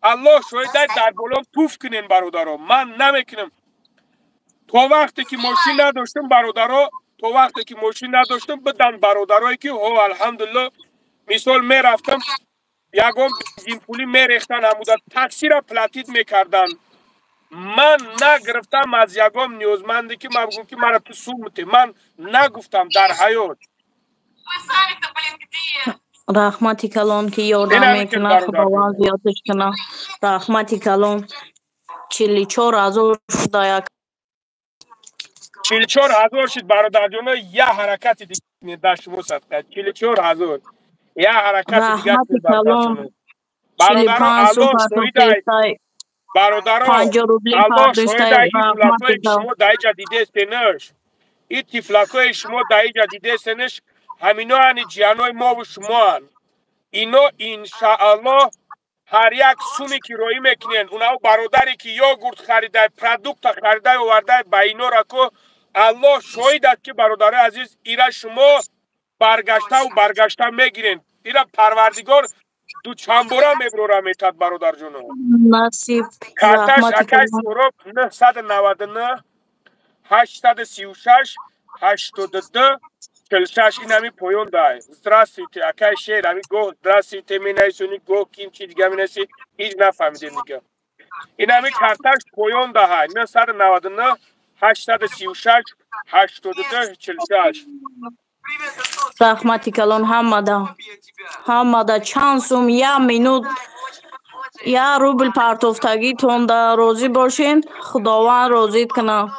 الله شاید در بولم توف کنین برادرو. من نمیکنم. تو وقتی که ماشین نداشتم برادرو، تو وقتی که ماشین نداشتم بدن برادرایی که هو الحمدلله مثال میرفتم یگم بنزین پولی میریختن همودا تاکسی را پلاتید میکردن. من نگرفتم از یگم نیازمندی که من بگم که مرا تو سومته. من نگفتم در حیات. رحمتی کلان که یادم میکنه خداوند زیادش کنه. رحمتی کلان 44,000 شده. یک 44,000 شد برادر جون. یه حرکت دیگه در شما صدقه 44,000 یه حرکت دیگه برادر جون. برادر الله شویده، برادر الله شویده این دولتای شما دایی جدیده استنش، این تفلکای شما دایی جدیده استنش همینا هنی جیانای ما و شما هن. اینا انشاءالله هر یک سومی که روی میکنین اونها برادری که یاگورت خریده پرودوکت خریده و ورده با اینا را که الله شاید است که برادر عزیز ایرا شما برگشته و برگشته میگیرین. ایرا پروردگار دو چنبوره میبروره میتاد برادر جونو. نصیب کارتش اکای سوروب 999 836 82 46 این همی پویون دای. здравствуйте اکای شیر همی گو здравствуйте می نیسونی گو کیم چی دیگه می نیسی هیچ نفهمیدین دیگه. این همی کارتش پویون دای 999 836 82 46. رحمتی کلان همه چند سوم 1 مینوت 1 روبل پرتوفتگی تونده روزی باشین. خداوند روزیت کنه.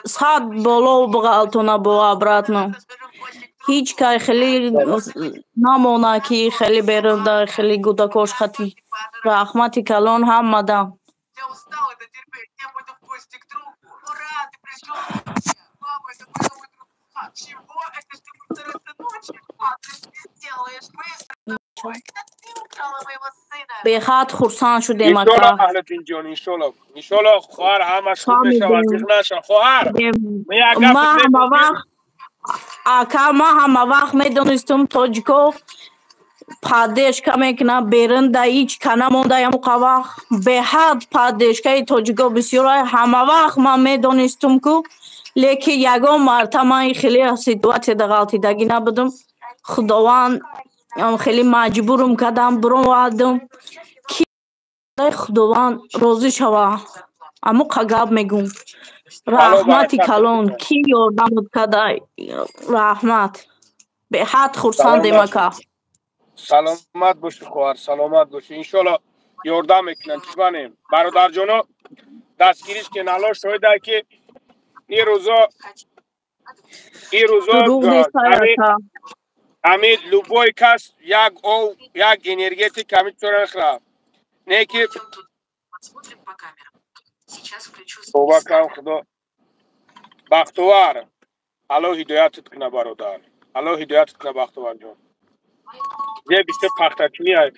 صد بالا و بغلتونه با عبرتنا. هیچ که خیلی نمونه که خیلی برنده خیلی گودکاش خطی. رحمتی کلان همه به خاط خرسان شدیم اکا. انشالله اهل دین جان انشالله خواهر همه خوب میشه و دیگه نشه خواهر. ما همه وقت اکا ما همه وقت میدونستم تاجیکو پادش که میکنه برنده هیچ کنه مونده یا مقوق به حد پادش که تاجیکو بسیار همه وقت ما میدونستم که لیکن یگم مرتبه من خیلی سیتوات دغالتی دگی نبودم. خداوند خیلی مجبورم کردم برو آدم کی خداوند روزی شوا اما قگاب میگم رحمتی کلون کی یاردم کردای رحمت به حد خرسند مکا. سلامت باشی خواهر سلامت باشی. انشالله یاردم میکنن چیزانیم برادر جانو. دستگیریش که نالا شده که این روزا دروغ نیست آقا. همین لوبوی کس یک انرژیتیک همین طور خراب نه که توبه کن خدا بختوار الله هدایتت کنه برادر الله هدایتت کنه بختوار جان یه بیشتر پختکی های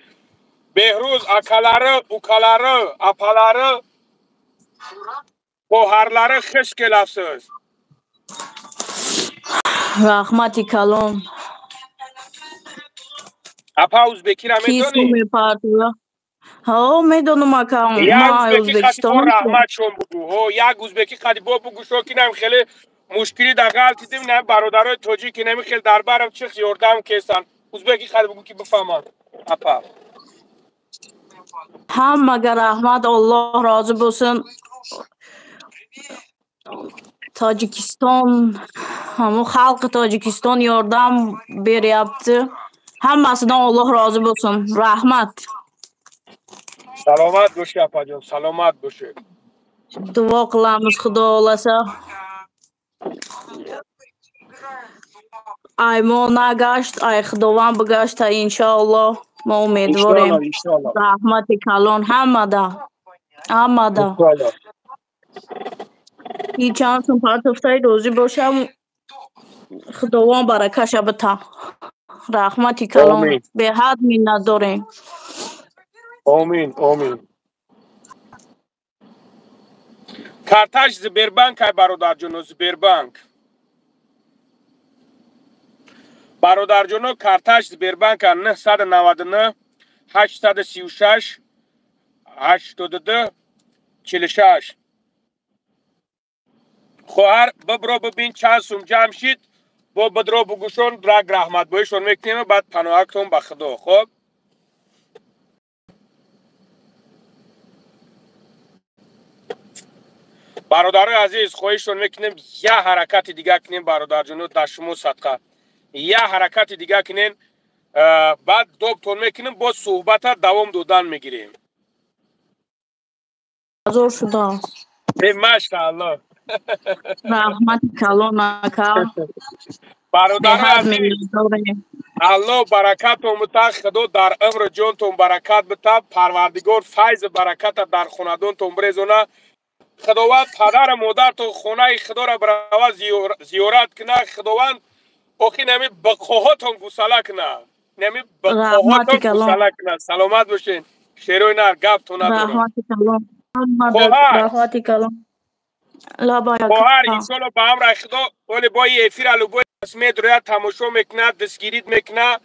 بهروز اکالاره اوکالاره اپالاره پوهرلاره خشک لفظ رحمتی کلام اپا ازبکی را کیسو میدونی؟ میپردوه ها میدونم اکا یک ما ازبکی خطی با ازبکستان رحمت شون بگو یک ازبکی خطی با بگو شو که نمی خیلی مشکلی در غلطی دیم نه برادرای توجی که نمی خیلی در برم چه یوردم کسان ازبکی خطی بگو که بفهمم اپا هم مگر رحمت الله راضی بسن تاجیکستان همو خلق تاجیکستان یاردم بیریابتی هممسیدان الله راضی بسن رحمت سلامت باشی اپا جان سلامت باشی دعا قلمز خدا لسه ای ما نگشت ای خداوند بگشت انشاءالله ما امیدواریم انشاءالله رحمت کلان همه ده این چند سن پرتفتای روزی باشم خداوند برکش بتا رحمت کلان به حد منت داریم آمین آمین کارتاج زبربانک های برادر جانو زبربانک برادر جانو کارتاج زبربانک 999 836 82 46 خواهر ببرو ببین چند سوم جمع شید با بدرو بگوشون درگ رحمت بایشون میکنیم بعد پناهکتون به خدا خب برادر عزیز خواهشون میکنیم یه حرکت دیگه کنیم برادر جانو در شما صدقه یه حرکت دیگه کنین بعد دوبتون میکنیم با صحبت دوام دادن میگیریم ازور شده ماشاءالله رحمت کلان اکا برادر عزیز الله برکت و متخ خدا در عمر جانتون برکت بتا پروردگار فیض برکت در خاندانتون بریزونه خداوند پدر مادر تو خونه خدا را برای زیارت کنه خداوند اوکی نمی بقاهاتون گسله کنه نمی بقاهاتون گسله کنه سلامت باشین شیروی نر گفت تو ندارم رحمت کلان خواهر رحمت کلان خواهر اینسالو با هم رای خدا ولی با یه افیر الو اسمیت روی تماشا میکنه دستگیرید میکنه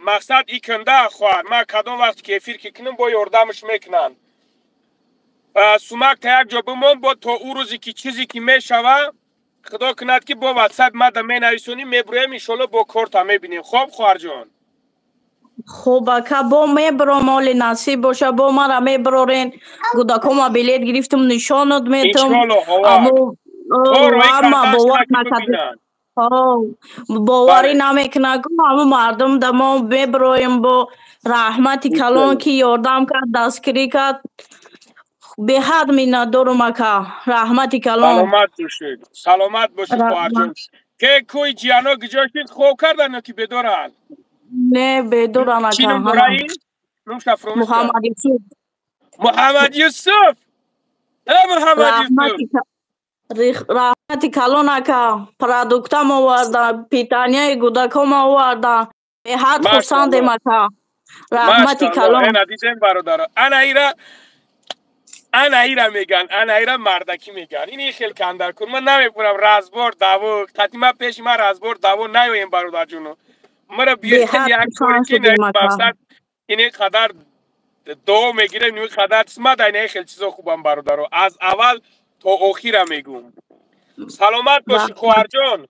مقصد ای کنده خواهر ما کدام وقت که افیر که کنم با یاردمش میکنن سومک تا یک جا بمون با تا او روزی که چیزی که میشوه خدا کند که با واتساپ ما در می نویسونی میبرویم انشالله با کارت هم میبینیم خب خواهر جان خوب اکا با میبرو مال نصیب باشه با ما را میبرورین گوداکوما بلیت گرفتم نشانت میتم اما باور نکده باوری نمیکنه اما مردم در ما میبرویم با رحمت کلان که یاردم کرد دستگیری کرد به حد منت دارم اکا رحمت کلان سلامت باشید خواهر جان که کوی جیانا گجاشید خوب کردن که بدارن نه بدارن اکا چی نمبرایی؟ محمد یوسف محمد یوسف رحمت کلان اکا پرادکتم آوردن پیتانیای گودکم آوردن به حد خورسندم اکا رحمت کلان اینا دیدن برادر انا ایرا میگن انا ایرا مردکی میگن اینی خیلی کندر کن من نمیپونم رازبار داو قدیما پیش ما رازبار داو نیویم برادر جونو مرا بیشتر یک طوری که نمیبستد اینی قدر دو میگیره نوی قدر ما دینه خیلی چیزا خوبم برادر از اول تا آخر میگم سلامت باشی خواهر جان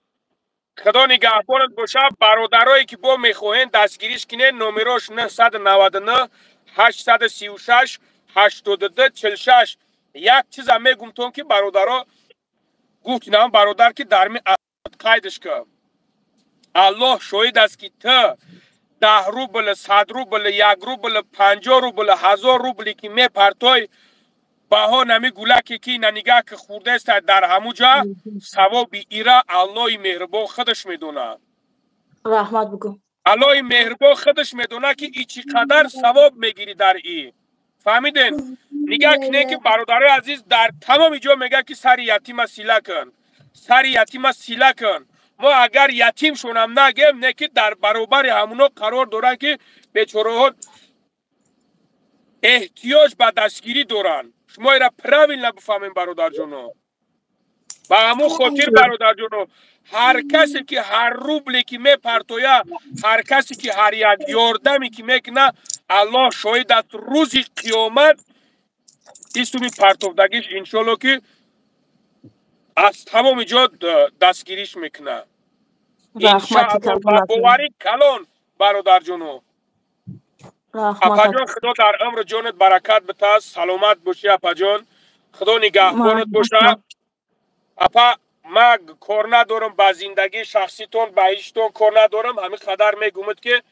خدا نگهبانت باشه برادرایی که با میخواین دستگیریش کنین نمرش 999 836 82 46 یک چیز هم میگم تون که برادرها گفتیم برادر که در می قیدش که الله شاهد است که تا 10 روبل 100 روبل 1 روبل 50 روبل 1000 روبلی که میپرتای بها نمی گولکی که ننیگه که خورده است در همو جا ثواب ایرا الله مهربان خودش میدونه. رحمت بگو. الله مهربان خودش میدونه که ای چی قدر ثواب میگیری در ای. فهمیدین؟ نگاه کنه که برادرای عزیز در تمام جا میگه که سر یتیم سیله کن. سر یتیم سیله کن. ما اگر یتیم شونم نگیم نه که در برابر همونو قرار دارن که بیچاره ها احتیاج به دستگیری دارن. شما ایرا پراویل نبفهمین برادر جونو. با همون خاطر برادر جونو هر کسی که هر روبلی که می پرتویا، هر کسی که هر یک یاردمی که میکنه، الله شاید است روز قیامت ایستومی پرتودگیش انشالله که از تمام جا دستگیریش میکنه. انشالله باوری کلان برادر جونو. اپا جان خدا در عمر جانت برکت بده، سلامت باشی اپا جان. خدا نگهبانت باشه. اپا ما کار ندارم با زندگی شخصیتون با هیچتون کار ندارم. همین قدر میگومد که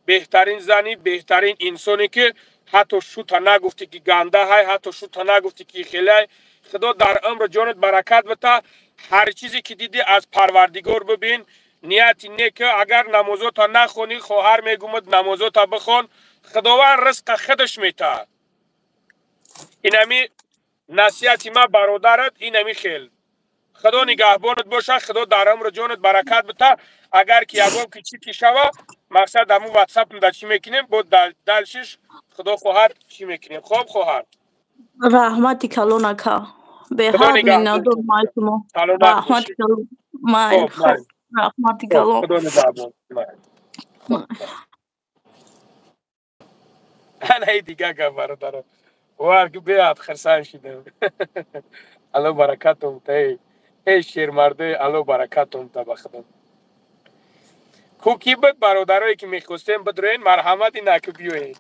بهترین زنی بهترین انسانی که حتی شوتا نگفتی که گنده های، حتی شوتا نگفتی که خیلی های. خدا در عمر جانت برکت بده. هر چیزی که دیدی از پروردگار ببین. نیت اینه که اگر نمازاتا نخونی خواهر میگومد نمازاتا بخون. خداوند رزق خودش میده. اینمی نصیحت ما برادرت اینمی خیل. خدا نگهبانت باشه. خدا در عمر جانت برکت بده. اگر که یگام که چی شوه مقصد همون واتساپ در چی میکنیم بود دلشش خدا خواهد چی میکنیم. خوب خواهر رحمتی کلون اکا به حد میندور مایتمو رحمتی کلون مای رحمتی کلون خدا نگهبان. انا دیگه که برادرم وارگ بیاد خرسان شدم. الله برکاتم ته ای شیر مرده الله برکاتم تا بخدم. کوکی بد برادرایی که میخواستیم بدرین مرحمتی نکبیوی.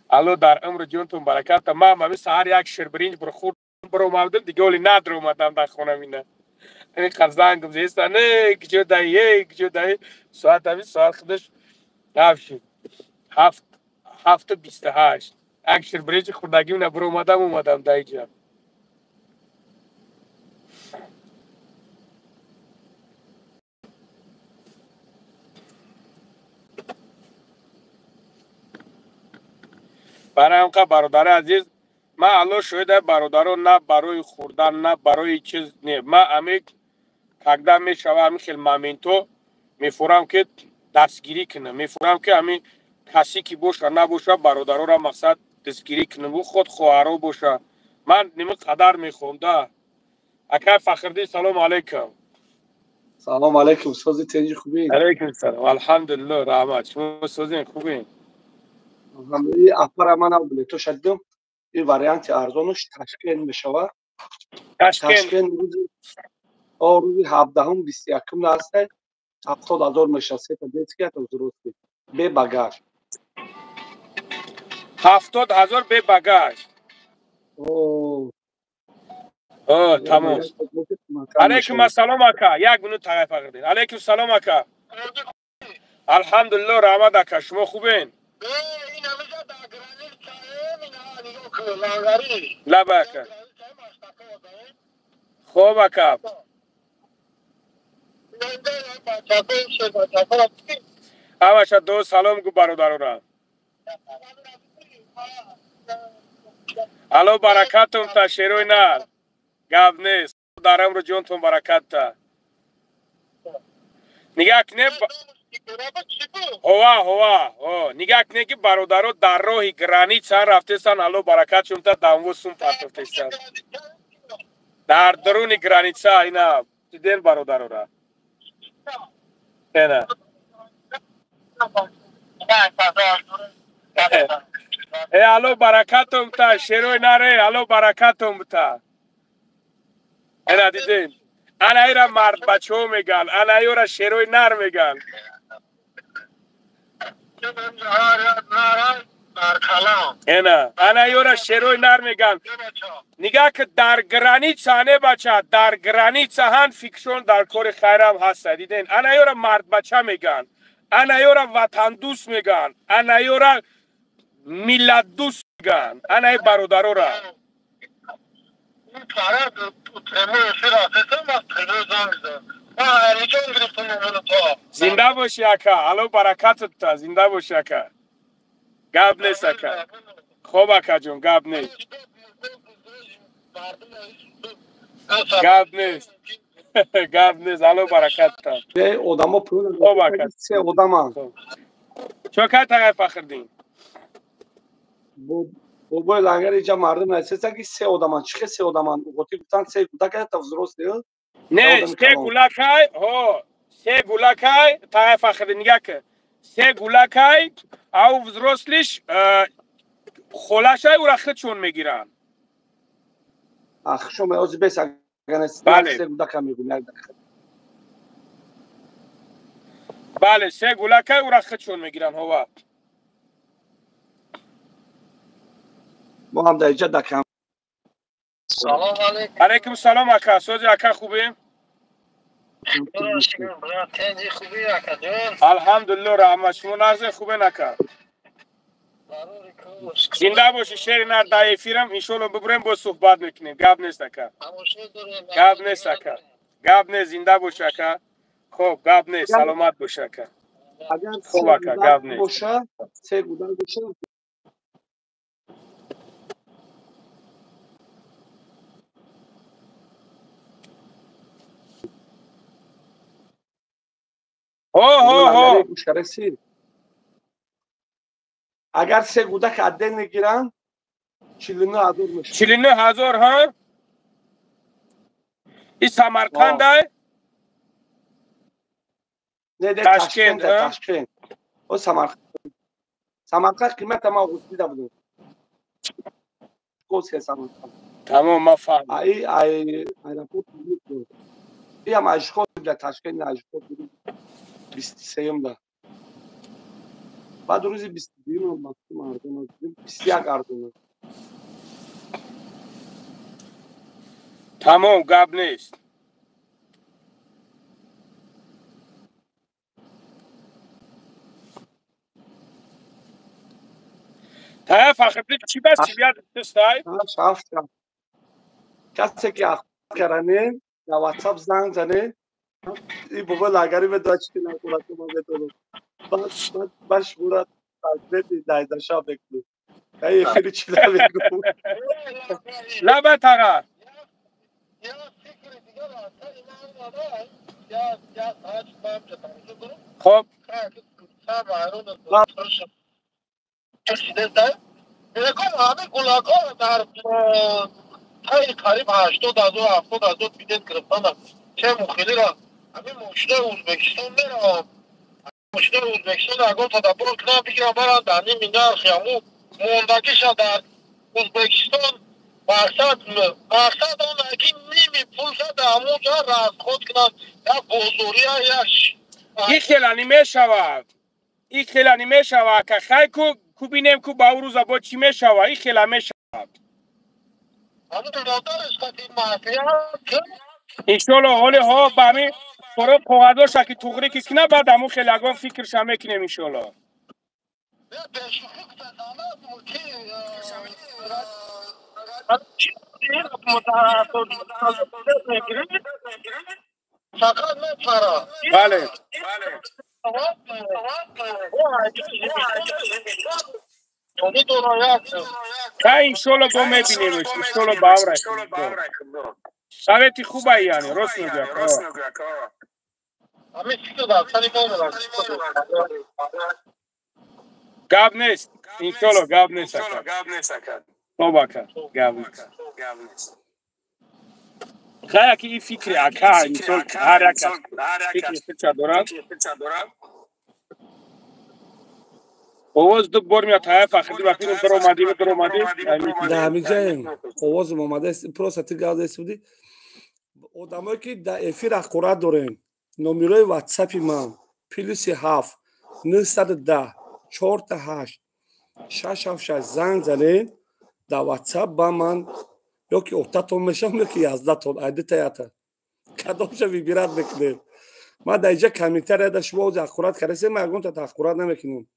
الله در عمر جونتون برکات. ما می سهار یک شیر برنج برخورد برو مودم دیگه ولی ندرو اومدم در خونه مینه. این خرزان گم زیسته نه کجا دایی کجا دایی ساعت همی ساعت خودش نفشید 7:28 اکشر برنج خوردگی نه برو اومدم دایی جا. برای همکه برادر عزیز ما الله شاید برادران نه برای خوردن نه برای چیز نه. ما امیک کاغدا میشوه همین خیلی مامنتو میفورم که دستگیری کنم. میفورم که همین کسی که باشه نباشه برادرها را مقصد دستگیری کنم و خود خواهرها باشه. من نمی قدر میخوام ده. اکای فخردین سلام علیکم. سلام علیکم استاد تنجی خوبی؟ علیکم سلام الحمدلله رحمت. شما استاد خوبین؟ الحمدلله. افر من بلیتو شدم. این واریانت ارزانش تشکیل میشوه. تشکیل روزی 17 21 هست. 70,000 میشه سه تا دیسکت و درستی به باگاژ. 70,000 به باگاژ. تمام. علیکم السلام اکا. یک منوت تای فقیدین. علیکم السلام اکا. الحمدلله رحمت اکا. شما خوبین؟ لبه اکا. خوب اکا. همشه دو سلام گو برادر را. الو برکاتم تا شیروی نار. گاب نیست. در عمر جونتون برکت تا. نگاه کنه هوا نگاه کنه که برادرها در راه گرانیچه رفته سن. الو برکت شون تا دامو سون پرتفته سن. در درون گرانیچه اینا دیدین برادرها را. اینا الو برکاتم تا شیروی ناره. الو برکاتم تا اینا دیدین. انا ایرا مرد بچه ها میگن. انا ایرا شیروی نر میگن. اینا انا ایرا شیروی نر میگن. نگاه که در گرانیچه نه بچه در گرانیچه هن فیکشن در کار خیرم هست. دیدین انا ایرا مرد بچه میگن. انا ایرا وطن دوست میگن. انا ایرا ملت دوست میگن. انا ای برادرها را این کاره تو ترمو افیر آتیسم از ترمو زنگ زد من هریجان گرفتم نمونه تا زنده باشی اکا الو برکتت تا زنده باشی اکا گاب نیست اکا خوب اکا جون گاب نیست گاب نیست گاب نیست الو برکت تا odama pul خوب اکا se odama چوکا تغیر فخردین بابای لنگر اینجا مردم نشسته که سه odama چیه سه odama گفتی گفتن سه کودک تا взрослые نه سه گولکای ها سه گولکای تغیر فخردین نگه که سه گولکای او взрослыш خولاشای او را خود چون میگیرن اخ شما از بس اگر بله. سه کودک میگن بله سه گولکای او را خود چون میگیرن هوا ما هم در اینجا دکم سلام علیکم علیکم سلام اکا سوزی اکا خوبه تنجی خوبی اکا جون الحمدلله رحمت شما نرزه خوبه نکا زنده باشی شیر نر دای فیرم انشالله ببریم با صحبت میکنیم گاب نیست اکا گاب نیست اکا گاب نیست زنده باشی اکا خوب گاب نیست سلامت باشی اکا اگر خوب اکا گاب نیست باشه سه کودک باشه ها اگر سه کودک عده نگیرن 49,000 میشه 49,000 ها این سمرقند های نه تشکند او سمرقند قیمت ما گفتیده بودم کوس سمرقند تمام ما فهم ای ایرپورت بود ای هم اشکال در تشکند اشکال بود 23 ده بعد روزی 22 ما مردم 21 اردن تمام گاب نیست تا فخری چی بس چی بیاد دستای شافت کسی که اخبار کرده در واتساپ زنگ زنه این بابا لگری به داشت که نکورد ما بتونم بعد باش برد تجربه دایده شا بکنم ای خیلی چی بگم لا بتاقا خب همه گلاکار در قریب 80,000 70,000 بیدت گرفتن چه مخیلی را همین مشته ازبکستان میرم مشته ازبکستان اگر تدبر کنم بگیرم برم در نیم میدار خیامو موندگیش در ازبکستان مقصد آن اگه نیمی پول شد همونجا راست خود کنن یا بزرگی این خیلانی میشود این خیلانی میشود که خیلی کو بینیم که با او روزا با چی میشود این خیلی میشود انشالله حالی ها با همین فرق قواداش که توغری که کنه بعد همون خیلی اگان فکرش هم میکنیم انشالله بله که انشالله با میبینیمش انشالله با او رسید شبیتی خوبه یعنی راست میگه گاب نیست انشالله گاب نیست خوب اکا گاب نیست خیلی که این فکر اکا انسان هر اکا فکر فکر دارد اوز دو بار میاد های فخری وقتی در اومدی در همینجا اوز اومده پروسه گاز استودی آدمایی که در افیر اخورات دارن نمره واتساپ من +7 910 48 676 زنگ زنین در واتساپ با من یا که 8 تون میشم یا که 11 تون عدد تیاتا کدامش ویبرات بکنین ما در اینجا کمیتر ادا شما از اخورات کردیم ما اگون تا اخورات نمیکنیم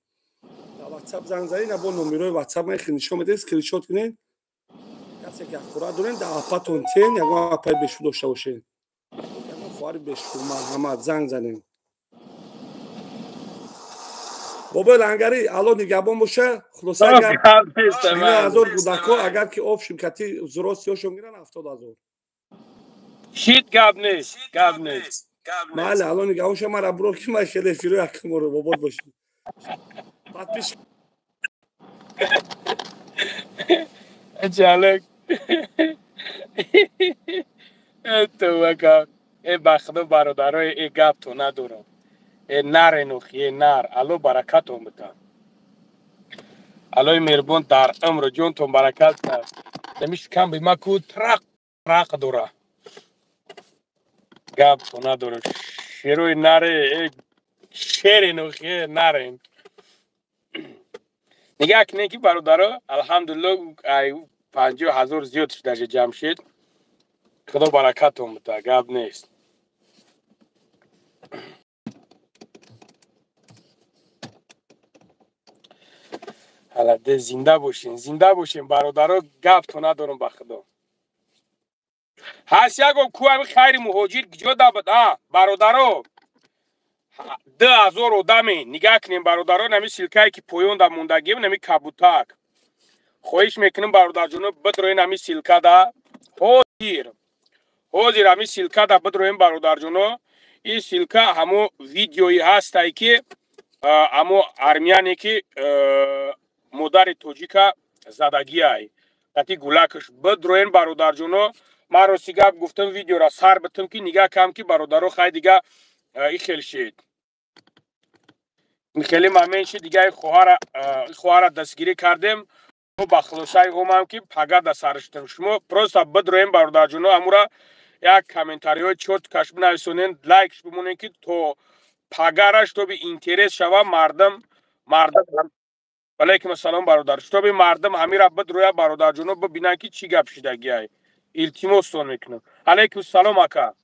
در واتساپ زنگ زنین با نمره واتساپ من خیلی شما میده اسکرین شات کنین کسی که خورا دارین در اپاتون تین یکم اپای بشو داشته باشین یکم خواهر بشو مرحمت زنگ زنین بابا لنگری الان نگهبان باشه خلاصه اگر 1000 کودکا اگر که آب شمکتی زراست یا شمیرن 70000 شید گاب نیست بله الان نگهبان شه مرا برو که من خیلی فیرو یکم رو بابات باشیم بعد پیش جالک تو وکا ای بخدا برادرای ای گاب تو ندارم ای نر نوخی ای نر الو برکتون بتا الوی مهربان در عمر جون تون برکت کرد نمیش کم بی ما کو ترق دوره گاب تو نداره شیروی نره شیر نوخی نره نگاه کنه که برادرها الحمدلله 50,000 زیادش در جمع شد خدا برکتون بده گاب نیست حالا ده زنده باشین برادرها گاب تو ندارم به خدا هست یکم کو همین خیر مهاجر کجا دابد برادرها 10,000 آدمی نگاه کنیم برادرها نمی سلکایی که پویون در موندگیم نمی کبوتک خواهش میکنیم برادر جنوب بدروین نمی سلکه دا حاضر همی سلکه دا بدروین برادر جنوب این سلکه همو ویدیویی هست که همو ارمیانی که مادر توجیکا زدگی های قطعی گلکش بدروین برادر جنوب من رو سیگاب گفتم ویدیو را سر بتم که نگاه کم که برادر رو خیلی دیگه ای خیلی شد خیلی ممنون شد دیگه خواهر دستگیری کردیم و با خلاصای هم که پگه در سرشتم شما پروست بدرویم برادر جنو امورا یک کامنتاری های چورت کش بنویسونین لایکش بمونین که تو پگه راش تو به اینترس شوا مردم علیکم السلام برادر تو به مردم همین بدرویا برادر جنو ببینن که چی گپ شدگی های التماس میکنم علیکم السلام اکا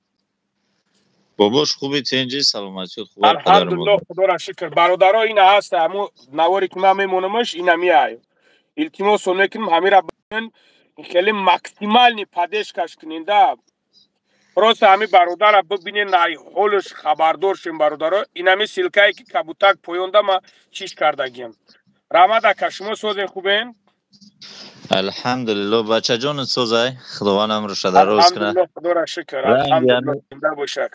باباش خوبی تنجی سلامتی خوب الحمدلله خدا را شکر برادرها این هست همو نواری که من میمونمش این همیه التماس میکنم همین را ببینن خیلی مکسیمال نی پادش کش کننده پروس همین برادر را ببینین نای حالش خبردار شیم برادرها این همی سلکایی که کبوتک پویونده ما چیش کردگیم رحمت کشما سوز خوبین الحمدلله بچه جان سوزای خداوند امر شده روز کنه الحمدلله خدا را شکر الحمدلله زنده باشه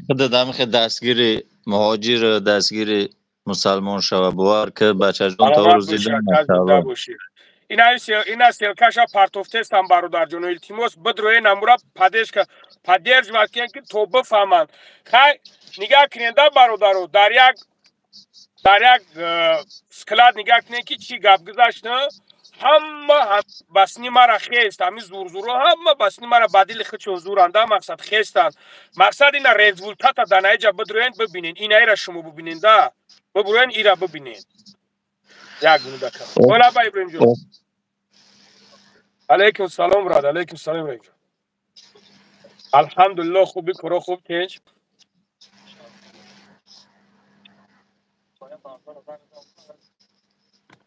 خود دمخ دستگیر مهاجر دستگیر مسلمان شوه بوار که بچه جان تا روز دیدن مشاءالله اینا سلکاشا پارتوفته استم برادر جون التماس بدروی نمورا پدرج وقتی که تو بفهمن خیلی نگاه کننده برادرو در یک سکلاد نگاه کنن که چی گپ گذاشته همه بسنی مرا خیست همین زور همه بسنی مرا بدیل خودشون زورنده مقصد خیستن مقصد اینا رزولتات دنای جا بدروین ببینین اینا ایرا شما ببینین ده ببروین ایرا ببینین یک گونه دکم اولا با ابراهیم جون علیکم السلام براد علیکم السلام علیکم الحمدلله خوبی کرو خوب تنج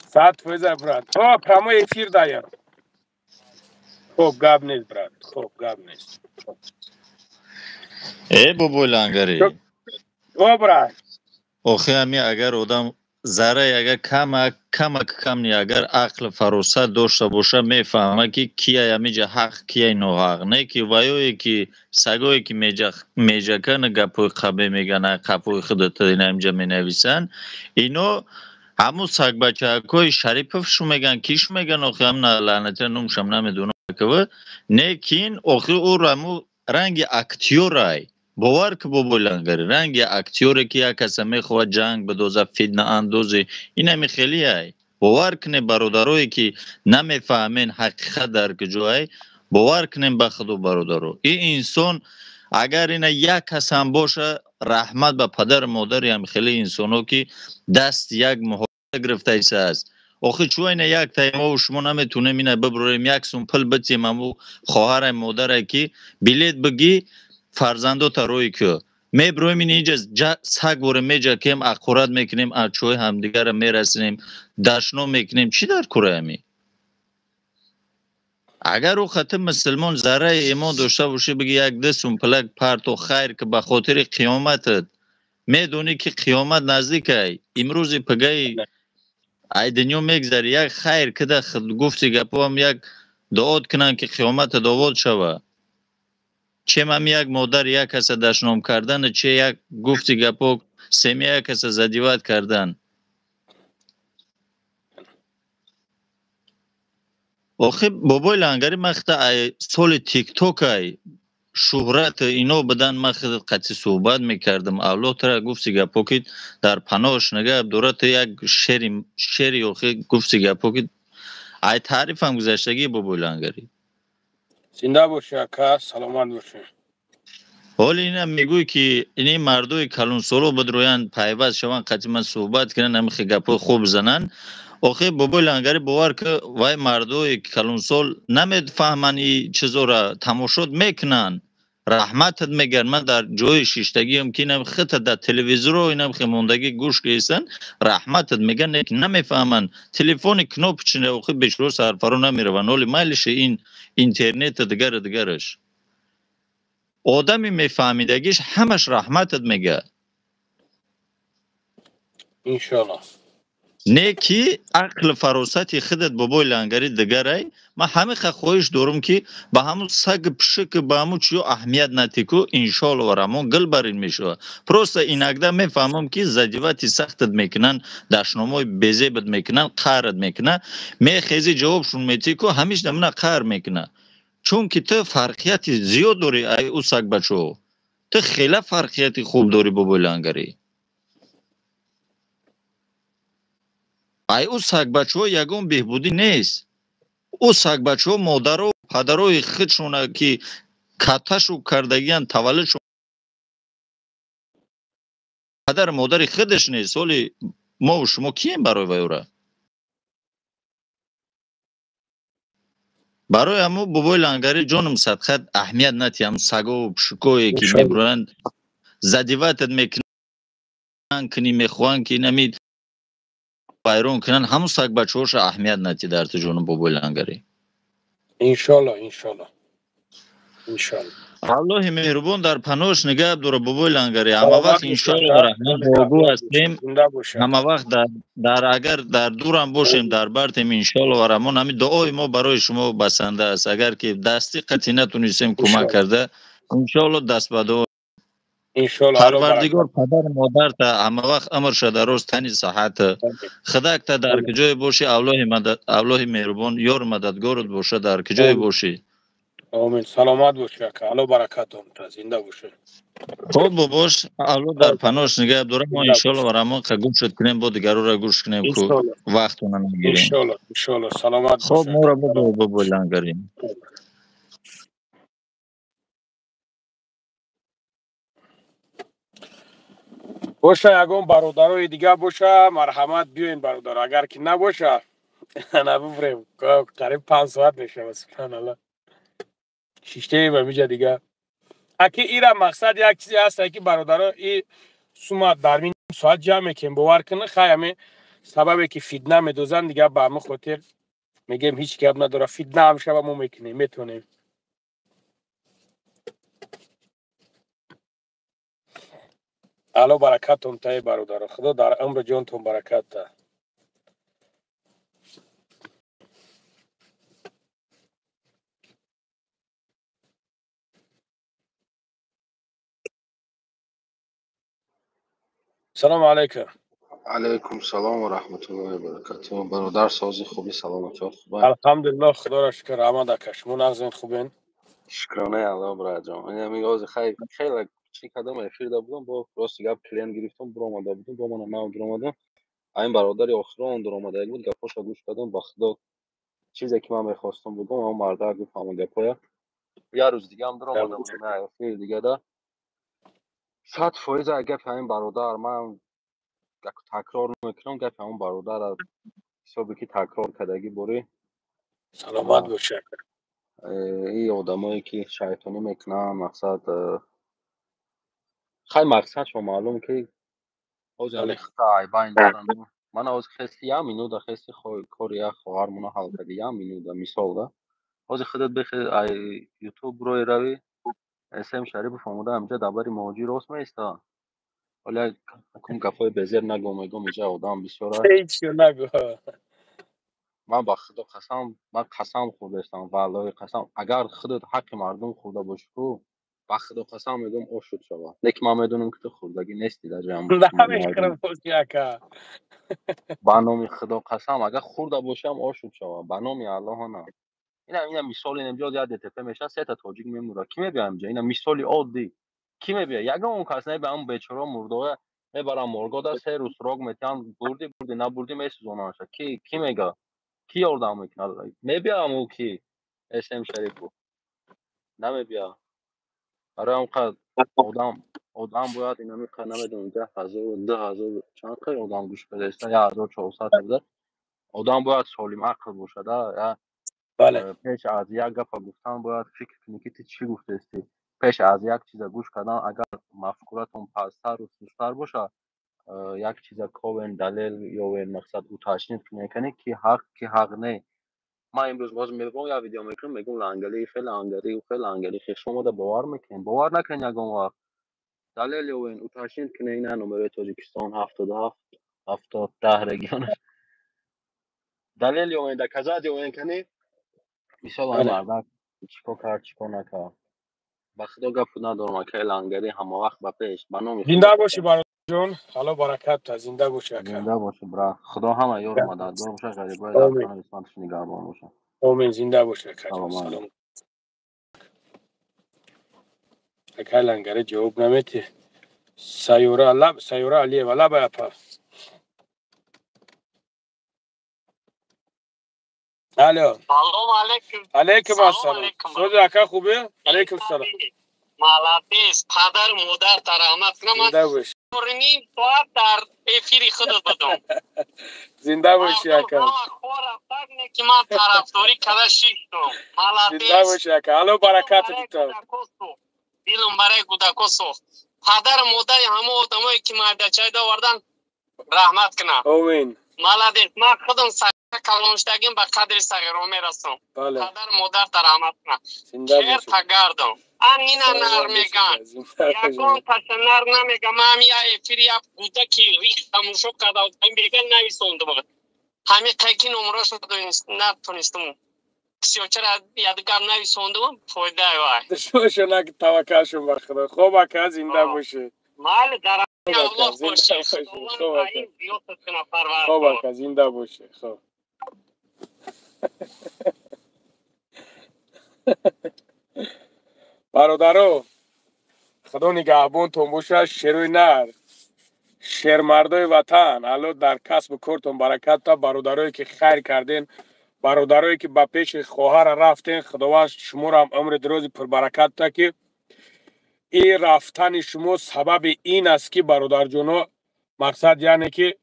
ساعت فویزه براد پرامو افیر دایر خوب گاب نیست براد خوب گاب نیست ای بابا لنگری براد آخه همی اگر آدم ذره اگر کم نی اگر عقل فروسه داشته باشه میفهمه که کیه همیجا حق کیه ناحق نه که وایوی که سگوی که میجا کنه گپوی قبه میگن قپوی خودت اینجا می نویسن اینو همون سگ بچه اکوی شریفش میگن کیش میگن آخه هم نه لعنتی نومشم نمیدونم که نه کین آخه او رمو رنگ اکتیورای باور که بابا لنگری رنگ اکتیوری که یک کسی میخواد جنگ بدوزه فیدنه اندوزه این همی خیلی های باور کنه برادرایی که نمیفهمین حقیقت در کجای باور کنیم به خود برادرو این انسان اگر این یک کس هم باشه رحمت به پدر مادری هم خیلی انسانو که دست یک محافظه گرفته ایسه است آخه چون این یک تایما و شما نمیتونیم اینه ببرویم یک سومپل بتیم همو خواهر مادره که بلیت بگی فرزندو تا روی که می برویم اینجا سگ بوره می جا کم اقورت میکنیم اچوی همدیگر میرسیم دشنو میکنیم چی در کره همی اگر او خط مسلمان ذره ایمان داشته باشه بگی یک دستم پلک پرت و خیر که به خاطر قیامتت میدونی که قیامت نزدیکه امروز پگی ای دنیا میگذره یک خیر کده گفتی گپو هم یک دعات کنن که قیامت داوود شوه چه هم یک مادر یک کس دشنام کردن چه یک گفتی گپو سمیه یک کس زدیوت کردن آخه بابای لنگری مخته سال تیک توک ای شهرت اینو بدن مخد قطعی صحبت میکردم اولاد را گفتی گپو که در پناهش نگه دورت یک شعری آخه گفتی گپو که ای تعریف هم گذشتگی بابای لنگری زنده باشه اکا سلامت باشه حالا این هم میگوی که این مردوی کلون سالو بدرویان پایوز شوان قطعی من صحبت کنن همیخی گپو خوب زنن آخه بابای لنگری باور که وای مردوی کلون سال نمید فهمن ای چیزو را تماشاد میکنن رحمتت میگن من در جای شیشتگی هم که اینم خط در تلویزیون اینم خموندگی گوش کیسن رحمتت میگن که نمیفهمن تلفن کنوپ چنه آخه بشلو سرفرو نمیرون ولی مالش این اینترنت دیگرش آدمی میفهمیدگیش همش رحمتت میگه انشالله نه که عقل فراستی خودت بابای لنگری دگره ما همه خواهش دارم که به همون سگ پشک به همون چیو اهمیت نتیکو انشالله و رمون گل برین میشه پروسته این اگده میفهمم که زدیواتی سختت میکنن دشنامای بزیبت میکنن قهرت میکنن میخیزی جوابشون میتیکو همیش نمونه قهر میکنه چون که تو فرقیت زیاد داری ای او سگ بچو تو خیلی فرقیت خوب داری بابای لنگری ای او سگ بچه ها یگون بهبودی نیست او سگ بچه ها مادر و پدرای خودشونه که کتشو کردگیان تولدشون پدر مادر خودش نیست ولی ما و شما کیم برای ویوره برای همو بابای لنگری جانم صدقت اهمیت نتی هم سگا و پشکایی که میبرند زدیوتت میکنن کنی میخوان که نمید بایرون کنن همون سگ بچه هاش اهمیت نتی در تو جانم بابای لنگری انشالله الله مهربان در پناهش نگه داره بابای لنگری اما وقت انشالله و رحمت بابو هستیم اما وقت در اگر در دورم باشیم در برتیم انشالله و رحمت همین دعای ما برای شما بسنده است اگر که دستی قطعی نتونستیم کمک کرده انشالله دست به دعا پروردگار پدر مادر تا اما وقت امر شده روز تنی صحت خدا تا در کجای باشی الله مهربان یار مددگارت باشه در کجای باشی آمین سلامت باشه که الله برکت هم زنده باشه خب باباش الله در پناهش نگه داره ما انشالله و رحمان گوش کنیم با دیگرو را گوش کنیم که وقت اونم نگیریم انشالله سلامت خب ما را با لنگریم باشه یکم برادرای دیگه باشه مرحمت بیاین برادر اگر که نباشه نبفریم قریب 5 ساعت میشه سبحان الله شیشته و میجه دیگه اکی ایرا مقصد یک چیزی هست که برادرها این سوما در این ساعت جمع کن باور کنه خیلی سببی که فیدنه میدوزن دیگه به همه خاطر میگیم هیچ گپ نداره فیدنه هم شبه ما میکنیم میتونیم الله برکتون تای برادر خدا در عمر جانتون برکت ده سلام علیکم علیکم سلام و رحمت الله و برکاته برادر سازی خوبی سلامتی خوبه الحمدلله خدا را شکر احمد اکشمون نغزین خوبین شکرانه الله برای جان این همی گاز خیلی چی کدام افیر دا بودم با راست گپ کلین گرفتم برو آمده بودم با من نو در آمدم این برادر آخران در آمده بود گپاش گوش کردم با خدا چیزی که من میخواستم بودم اون مرده گفت همون گپایا یه روز دیگه هم در آمده بودم نه افیر دیگه دا 100% گپ این برادر من تکرار میکنم گپ همون برادر حسابی که تکرار کردگی بوری سلامت باشه این آدمایی که شیطانی میکنن مقصد خیلی مقصدشون معلوم که از خطا عیبین دارن من از خستی هم اینو در خستی کوری خواهر منا حال کردی هم اینو در مثال ده از خودت بخیر ای یوتیوب روی روی اسم شریف فهمیده همجا دبری موجی راست میستا ولی کم کفای بزر نگم میگم اینجا آدم بسیار هیچ نگو من با خدا قسم من قسم خوردستم والله قسم اگر خودت حق مردم خورده باشی تو با خدا قسم میگم او شد شما لیک ما میدونم که تو خوردگی نیستی در جمع نه مردم میخرم یکا با نام خدا قسم اگر خورده باشم او شد شما با نام الله نه اینا مثال اینجا یاد تپه میشه سه تا تاجیک میمونه کی میبینم اینجا اینا مثالی عادی کی میبینه یگان اون کس نه به اون بیچاره مرده میبرم مرگا دا سه روز سراغ میتن بردی نبردی میسوزوننش کی میگه کی یاردم میکنه میبینم او کی اسم شریفو نمیبیا برای اونقدر آدم باید اینا میکنه نمیدونم 10,000 2000 چند خیلی آدم گوش بده است 1400 بده آدم باید سالم عقل باشه یا بله پیش از یک گپ گفتن باید فکر کنی که چی گفته استی پیش از یک چیز گوش کردن اگر مفکورتون پستر و سوستر باشه یک چیز کوین دلیل یا این مقصد او تشنید میکنی که حق نه ما امروز باز میگم یا ویدیو میکنم میگم لانگلی فعل لانگلی و فعل لانگلی خیلی شما ده باور میکنین باور نکنین یگان وقت دلیل یا این او تشنید کنه این نمره تاجیکستان 77 70 رگیون دلیل یا این ده کزاد یا این کنی مثال این بله مردم چیکار کرد چیکار نکرد با خدا گپ ندارم که لنگری همه وقت به پیش به نام خدا زنده باشی قسم برادر جون حالا برکت تا زنده باشی اکا زنده باشه برا خدا همه یار مددگار باشه غریبای در آمین خانه بسمتش نگهبان باشه آمین زنده باشی اکا جون سلام علیکم سلام اکا لنگره جواب نمیتی سیوره علیه ولا باید پا الو سلام علیکم علیکم سلام السلام علیکم سوز اکا خوبه علیکم السلام مالاتیس پدر مادر ترحمت کنم من زنده باشی نیم ساعت در افیر خودت بدم زنده باشی مردم اکا همه خور رفتن اینه که من طرفداری کده شیشتم زنده مالاتیس باشی اکا حالا برکت دیتا دیلم برای کودکو سوخت پدر مادر همه آدمایی که مردچای داوردن رحمت کنم آمین مالاتیس من خودم سر کلانشتگیم به قدر صغیرا میرسم بله پدر مادر رحمت کنم زنده خیر باشی تگردم انینا سلام نر باشی میگن زنده یکون باشی تشنر نمیگم من یا افیر یا بوده که ریختم شو کده این بیگن نویسونده بود همه قیقی نمره شد نتونستم سیوچر یادگار نویسونده بود فایده وای دشمنشو نک توکلشون بر خدا خوب اکا زنده باشی مال در خوب اکا الله زنده باشه باشی خداوند خوب اکا تعیین زیادت کنه پرور خوب کن اکا زنده باشی خوب برادرو خدا نگهبانتون باشه شیروی نر شیرمردای وطن الان در کسب کارتون برکت تا برادرایی که خیر کردین برادرایی که با پیش خواهر رفتین خداوند شما را هم عمر دراز پر برکت تا که این رفتن شما سبب این است که برادر جونا مقصد یعنی که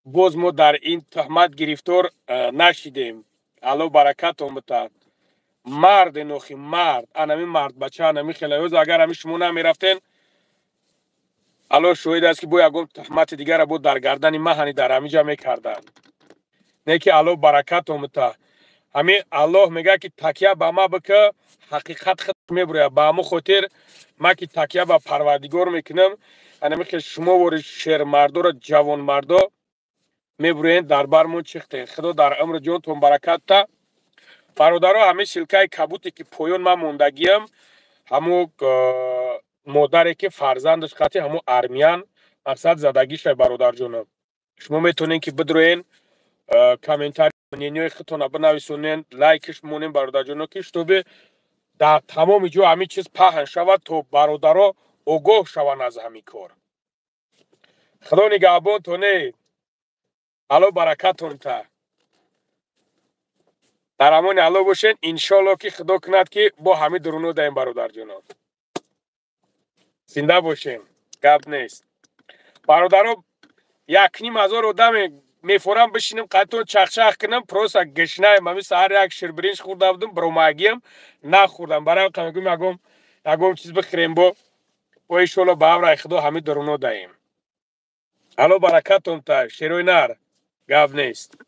باز ما در این تهمت گرفتار نشیدیم الان برکتون بتا مرد نوخی مرد انمی مرد بچه انمی خیلیوز اگر همی شما نمی رفتین الان شوید است که بو یگم تهمت دیگر را بود در گردن مهنی در همیجا میکردن نه که الان برکت اومده همین الله میگه که تکیه به ما بکه حقیقت خود میبره به ما خاطر ما که تکیه به پروردگار میکنم انمی که شما ور شیر مردو را جوان مردو میبرین در برمون چختین خدا در عمر جونتون برکت تا برادرها همه سلکای کبوتی که پویون من موندگیم همو مادری که فرزندش قطعی همو ارمیان مقصد زدگیش برادر جونم شما میتونین که بدروین کامنتاری نینوی خطونا بنویسونین لایکش مونین برادر جونم که شتوبه در تمام جو همین چیز پهن شود تو برادرها اوگاه شوند از همین کار خدا نگهبان تونه الو برکتون تا در امان الله باشین انشالله که خدا کند که با همین درونو دهیم برادر جونم زنده باشین گپ نیست برادرها یک نیم هزار آدم میفورم بشینم قطعا چخچخ کنم پروسا گشنه من سهر یک شیربرنج خورده بودم بروماگیم نخوردم برای قمیگم یگم چیز بخوریم با ایشالا به امر خدا همه درونو دهیم الو برکتون تا شیروی نر گپ نیست